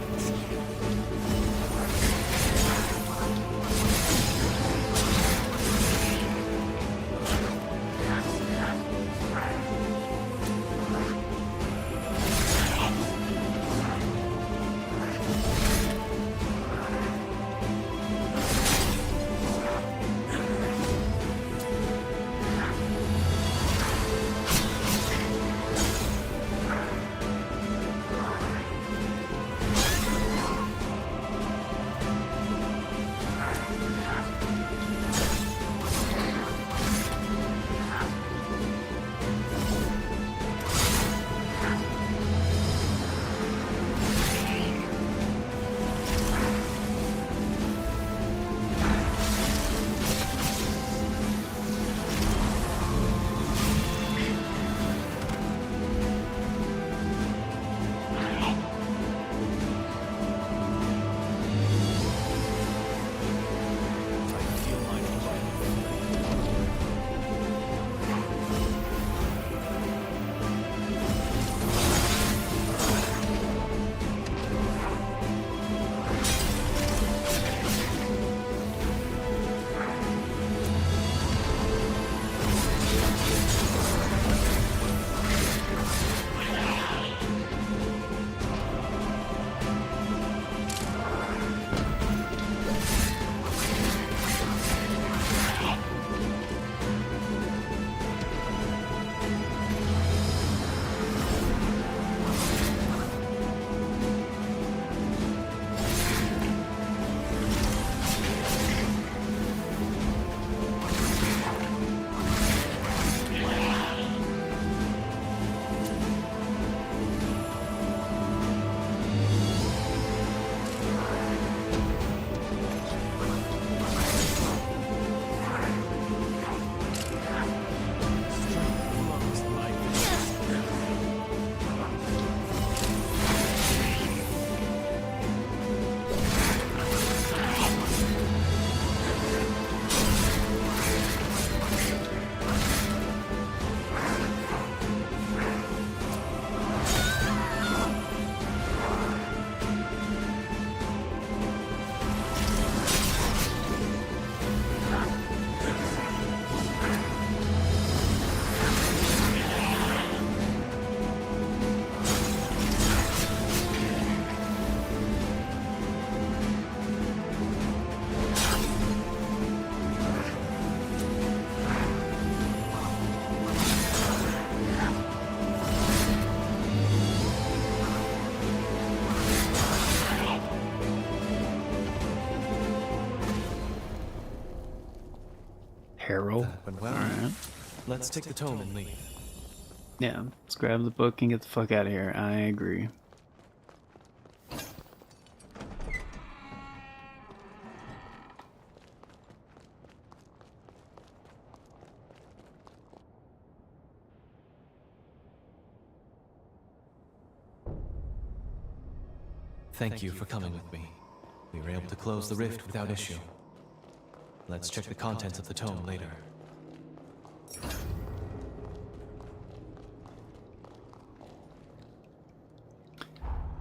Carol. That went well. Alright. Let's take the tome and leave. Yeah, let's grab the book and get the fuck out of here. I agree. Thank you for coming with me. We were able to close the rift without issue. Let's check the contents of the tome later.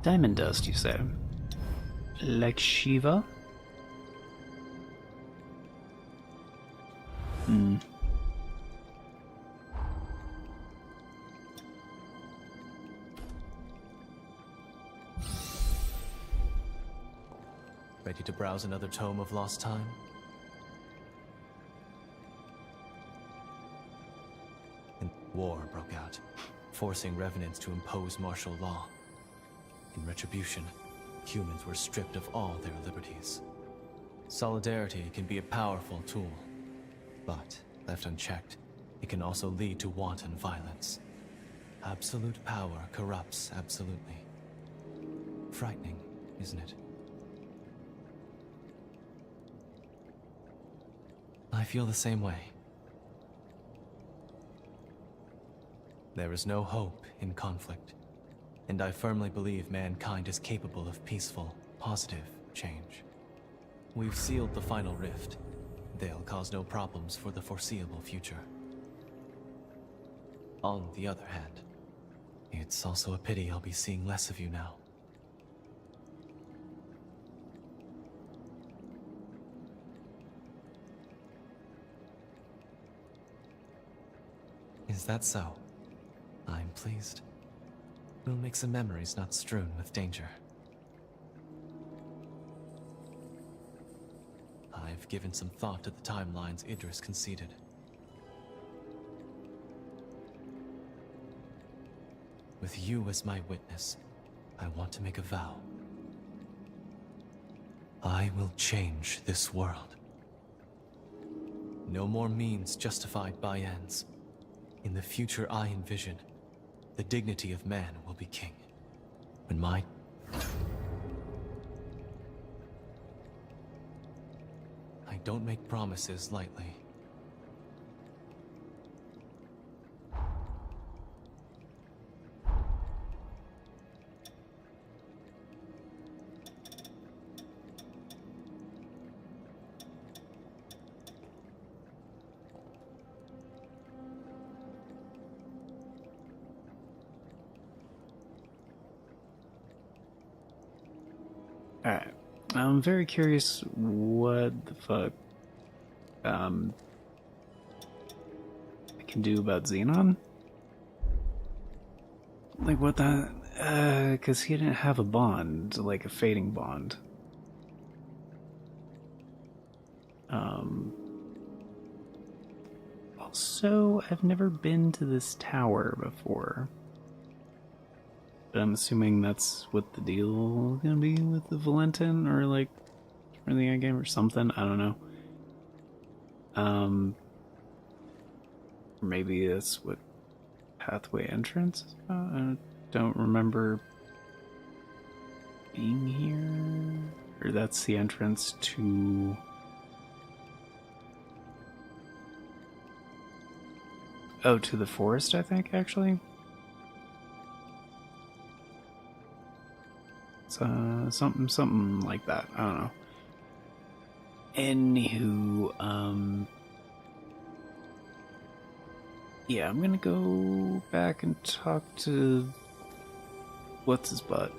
Diamond dust, you say? Like Shiva? Hmm. Ready to browse another tome of lost time? And war broke out, forcing revenants to impose martial law. In retribution, humans were stripped of all their liberties. Solidarity can be a powerful tool, but left unchecked, it can also lead to wanton violence. Absolute power corrupts absolutely. Frightening, isn't it? I feel the same way. There is no hope in conflict, and I firmly believe mankind is capable of peaceful, positive change. We've sealed the final rift. They'll cause no problems for the foreseeable future. On the other hand, it's also a pity I'll be seeing less of you now. Is that so? I'm pleased. We'll make some memories not strewn with danger. I've given some thought to the timelines Idris conceded. With you as my witness, I want to make a vow. I will change this world. No more means justified by ends. In the future I envision, the dignity of man will be king. When my... I don't make promises lightly. Alright. I'm very curious what the fuck I can do about Xenon? Like what the... cause he didn't have a bond, like a fading bond. Also, I've never been to this tower before. But I'm assuming that's what the deal gonna be with the Valentin, or like in the end game or something. I don't know. Maybe that's what pathway entrance is about. I don't remember being here, or that's the entrance to. Oh, to the forest, I think, actually. Something like that. I don't know. Anywho, yeah, I'm gonna go back and talk to what's his butt.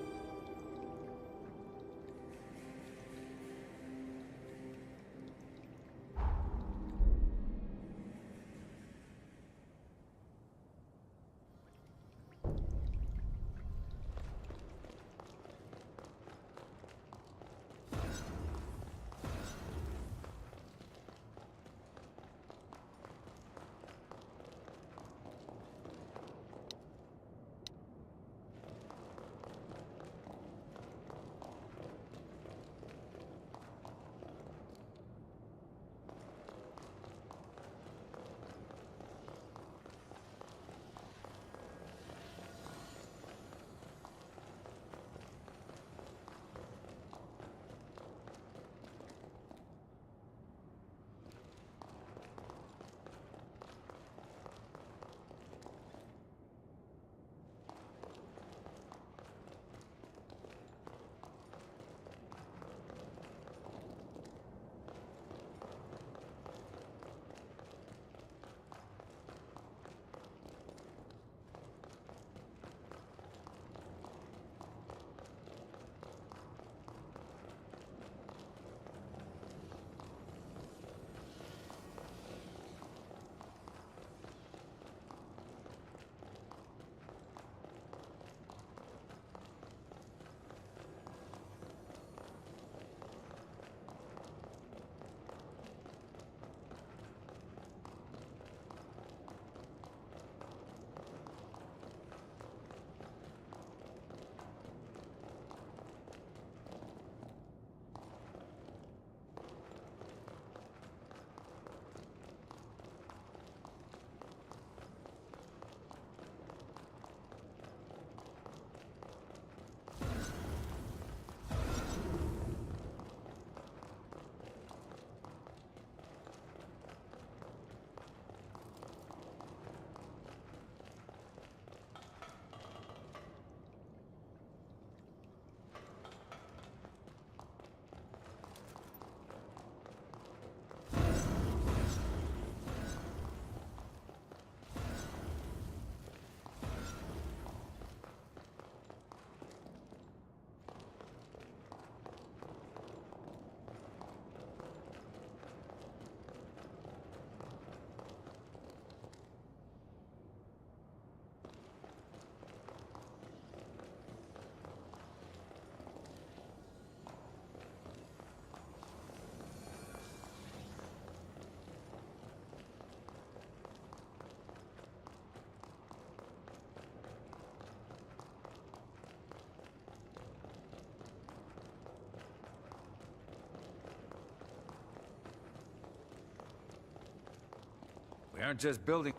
We aren't just building...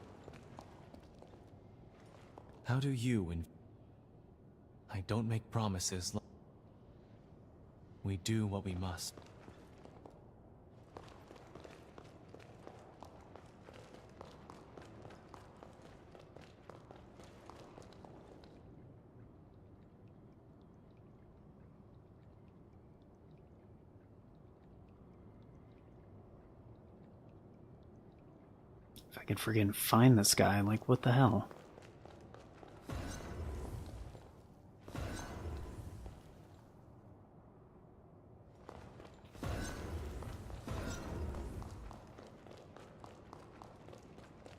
How do you and... I don't make promises. We do what we must. If I could friggin' find this guy, like, what the hell?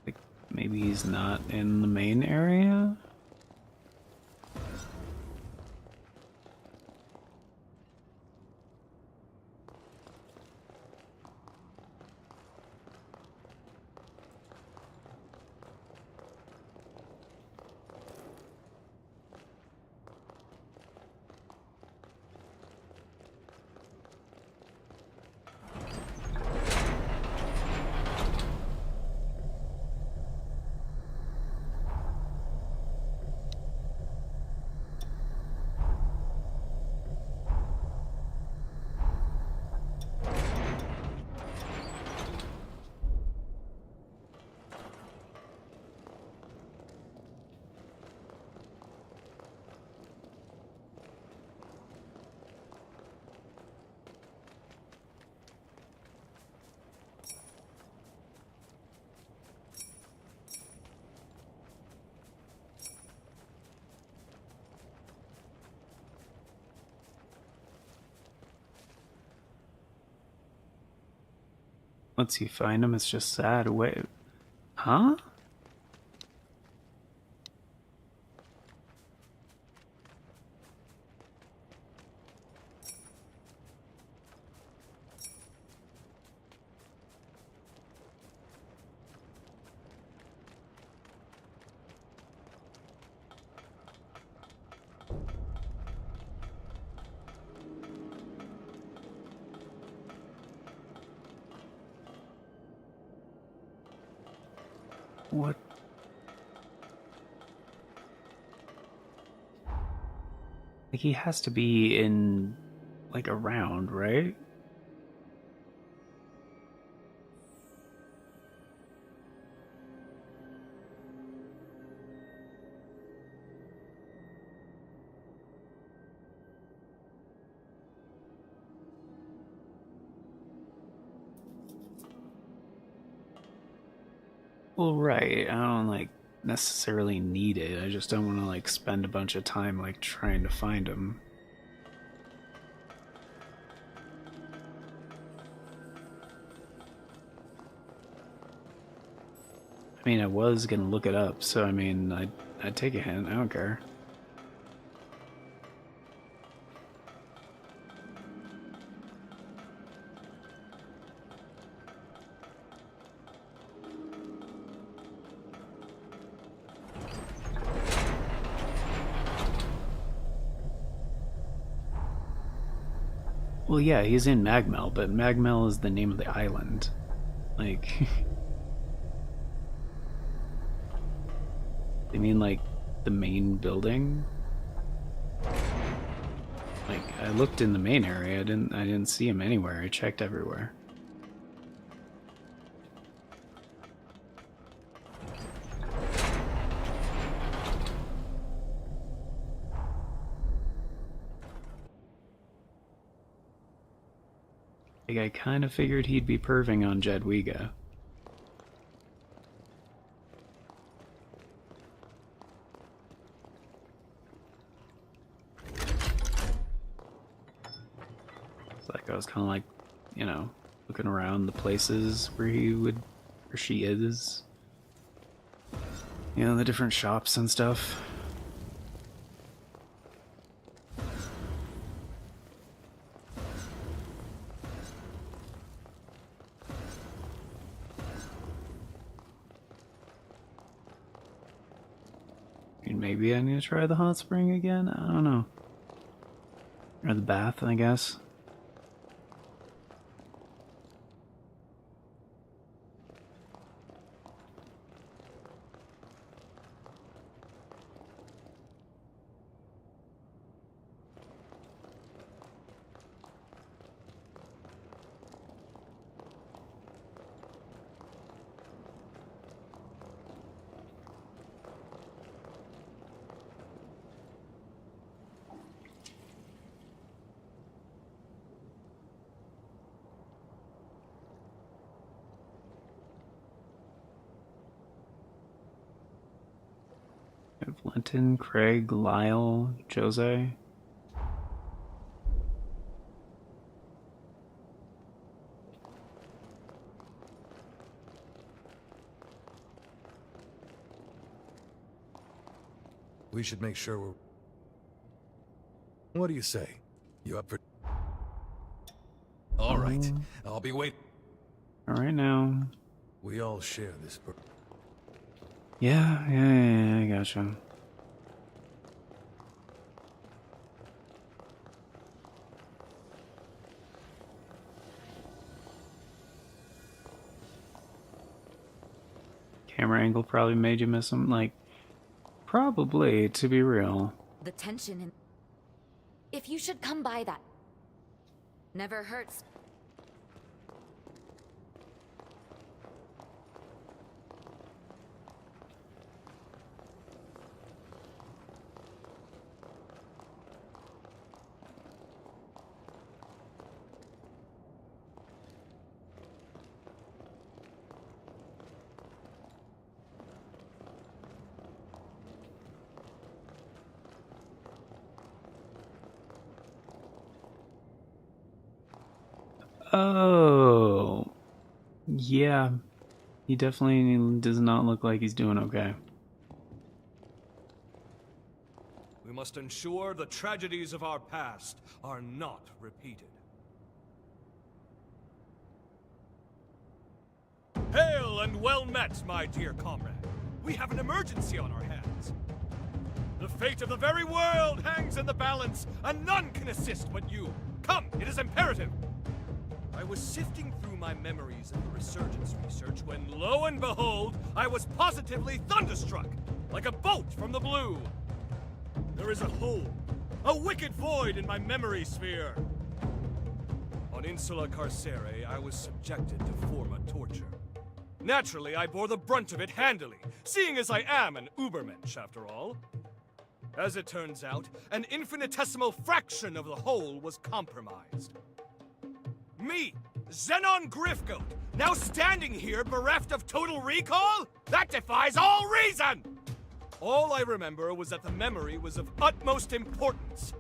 Like, maybe he's not in the main area? Once you find him, it's just sad. Wait. Huh? What? Like, he has to be in, like, around, right? Well, right. I don't, like, necessarily need it. I just don't want to, like, spend a bunch of time, like, trying to find him. I mean, I was gonna look it up, so, I mean, I'd take a hint. I don't care. Well, yeah, he's in Magmel, but Magmel is the name of the island. Like... They mean, like, the main building? Like, I looked in the main area, I didn't see him anywhere. I checked everywhere. Like, I kind of figured he'd be perving on Jadwiga. Like, I was kind of like, you know, looking around the places where where she is. You know, the different shops and stuff. Maybe I need to try the hot spring again? I don't know. Or the bath, I guess. Quentin, Craig, Lyle, Jose. We should make sure we're... What do you say? You up for... All right, I'll be waiting. All right now. We all share this... Yeah, I gotcha. Camera angle probably made you miss him. Like, probably, to be real. The tension in... If you should come by that... Never hurts. Oh, yeah. He definitely does not look like he's doing okay. We must ensure the tragedies of our past are not repeated. Hail and well met, my dear comrade. We have an emergency on our hands. The fate of the very world hangs in the balance, and none can assist but you. Come, it is imperative. I was sifting through my memories of the Resurgence research when, lo and behold, I was positively thunderstruck, like a bolt from the blue. There is a hole, a wicked void in my memory sphere. On Insula Carcere, I was subjected to Forma torture. Naturally, I bore the brunt of it handily, seeing as I am an Ubermensch, after all. As it turns out, an infinitesimal fraction of the whole was compromised. Me, Xenon Griffgoat, now standing here bereft of total recall? That defies all reason! All I remember was that the memory was of utmost importance.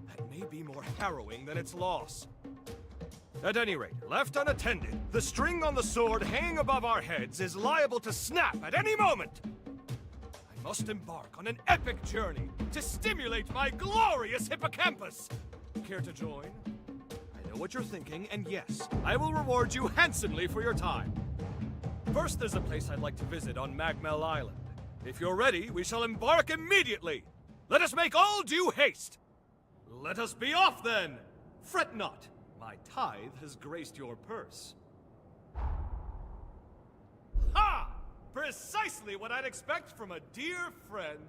That may be more harrowing than its loss. At any rate, left unattended, the string on the sword hanging above our heads is liable to snap at any moment. I must embark on an epic journey to stimulate my glorious hippocampus. Care to join? I know what you're thinking, and yes, I will reward you handsomely for your time. First, there's a place I'd like to visit on Magmel Island. If you're ready, we shall embark immediately. Let us make all due haste. Let us be off, then. Fret not. My tithe has graced your purse. Ha! Precisely what I'd expect from a dear friend.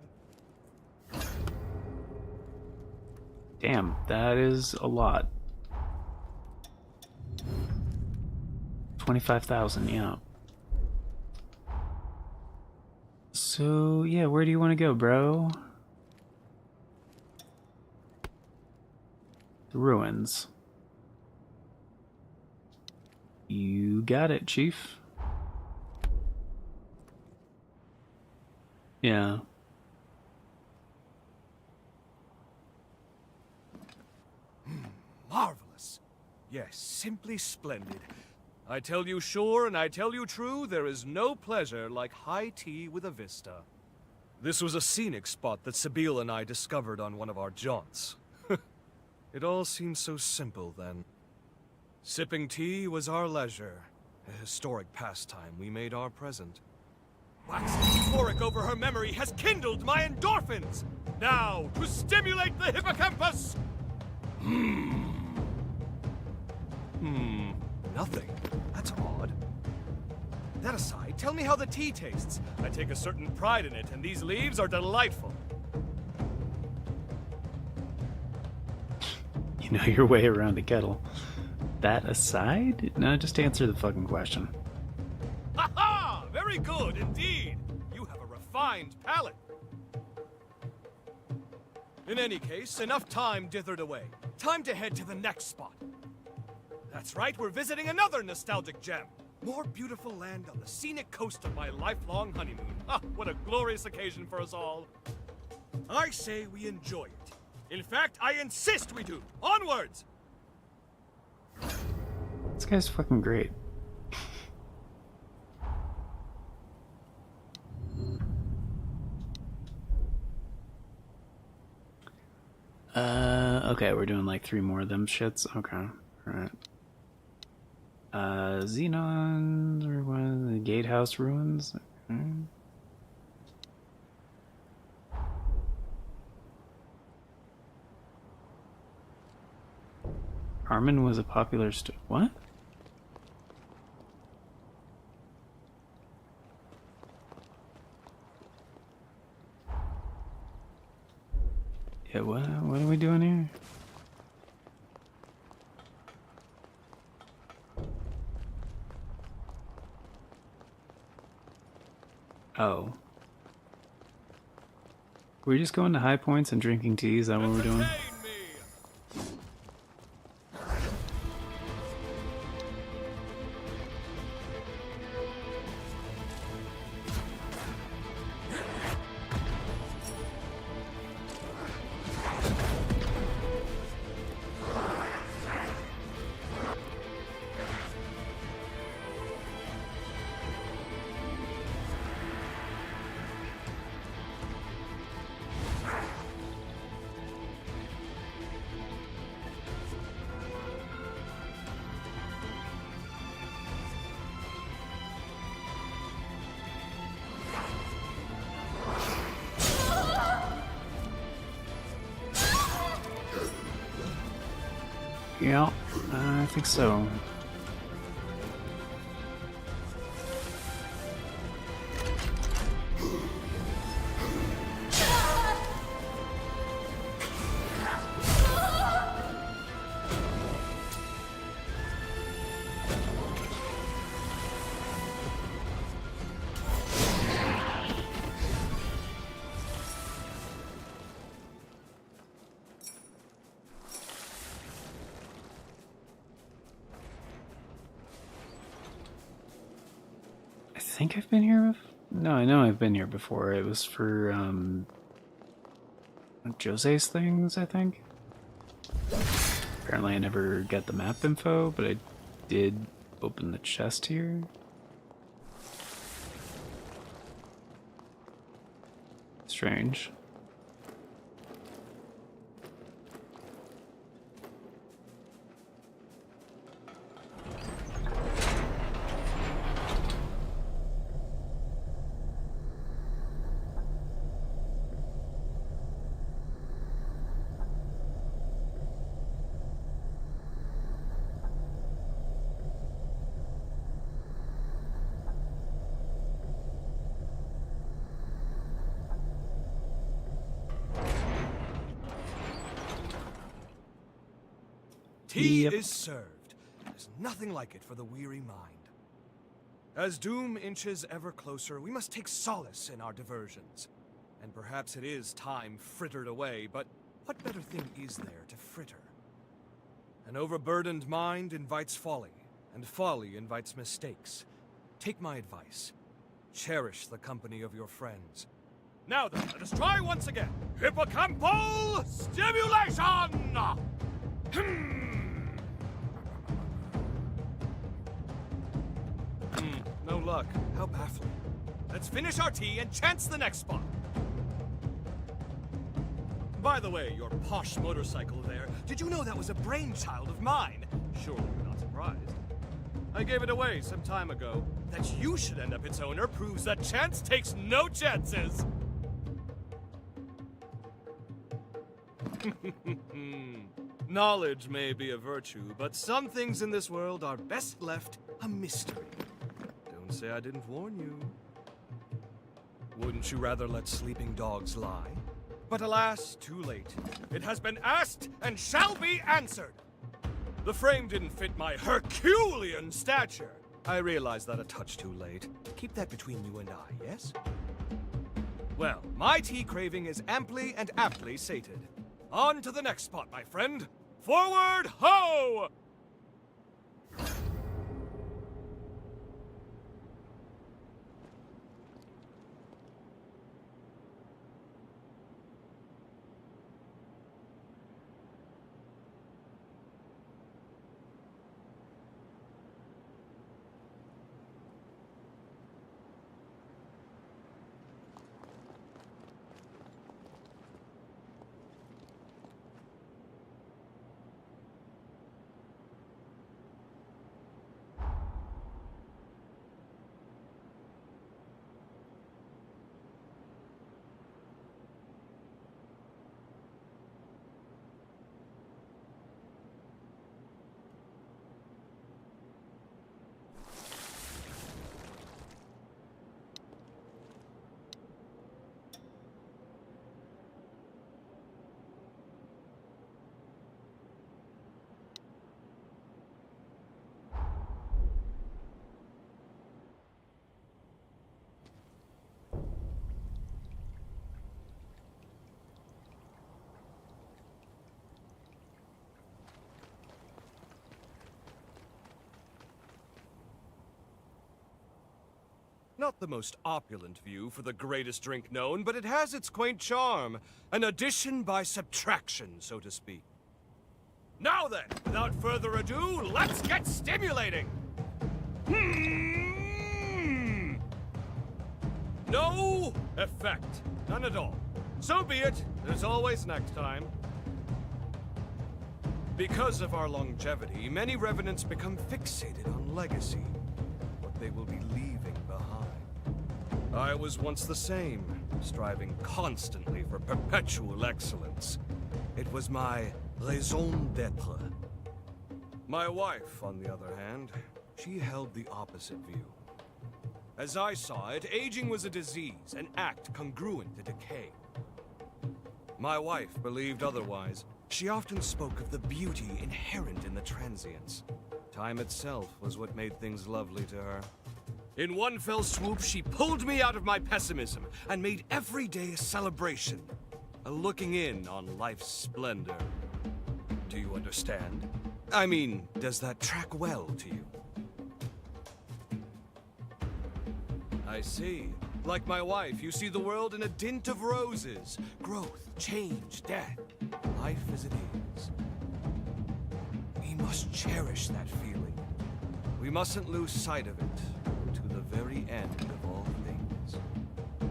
Damn, that is a lot. 25,000, yeah. So, yeah, where do you want to go, bro? The ruins. You got it, Chief. Yeah. Marvelous. Yes, simply splendid. I tell you sure and I tell you true, there is no pleasure like high tea with a vista. This was a scenic spot that Sabine and I discovered on one of our jaunts. It all seemed so simple then. Sipping tea was our leisure, a historic pastime we made our present. Waxing euphoric over her memory has kindled my endorphins! Now, to stimulate the hippocampus! Nothing. That's odd. That aside, tell me how the tea tastes. I take a certain pride in it, and these leaves are delightful. You know your way around a kettle. That aside? No, just answer the fucking question. Ha ha! Very good, indeed. You have a refined palate. In any case, enough time dithered away. Time to head to the next spot. That's right, we're visiting another nostalgic gem. More beautiful land on the scenic coast of my lifelong honeymoon. Ah, what a glorious occasion for us all. I say we enjoy it. In fact, I insist we do. Onwards! This guy's fucking great. Okay, we're doing like 3 more of them shits. Okay, alright. Xenon, or what? The Gatehouse Ruins? Okay. Armin was a popular what? Yeah, what are we doing here? Oh. We're just going to high points and drinking tea, is that what we're doing? Yeah, I think so. I think I've been here no, I know I've been here before. It was for Jose's things, I think. Apparently I never got the map info, but I did open the chest here. Strange. Tea is served. There's nothing like it for the weary mind. As doom inches ever closer, we must take solace in our diversions. And perhaps it is time frittered away, but what better thing is there to fritter? An overburdened mind invites folly, and folly invites mistakes. Take my advice. Cherish the company of your friends. Now then, let us try once again. Hippocampal stimulation! No luck. How baffling. Let's finish our tea and chance the next spot. By the way, your posh motorcycle there, did you know that was a brainchild of mine? Surely you're not surprised. I gave it away some time ago. That you should end up its owner proves that chance takes no chances. Knowledge may be a virtue, but some things in this world are best left a mystery. Don't say I didn't warn you. Wouldn't you rather let sleeping dogs lie? But alas, too late. It has been asked and shall be answered. The frame didn't fit my Herculean stature. I realize that a touch too late. Keep that between you and I, yes? Well, my tea craving is amply and aptly sated. On to the next spot, my friend. Forward, ho! Not the most opulent view for the greatest drink known, but it has its quaint charm. An addition by subtraction, so to speak. Now then, without further ado, let's get stimulating! No effect. None at all. So be it. There's always next time. Because of our longevity, many revenants become fixated on legacy. What they will be leaving behind. I was once the same, striving constantly for perpetual excellence. It was my raison d'être. My wife, on the other hand, she held the opposite view. As I saw it, aging was a disease, an act congruent to decay. My wife believed otherwise. She often spoke of the beauty inherent in the transience. Time itself was what made things lovely to her. In one fell swoop, she pulled me out of my pessimism and made every day a celebration, a looking in on life's splendor. Do you understand? I mean, does that track well to you? I see. Like my wife, you see the world in a dint of roses. Growth, change, death. Life as it is. We must cherish that feeling. We mustn't lose sight of it to the very end of all things.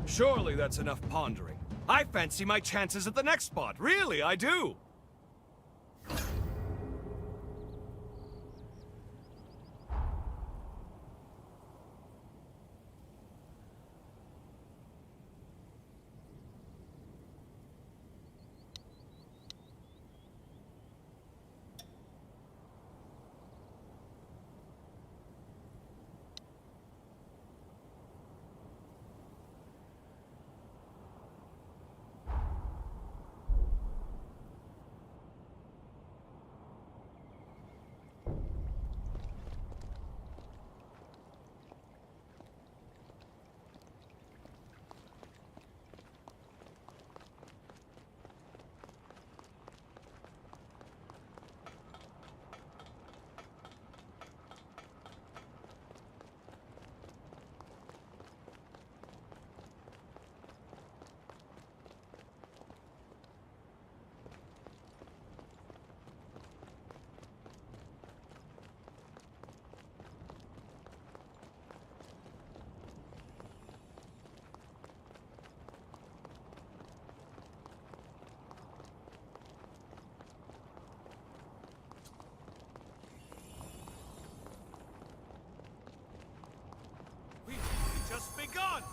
Surely that's enough pondering. I fancy my chances at the next spot. Really, I do. Just begun!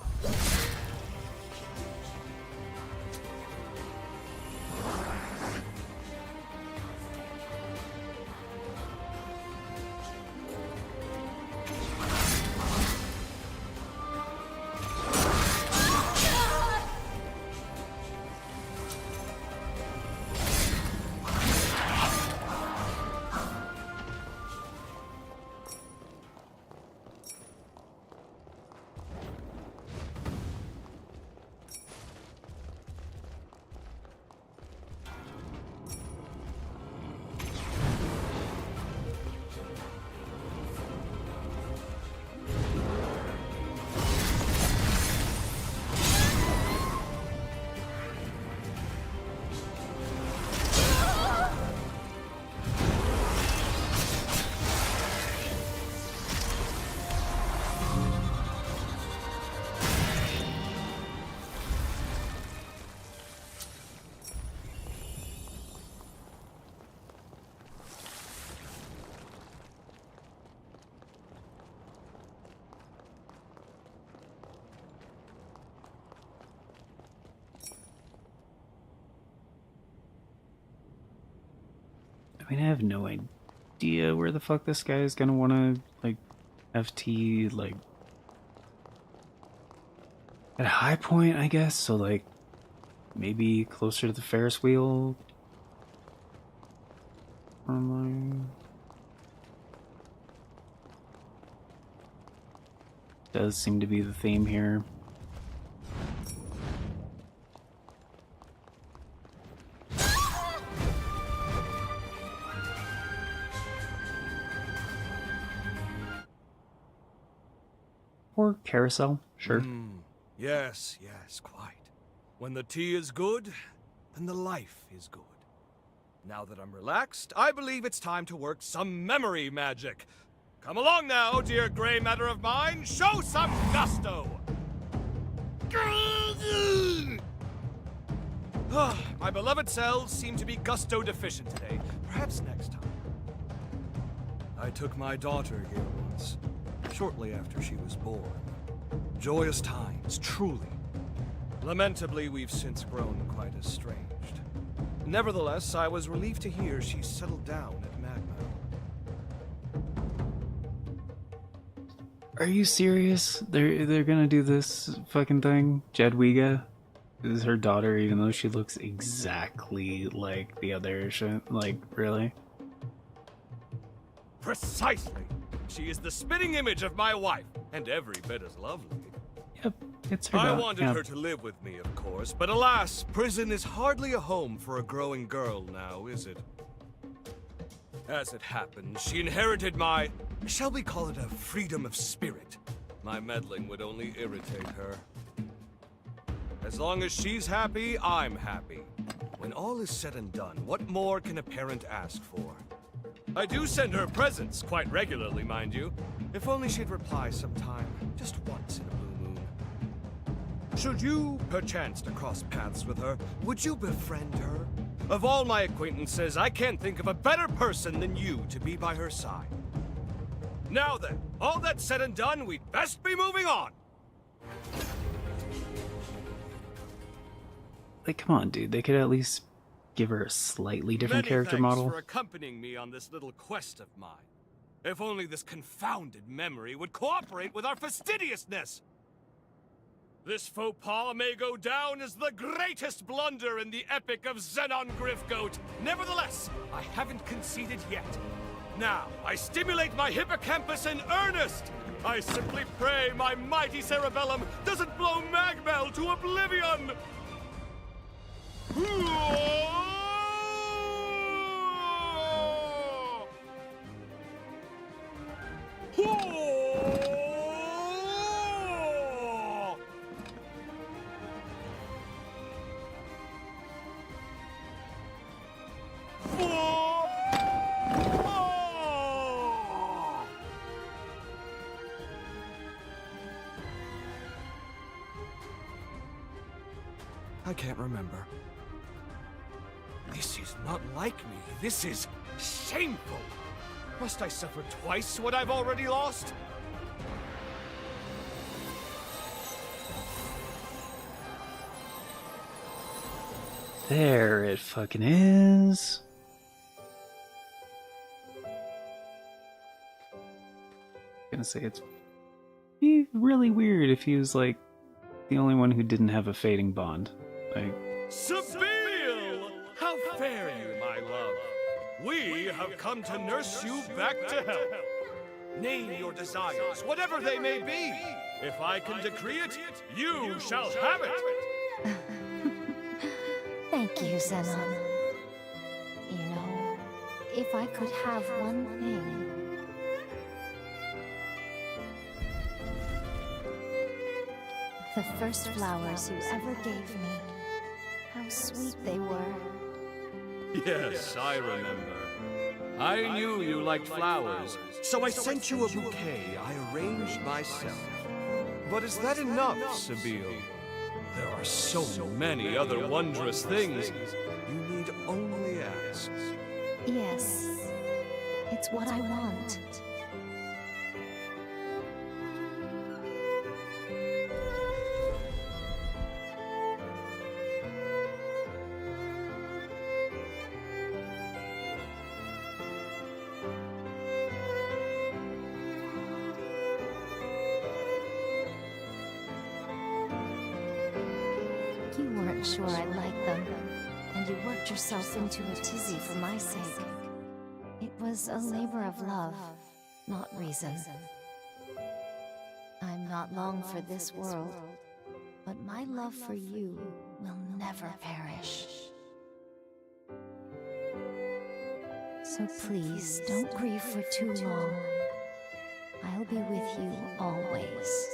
I mean, I have no idea where the fuck this guy is gonna want to, like, FT, like, at a high point, I guess. So, like, maybe closer to the Ferris wheel. Does seem to be the theme here. Or carousel, sure. Yes, yes, quite. When the tea is good, then the life is good. Now that I'm relaxed, I believe it's time to work some memory magic. Come along now, dear gray matter of mine. Show some gusto! My beloved cells seem to be gusto deficient today. Perhaps next time. I took my daughter here once, shortly after she was born. Joyous times, truly. Lamentably, we've since grown quite estranged. Nevertheless, I was relieved to hear she settled down at Magma. Are you serious? They're gonna do this fucking thing? Jadwiga is her daughter, even though she looks exactly like the other shit. Like, really? Precisely! She is the spitting image of my wife, and every bit as lovely. Yep, it's her I daughter. wanted her to live with me, of course, but alas, prison is hardly a home for a growing girl now, is it? As it happens, she inherited my, shall we call it a freedom of spirit? My meddling would only irritate her. As long as she's happy, I'm happy. When all is said and done, what more can a parent ask for? I do send her presents, quite regularly, mind you. If only she'd reply sometime, just once in a blue moon. Should you, perchance, to cross paths with her, would you befriend her? Of all my acquaintances, I can't think of a better person than you to be by her side. Now then, all that said and done, we'd best be moving on! Like, come on, dude. They could at least give her a slightly different character model. For accompanying me on this little quest of mine. If only this confounded memory would cooperate with our fastidiousness! This faux pas may go down as the greatest blunder in the epic of Xenon Griffgoat. Nevertheless, I haven't conceded yet. Now, I stimulate my hippocampus in earnest! I simply pray my mighty cerebellum doesn't blow Magmel to oblivion! I can't remember. This is not like me. This is shameful. Must I suffer twice what I've already lost? There it fucking is. I'm gonna say it's be really weird if he was like the only one who didn't have a fading bond. Like, Sabine! How fare you, my love? We have come to nurse you back to health. Name your desires, whatever they may be. If I can decree it, you shall have it. Thank you, Xenon. You know, if I could have one thing... The first flowers you ever gave me. How sweet they were. Yes, I remember. I knew you liked flowers, so I sent you a bouquet I arranged myself. But is that enough, Sabine? There are so many other wondrous things. You need only ask. Yes, it's what I want. You weren't sure I'd like them, and you worked yourself into a tizzy for my sake. It was a labor of love, not reason. I'm not long for this world, but my love for you will never perish. So please, don't grieve for too long. I'll be with you always.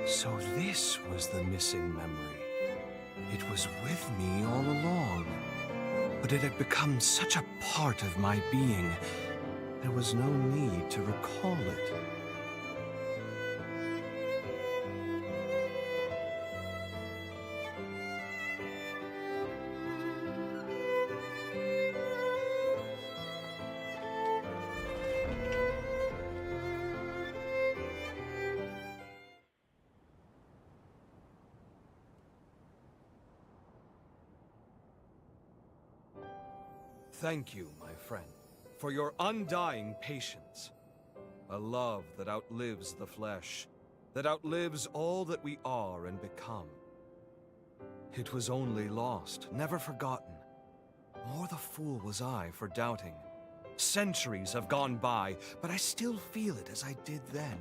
So this was the missing memory. It was with me all along. But it had become such a part of my being, there was no need to recall it. Thank you, my friend, for your undying patience. A love that outlives the flesh, that outlives all that we are and become. It was only lost, never forgotten. More the fool was I for doubting. Centuries have gone by, but I still feel it as I did then.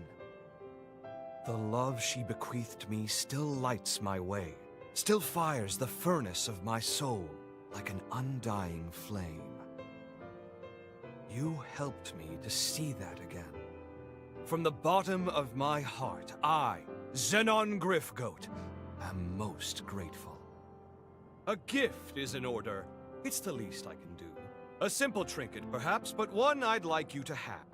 The love she bequeathed me still lights my way, still fires the furnace of my soul like an undying flame. You helped me to see that again. From the bottom of my heart, I, Xenon Griffgoat, am most grateful. A gift is in order. It's the least I can do. A simple trinket, perhaps, but one I'd like you to have.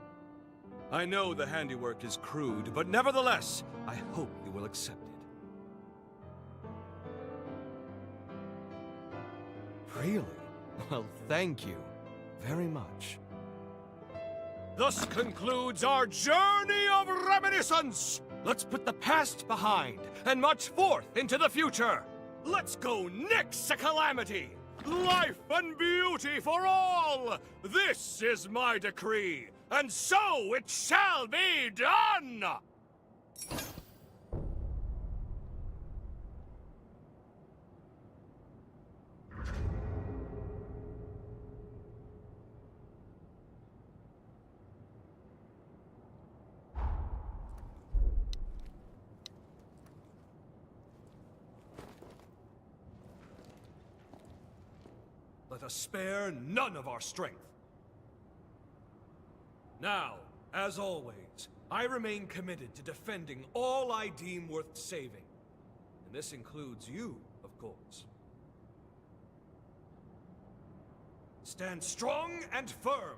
I know the handiwork is crude, but nevertheless, I hope you will accept it. Really? Well, thank you very much. Thus concludes our journey of reminiscence! Let's put the past behind and march forth into the future! Let's go nix a calamity! Life and beauty for all! This is my decree, and so it shall be done! Let us spare none of our strength. Now, as always, I remain committed to defending all I deem worth saving. And this includes you, of course. Stand strong and firm.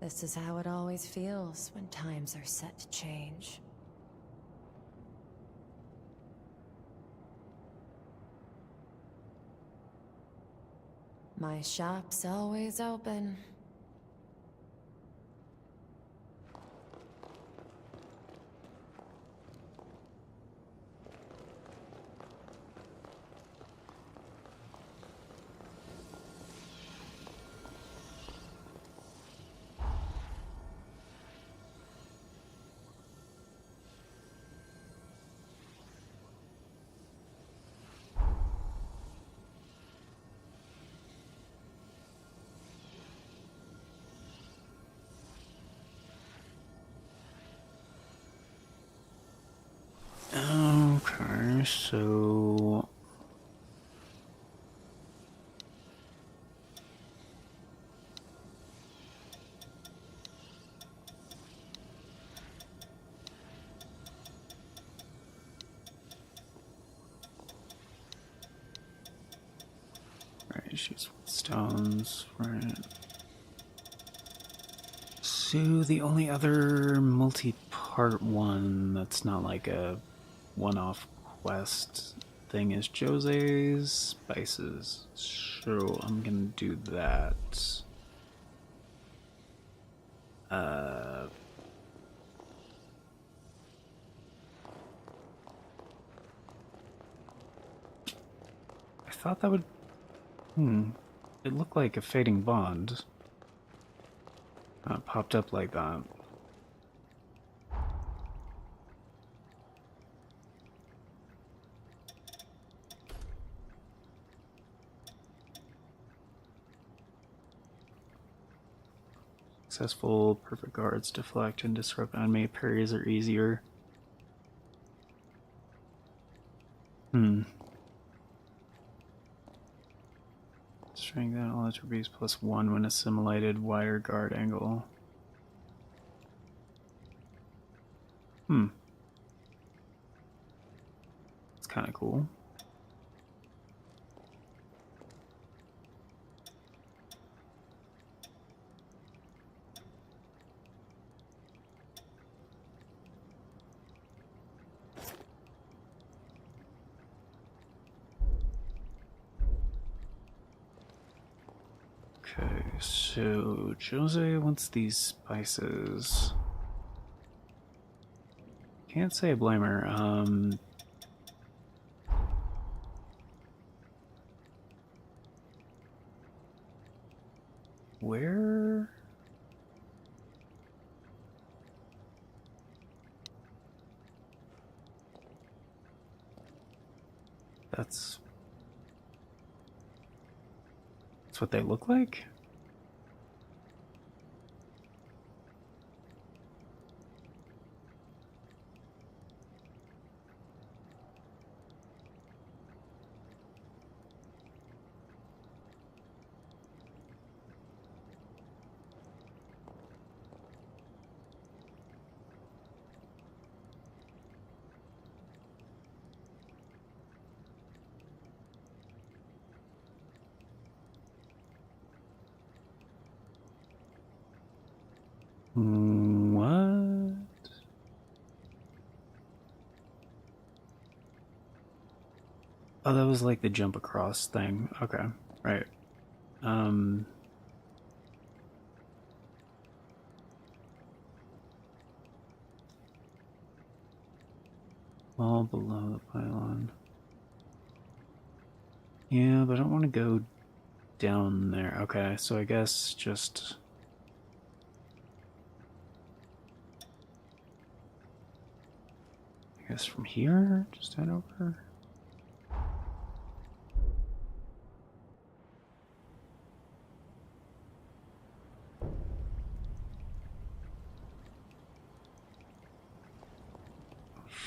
This is how it always feels when times are set to change. My shop's always open. Okay, so... Right, she's with stones, right. So the only other multi-part one that's not like a one-off quest thing is Jose's Spices. So I'm gonna do that. I thought that would... It looked like a fading bond. It popped up like that. Successful perfect guards deflect and disrupt enemy parries are easier. Strength and all attributes +1 when assimilated, wider guard angle. It's kind of cool. Okay, so Jose wants these spices. Can't say I blame her. Where? That's what they look like? What? Oh, that was like the jump across thing. Okay, right. All below the pylon. Yeah, but I don't want to go down there. Okay, so I guess just... I guess from here, just head over.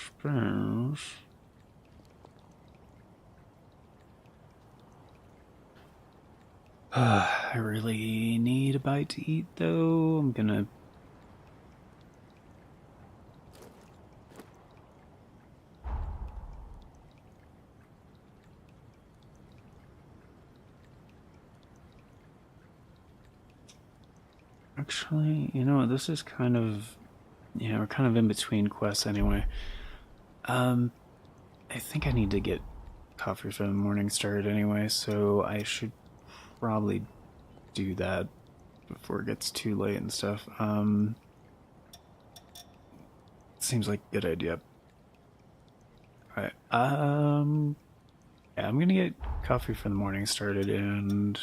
Suppose. I really need a bite to eat, though. I'm gonna... Actually, you know what, this is kind of... Yeah, we're kind of in between quests anyway. I think I need to get coffee for the morning started anyway, so I should probably do that before it gets too late and stuff. Seems like a good idea. Alright, yeah, I'm gonna get coffee for the morning started and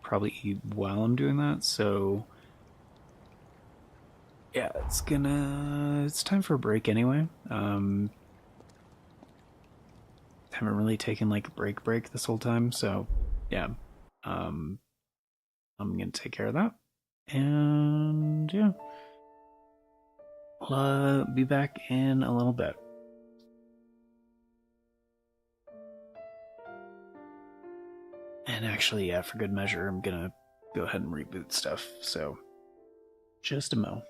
probably eat while I'm doing that, so yeah, it's time for a break anyway. Haven't really taken like a break this whole time, so yeah. I'm gonna take care of that. And yeah. We'll be back in a little bit. And actually, yeah, for good measure, I'm gonna go ahead and reboot stuff, so just a mo.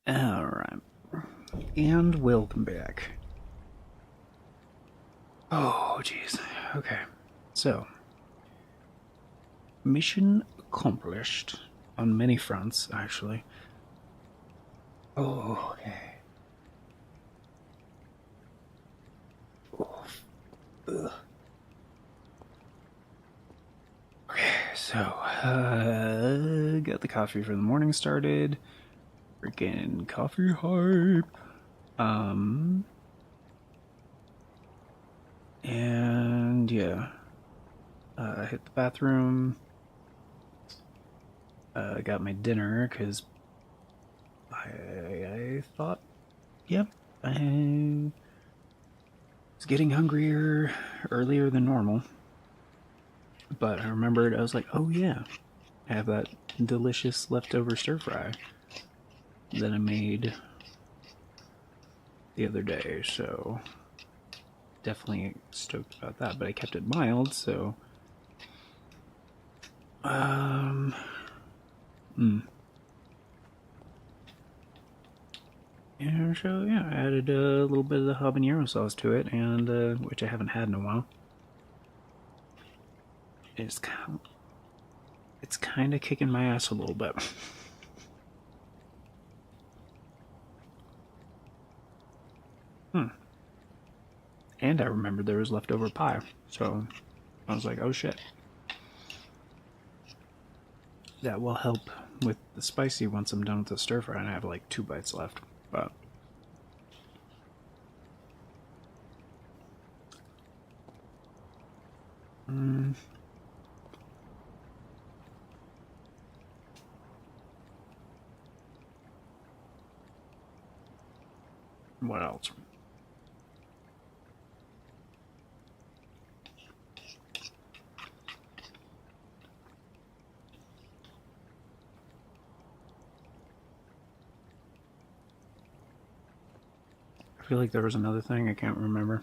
Alright. And welcome back. Oh, jeez. Okay. So, mission accomplished on many fronts, actually. Oh, okay. Oh, ugh. Okay, so, got the coffee for the morning started. Freaking coffee hype. And yeah, hit the bathroom. Got my dinner because I thought, yep, I was getting hungrier earlier than normal. But I remembered, I was like, oh yeah, I have that delicious leftover stir fry that I made the other day, so definitely stoked about that. But I kept it mild, so yeah, so yeah, I added a little bit of the habanero sauce to it, and which I haven't had in a while. It's kind of kicking my ass a little bit. And I remembered there was leftover pie, so I was like, oh shit. That will help with the spicy once I'm done with the stir fry, and I have like 2 bites left, but what else? I feel like there was another thing, I can't remember.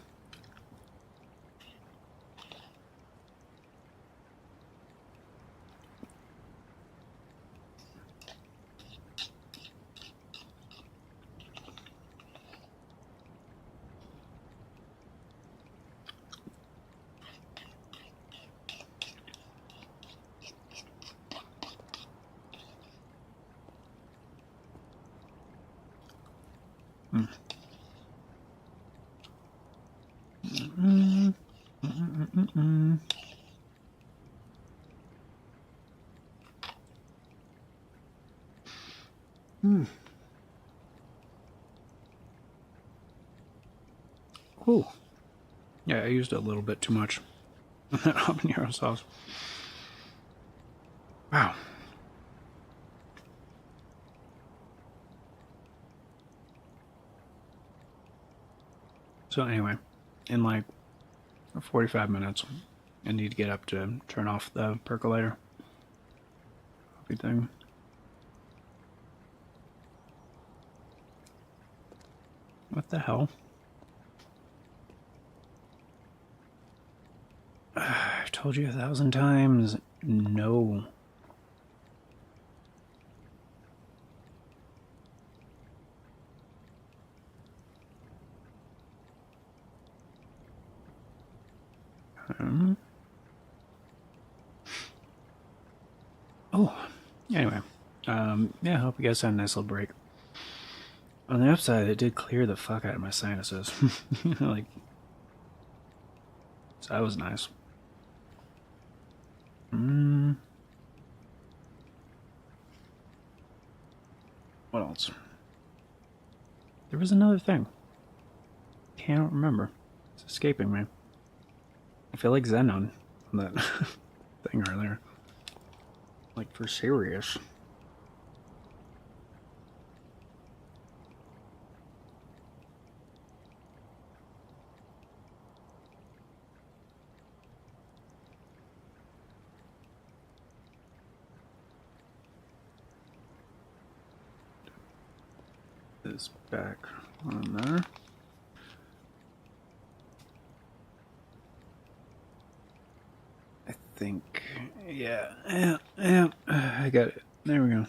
Ooh. Yeah, I used a little bit too much of that habanero sauce. Wow. So anyway, in like 45 minutes, I need to get up to turn off the percolator. Coffee thing. What the hell? I've told you 1,000 times, no. Oh, anyway, yeah, I hope you guys had a nice little break. On the upside, it did clear the fuck out of my sinuses. Like, so that was nice. What else? There was another thing. Can't remember. It's escaping me. I feel like Xenon on that thing earlier. Like, for serious. This back on there. I think, yeah, I got it. There we go.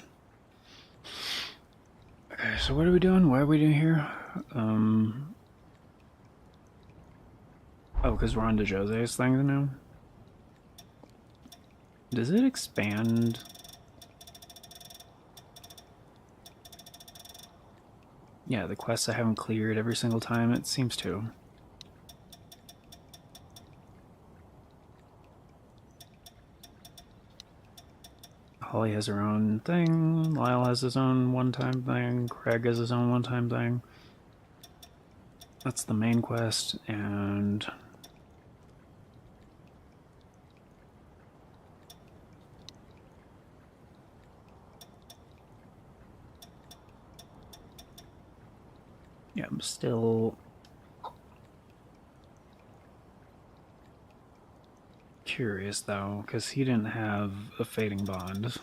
Okay, so what are we doing? Why are we doing here? Oh, because we're on to Jose's thing now? Does it expand? Yeah, the quests I haven't cleared every single time, it seems to. Holly has her own thing, Lyle has his own one-time thing, Craig has his own one-time thing. That's the main quest, and... yeah, I'm still curious, though, because he didn't have a fading bond.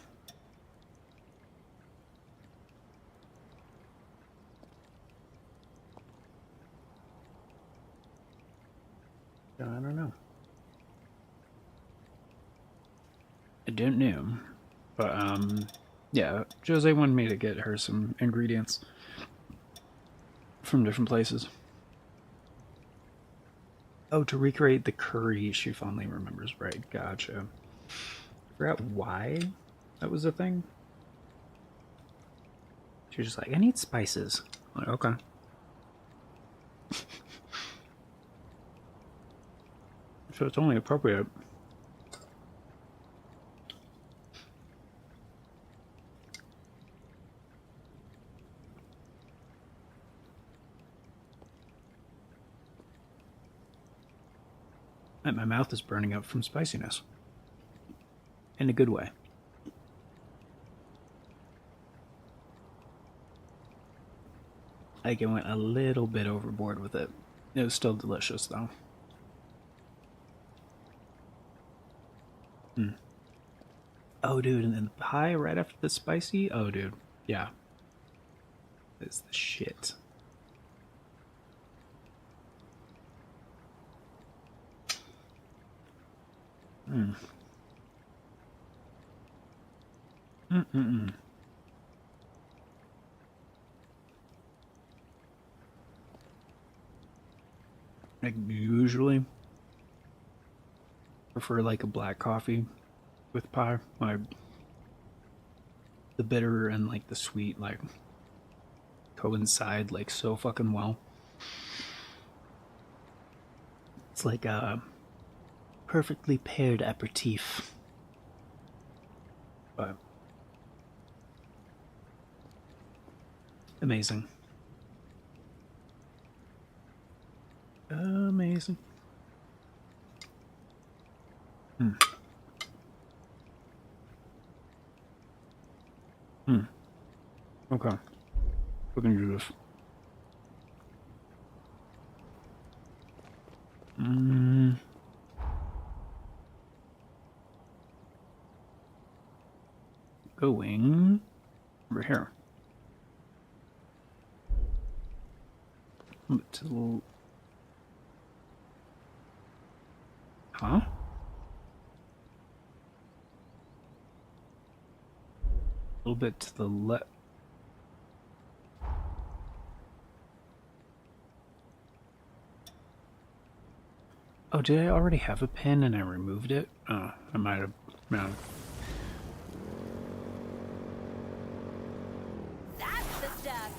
I don't know. I don't know. But, yeah, Jose wanted me to get her some ingredients from different places. Oh, to recreate the curry she fondly remembers. Right, gotcha. I forgot why that was a thing. She was just like, I need spices. I'm like, okay. So it's only appropriate. And my mouth is burning up from spiciness. In a good way. I went a little bit overboard with it. It was still delicious, though. Oh, dude, and then the pie right after the spicy? Oh, dude. Yeah. It's the shit. I usually prefer like a black coffee with pie. Like the bitter and like the sweet like coincide like so fucking well. It's like a perfectly paired aperitif. But amazing. Amazing. Okay. We can do this. Going over here. To the... Huh? A little bit to the left. Oh, did I already have a pin and I removed it? Oh, I might have. No. That's the stuff.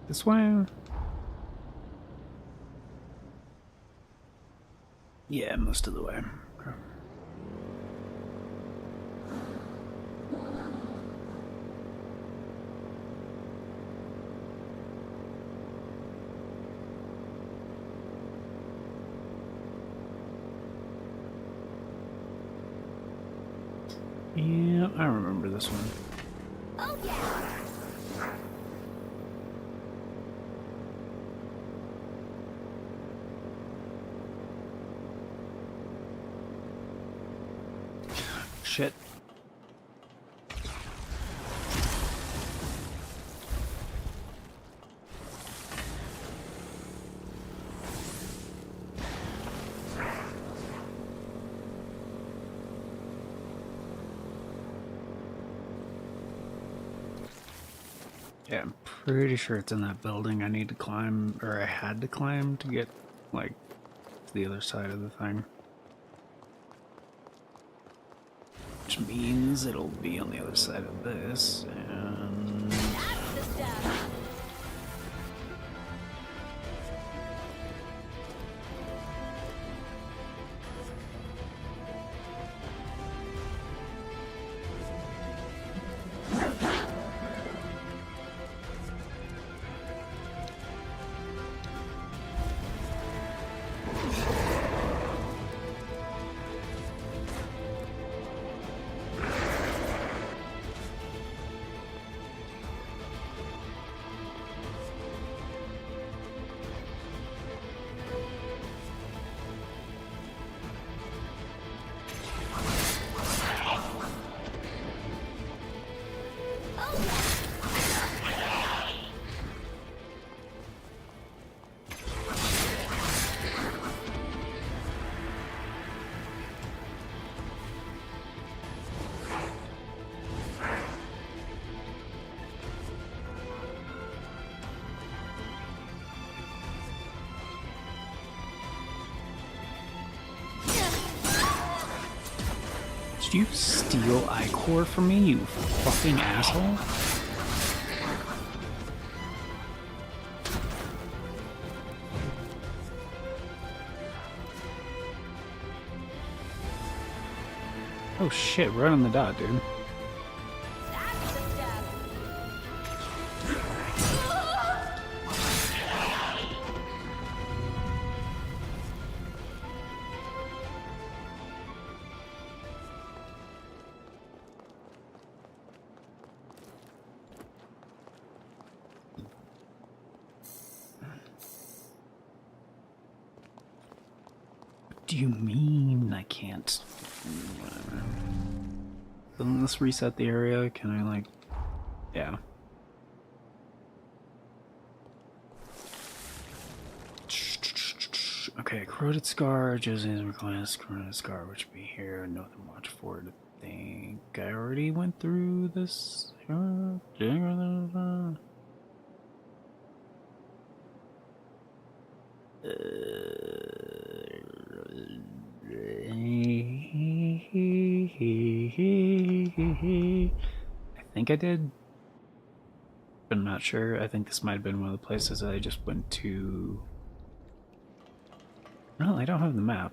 This way? Yeah, most of the way. Okay. Yeah, I remember this one. Oh yeah. Shit. Yeah, I'm pretty sure it's in that building I need to climb, or I had to climb to get, like, to the other side of the thing. Which means it'll be on the other side of this, and... Did you steal Ichor from me, you fucking asshole? Oh shit, right on the dot, dude. What do you mean I can't? Whatever. Doesn't this reset the area? Can I, like... Yeah. Okay, corroded scar, Josie's request, corroded scar, which be here, nothing much for it. I think I already went through this. I think I did, but I'm not sure. I think this might have been one of the places that I just went to. No, I don't have the map.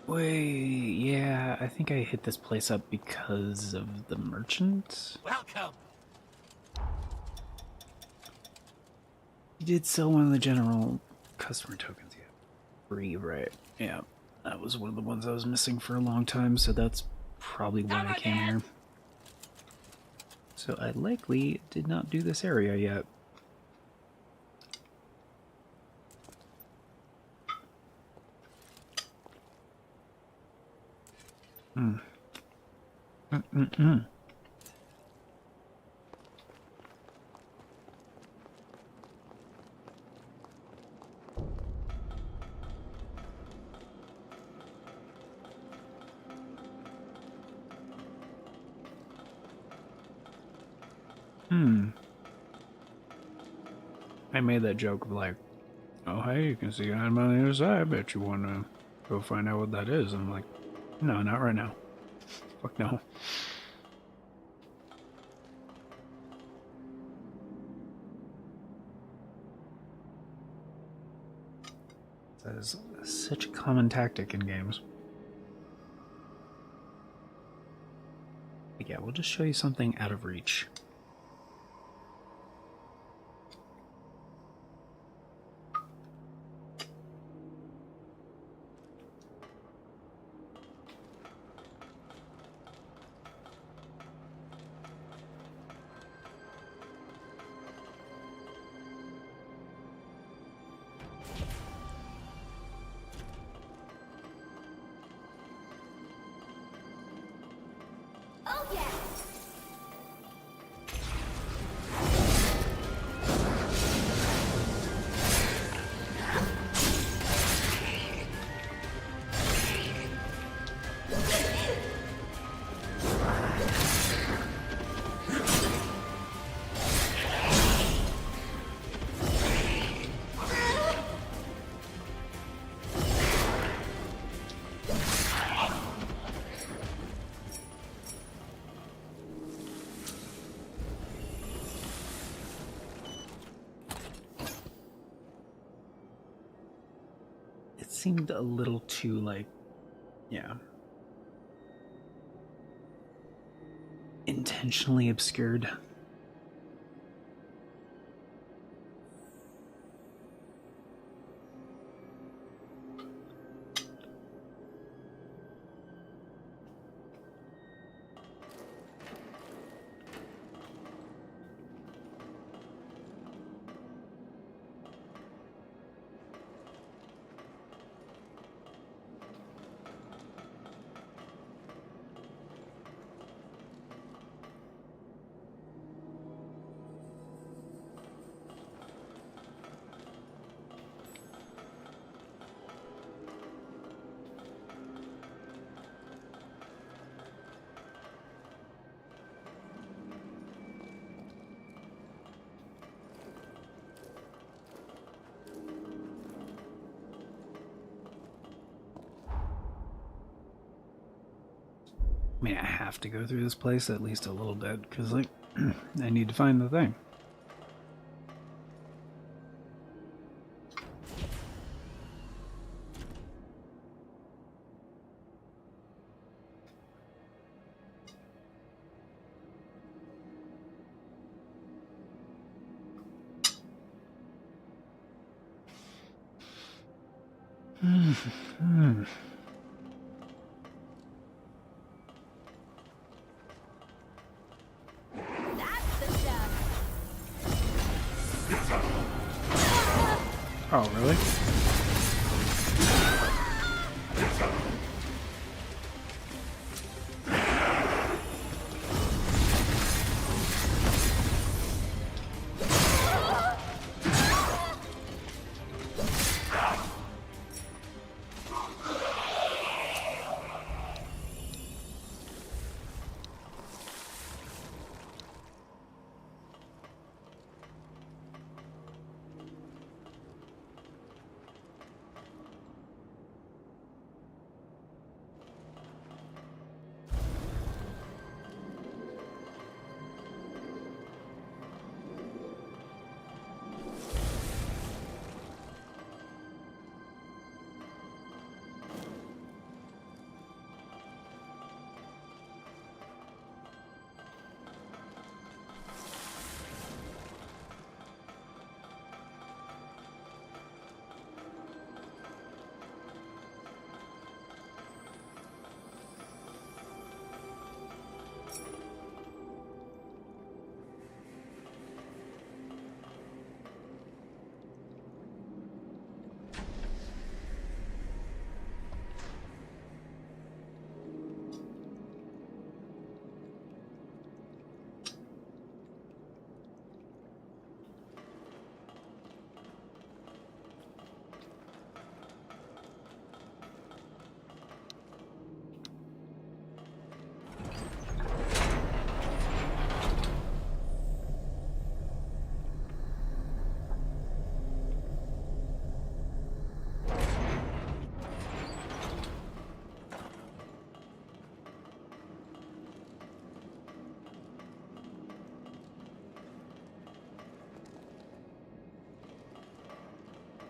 Wait, yeah, I think I hit this place up because of the merchant. Welcome. You did sell one of the general customer tokens, yeah. Free, right? Yeah, that was one of the ones I was missing for a long time, so that's probably why I came here. So I likely did not do this area yet. I made that joke of like, oh hey, you can see I'm on the other side, I bet you wanna go find out what that is. I'm like, no, not right now. Fuck no. That is such a common tactic in games. But yeah, we'll just show you something out of reach. seemed a little too, like, yeah, intentionally obscured. I mean, I have to go through this place at least a little bit, because, like, I need to find the thing. Oh, really?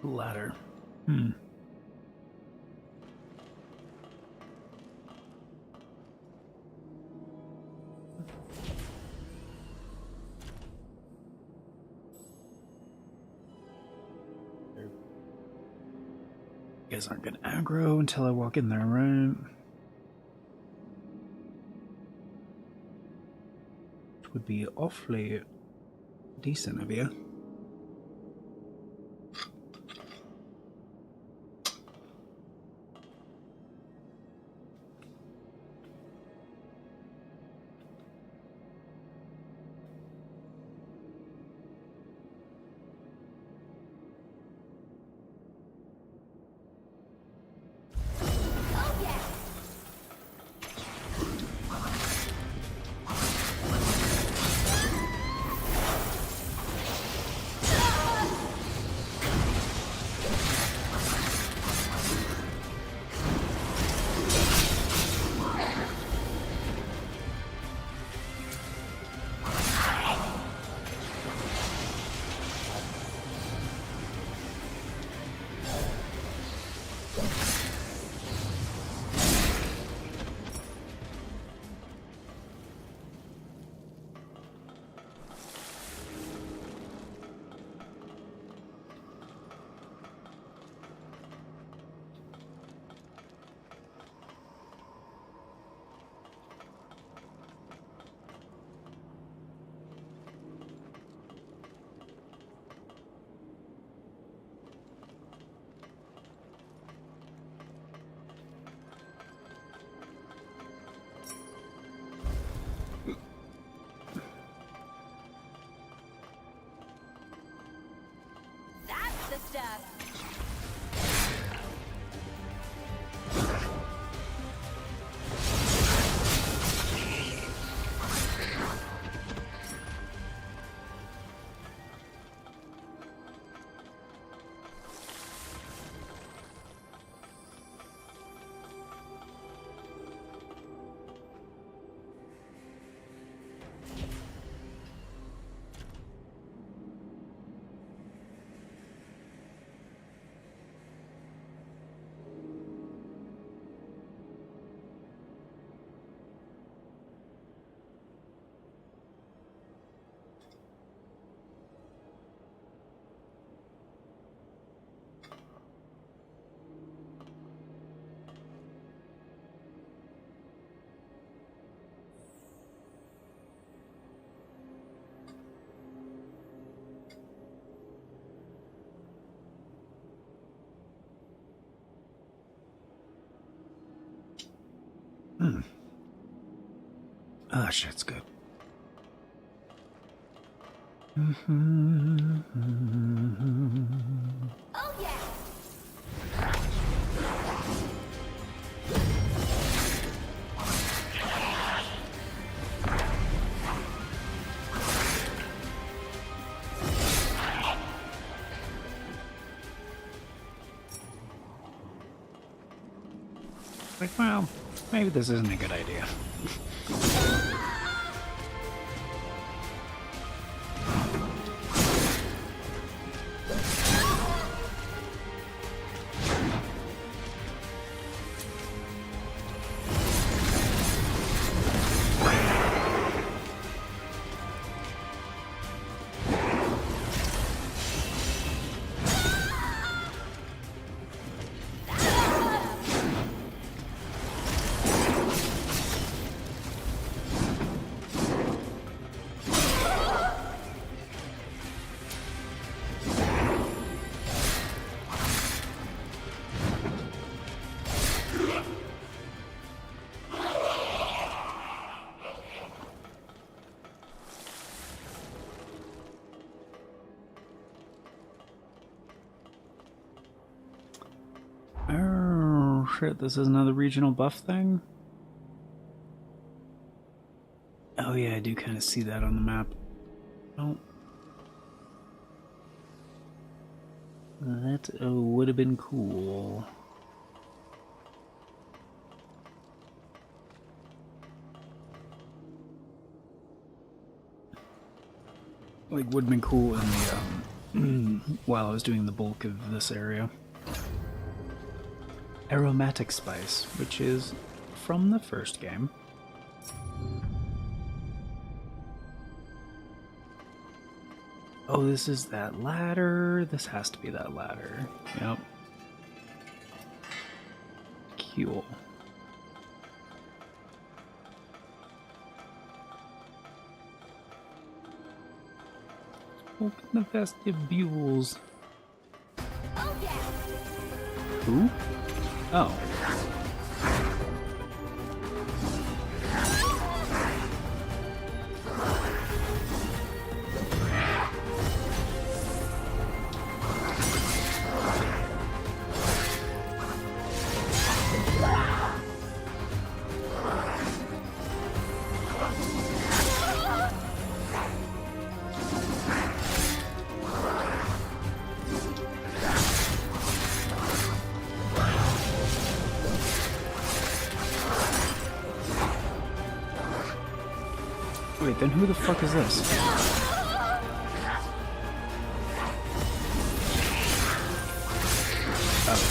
Ladder. You guys aren't gonna aggro until I walk in there, right? Which would be awfully decent of you. Ah, shit's good. Oh yeah! Like, well, maybe this isn't a good idea. Oh shit, this is another regional buff thing? Oh yeah, I do kind of see that on the map. Oh. That would have been cool. Like, would have been cool in the, while I was doing the bulk of this area. Aromatic spice, which is from the first game. Oh, this is that ladder. This has to be that ladder. Yep. Cool. Open the vestibules. Oh yeah! Who? Oh. Wait, then who the fuck is this? Oh.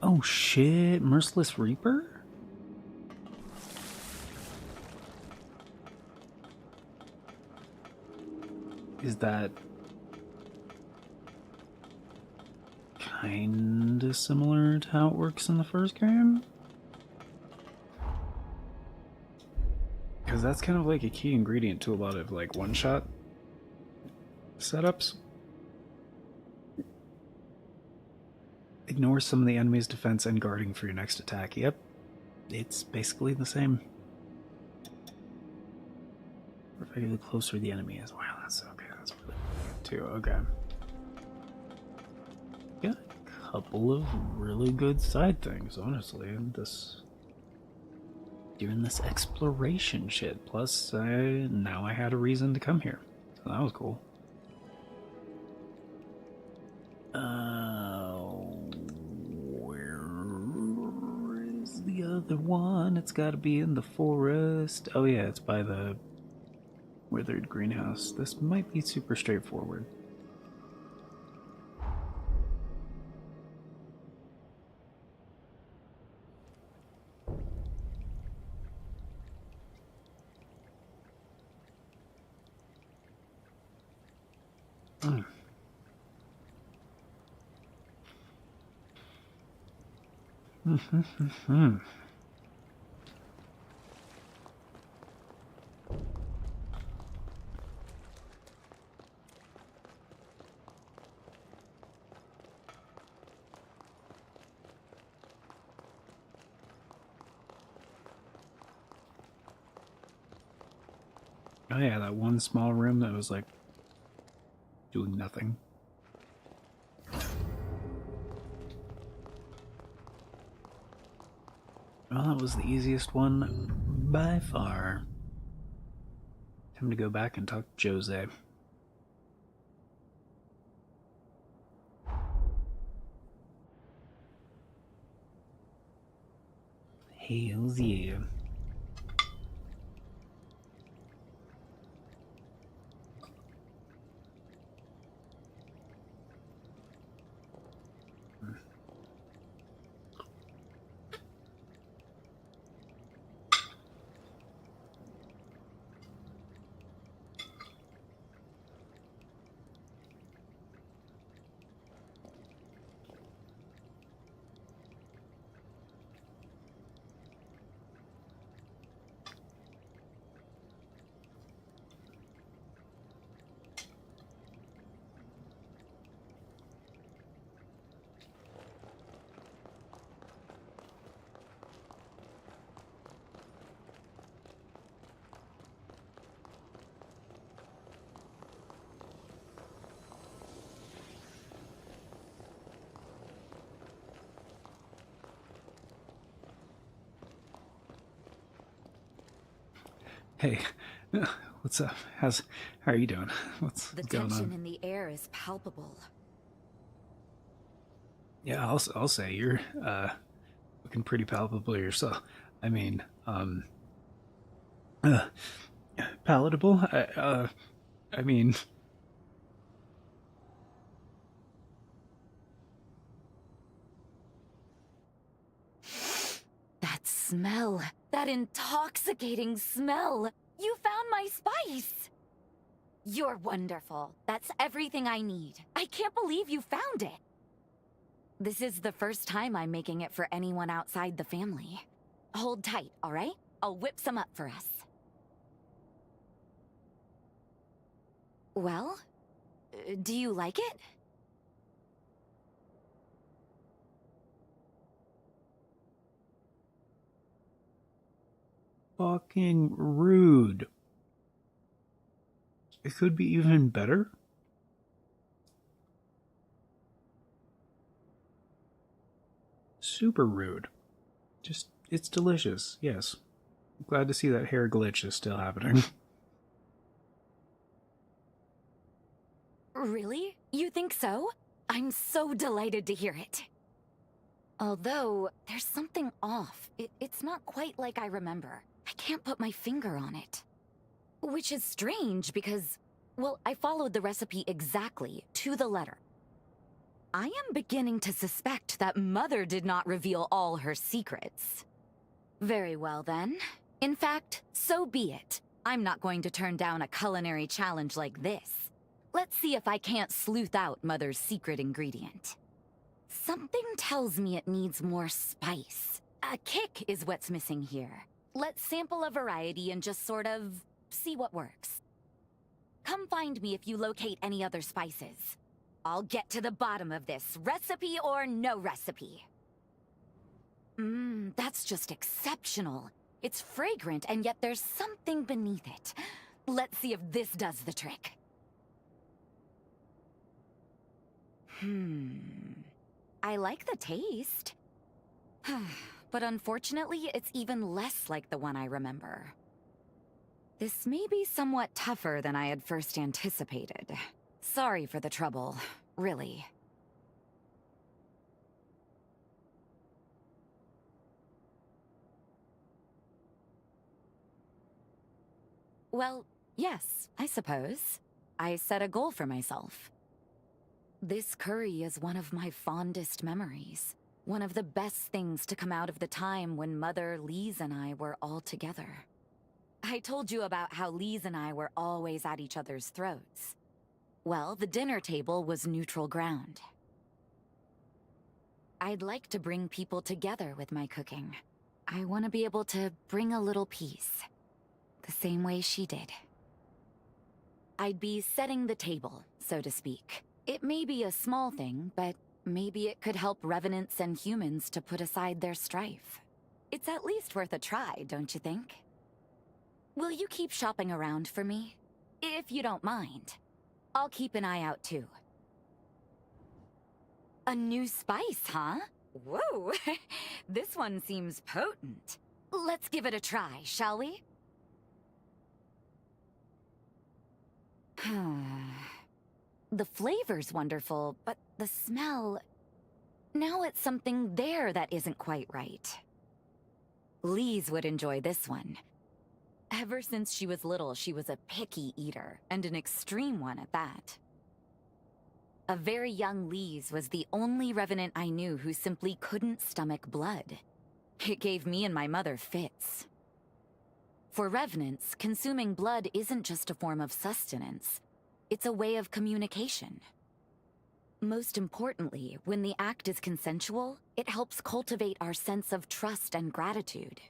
Oh shit, Merciless Reaper? Is that kinda similar to how it works in the first game? Because that's kind of like a key ingredient to a lot of like one-shot setups. Ignore some of the enemy's defense and guarding for your next attack. Yep, it's basically the same. The closer the enemy is. Wow, that's okay. That's really good too. Okay. Got a couple of really good side things, honestly. Doing this exploration shit. Plus, now I had a reason to come here. So that was cool. Where is the other one? It's gotta be in the forest. Oh yeah, it's by the withered greenhouse. This might be super straightforward. Oh yeah, that one small room that was like doing nothing. Well, that was the easiest one by far. Time to go back and talk to Jose. Hells yeah. Hey, what's up? How are you doing? What's The going tension on? in the air is palpable. Yeah, I'll say you're looking pretty palpable yourself. I mean, uh, palatable. I mean, That smell. That intoxicating smell. You found my spice. You're wonderful. That's everything I need. I can't believe you found it. This is the first time I'm making it for anyone outside the family. Hold tight, all right? I'll whip some up for us. Well, do you like it? fucking rude. It could be even better. Super rude. Just, it's delicious, yes. I'm glad to see that hair glitch is still happening. Really? You think so? I'm so delighted to hear it. Although, there's something off. It's not quite like I remember. I can't put my finger on it. Which is strange because, well, I followed the recipe exactly, to the letter. I am beginning to suspect that Mother did not reveal all her secrets. Very well then. In fact, so be it. I'm not going to turn down a culinary challenge like this. Let's see if I can't sleuth out Mother's secret ingredient. Something tells me it needs more spice. A kick is what's missing here. Let's sample a variety and just sort of see what works. Come find me if you locate any other spices. I'll get to the bottom of this, recipe or no recipe. That's just exceptional. It's fragrant, and yet there's something beneath it. Let's see if this does the trick. I like the taste. But unfortunately, it's even less like the one I remember. This may be somewhat tougher than I had first anticipated. Sorry for the trouble, really. Well, yes, I suppose. I set a goal for myself. This curry is one of my fondest memories. One of the best things to come out of the time when Mother, Lise, and I were all together. I told you about how Lise and I were always at each other's throats. Well, the dinner table was neutral ground. I'd like to bring people together with my cooking. I want to be able to bring a little peace, the same way she did. I'd be setting the table, so to speak. It may be a small thing, but maybe it could help revenants and humans to put aside their strife. It's at least worth a try, don't you think? Will you keep shopping around for me? If you don't mind. I'll keep an eye out too. A new spice, huh? Whoa! This one seems potent. Let's give it a try, shall we? The flavor's wonderful, but the smell... Now it's something there that isn't quite right. Lise would enjoy this one. Ever since she was little, she was a picky eater, and an extreme one at that. A very young Lise was the only revenant I knew who simply couldn't stomach blood. It gave me and my mother fits. For revenants, consuming blood isn't just a form of sustenance. It's a way of communication. Most importantly, when the act is consensual, it helps cultivate our sense of trust and gratitude.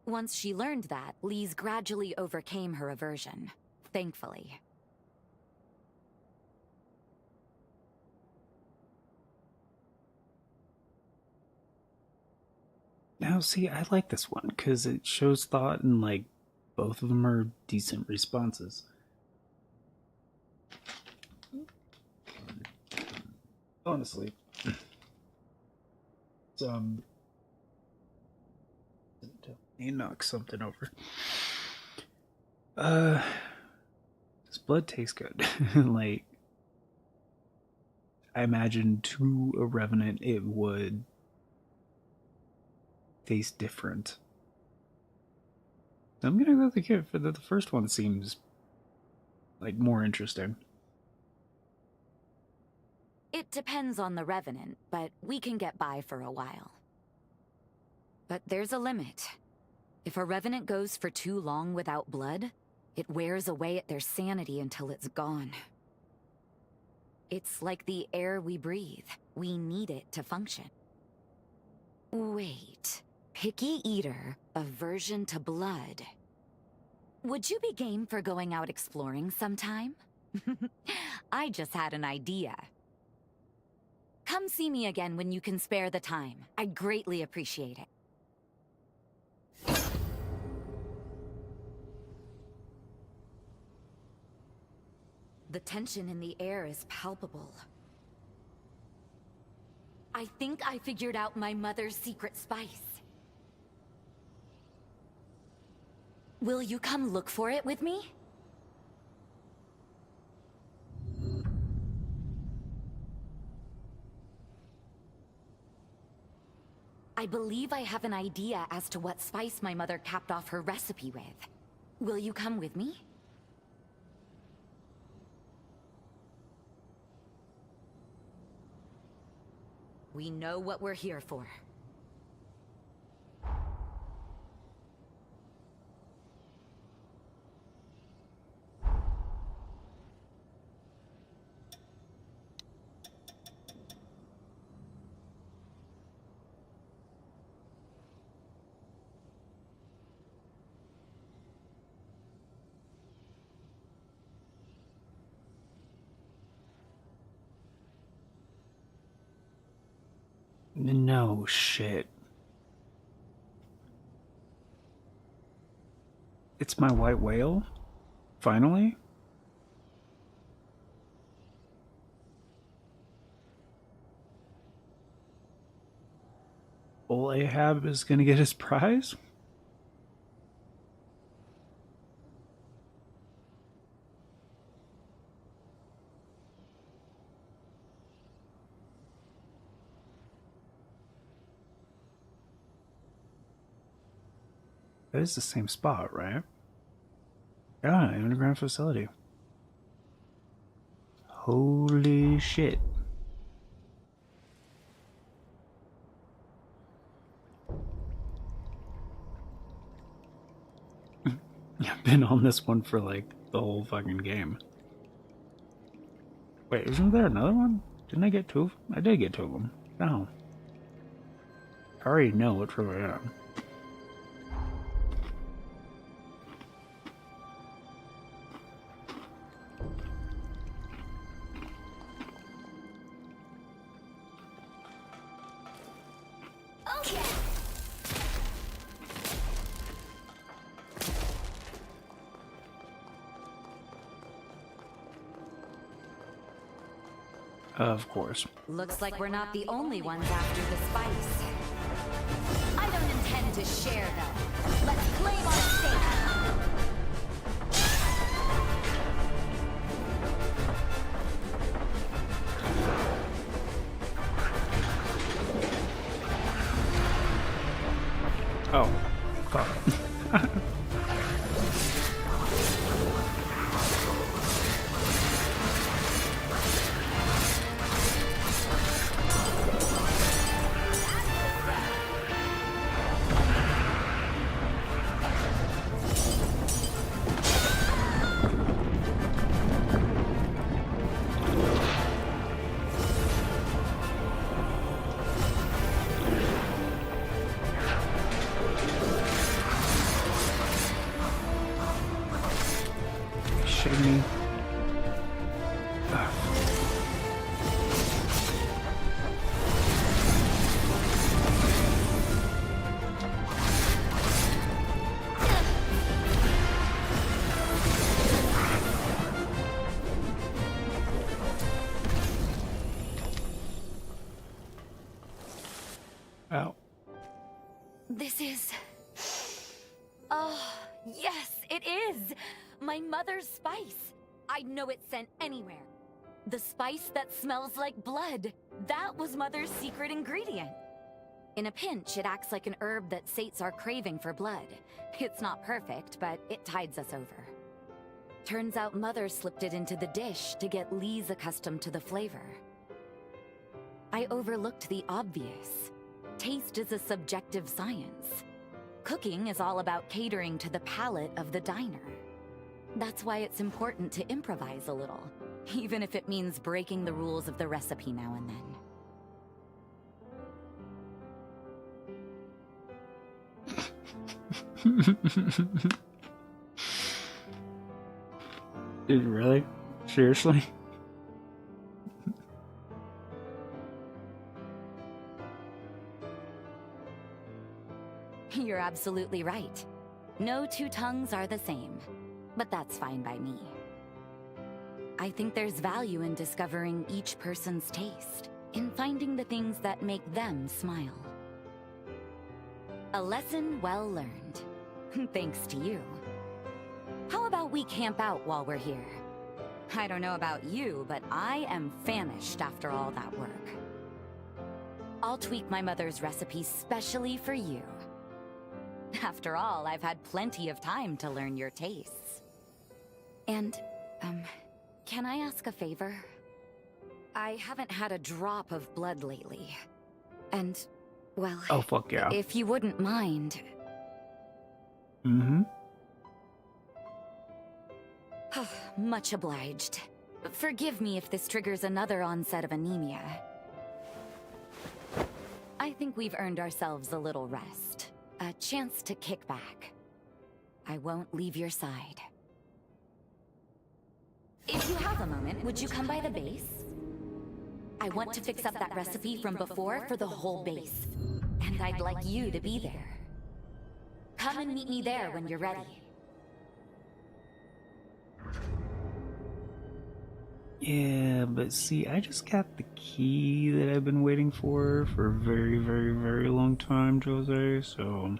Once she learned that, Lise gradually overcame her aversion, thankfully. Now, see, I like this one because it shows thought and, like, both of them are decent responses. Honestly. You knock something over. This blood tastes good. Like, I imagine to a revenant it would taste different. I'm gonna go with the kid for the first one seems like more interesting. It depends on the revenant, but we can get by for a while. But there's a limit. If a revenant goes for too long without blood, it wears away at their sanity until it's gone. It's like the air we breathe. We need it to function. Wait. Picky eater, aversion to blood. Would you be game for going out exploring sometime? I just had an idea. Come see me again when you can spare the time. I'd greatly appreciate it. The tension in the air is palpable. I think I figured out my mother's secret spice. Will you come look for it with me? I believe I have an idea as to what spice my mother capped off her recipe with. Will you come with me? We know what we're here for. No shit. It's my white whale? Finally? Old Ahab is gonna get his prize? That is the same spot, right? Yeah, underground facility. Holy shit. I've been on this one for like the whole fucking game. Wait, isn't there another one? Didn't I get 2 of them? I did get 2 of them. No. I already know which one I am. Of course. Looks like we're not the only ones after the spice. I don't intend to share, though. Let's claim our stake. Oh, God. Shitting me. Ow. This is... Oh, yes, it is! My mother's spice! I'd know it sent anywhere. The spice that smells like blood. That was Mother's secret ingredient. In a pinch, it acts like an herb that sates our craving for blood. It's not perfect, but it tides us over. Turns out Mother slipped it into the dish to get Lise accustomed to the flavor. I overlooked the obvious. Taste is a subjective science. Cooking is all about catering to the palate of the diner. That's why it's important to improvise a little, even if it means breaking the rules of the recipe now and then. Dude, really? Seriously? You're absolutely right. No two tongues are the same, but that's fine by me. I think there's value in discovering each person's taste, in finding the things that make them smile. A lesson well learned. Thanks to you. How about we camp out while we're here? I don't know about you, but I am famished after all that work. I'll tweak my mother's recipe specially for you. After all, I've had plenty of time to learn your tastes. And, can I ask a favor? I haven't had a drop of blood lately. And, well... Oh, fuck yeah. If you wouldn't mind... Mm-hmm. Much obliged. Forgive me if this triggers another onset of anemia. I think we've earned ourselves a little rest. A chance to kick back. I won't leave your side. If you have a moment, would you come by the base? I want to fix up that recipe from before for the whole base. And I'd like you to be there. Come and meet me there when you're ready. Yeah, but see, I just got the key that I've been waiting for a very, very, very long time, Jose, so...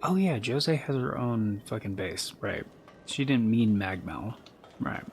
Oh yeah, Jose has her own fucking base, right. She didn't mean Magmal, right.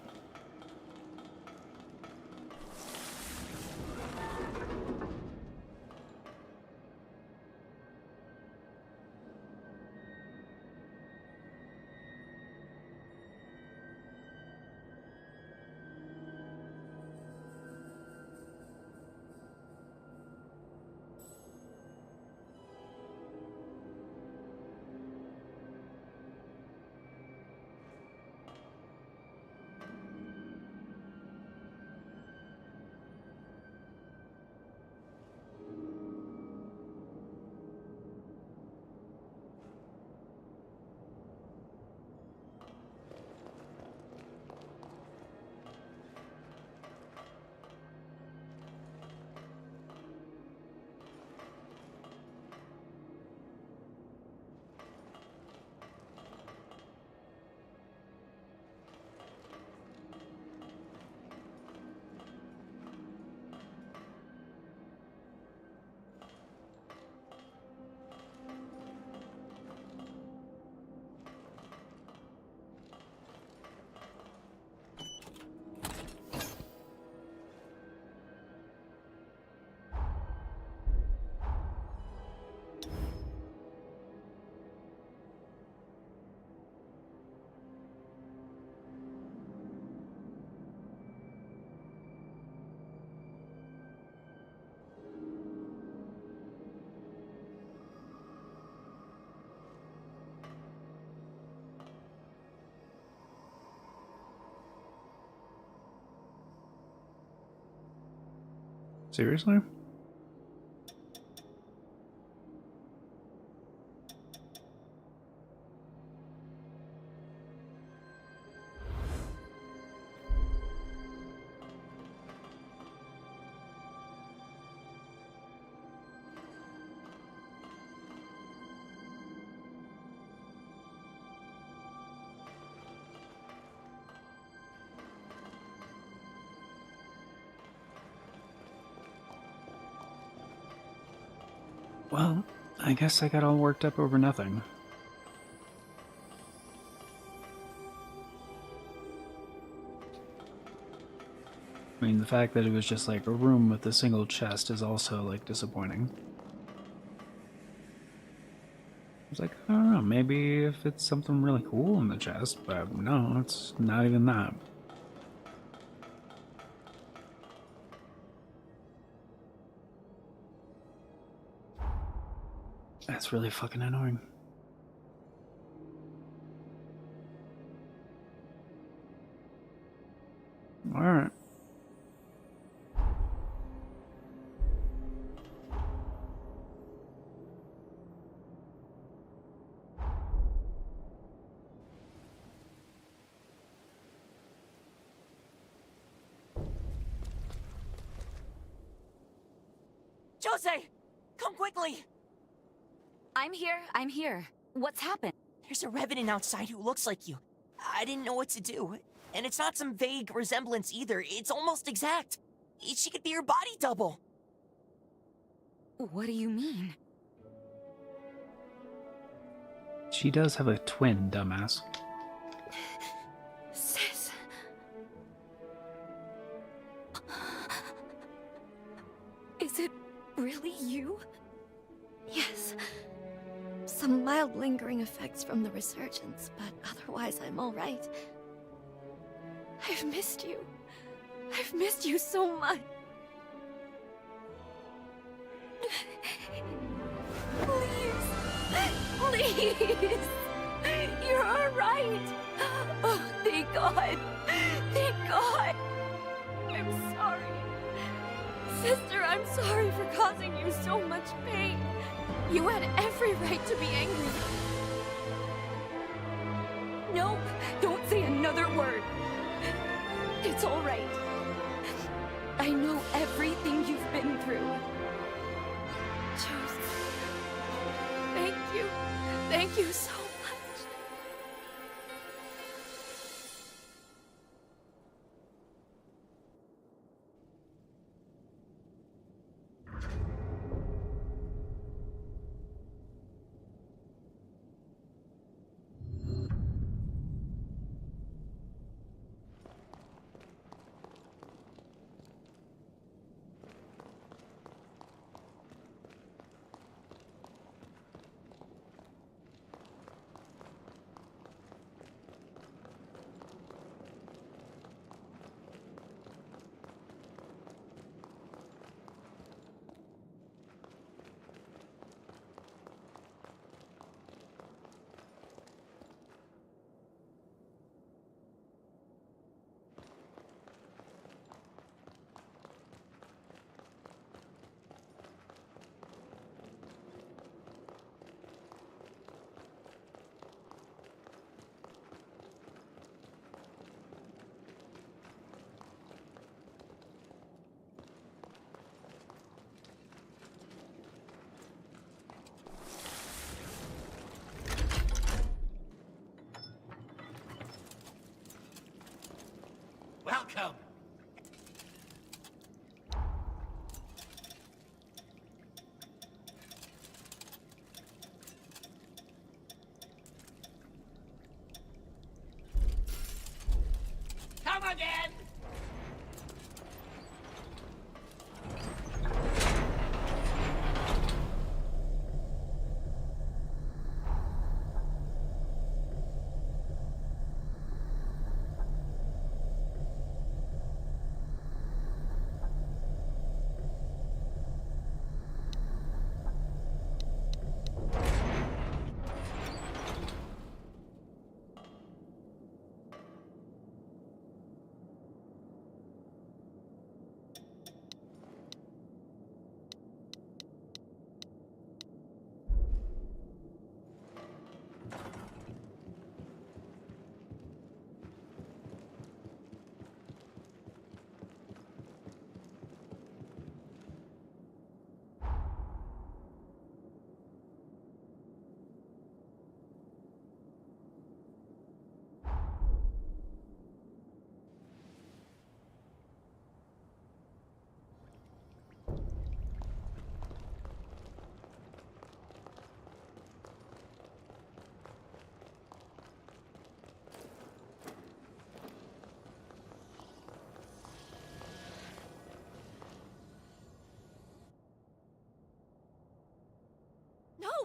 Seriously? Well, I guess I got all worked up over nothing. I mean, the fact that it was just like a room with a single chest is also like disappointing. It's like, I don't know, maybe if it's something really cool in the chest, but no, it's not even that. That's really fucking annoying. Alright. Jose! Come quickly! I'm here. What's happened? There's a revenant outside who looks like you. I didn't know what to do. And it's not some vague resemblance either. It's almost exact. She could be your body double. What do you mean? She does have a twin, dumbass. Sis. Is it really you? Yes. Some mild lingering effects from the resurgence, but otherwise I'm all right. I've missed you. I've missed you so much. Please! You're alright! Oh, thank God! Thank God! I'm sorry. Sister, I'm sorry for causing you so much pain. You had every right to be angry. No, don't say another word. It's all right. I know everything you've been through. Joseph, thank you. Thank you so much. Welcome! Come again!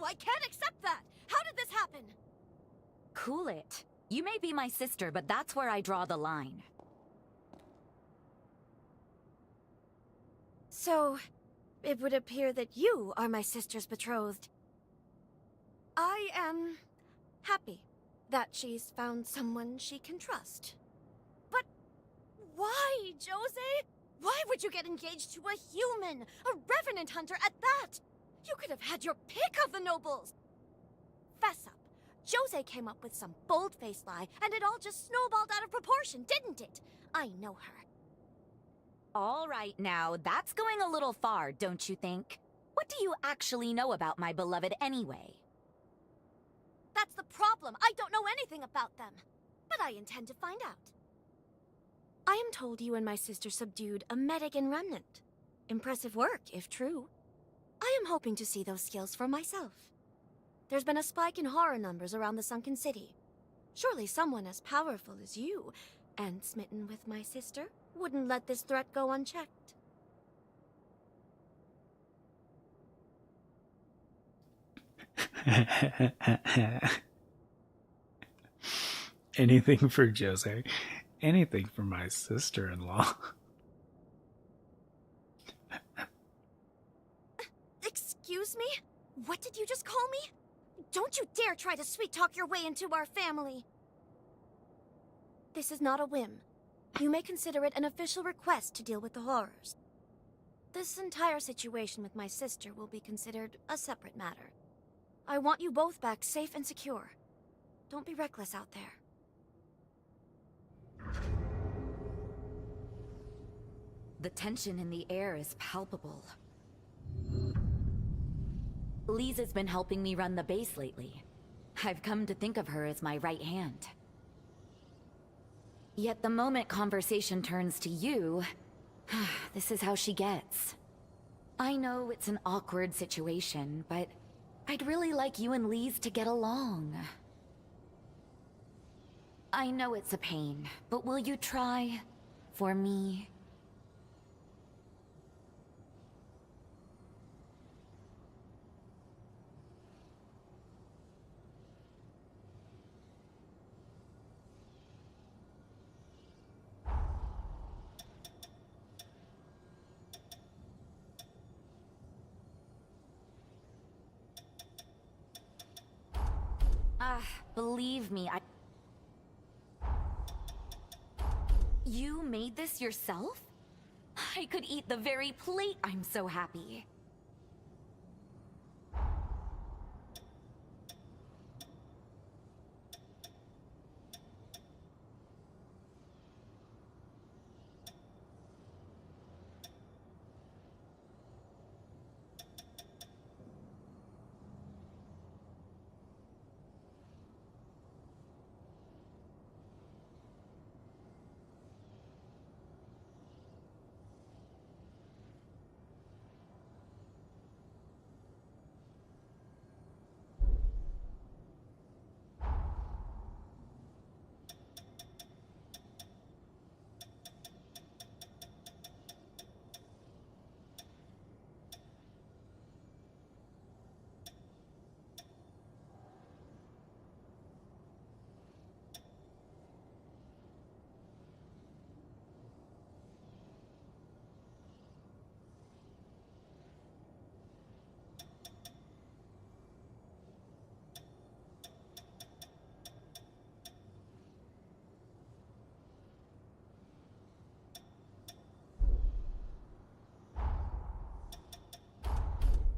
I can't accept that! How did this happen? Cool it. You may be my sister, but that's where I draw the line. So, it would appear that you are my sister's betrothed. I am happy that she's found someone she can trust. But why, Jose? Why would you get engaged to a human? A revenant hunter at that? You could have had your pick of the nobles! Fess up. Jose came up with some bold-faced lie, and it all just snowballed out of proportion, didn't it? I know her. All right now, that's going a little far, don't you think? What do you actually know about my beloved anyway? That's the problem. I don't know anything about them. But I intend to find out. I am told you and my sister subdued a Medigan remnant. Impressive work, if true. I am hoping to see those skills for myself. There's been a spike in horror numbers around the sunken city. Surely someone as powerful as you, and smitten with my sister, wouldn't let this threat go unchecked. Anything for Jose. Anything for my sister-in-law. Excuse me? What did you just call me? Don't you dare try to sweet-talk your way into our family! This is not a whim. You may consider it an official request to deal with the horrors. This entire situation with my sister will be considered a separate matter. I want you both back safe and secure. Don't be reckless out there. The tension in the air is palpable. Lisa's been helping me run the base lately. I've come to think of her as my right hand. Yet the moment conversation turns to you, this is how she gets. I know it's an awkward situation, but I'd really like you and Lise to get along. I know it's a pain, but will you try? For me? Believe me, You made this yourself? I could eat the very plate, I'm so happy.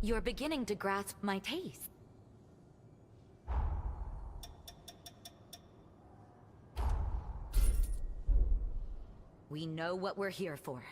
You're beginning to grasp my taste. We know what we're here for.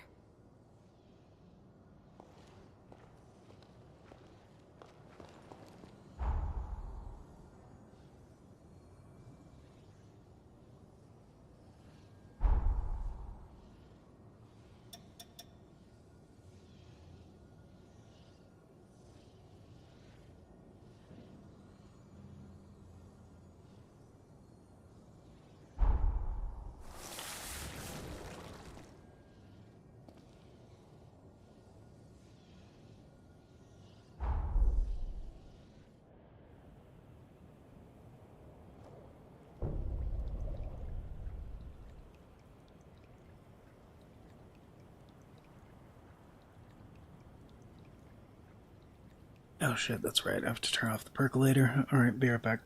Oh shit, that's right. I have to turn off the percolator. Alright, be right back.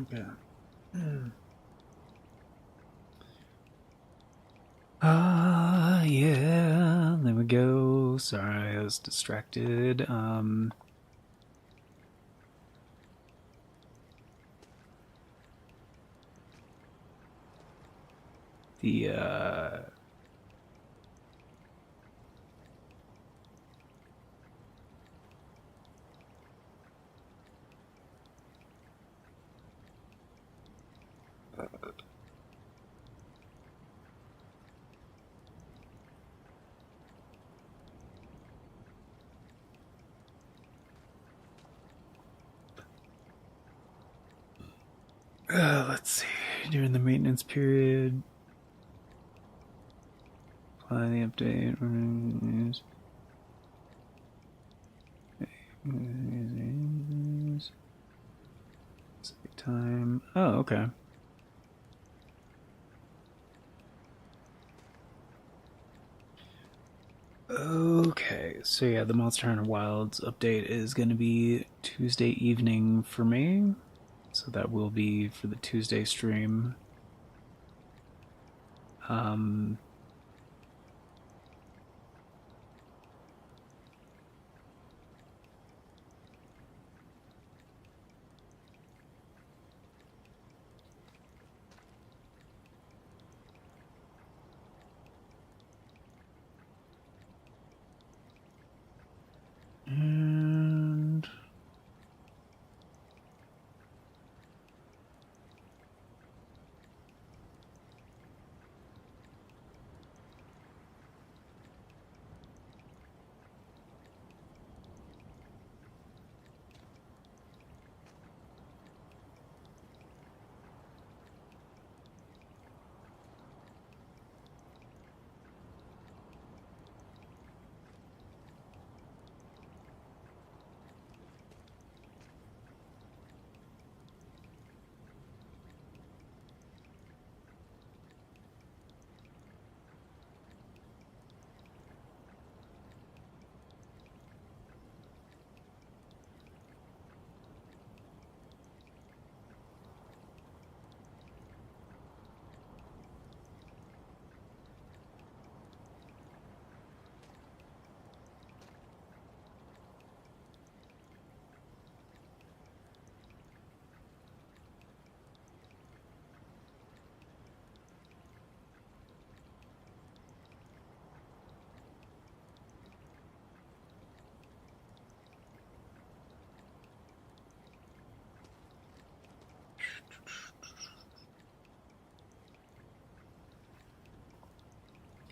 Okay. Yeah, there we go. Sorry, I was distracted. The, let's see. During the maintenance period, apply the update. Time. Oh, okay. Okay, so yeah, the Monster Hunter Wilds update is going to be Tuesday evening for me. So that will be for the Tuesday stream. And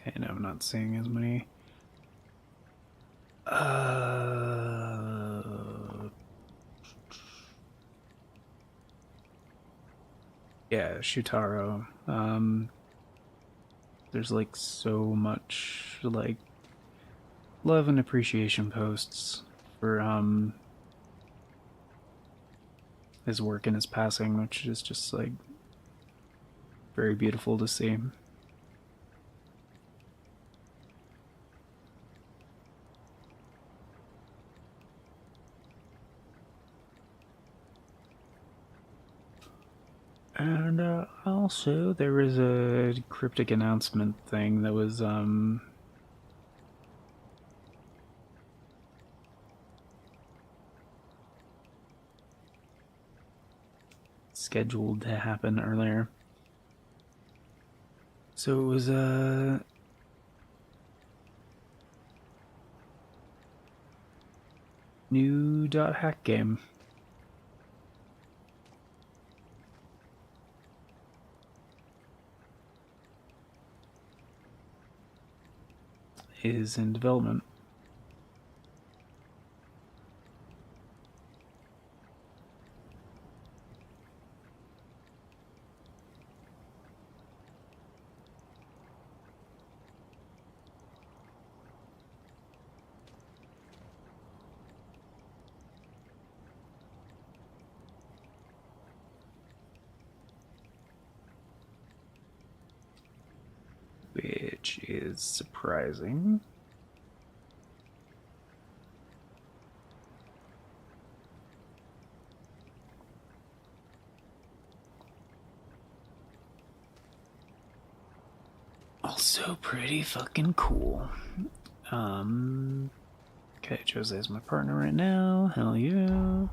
okay, no, I'm not seeing as many. Yeah, Shutaro. There's like so much like love and appreciation posts for his work and his passing, which is just like very beautiful to see. And also there was a cryptic announcement thing that was scheduled to happen earlier. So it was a new .hack game. Is in development. Which is surprising. So pretty fucking cool. Okay, Jose's my partner right now. Hell yeah.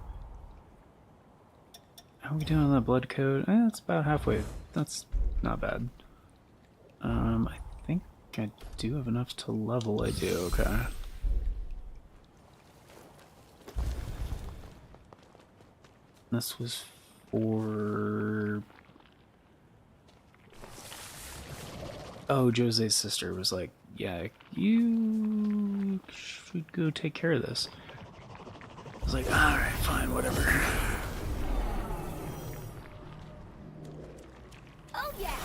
How are we doing on that blood code? It's about halfway. That's not bad. I think I do have enough to level. I do, okay. This was for... Oh, Jose's sister was like, yeah, you should go take care of this. I was like, alright, fine, whatever. Oh yeah!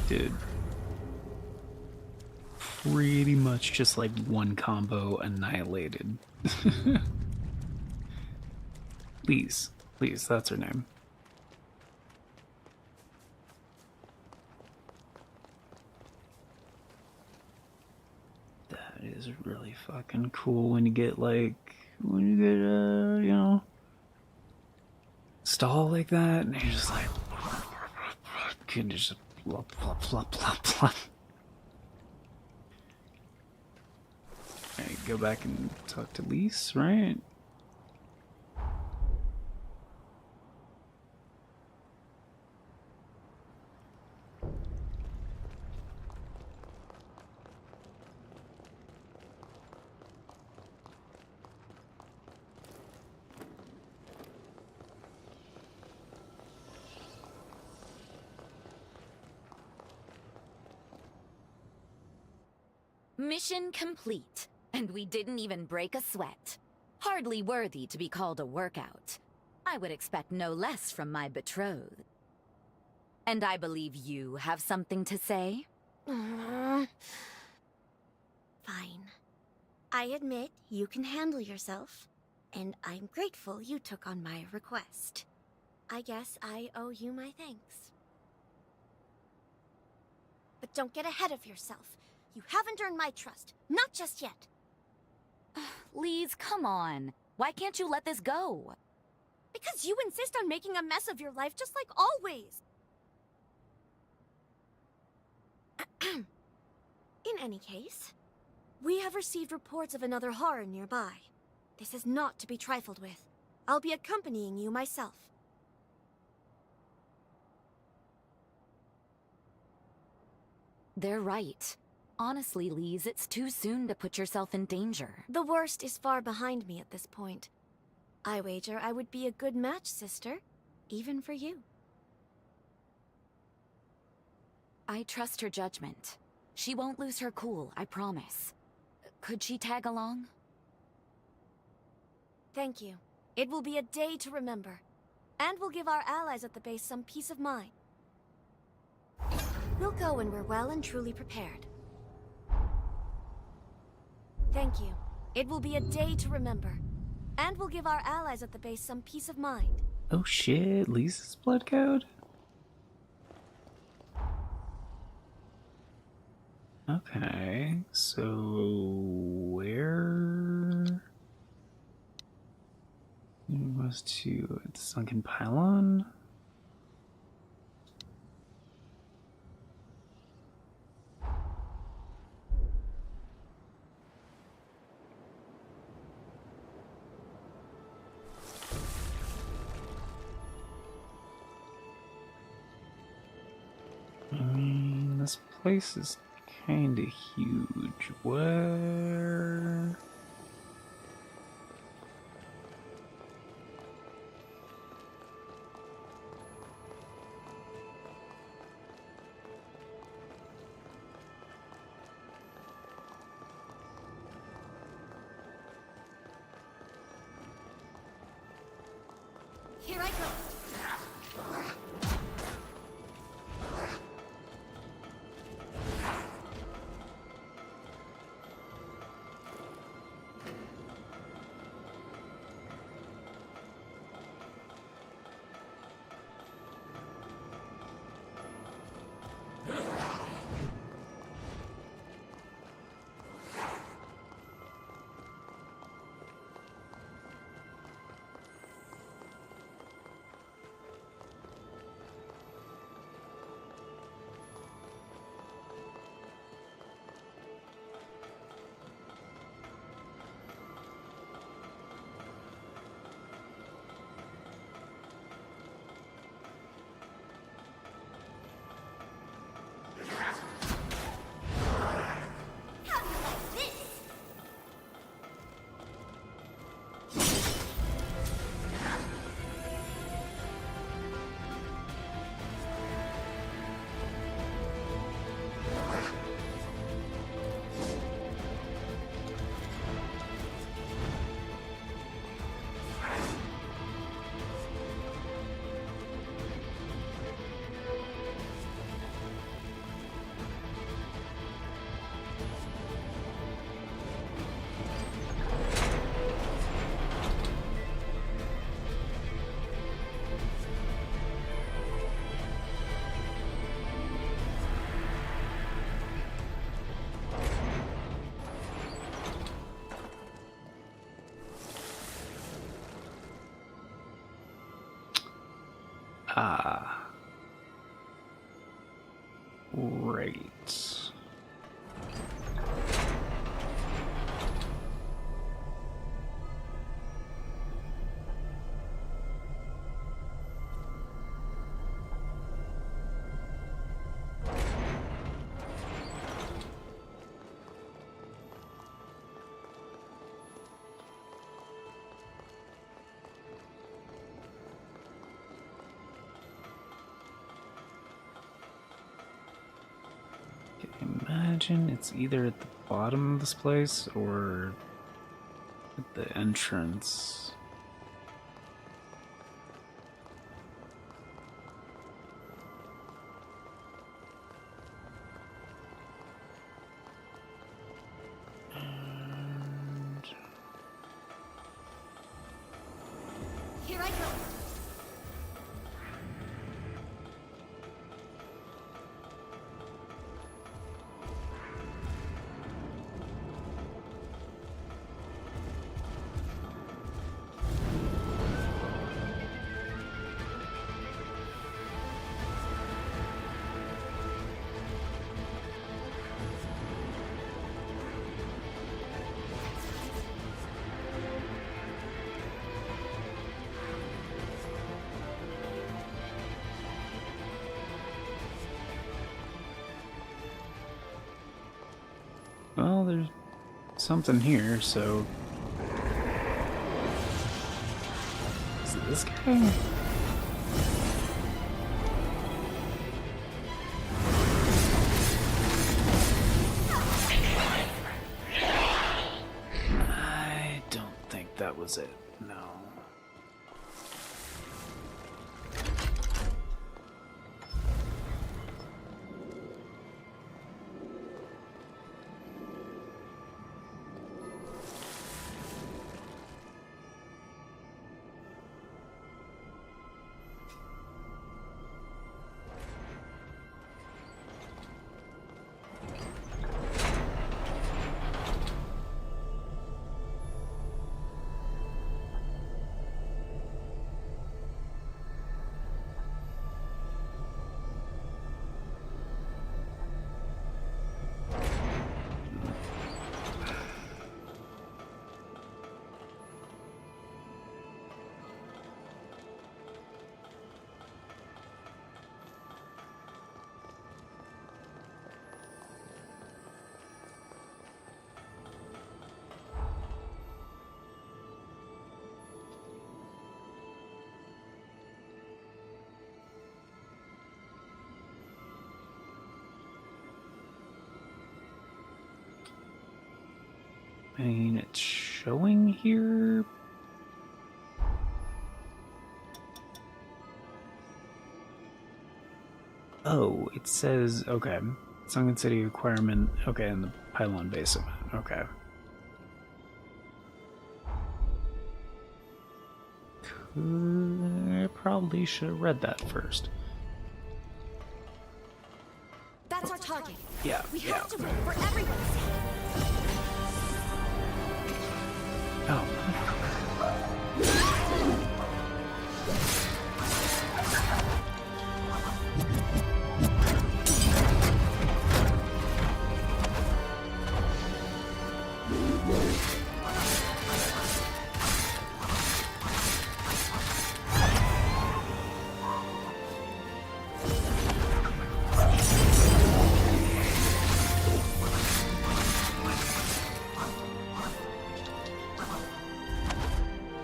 Dude. Pretty much just like one combo annihilated. Please, that's her name. That is really fucking cool when you get you know, stall like that, and you're just like, can just blah blah blah blah blah. Alright, go back and talk to Lise, right? Mission complete, and we didn't even break a sweat. Hardly worthy to be called a workout. I would expect no less from my betrothed. And I believe you have something to say? Fine. I admit you can handle yourself, and I'm grateful you took on my request. I guess I owe you my thanks. But don't get ahead of yourself. You haven't earned my trust. Not just yet. Lise, come on. Why can't you let this go? Because you insist on making a mess of your life just like always. In any case, we have received reports of another horror nearby. This is not to be trifled with. I'll be accompanying you myself. They're right. Honestly, Lise, it's too soon to put yourself in danger. The worst is far behind me at this point. I wager I would be a good match, sister. Even for you. I trust her judgment. She won't lose her cool, I promise. Could she tag along? Thank you. It will be a day to remember. And will give our allies at the base some peace of mind. We'll go when we're well and truly prepared. Thank you. It will be a day to remember. And will give our allies at the base some peace of mind. Oh shit, Lisa's blood code? Okay, so where was to the sunken pylon? I mean, this place is kinda huge. Where? Here I go. Ah. Right. Imagine it's either at the bottom of this place or at the entrance. And Here I go. well, there's something here, so is it this guy? I don't think that was it. No. I mean, it's showing here. Oh, it says, okay. Sunken City requirement, okay, and the pylon base event, okay. I probably should have read that first. That's our target. Yeah, We yeah. have to win for everyone's sake. Oh.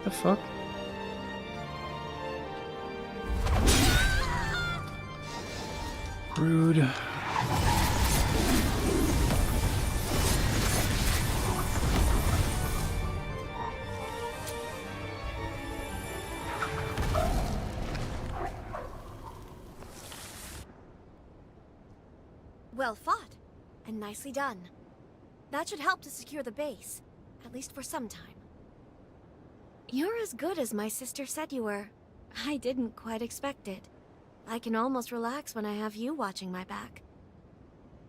The fuck? Rude. Well fought, and nicely done. That should help to secure the base, at least for some time. You're as good as my sister said you were. I didn't quite expect it. I can almost relax when I have you watching my back.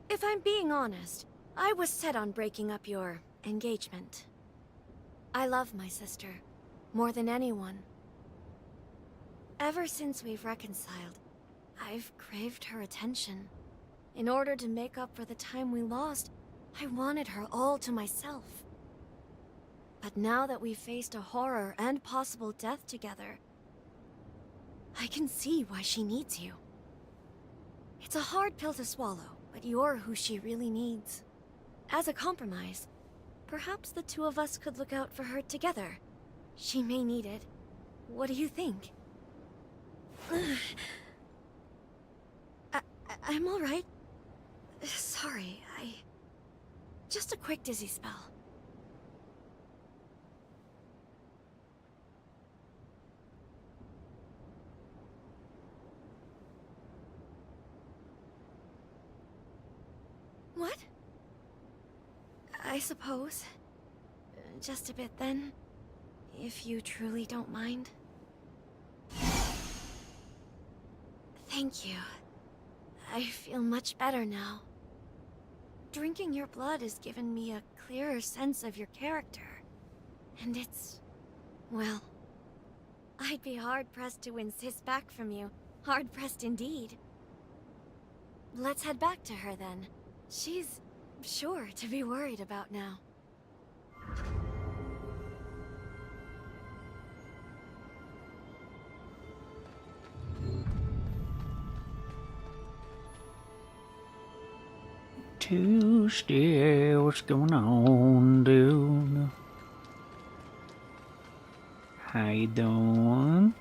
If I'm being honest, I was set on breaking up your engagement. I love my sister, more than anyone. Ever since we've reconciled, I've craved her attention. In order to make up for the time we lost, I wanted her all to myself. But now that we've faced a horror and possible death together, I can see why she needs you. It's a hard pill to swallow, but you're who she really needs. As a compromise, perhaps the two of us could look out for her together. She may need it. What do you think? I'm all right. Sorry, just a quick dizzy spell. What? I suppose. Just a bit then, if you truly don't mind. Thank you. I feel much better now. Drinking your blood has given me a clearer sense of your character. And it's... well... I'd be hard-pressed to insist back from you. Hard-pressed indeed. Let's head back to her then. She's sure to be worried about now. Tuesday, what's going on, dude? How you doing?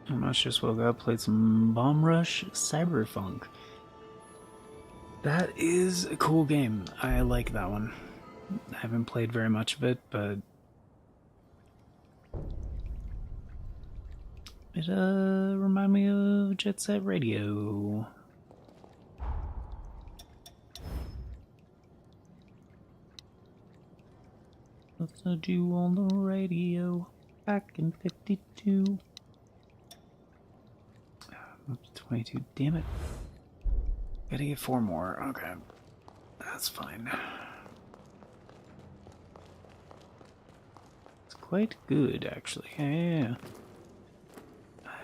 I just woke up, played some Bomb Rush Cyberpunk. That is a cool game. I like that one. I haven't played very much of it, but it remind me of Jet Set Radio. What's I do on the radio back in 52? Up to 22. Damn it. Gotta get 4 more. Okay. That's fine. It's quite good, actually. Yeah.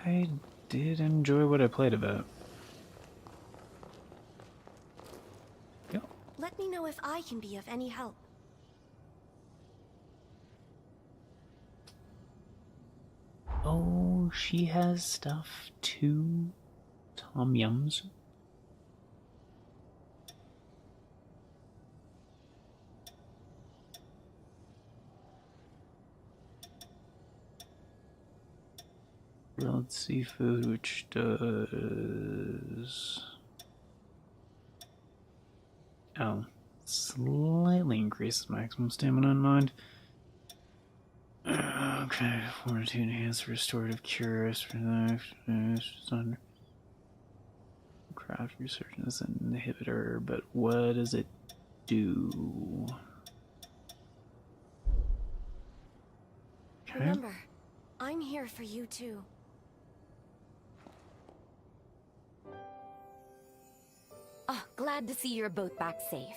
I did enjoy what I played of it. Let me know if if I can be of any help. Oh, she has stuff too. Tom Yums. Grilled seafood, which does... Oh, slightly increases maximum stamina in mind. Okay, fortitude enhanced, restorative cure, craft resurgence inhibitor, but what does it do? Okay. Remember, I'm here for you too. Oh, glad to see you're both back safe.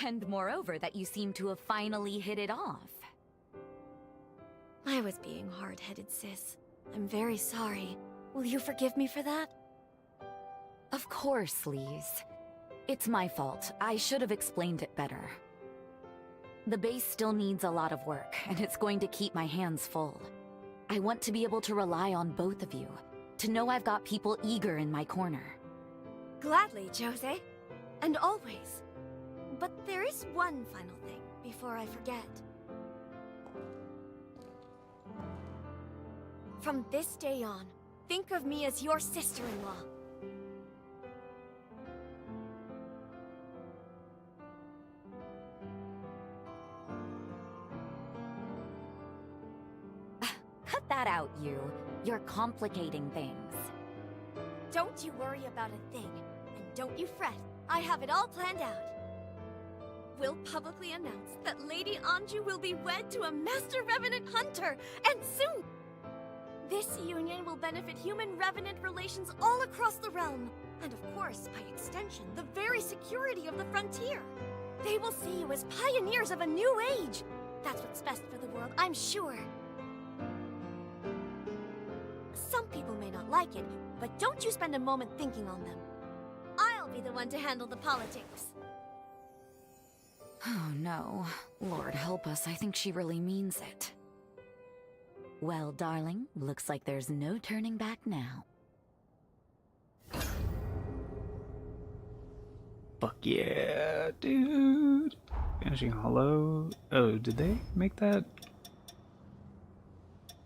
And moreover, that you seem to have finally hit it off. I was being hard-headed, sis. I'm very sorry. Will you forgive me for that? Of course, Lise. It's my fault. I should have explained it better. The base still needs a lot of work, and it's going to keep my hands full. I want to be able to rely on both of you, to know I've got people eager in my corner. Gladly, Jose. And always. But there is one final thing before I forget. From this day on, think of me as your sister-in-law. Cut that out, you. You're complicating things. Don't you worry about a thing, and don't you fret. I have it all planned out. We'll publicly announce that Lady Anju will be wed to a Master Revenant Hunter, and soon! This union will benefit human-revenant relations all across the realm, and of course, by extension, the very security of the frontier. They will see you as pioneers of a new age. That's what's best for the world, I'm sure. Some people may not like it, but don't you spend a moment thinking on them. I'll be the one to handle the politics. Oh no. Lord help us, I think she really means it. Well, darling, looks like there's no turning back now. Fuck yeah, dude. Vanishing Hollow. Oh, did they make that?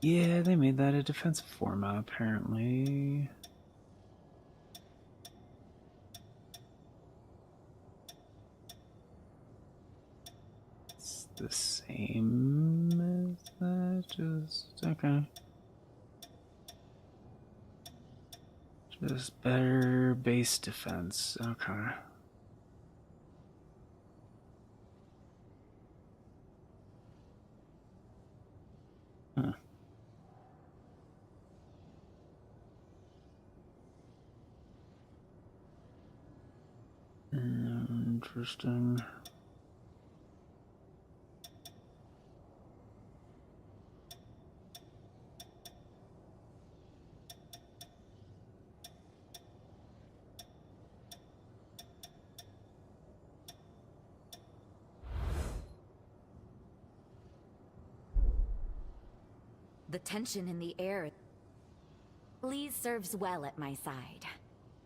Yeah, they made that a defensive format, apparently. It's the same as that, just... okay. Just better base defense, okay. Huh. Interesting. The tension in the air. Lise serves well at my side.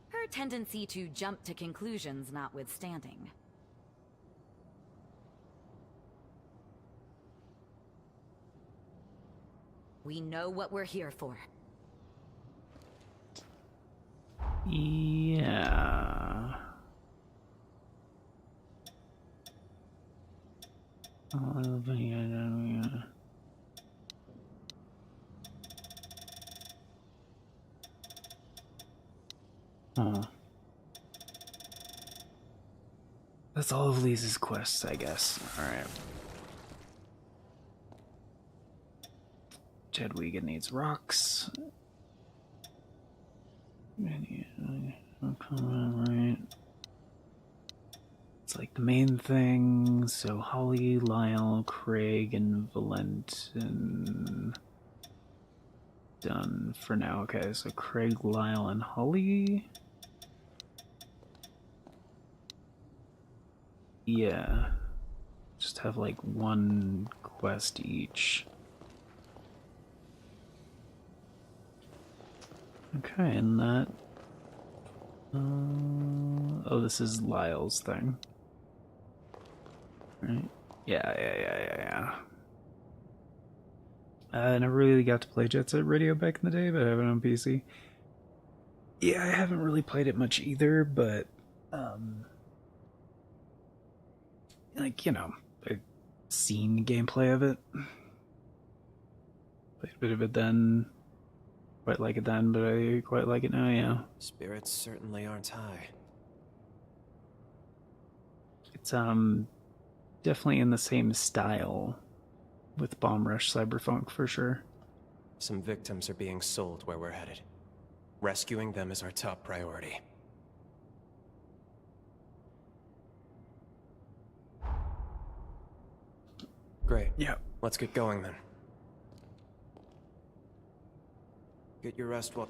Her tendency to jump to conclusions notwithstanding. We know what we're here for. Yeah. Huh. That's all of Lisa's quests, I guess. Alright. Jedwiga needs rocks. Right. It's like the main thing. So Holly, Lyle, Craig, and Valentin. Done for now. Okay, so Craig, Lyle, and Holly. Yeah. Just have like one quest each. Okay, and that... oh, this is Lyle's thing. Right? Yeah. I never really got to play Jet Set Radio back in the day, but I have it on PC. Yeah, I haven't really played it much either, but like, you know, I've seen gameplay of it. Played a bit of it then. Quite like it then, but I quite like it now, yeah. Spirits certainly aren't high. It's definitely in the same style with Bomb Rush Cyberpunk for sure. Some victims are being sold where we're headed. Rescuing them is our top priority. Great. Yeah. Let's get going then. Get your rest while...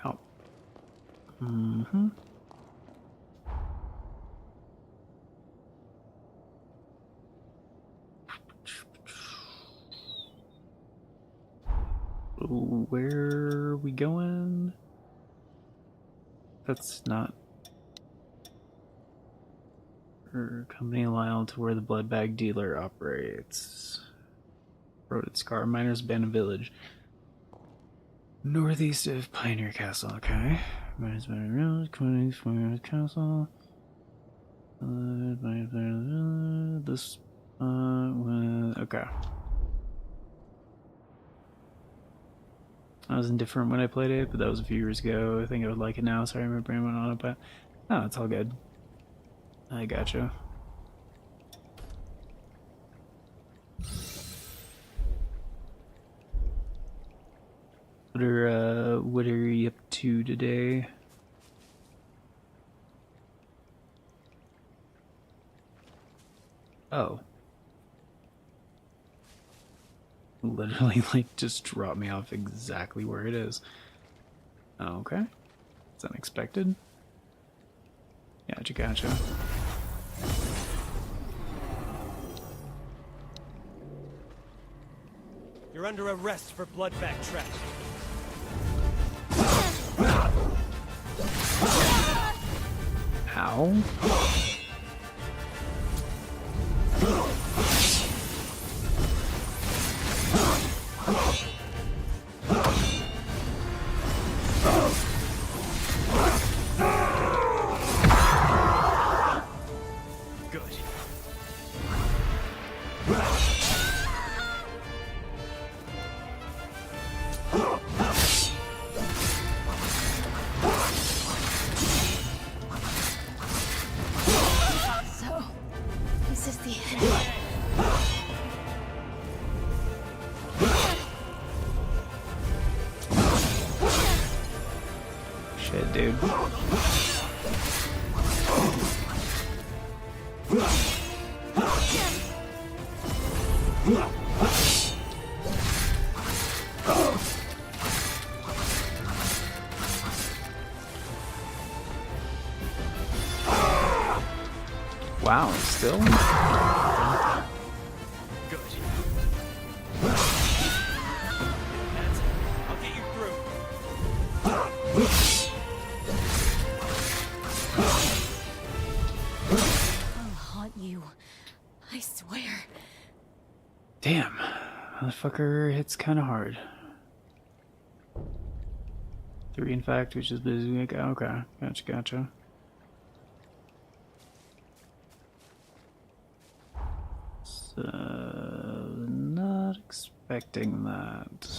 Out. Mm-hmm. Where are we going? That's not... Company Lyle to where the blood bag dealer operates. Road at Scar Miners Abandoned Village. Northeast of Pioneer Castle, okay. Miners Abandoned Village, Pioneer Castle. This, okay. I was indifferent when I played it, but that was a few years ago. I think I would like it now. Sorry, my brain went on it, but no, it's all good. I gotcha. What are you up to today? Oh. Literally, like, just drop me off exactly where it is. Okay. It's unexpected. Gotcha. You're under arrest for blood bag trafficking. Ow. Shit, dude. Wow, still? Good. I'll get you through. I'll haunt you. I swear. Damn. Motherfucker hits kind of hard. 3 in fact, which is busy. Okay, gotcha. So, not expecting that.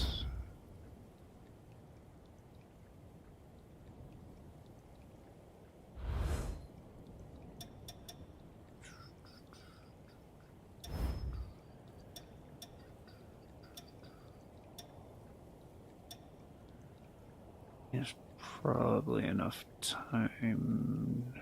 There's probably enough time.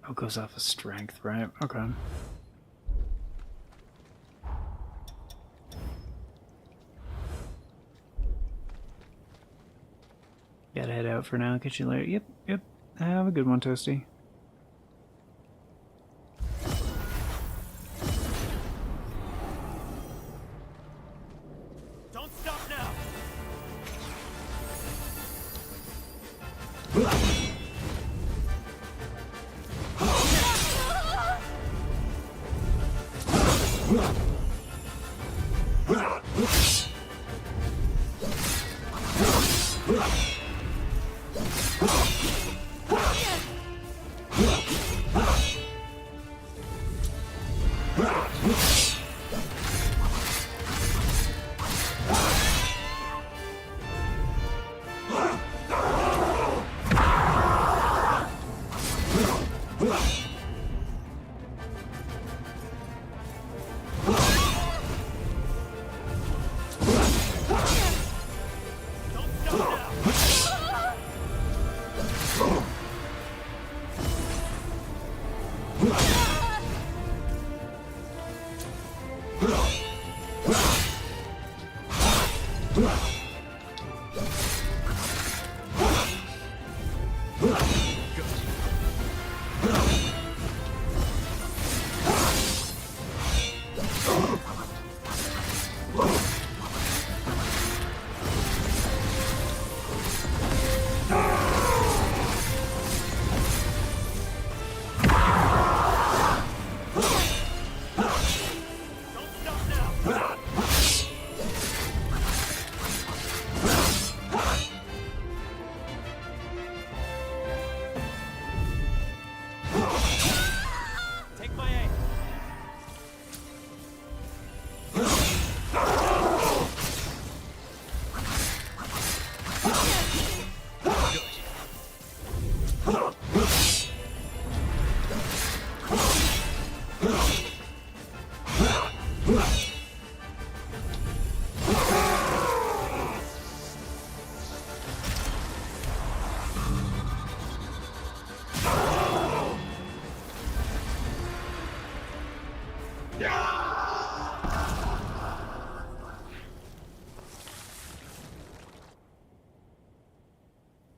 Oh, goes off of strength, right? Okay. Gotta head out for now. Catch you later. Yep, yep. Have a good one, Toasty. Don't stop now!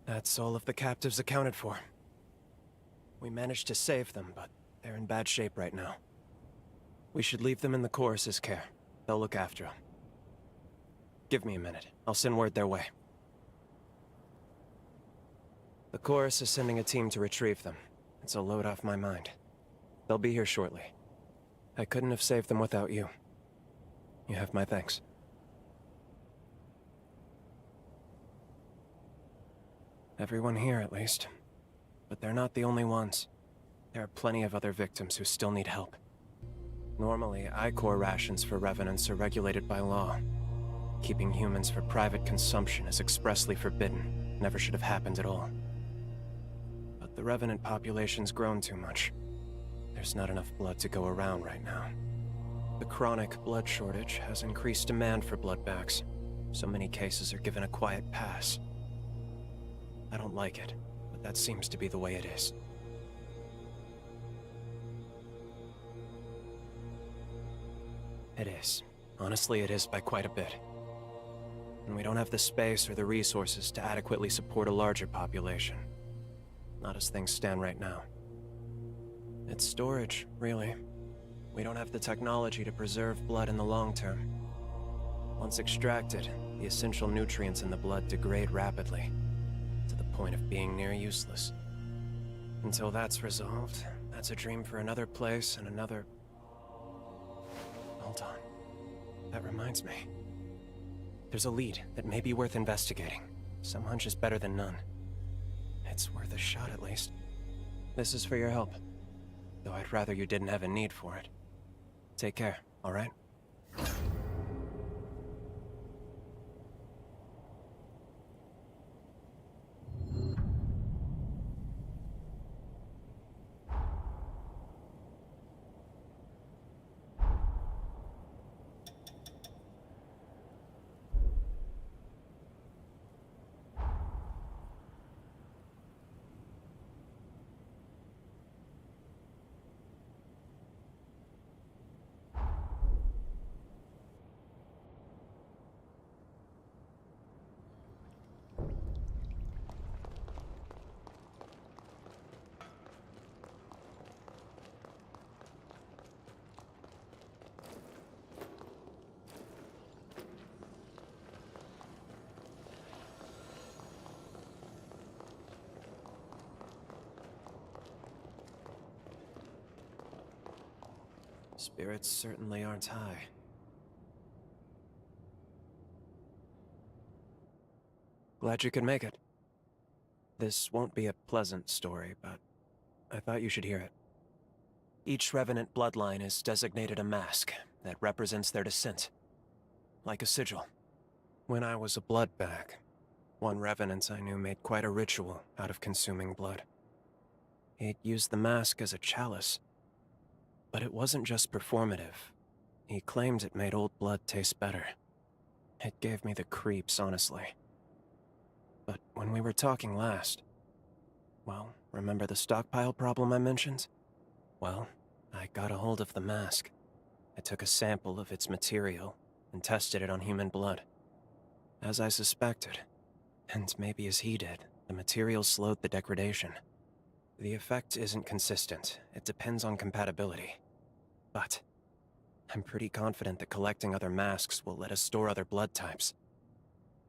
That's all of the captives accounted for. We managed to save them, but they're in bad shape right now. We should leave them in the chorus's care. They'll look after them. Give me a minute. I'll send word their way. The chorus is sending a team to retrieve them. It's a load off my mind. They'll be here shortly. I couldn't have saved them without you. You have my thanks. Everyone here, at least. But they're not the only ones. There are plenty of other victims who still need help. Normally, I-Corps rations for Revenants are regulated by law. Keeping humans for private consumption is expressly forbidden. Never should have happened at all. But the Revenant population's grown too much. There's not enough blood to go around right now. The chronic blood shortage has increased demand for blood bags. So many cases are given a quiet pass. I don't like it, but that seems to be the way it is. It is. Honestly, it is by quite a bit. And we don't have the space or the resources to adequately support a larger population. Not as things stand right now. It's storage, really. We don't have the technology to preserve blood in the long term. Once extracted, the essential nutrients in the blood degrade rapidly, to the point of being near useless. Until that's resolved, that's a dream for another place and another... Hold on. That reminds me. There's a lead that may be worth investigating. Some hunch is better than none. It's worth a shot at least. This is for your help. Though I'd rather you didn't have a need for it. Take care, alright? Spirits certainly aren't high. Glad you could make it. This won't be a pleasant story, but I thought you should hear it. Each Revenant bloodline is designated a mask that represents their descent, like a sigil. When I was a blood bag, one Revenant I knew made quite a ritual out of consuming blood. He'd used the mask as a chalice, but it wasn't just performative. He claimed it made old blood taste better. It gave me the creeps, honestly. But when we were talking last, well, remember the stockpile problem I mentioned? Well, I got a hold of the mask. I took a sample of its material and tested it on human blood. As I suspected, and maybe as he did, the material slowed the degradation. The effect isn't consistent. It depends on compatibility. But I'm pretty confident that collecting other masks will let us store other blood types.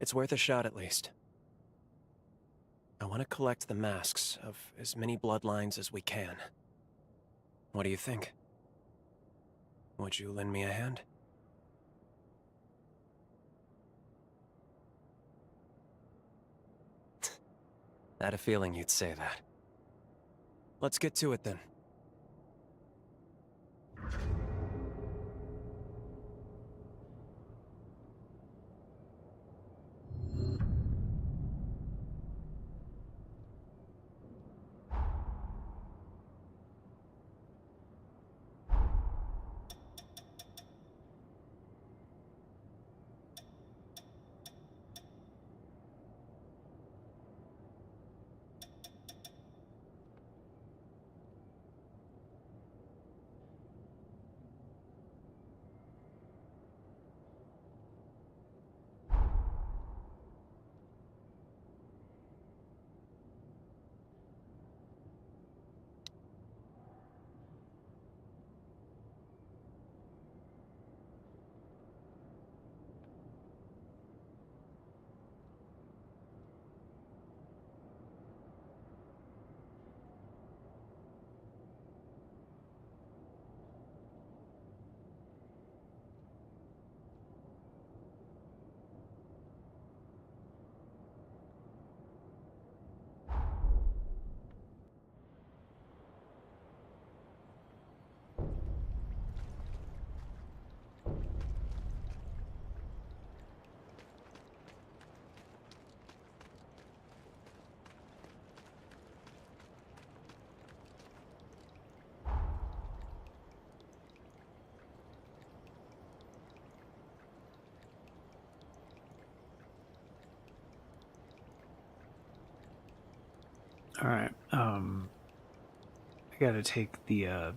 It's worth a shot at least. I want to collect the masks of as many bloodlines as we can. What do you think? Would you lend me a hand? I had a feeling you'd say that. Let's get to it then. Alright, I gotta take the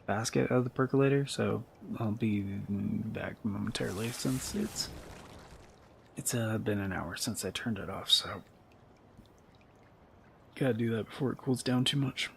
basket out of the percolator, so I'll be back momentarily since it's been an hour since I turned it off, so gotta do that before it cools down too much.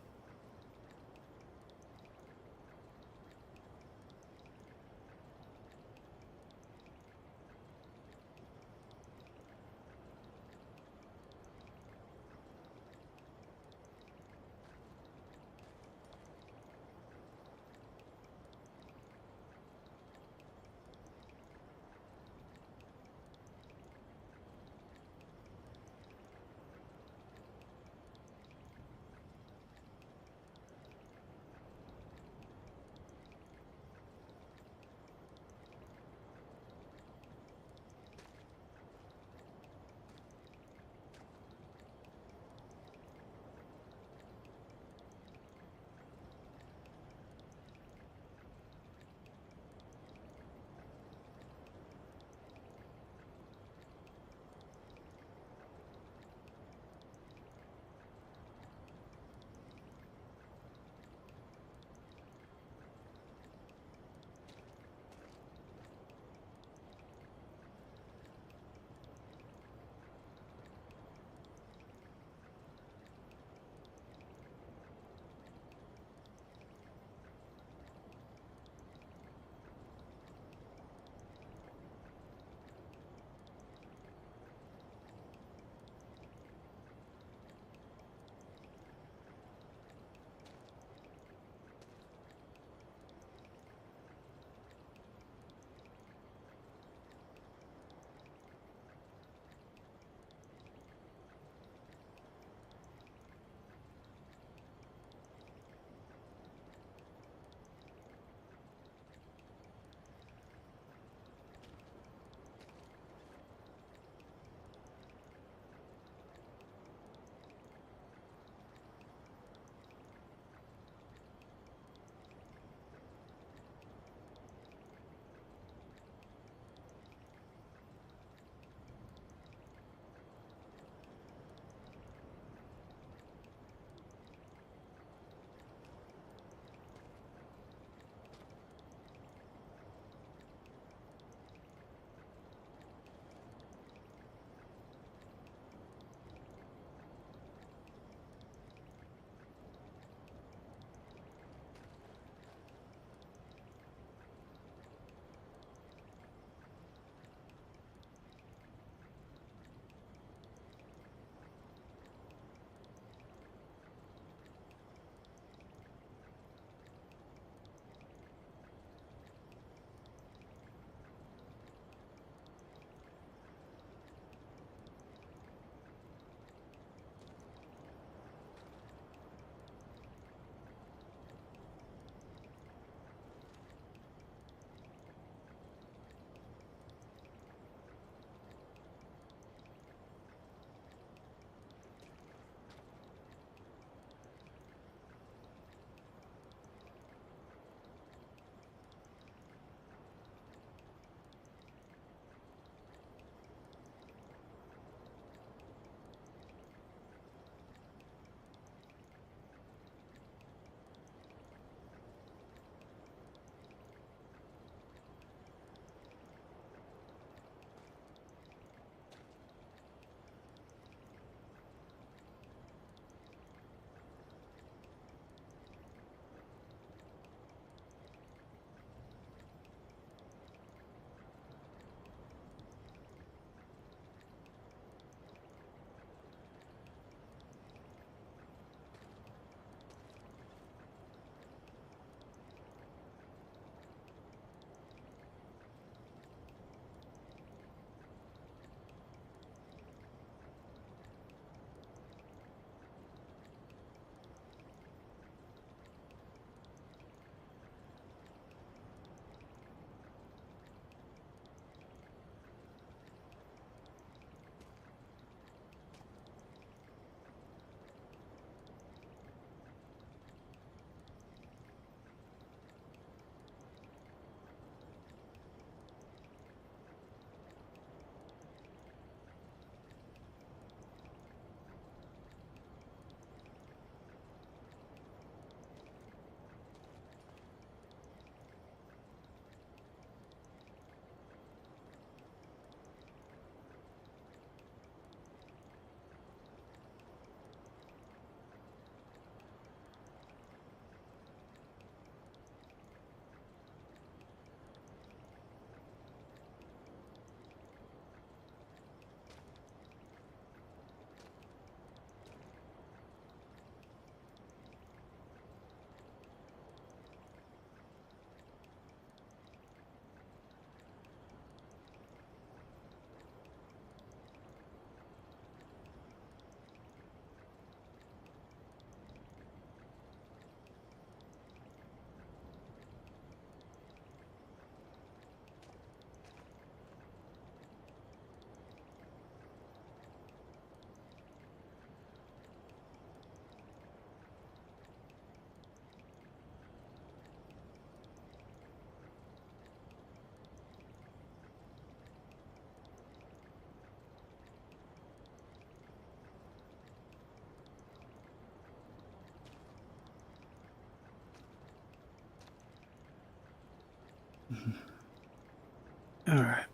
Alright.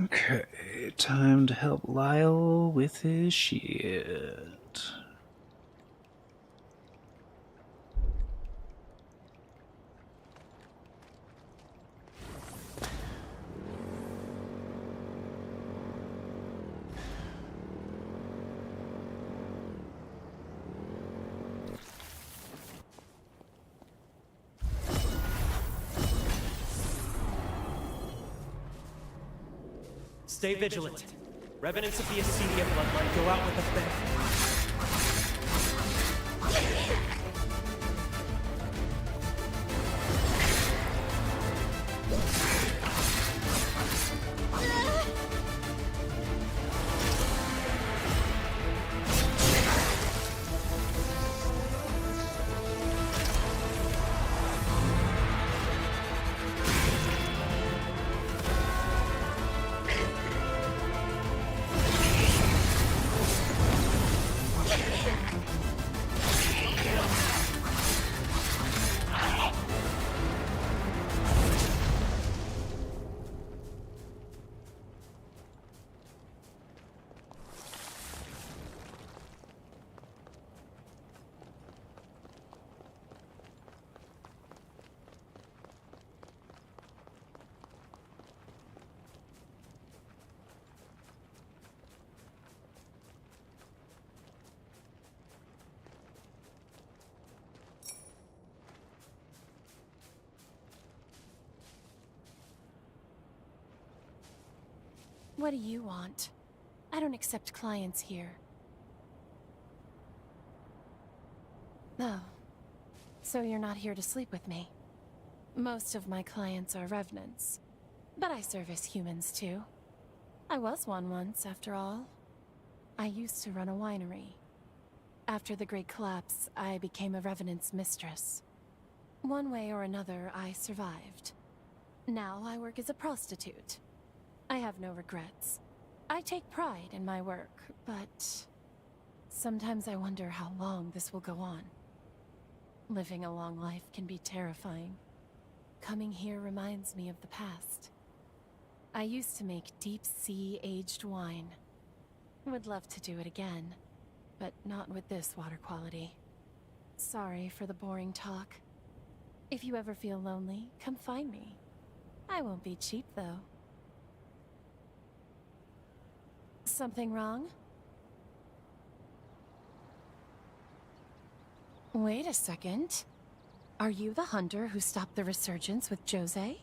Okay, time to help Lyle with his shit. Stay vigilant. Revenants of the Acedia bloodline go out with a bang. What do you want? I don't accept clients here. Oh. So you're not here to sleep with me? Most of my clients are revenants. But I service humans too. I was one once, after all. I used to run a winery. After the Great Collapse, I became a revenant's mistress. One way or another, I survived. Now I work as a prostitute. I have no regrets. I take pride in my work, but sometimes I wonder how long this will go on. Living a long life can be terrifying. Coming here reminds me of the past. I used to make deep-sea aged wine. Would love to do it again, but not with this water quality. Sorry for the boring talk. If you ever feel lonely, come find me. I won't be cheap, though. Something wrong? Wait a second. Are you the hunter who stopped the resurgence with Jose?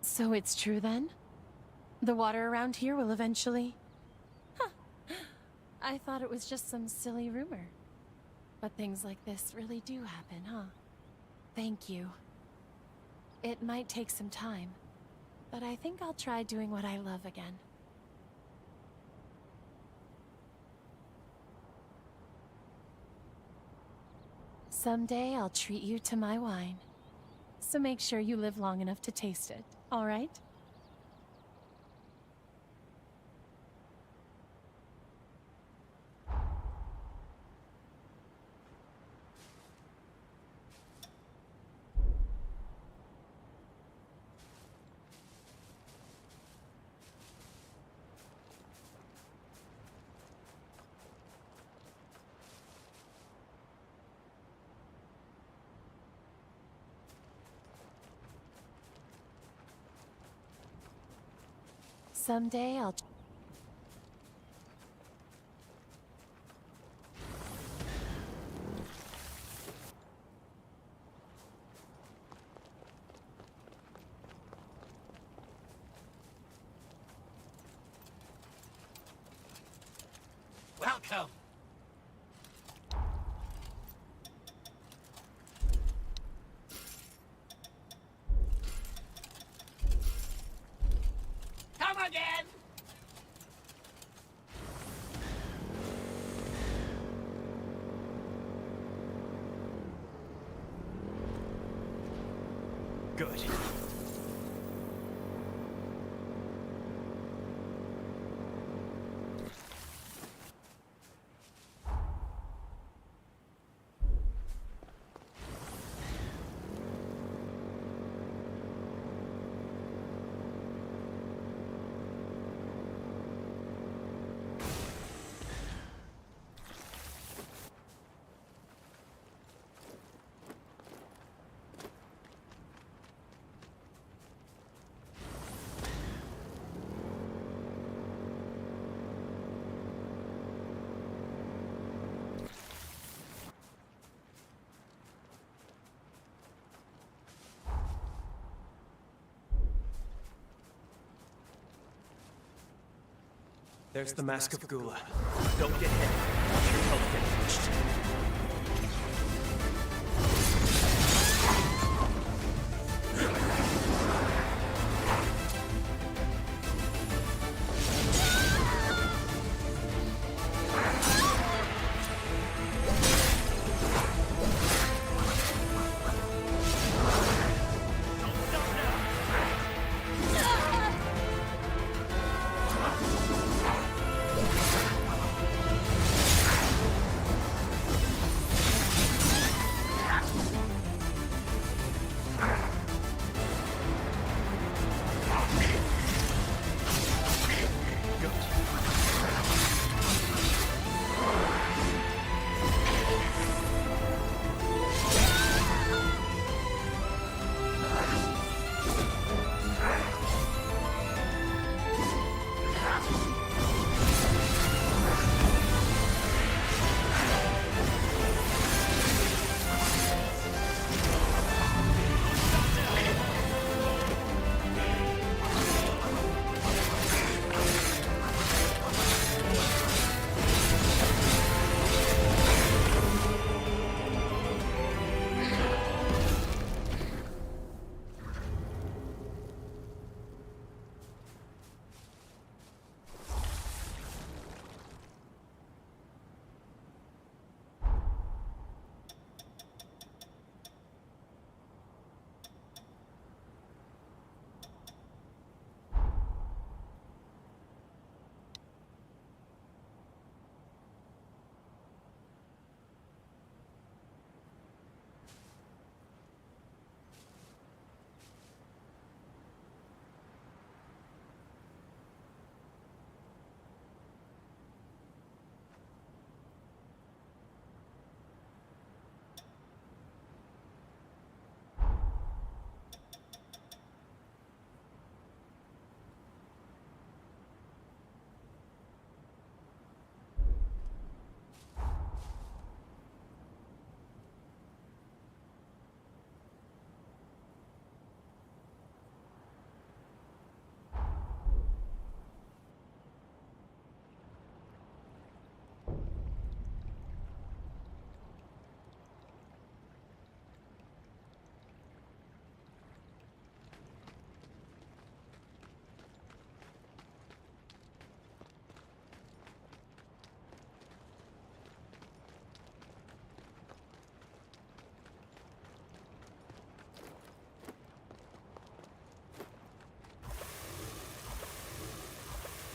So it's true then? The water around here will eventually... Huh. I thought it was just some silly rumor. But things like this really do happen, huh? Thank you. It might take some time, but I think I'll try doing what I love again. Someday I'll treat you to my wine. So make sure you live long enough to taste it, all right? Someday I'll... Welcome. Come again. Good. There's the Mask of Gula. Don't get hit. Watch your health get pushed.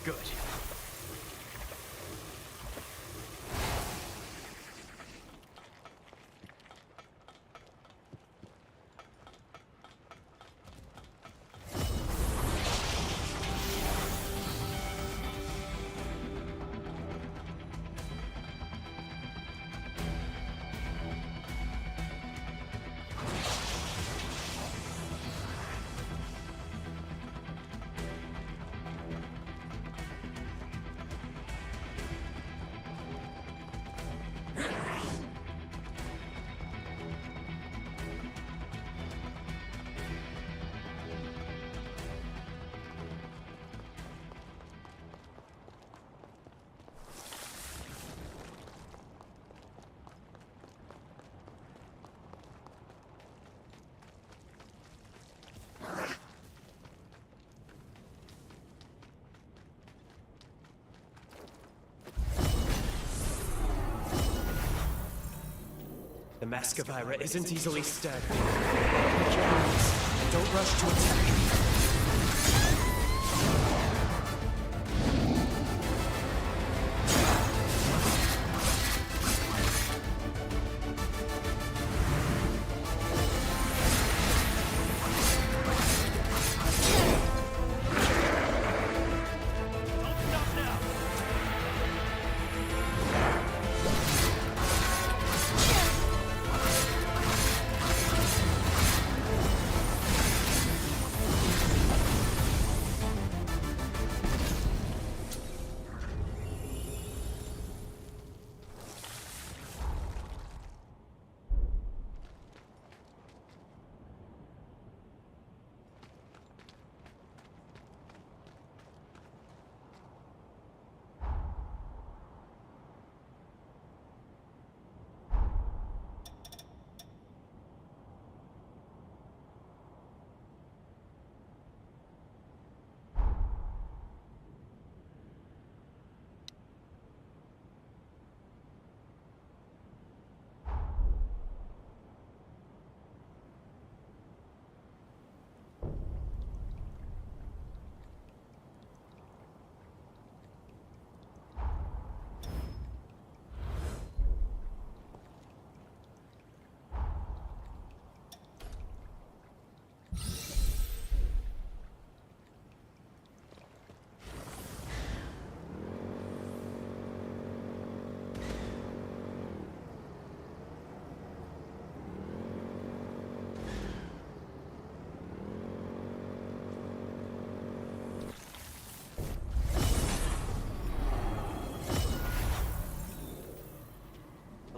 Good. The Mascavira isn't easily staggered. Hold your hands and don't rush to attack.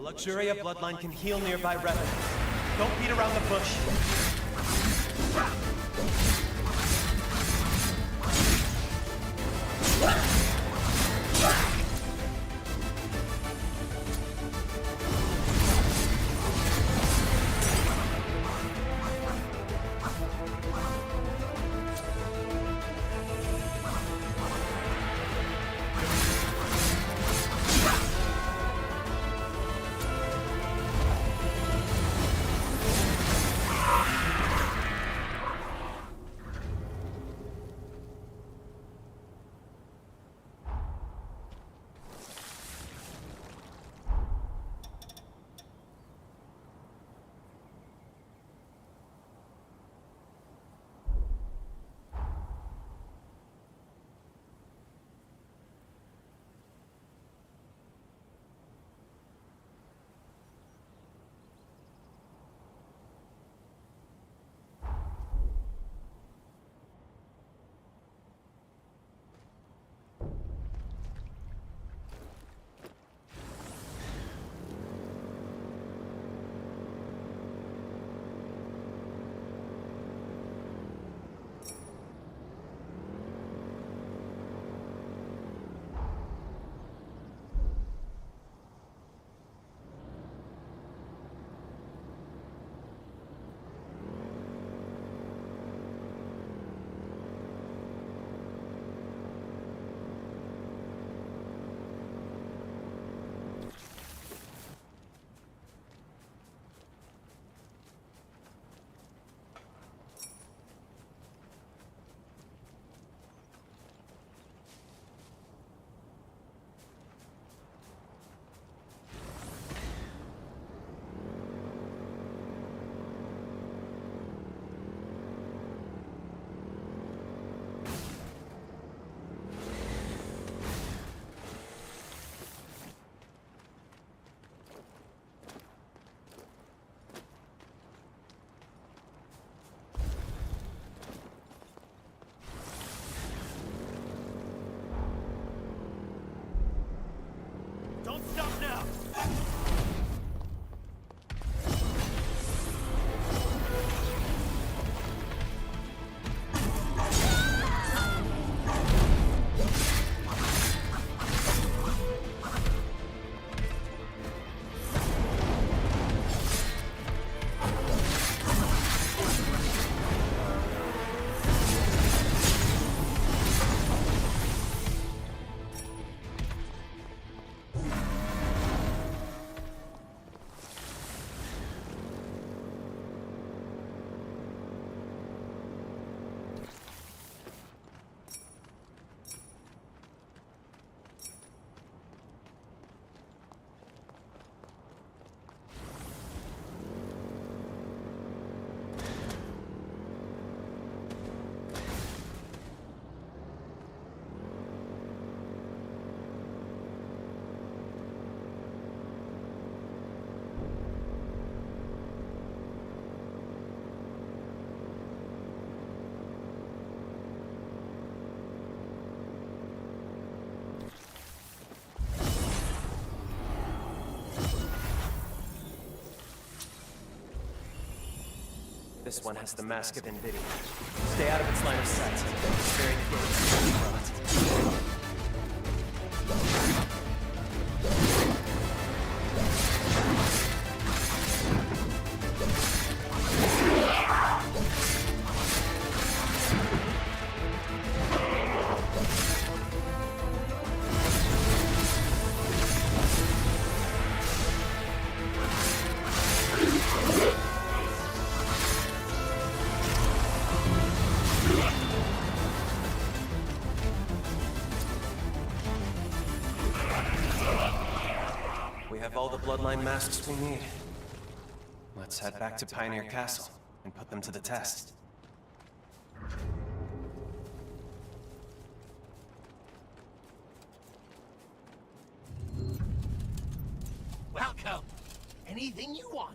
Luxuria bloodline can heal nearby revenants. Don't beat around the bush. Don't stop now! This one has the mask of Nvidia. Stay out of its line of sight. It's very close. We have all the bloodline masks we need. Let's head back to Pioneer Castle and put them to the test. Welcome! Anything you want?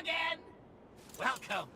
again! Welcome.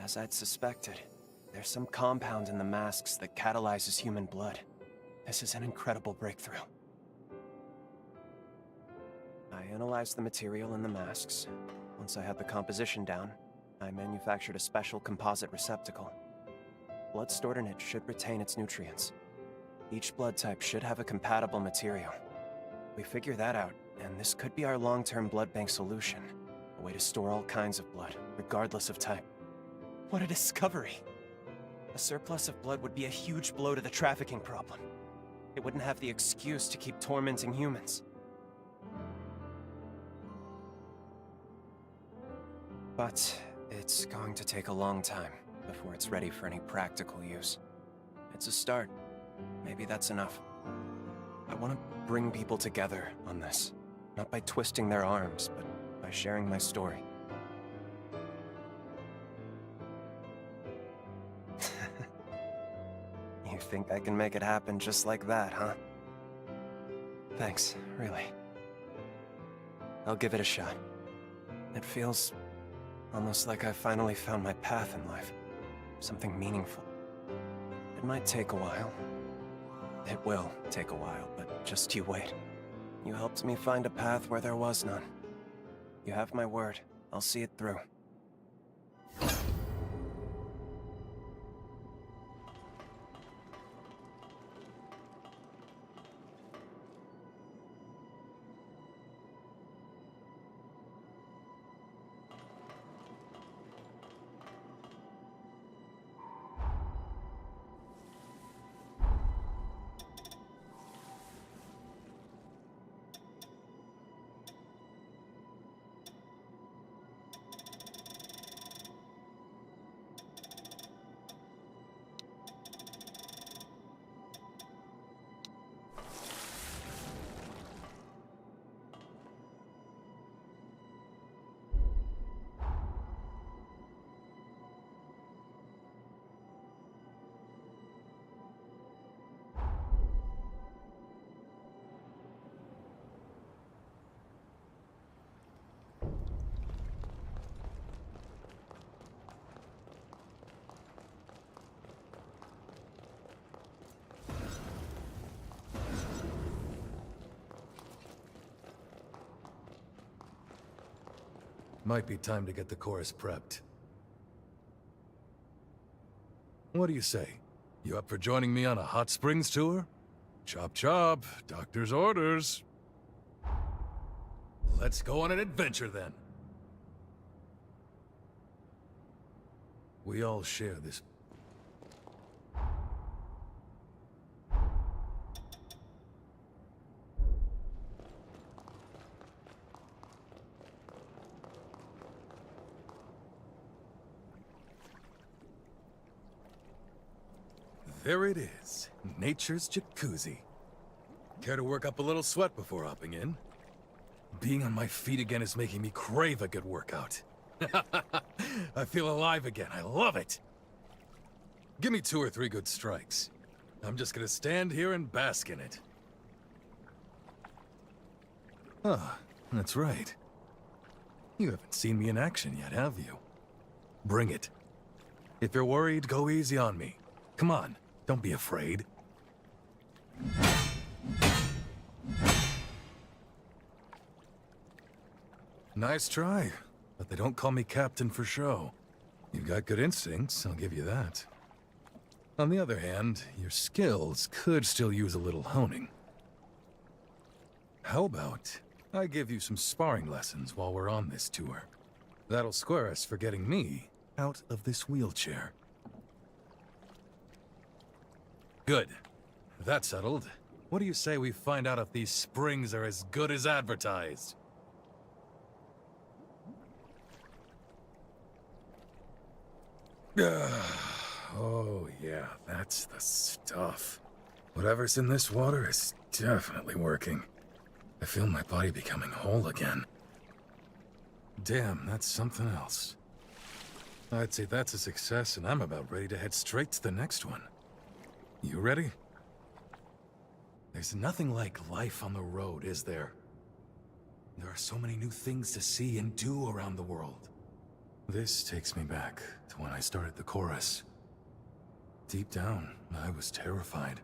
As I'd suspected, there's some compound in the masks that catalyzes human blood. This is an incredible breakthrough. I analyzed the material in the masks. Once I had the composition down, I manufactured a special composite receptacle. Blood stored in it should retain its nutrients. Each blood type should have a compatible material. We figure that out, and this could be our long-term blood bank solution. A way to store all kinds of blood, regardless of type. What a discovery! A surplus of blood would be a huge blow to the trafficking problem. It wouldn't have the excuse to keep tormenting humans. But it's going to take a long time before it's ready for any practical use. It's a start. Maybe that's enough. I want to bring people together on this. Not by twisting their arms, but by sharing my story. You think I can make it happen just like that, huh? Thanks, really. I'll give it a shot. It feels almost like I've finally found my path in life. Something meaningful. It might take a while. It will take a while, but just you wait. You helped me find a path where there was none. You have my word. I'll see it through. Might be time to get the chorus prepped. What do you say? You up for joining me on a hot springs tour? Chop chop, doctor's orders. Let's go on an adventure then. We all share this. There it is, nature's jacuzzi. Care to work up a little sweat before hopping in? Being on my feet again is making me crave a good workout. I feel alive again, I love it! Give me 2 or 3 good strikes. I'm just gonna stand here and bask in it. Ah, that's right. You haven't seen me in action yet, have you? Bring it. If you're worried, go easy on me. Come on. Don't be afraid. Nice try, but they don't call me captain for show. You've got good instincts, I'll give you that. On the other hand, your skills could still use a little honing. How about I give you some sparring lessons while we're on this tour? That'll square us for getting me out of this wheelchair. Good. That's settled. What do you say we find out if these springs are as good as advertised? Oh yeah, that's the stuff. Whatever's in this water is definitely working. I feel my body becoming whole again. Damn, that's something else. I'd say that's a success, and I'm about ready to head straight to the next one. You ready? There's nothing like life on the road, is there? There are so many new things to see and do around the world. This takes me back to when I started the chorus. Deep down, I was terrified.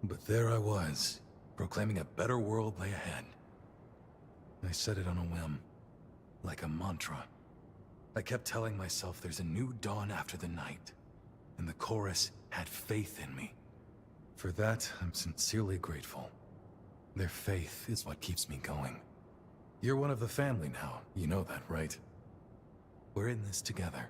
But there I was, proclaiming a better world lay ahead. I said it on a whim, like a mantra. I kept telling myself there's a new dawn after the night, and the chorus had faith in me. For that, I'm sincerely grateful. Their faith is what keeps me going. You're one of the family now, you know that, right? We're in this together.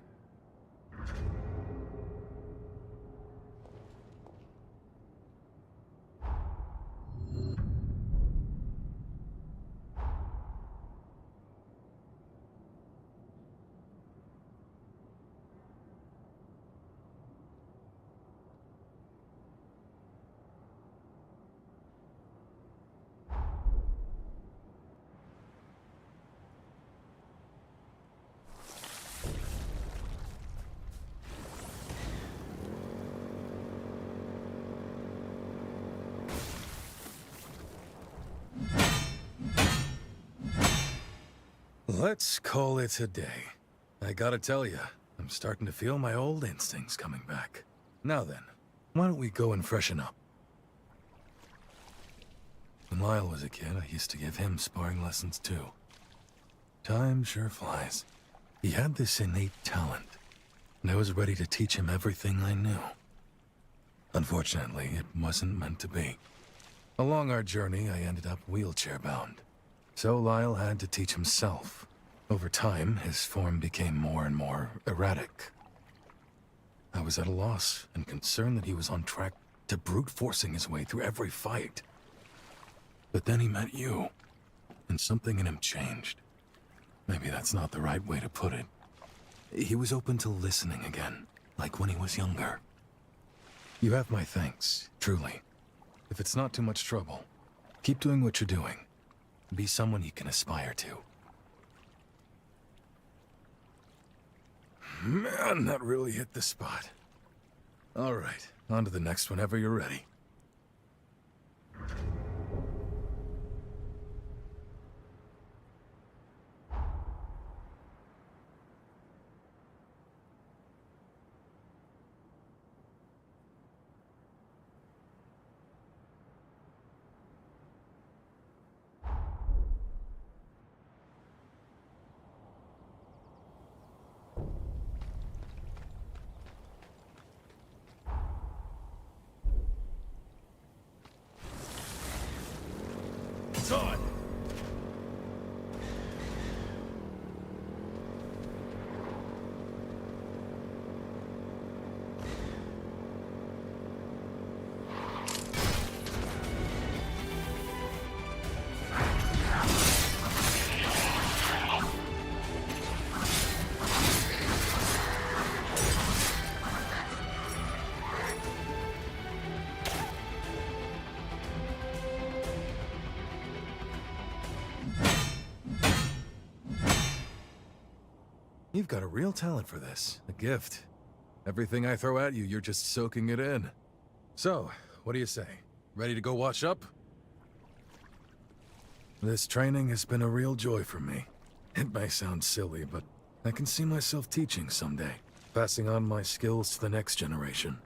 Let's call it a day. I gotta tell you, I'm starting to feel my old instincts coming back. Now then, why don't we go and freshen up? When Lyle was a kid, I used to give him sparring lessons too. Time sure flies. He had this innate talent, and I was ready to teach him everything I knew. Unfortunately, it wasn't meant to be. Along our journey, I ended up wheelchair-bound. So Lyle had to teach himself. Over time, his form became more and more erratic. I was at a loss and concerned that he was on track to brute forcing his way through every fight. But then he met you, and something in him changed. Maybe that's not the right way to put it. He was open to listening again, like when he was younger. You have my thanks, truly. If it's not too much trouble, keep doing what you're doing. Be someone you can aspire to. Man, that really hit the spot. All right, on to the next whenever you're ready. It's on! You've got a real talent for this. A gift. Everything I throw at you, you're just soaking it in. So, what do you say? Ready to go wash up? This training has been a real joy for me. It may sound silly, but I can see myself teaching someday, passing on my skills to the next generation.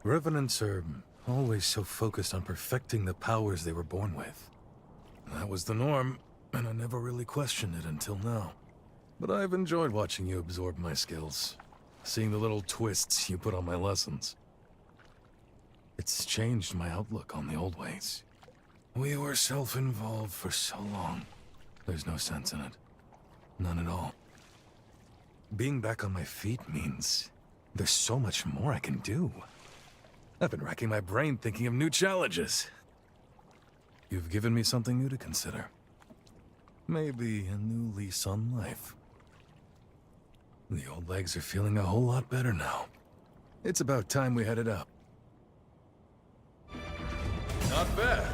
Revenants are always so focused on perfecting the powers they were born with. That was the norm, and I never really questioned it until now. But I've enjoyed watching you absorb my skills, seeing the little twists you put on my lessons. It's changed my outlook on the old ways. We were self-involved for so long. There's no sense in it. None at all. Being back on my feet means there's so much more I can do. I've been racking my brain thinking of new challenges. You've given me something new to consider. Maybe a new lease on life. The old legs are feeling a whole lot better now. It's about time we headed up. Not bad.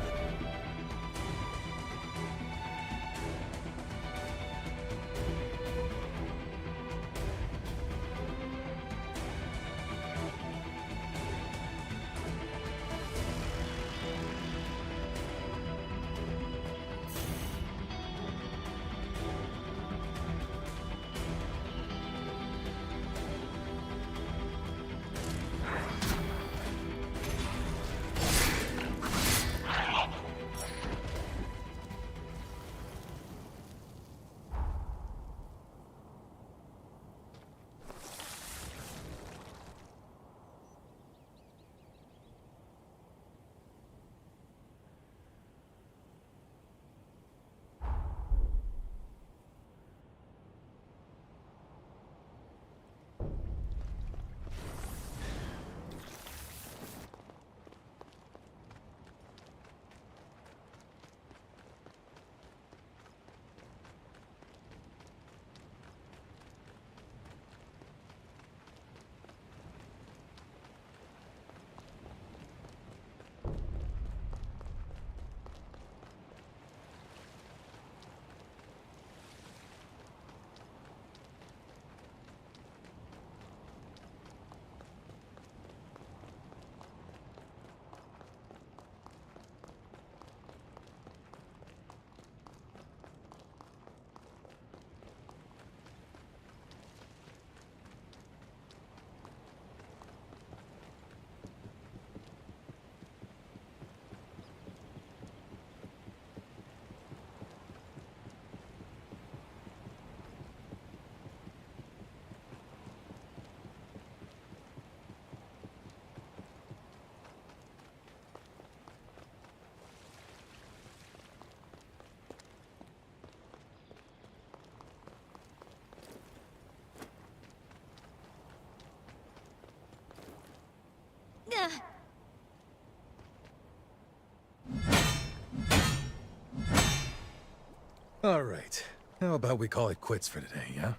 All right. How about we call it quits for today, yeah?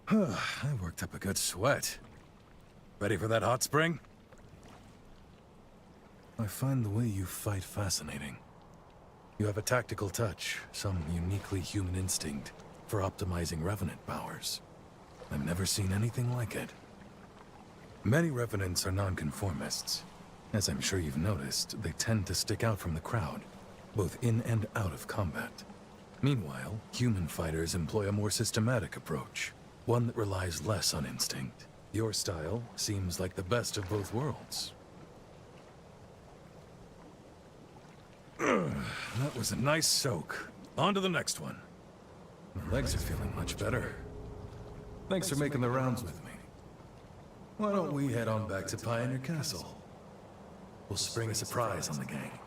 I worked up a good sweat. Ready for that hot spring? I find the way you fight fascinating. You have a tactical touch, some uniquely human instinct for optimizing Revenant powers. I've never seen anything like it. Many Revenants are nonconformists. As I'm sure you've noticed, they tend to stick out from the crowd, both in and out of combat. Meanwhile, human fighters employ a more systematic approach, one that relies less on instinct. Your style seems like the best of both worlds. That was a nice soak. On to the next one. My legs are feeling much better. Thanks for making the rounds with me. Why don't we head on back to Pioneer Castle? We'll spring a surprise on the gang.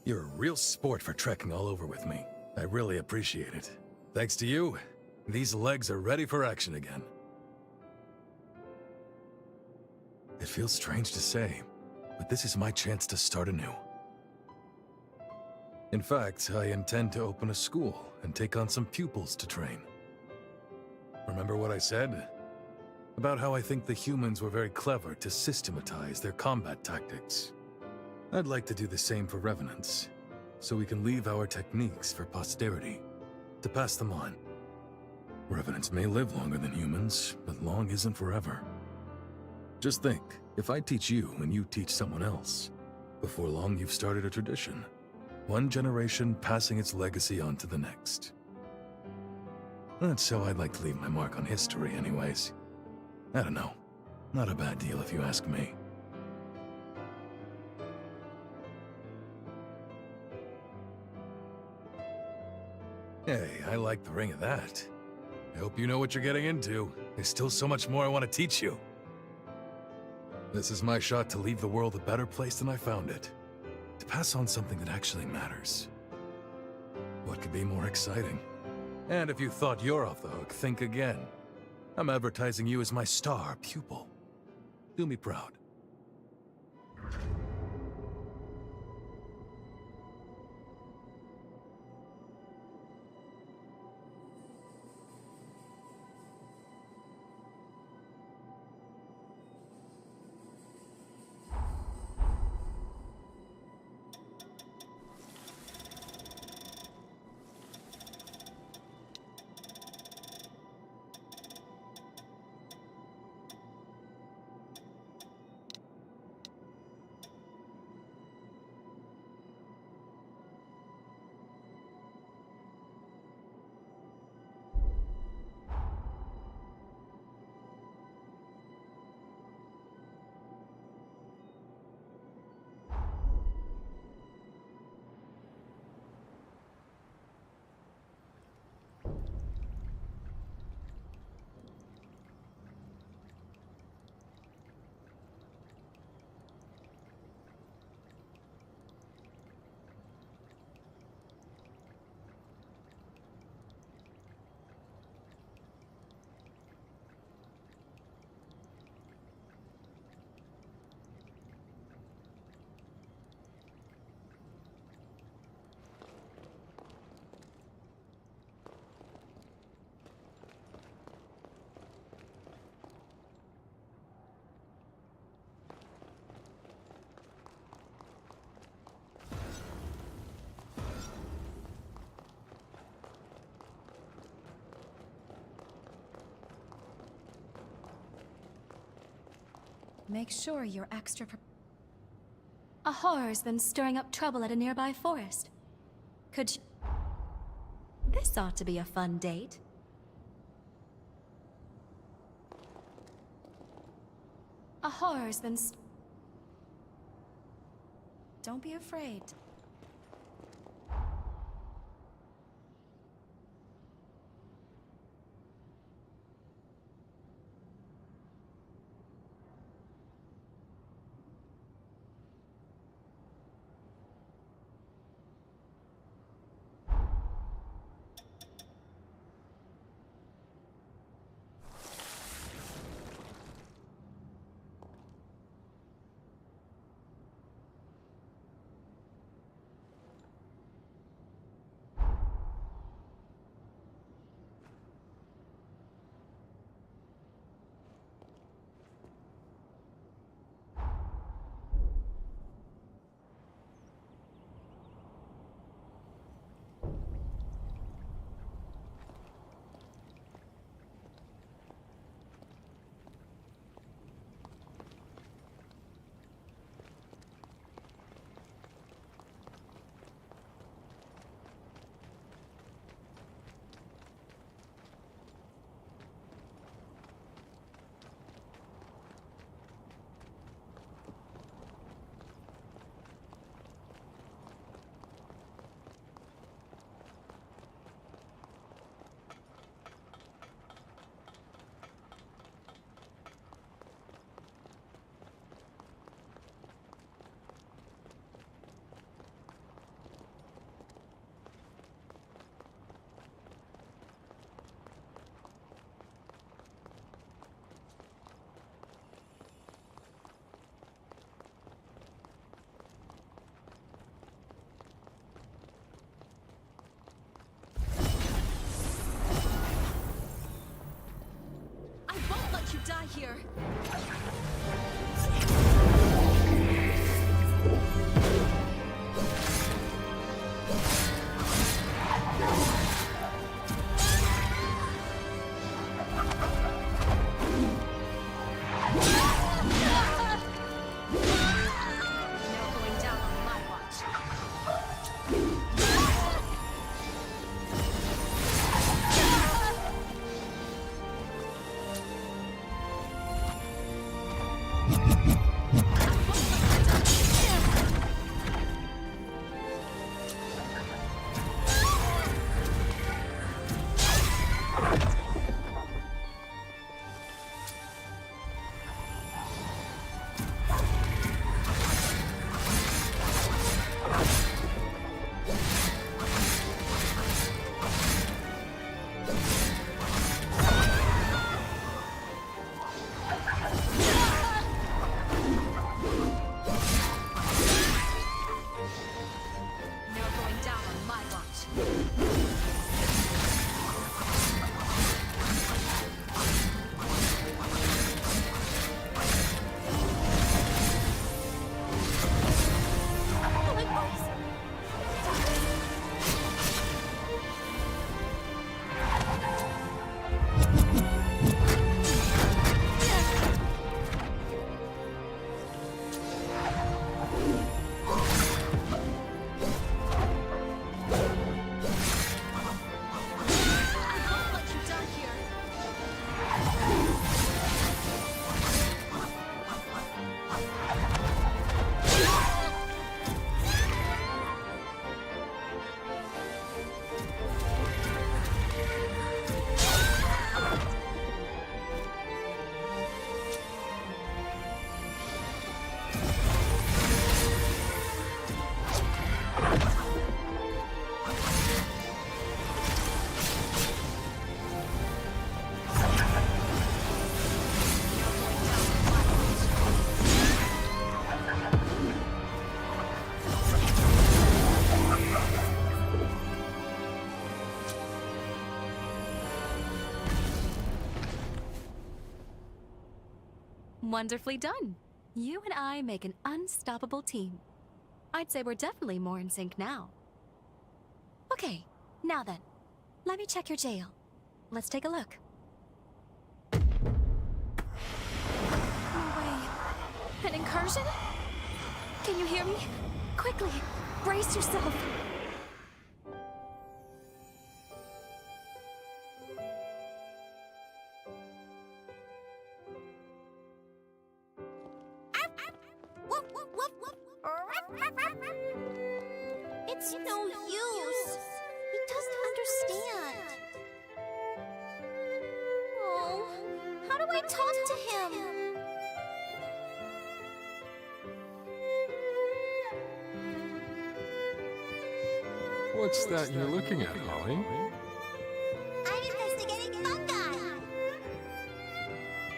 You're a real sport for trekking all over with me. I really appreciate it. Thanks to you, these legs are ready for action again. It feels strange to say, but this is my chance to start anew. In fact, I intend to open a school and take on some pupils to train. Remember what I said? About how I think the humans were very clever to systematize their combat tactics. I'd like to do the same for Revenants, so we can leave our techniques for posterity, to pass them on. Revenants may live longer than humans, but long isn't forever. Just think, if I teach you and you teach someone else, before long you've started a tradition. One generation passing its legacy on to the next. That's how I'd like to leave my mark on history anyways. I don't know. Not a bad deal if you ask me. Hey, I like the ring of that. I hope you know what you're getting into. There's still so much more I want to teach you. This is my shot to leave the world a better place than I found it. To pass on something that actually matters. What could be more exciting? And if you thought you're off the hook, think again. I'm advertising you as my star pupil. Do me proud. Make sure you're extra A horror's been stirring up trouble at a nearby forest. Could you... This ought to be a fun date. A horror's been Don't be afraid. Wonderfully done. You and I make an unstoppable team. I'd say we're definitely more in sync now. Okay, now then, let me check your jail. Let's take a look. No way. An incursion? Can you hear me? Quickly, brace yourself. It's no use. He doesn't understand. Oh, how do I talk to him? What's that you're looking at, Holly? I'm investigating fungi.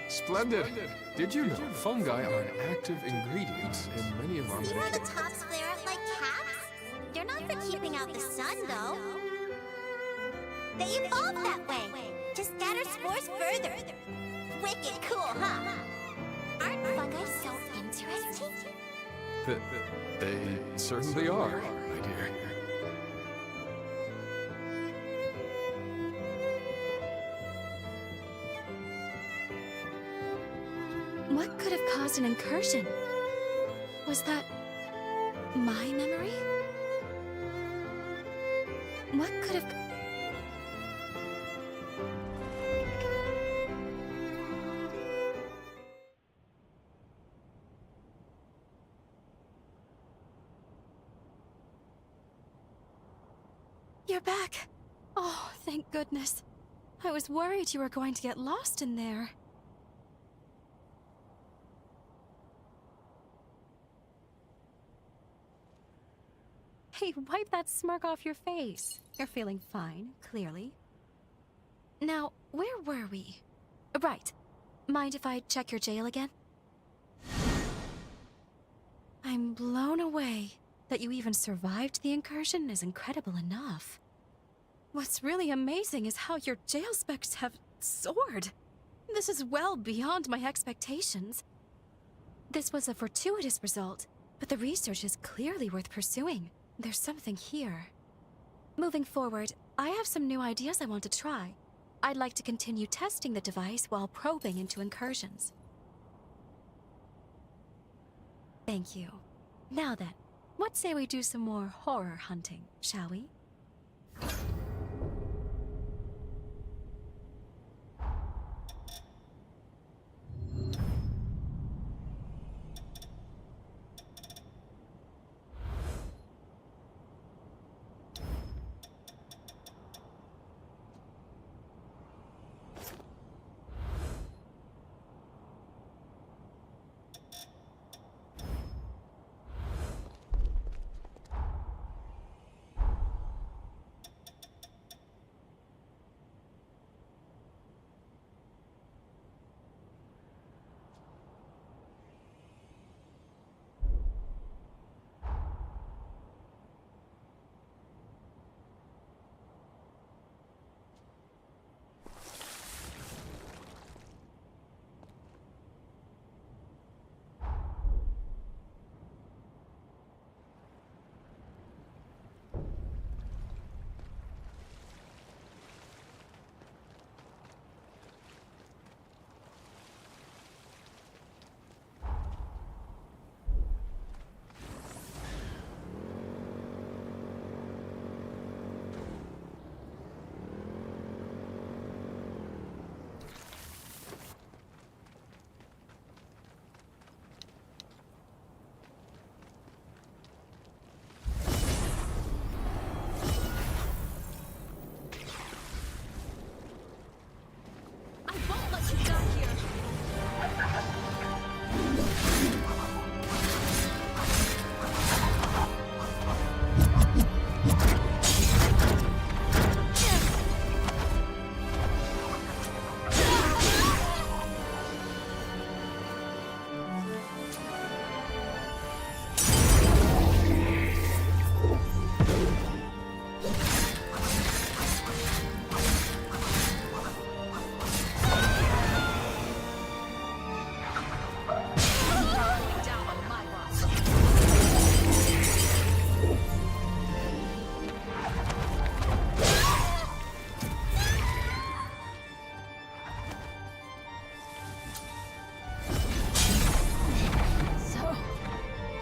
Splendid! Did you know fungi are an active ingredient in many of our See how the medications? tops flare up like caps? They're not for keeping out the sun, though. They evolve that way, to scatter spores further. Wicked cool, huh? Aren't fungi so interesting? They certainly are, my dear. What could have caused an incursion? Was that my memory? What could have... You're back. Oh, thank goodness. I was worried you were going to get lost in there. Hey, wipe that smirk off your face. You're feeling fine, clearly. Now, where were we? Right. Mind if I check your jail again? I'm blown away. That you even survived the incursion is incredible enough. What's really amazing is how your jail specs have soared. This is well beyond my expectations. This was a fortuitous result, but the research is clearly worth pursuing. There's something here. Moving forward, I have some new ideas I want to try. I'd like to continue testing the device while probing into incursions. Thank you. Now then, what say we do some more horror hunting, shall we?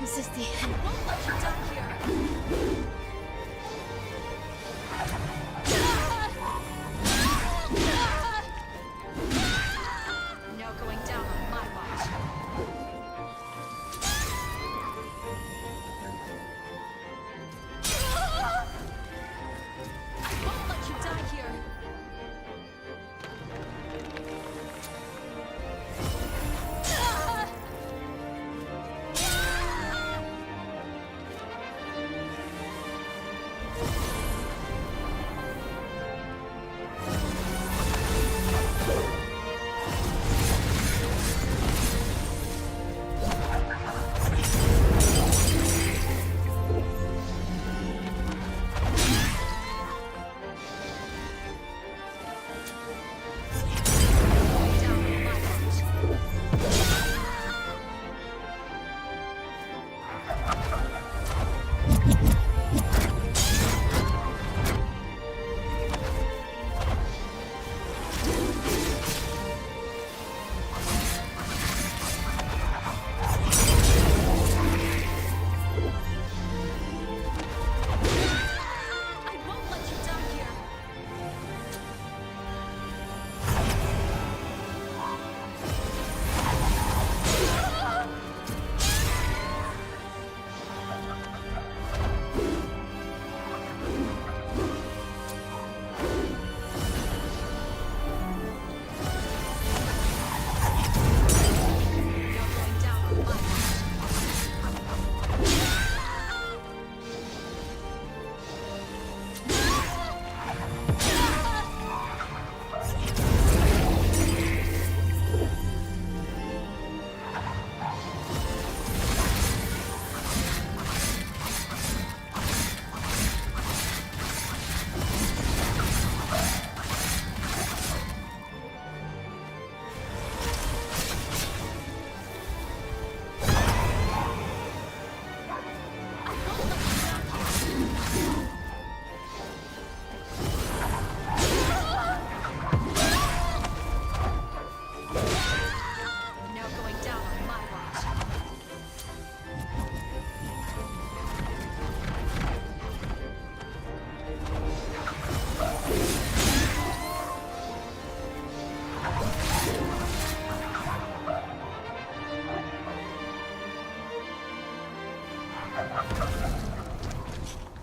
This is the end. Won't let you down here. No going down on my watch. Won't let you die here.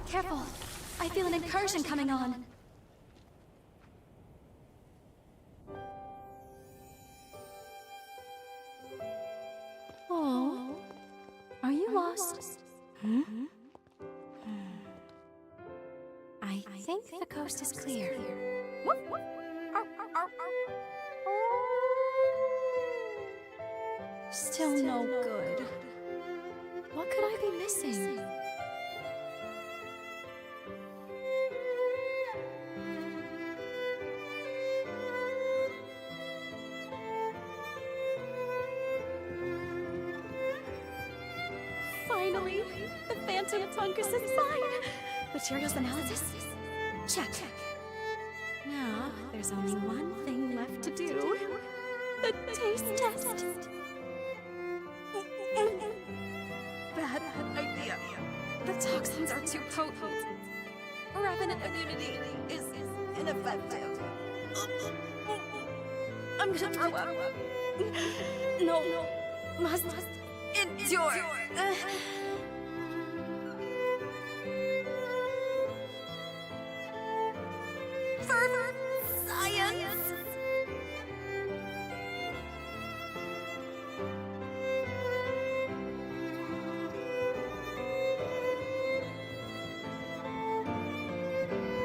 Careful! I feel an incursion coming on. Oh, are you lost? Hmm? I think the coast is clear. Still no good. What could I be missing? Finally, the Phantom Fungus is mine! Materials analysis? Check. Now, there's only one thing left to do. The taste test. Bad idea. The toxins are too potent. Revenant immunity is ineffective. I'm gonna throw up. No, must endure. For science.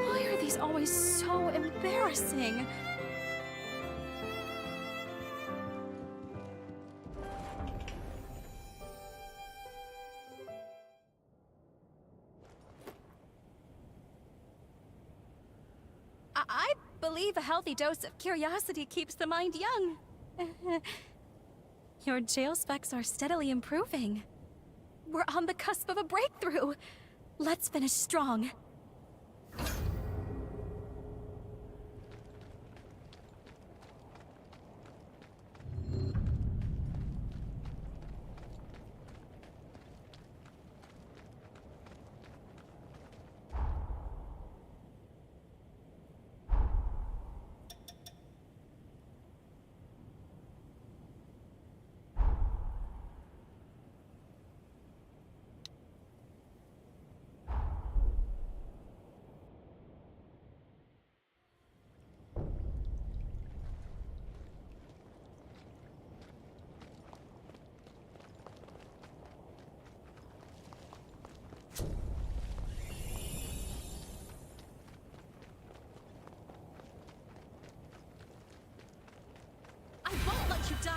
Why are these always so embarrassing? I believe a healthy dose of curiosity keeps the mind young. Your jail specs are steadily improving. We're on the cusp of a breakthrough. Let's finish strong.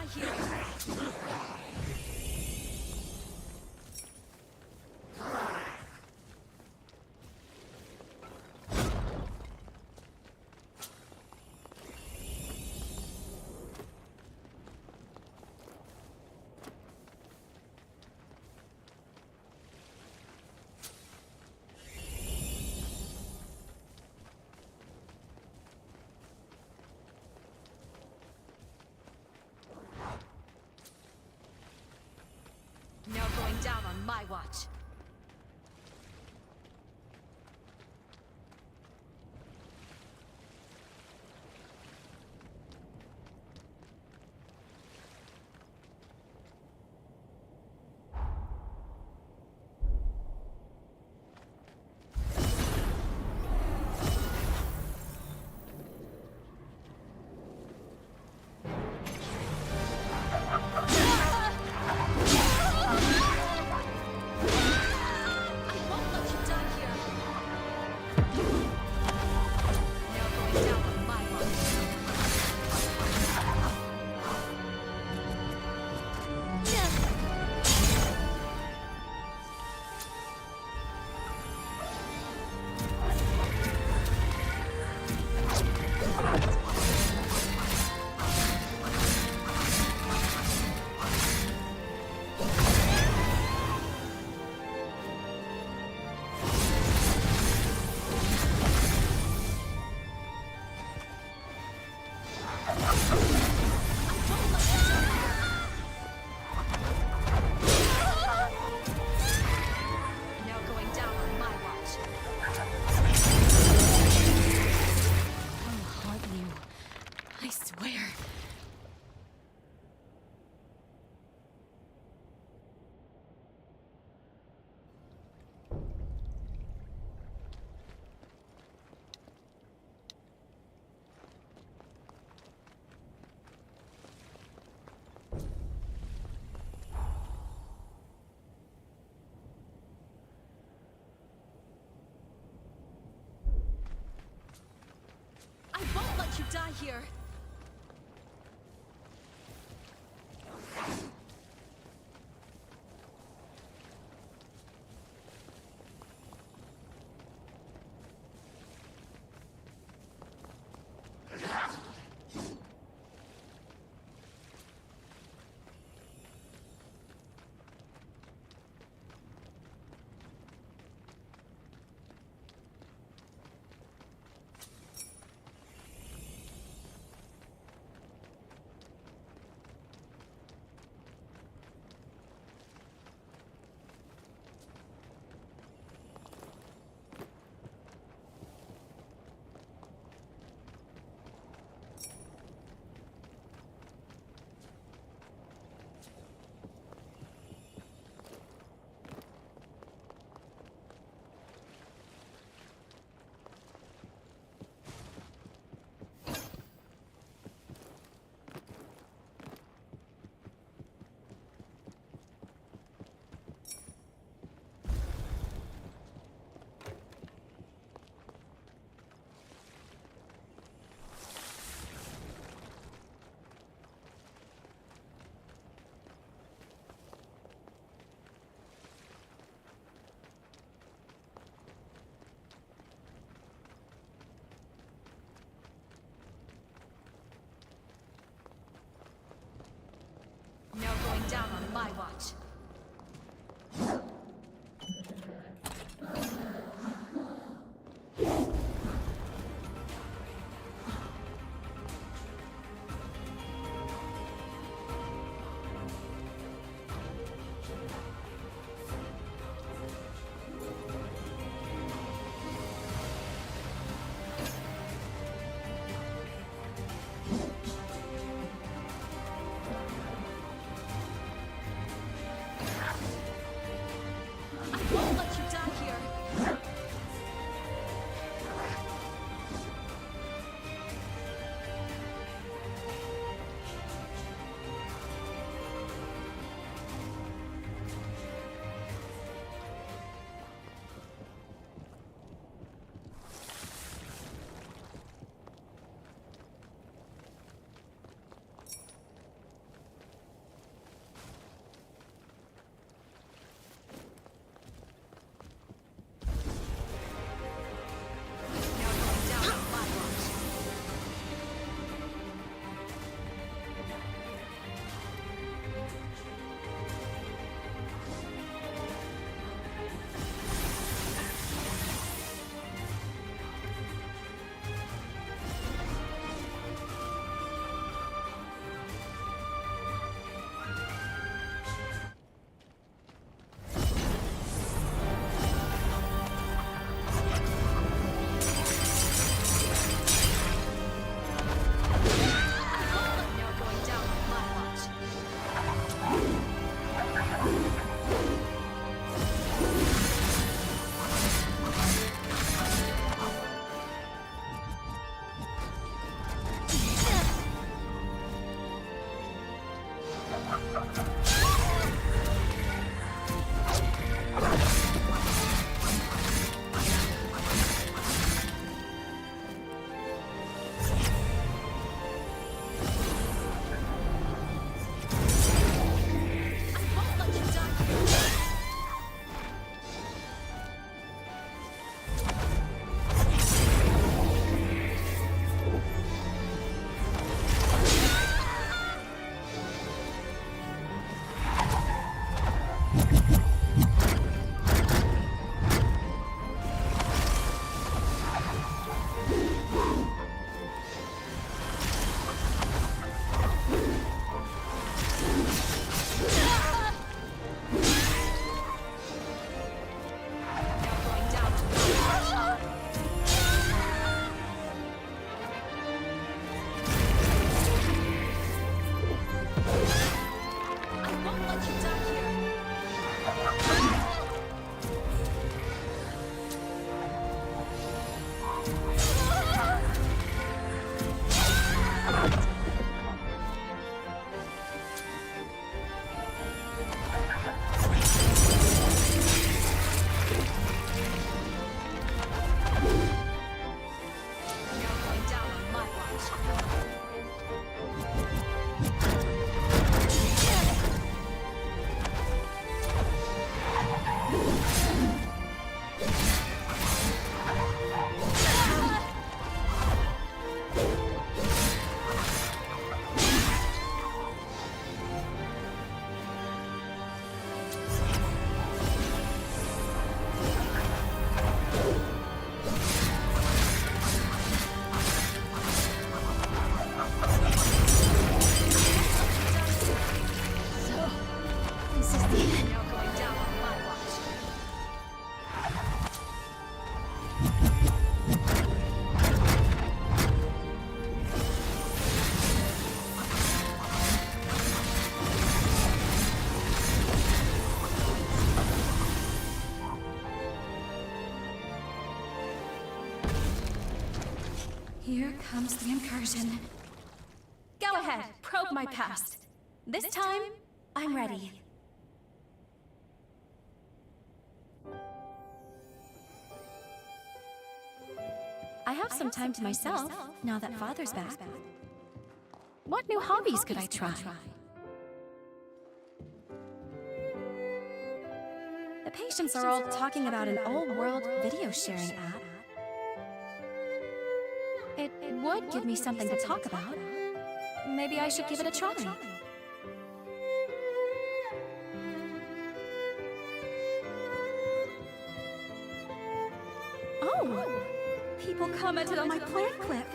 die here. No going down on my watch. Here comes the incursion. Go ahead, probe my past. This time, I'm ready. I have some time to myself, now that Father's back. What new hobbies could I try? The patients are all talking about an all-world video sharing app. It would give me something to talk about. Maybe I should give it a try. Oh! People commented on my plant clip.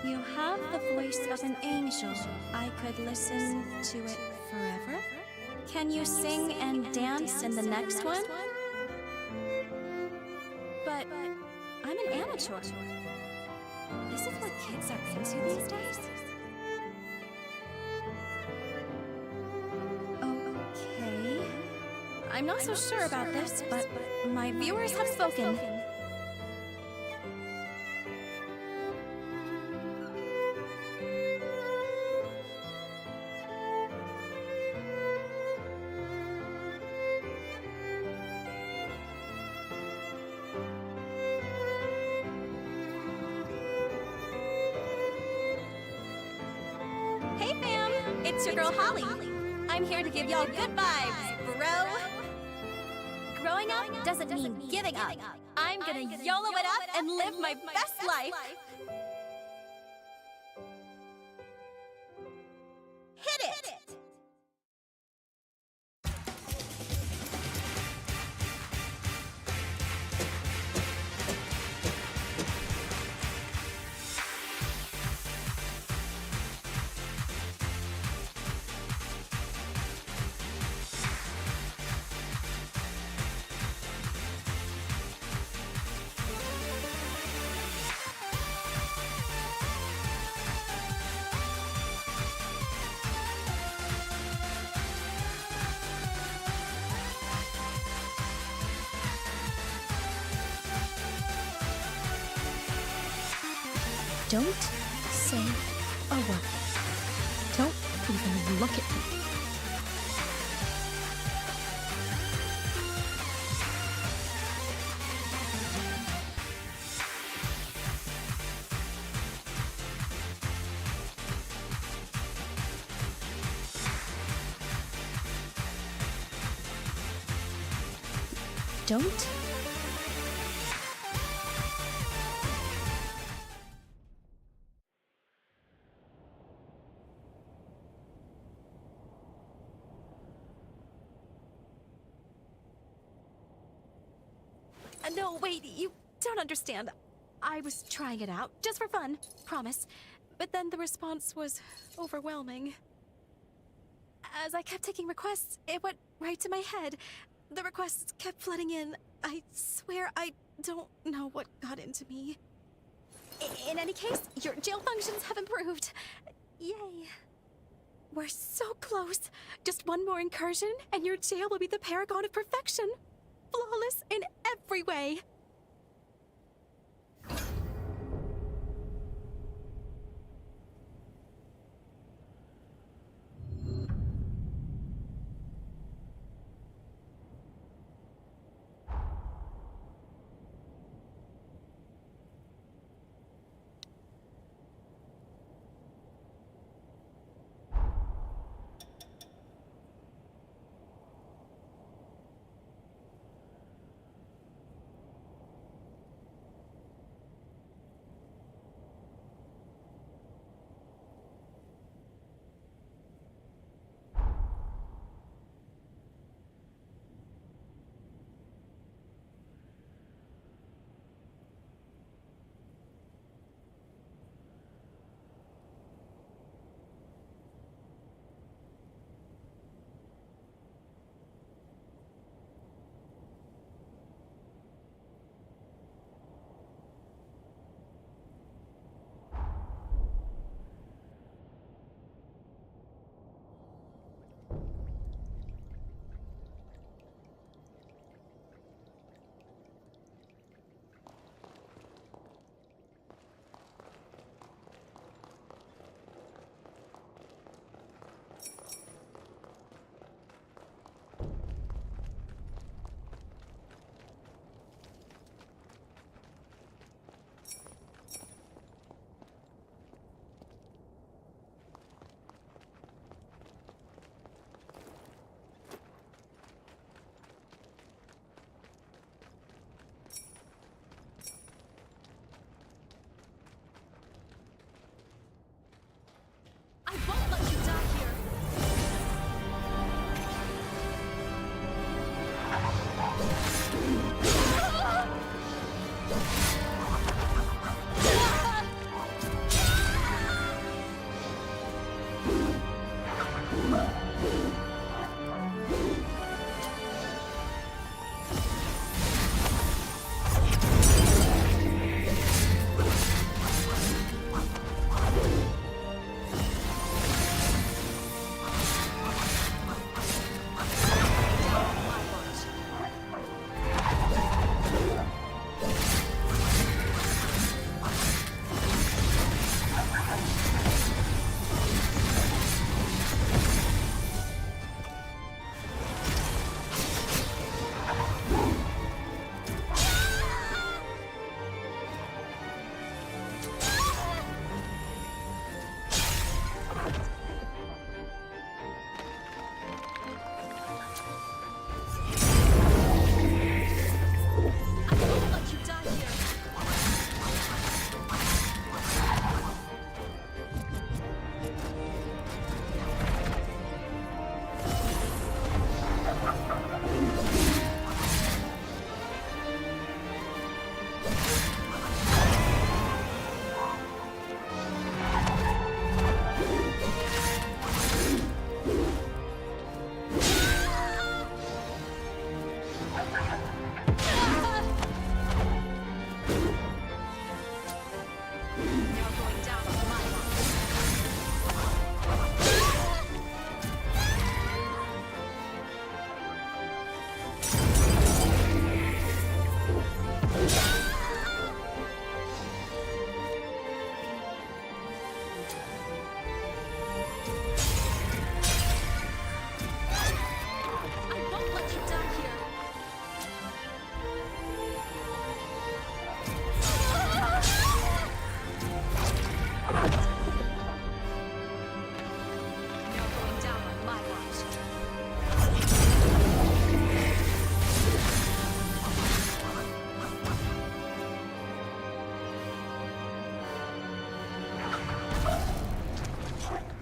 You have the voice of an angel. I could listen to it forever. Can you sing and dance in the next one? But I'm an amateur. This is what kids are into these days? Okay. I'm not so sure about this, but my viewers have spoken. Hey fam, it's your girl Holly. I'm here to give y'all good vibes, bro. Growing up doesn't mean giving up. I'm gonna YOLO it up and live my best life. Hit it! Don't say a word. Don't even look at me. Don't. No, wait, you don't understand. I was trying it out, just for fun, promise. But then the response was overwhelming. As I kept taking requests, it went right to my head. The requests kept flooding in. I swear I don't know what got into me. In any case, your jail functions have improved. Yay. We're so close. Just one more incursion, and your jail will be the paragon of perfection. Flawless in every way.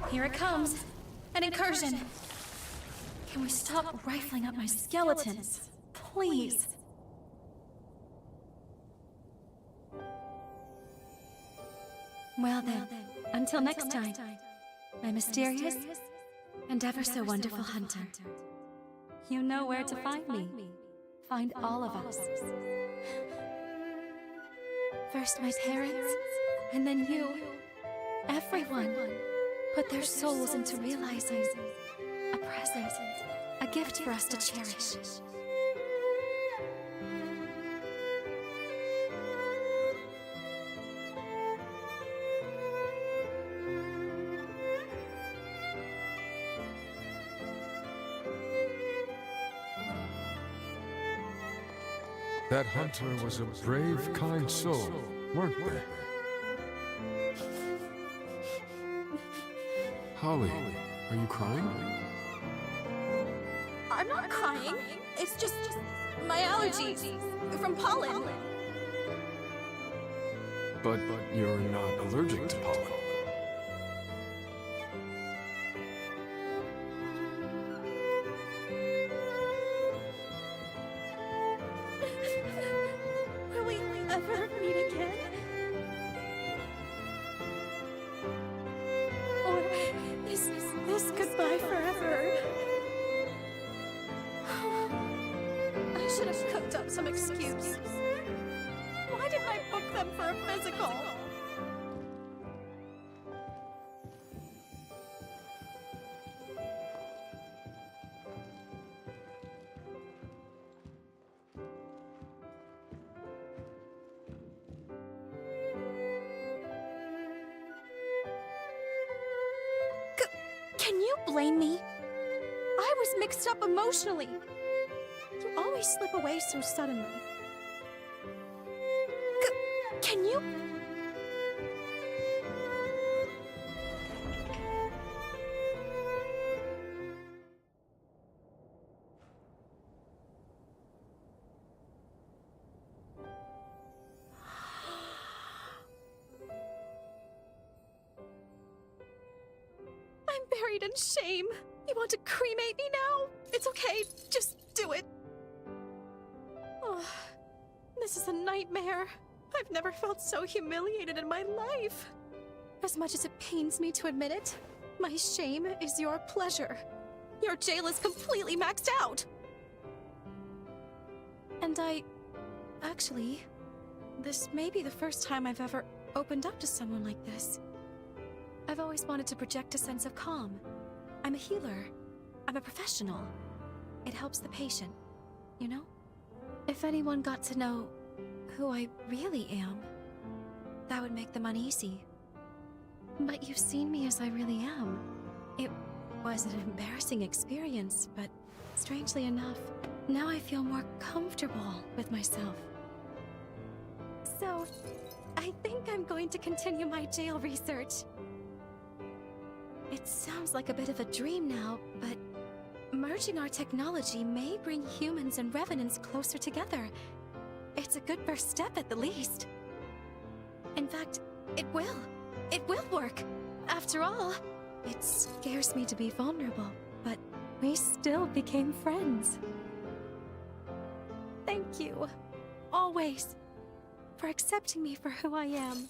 Here it comes. An incursion. Can we stop rifling up my skeletons? Please. Well then, until next time, my mysterious and ever so wonderful hunter. You know where to find me. Find all of us. First my parents, and then you. Everyone put their souls into realizing a present, a gift for us to cherish. That hunter was a brave, kind soul, weren't they? Holly, are you crying? I'm not crying. It's just my allergies from pollen. But you're not allergic to pollen. Will we ever meet again? Or is this goodbye forever? I should have cooked up some excuse. Why didn't I book them for a physical? Can you blame me? I was mixed up emotionally. You always slip away so suddenly. Can you? I'm buried in shame. You want to cremate me now? It's okay. Just do it. This is a nightmare. I've never felt so humiliated in my life. As much as it pains me to admit it, my shame is your pleasure. Your jail is completely maxed out. And actually, this may be the first time I've ever opened up to someone like this. I've always wanted to project a sense of calm. I'm a healer. I'm a professional. It helps the patient, you know? If anyone got to know who I really am, that would make them uneasy. But you've seen me as I really am. It was an embarrassing experience, but strangely enough, now I feel more comfortable with myself. So, I think I'm going to continue my jail research. It sounds like a bit of a dream now, but merging our technology may bring humans and revenants closer together. It's a good first step at the least. In fact, it will. It will work. After all, it scares me to be vulnerable, but we still became friends. Thank you, always, for accepting me for who I am.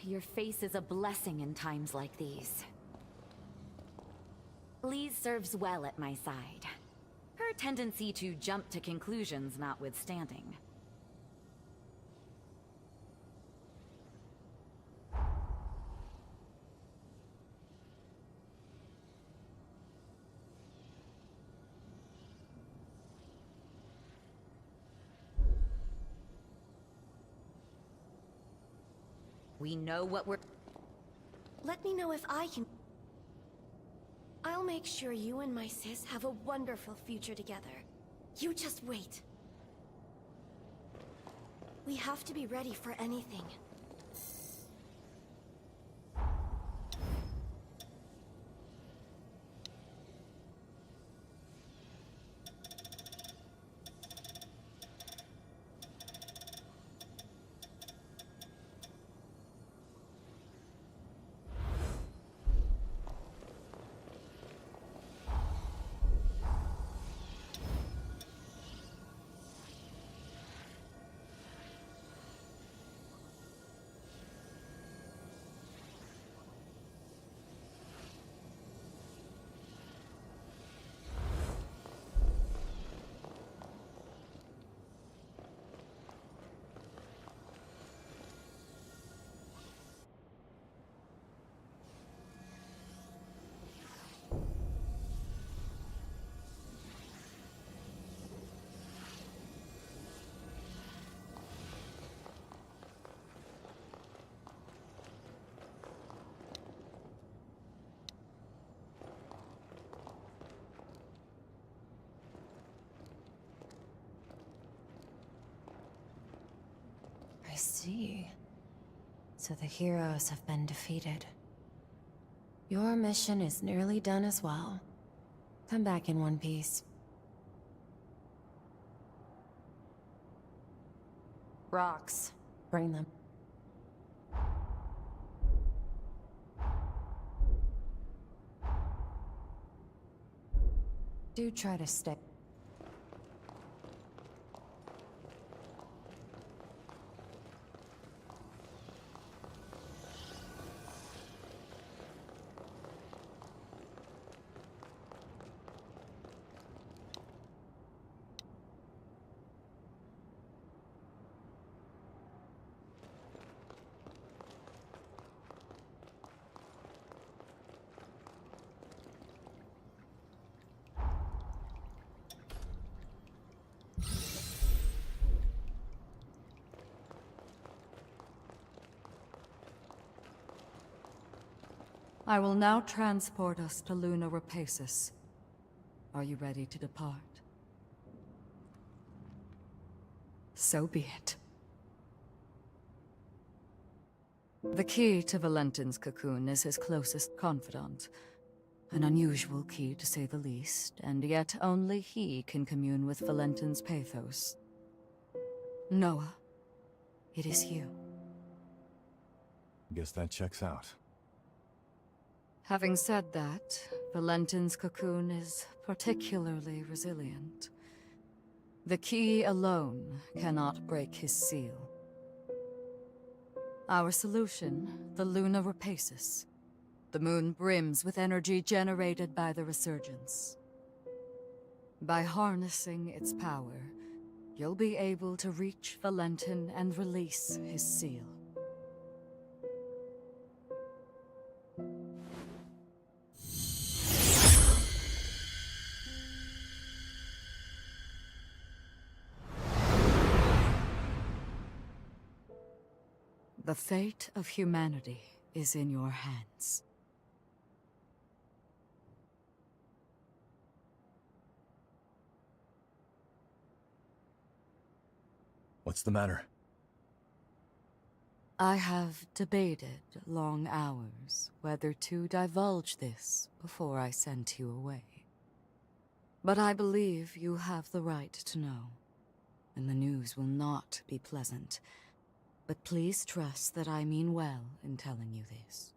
Your face is a blessing in times like these. Lee serves well at my side. Her tendency to jump to conclusions notwithstanding. We know what we're... Let me know if I can... I'll make sure you and my sis have a wonderful future together. You just wait. We have to be ready for anything. I see. So the heroes have been defeated. Your mission is nearly done as well. Come back in one piece. Rocks. Bring them. Do try to stay. I will now transport us to Luna Rapaces. Are you ready to depart? So be it. The key to Valentin's cocoon is his closest confidant. An unusual key, to say the least, and yet only he can commune with Valentin's pathos. Noah, it is you. Guess that checks out. Having said that, Valentin's cocoon is particularly resilient. The key alone cannot break his seal. Our solution, the Luna Rapaces. The moon brims with energy generated by the resurgence. By harnessing its power, you'll be able to reach Valentin and release his seal. The fate of humanity is in your hands. What's the matter? I have debated long hours whether to divulge this before I sent you away. But I believe you have the right to know, and the news will not be pleasant. But please trust that I mean well in telling you this.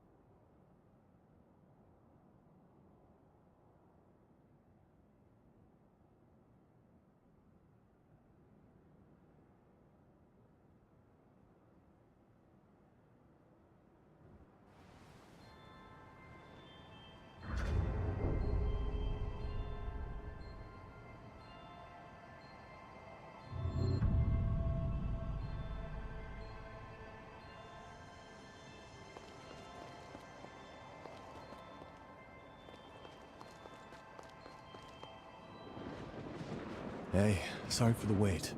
Hey, sorry for the wait.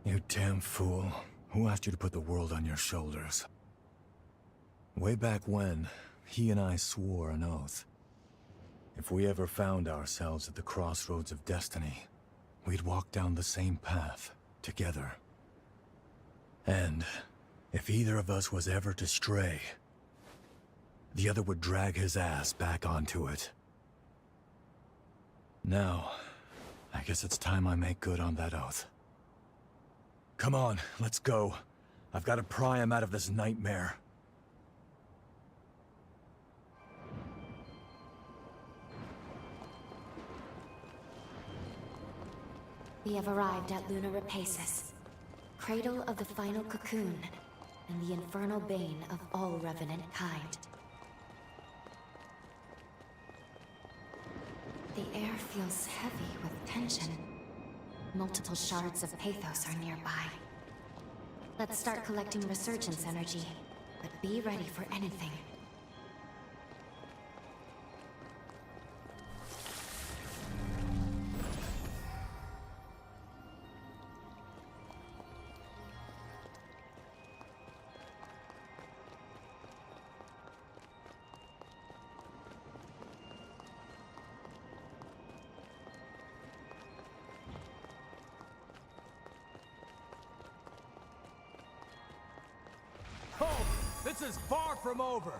You damn fool. Who asked you to put the world on your shoulders? Way back when, he and I swore an oath. If we ever found ourselves at the crossroads of destiny, we'd walk down the same path, together. And if either of us was ever to stray, the other would drag his ass back onto it. Now, I guess it's time I make good on that oath. Come on, let's go. I've got to pry him out of this nightmare. We have arrived at Luna Rapaces, cradle of the final cocoon, and the infernal bane of all revenant kind. The air feels heavy with tension. Multiple shards of pathos are nearby. Let's start collecting resurgence energy, but be ready for anything. This is far from over.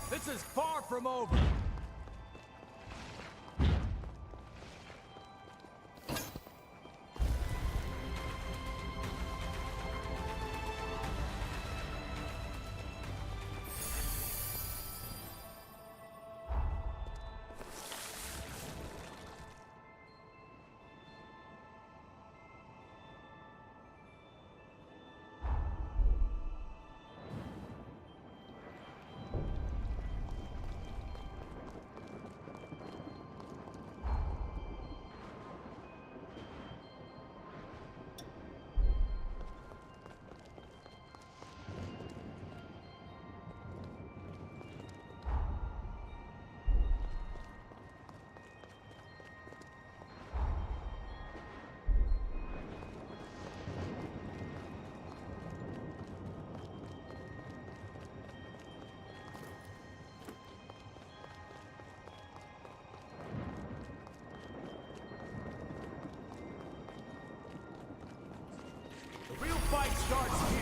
This is far from over. Real fight starts here.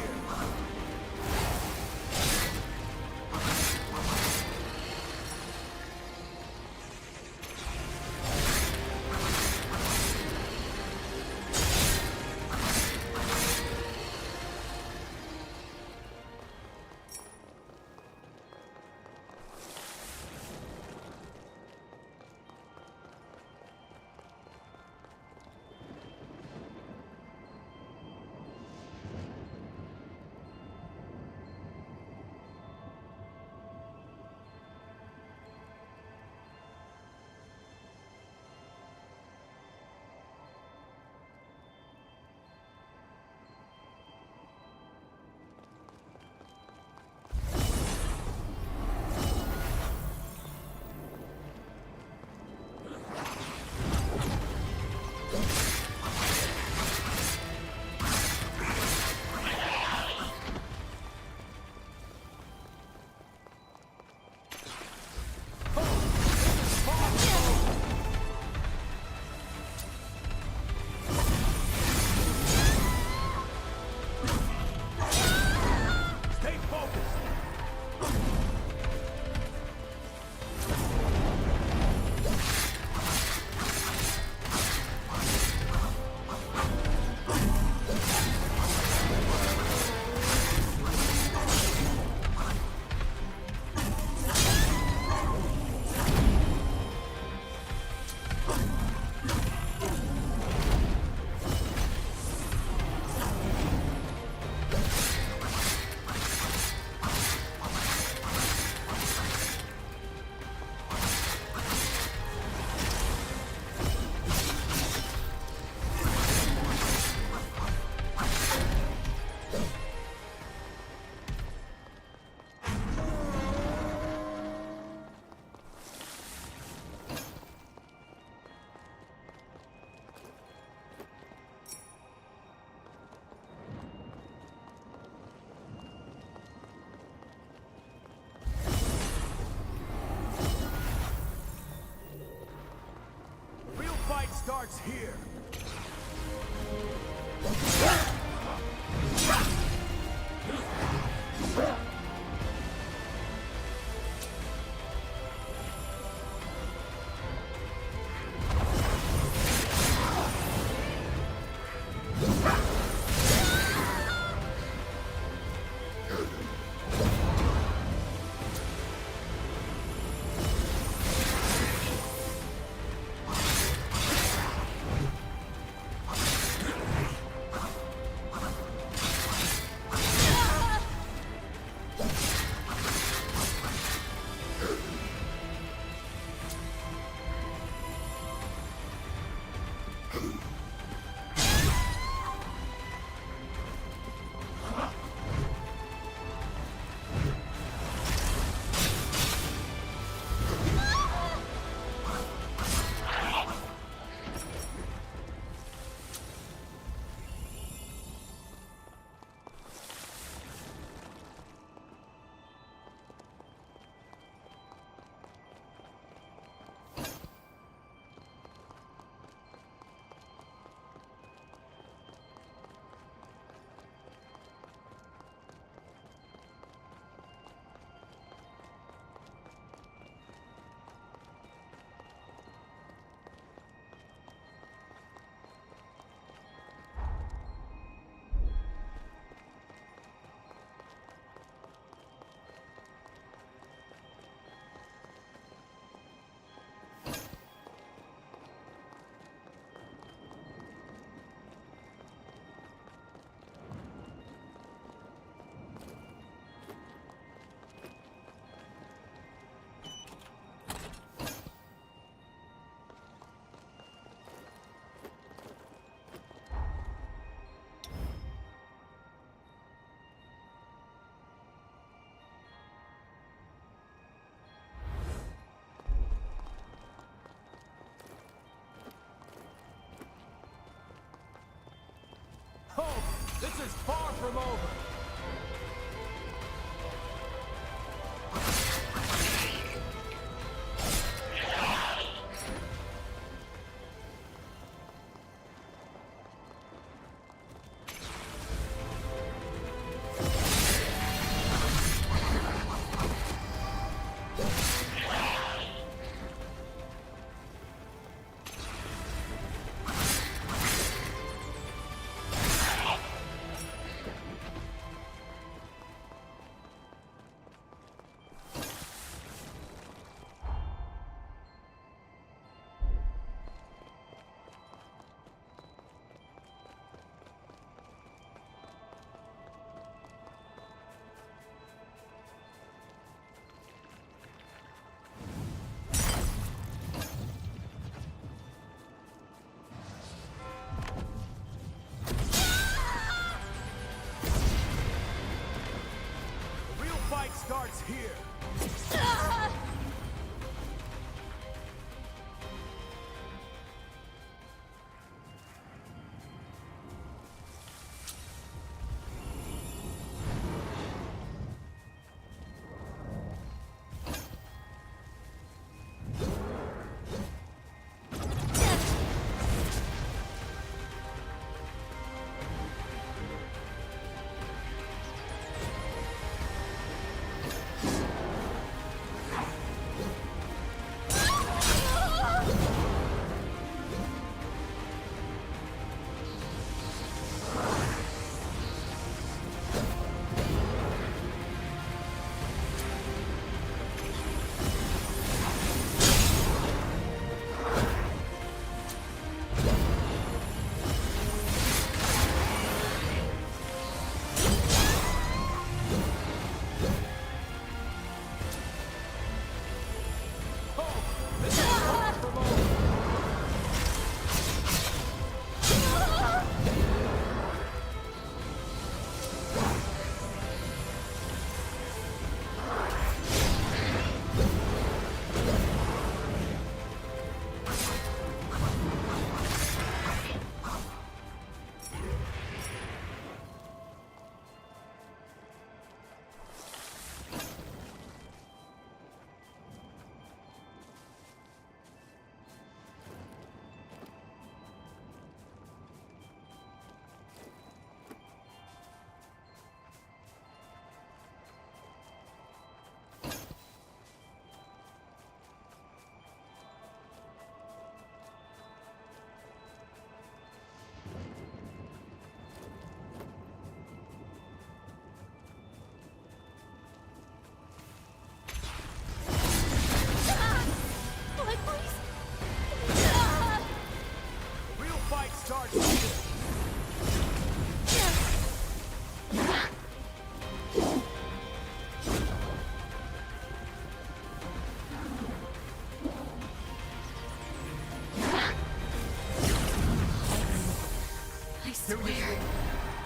Starts here. This is far from over.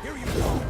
Here you go!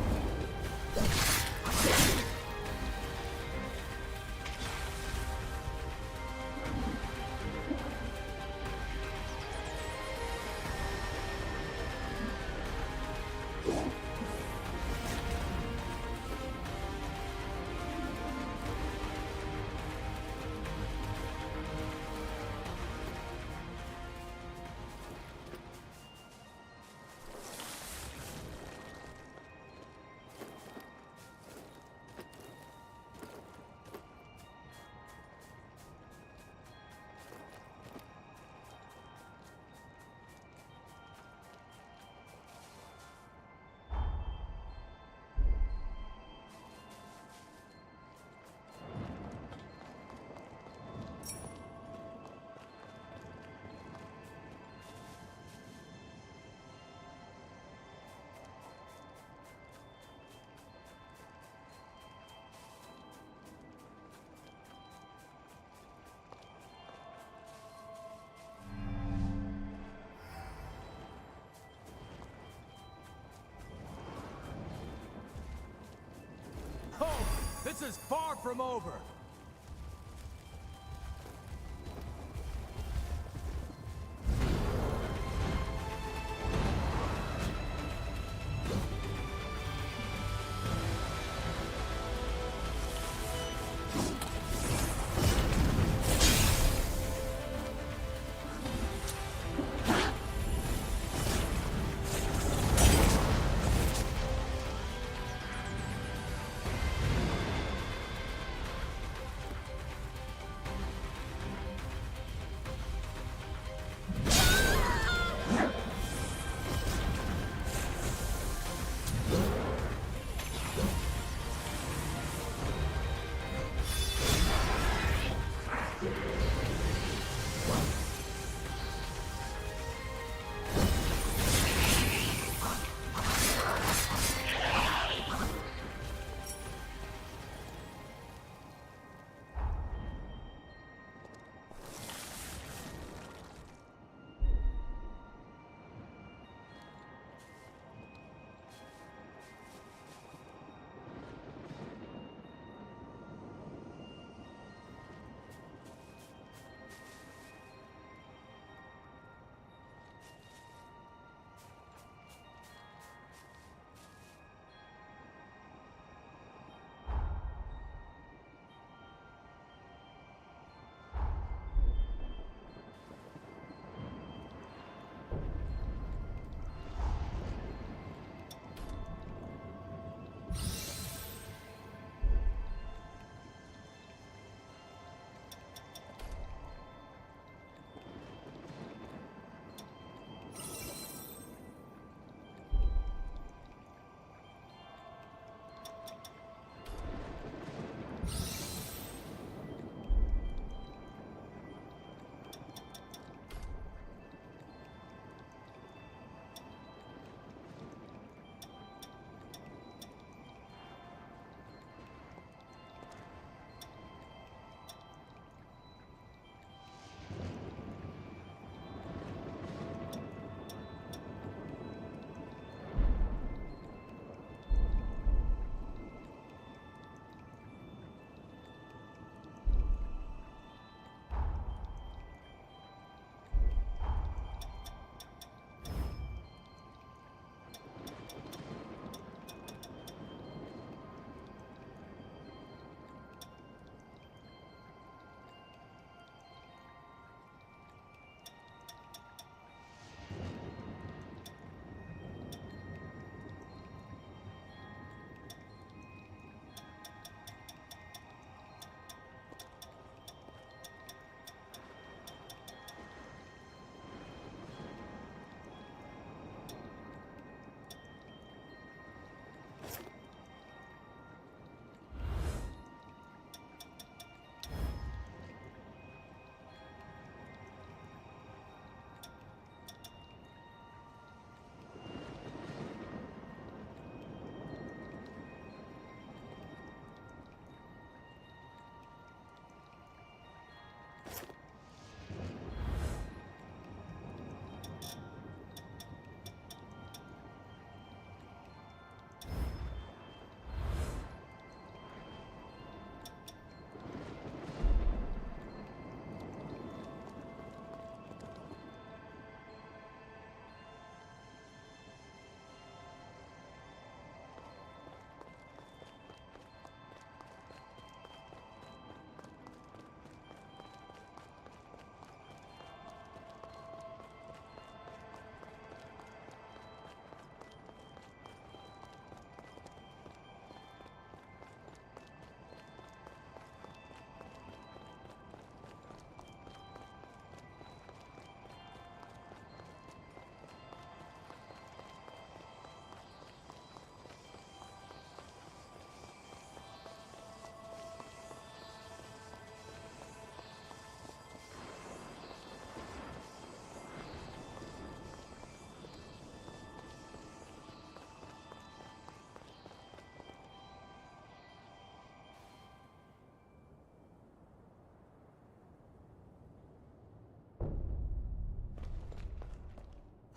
Oh, this is far from over.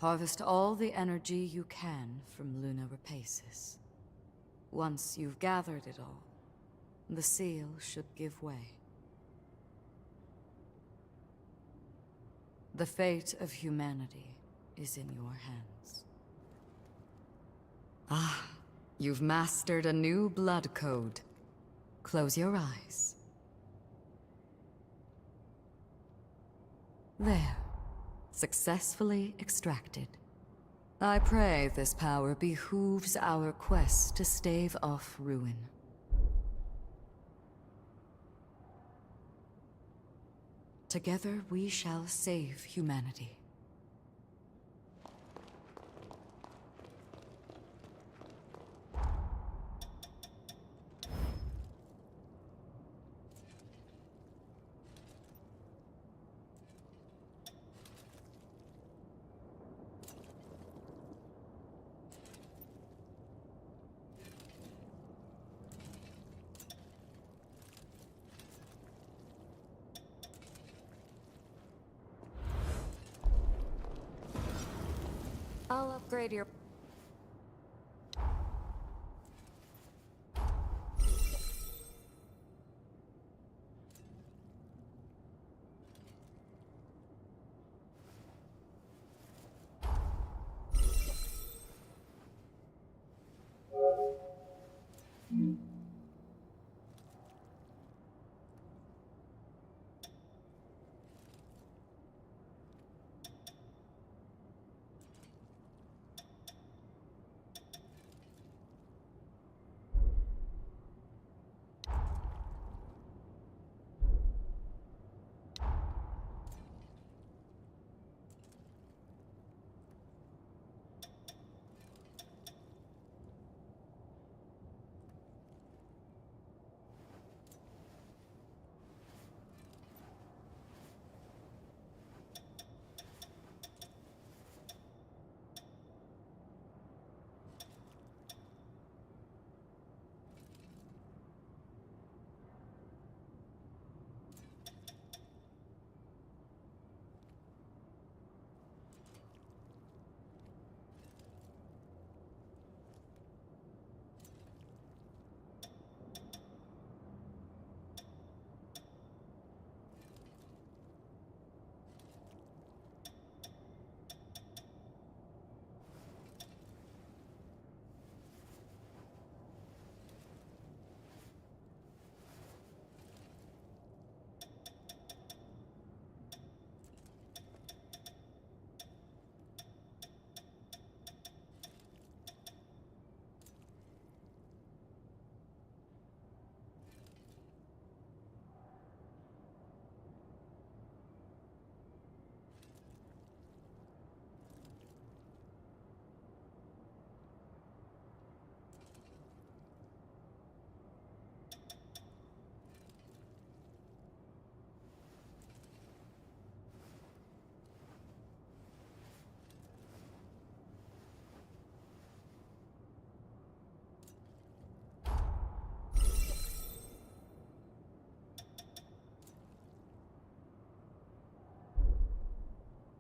Harvest all the energy you can from Luna Rapaces. Once you've gathered it all, the seal should give way. The fate of humanity is in your hands. Ah, you've mastered a new blood code. Close your eyes. There. Successfully extracted. I pray this power behooves our quest to stave off ruin. Together we shall save humanity. I'll upgrade your...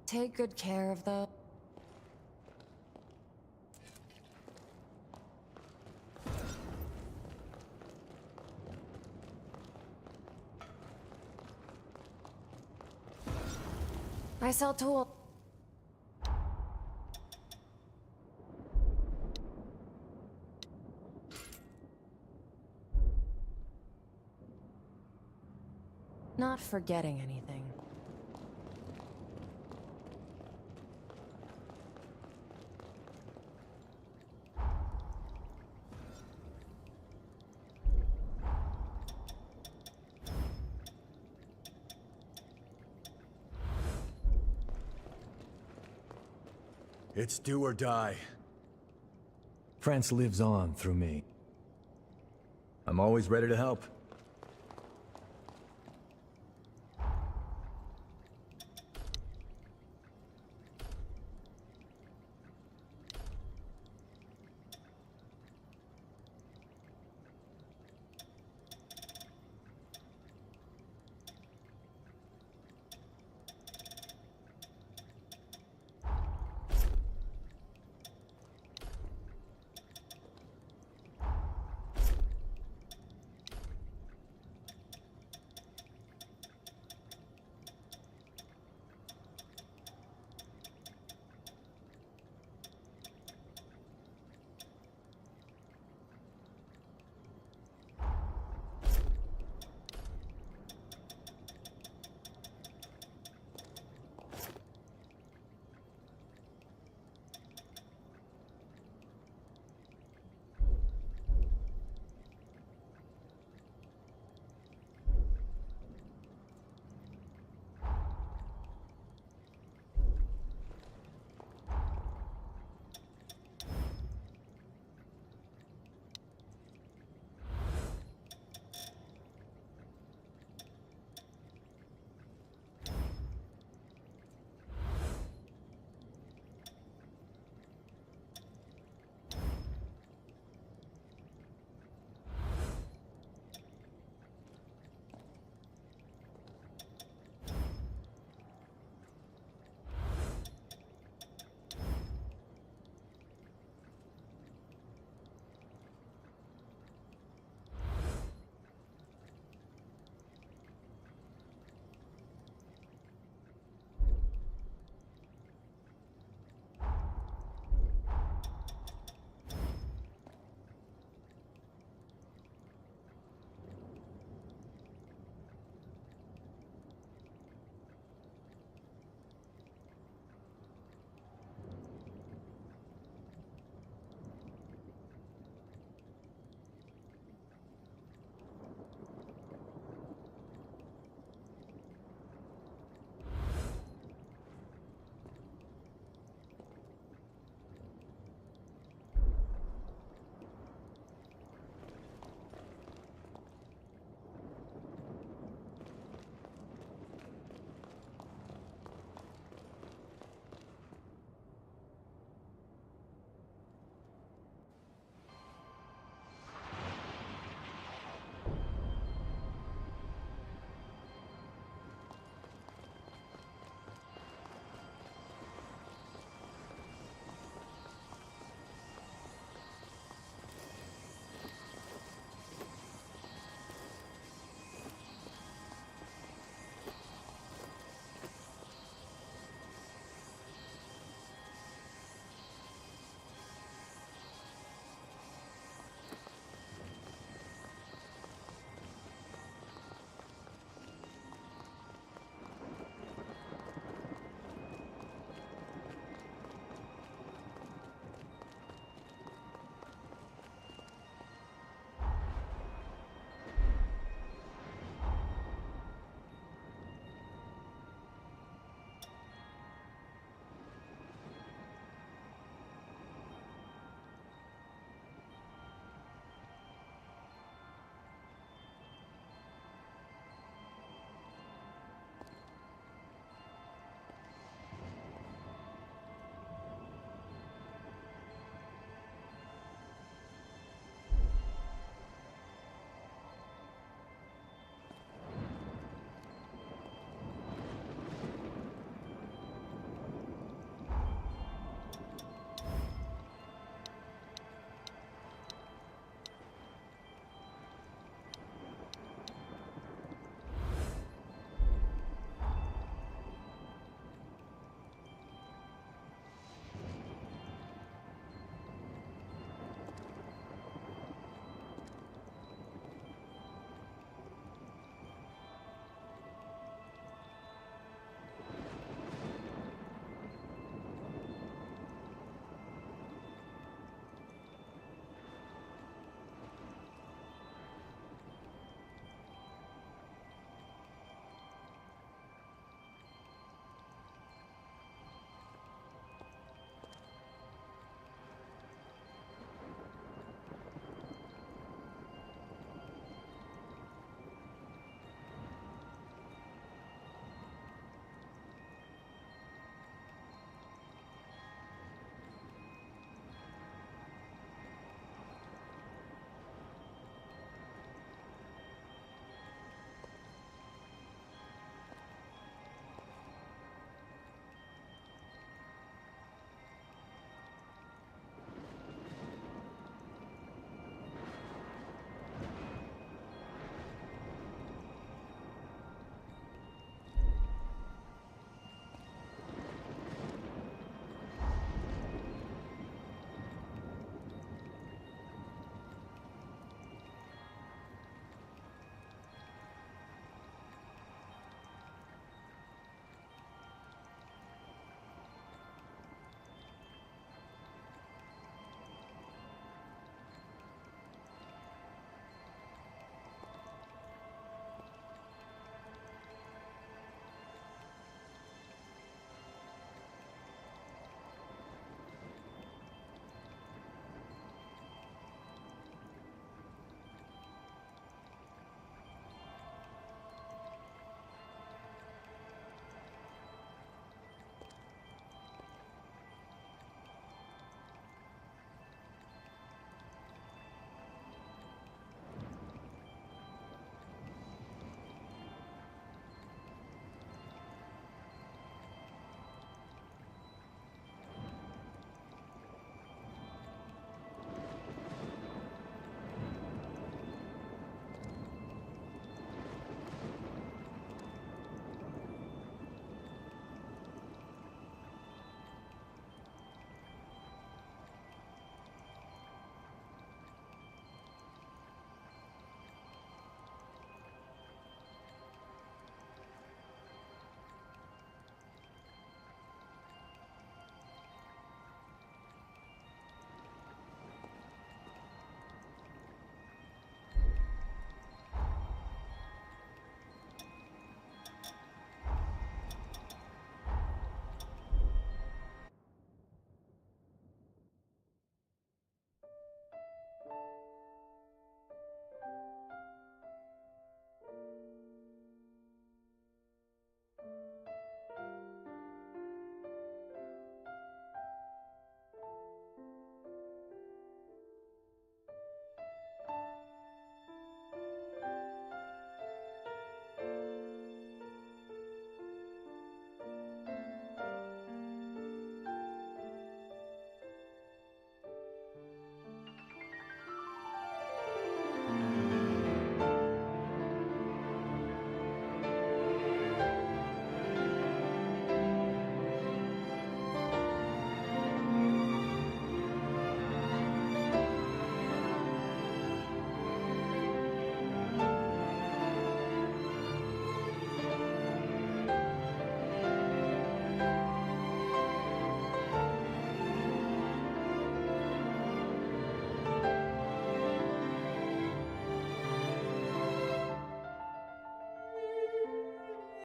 Take good care of the... I sell tools. Not forgetting anything. It's do or die. France lives on through me. I'm always ready to help.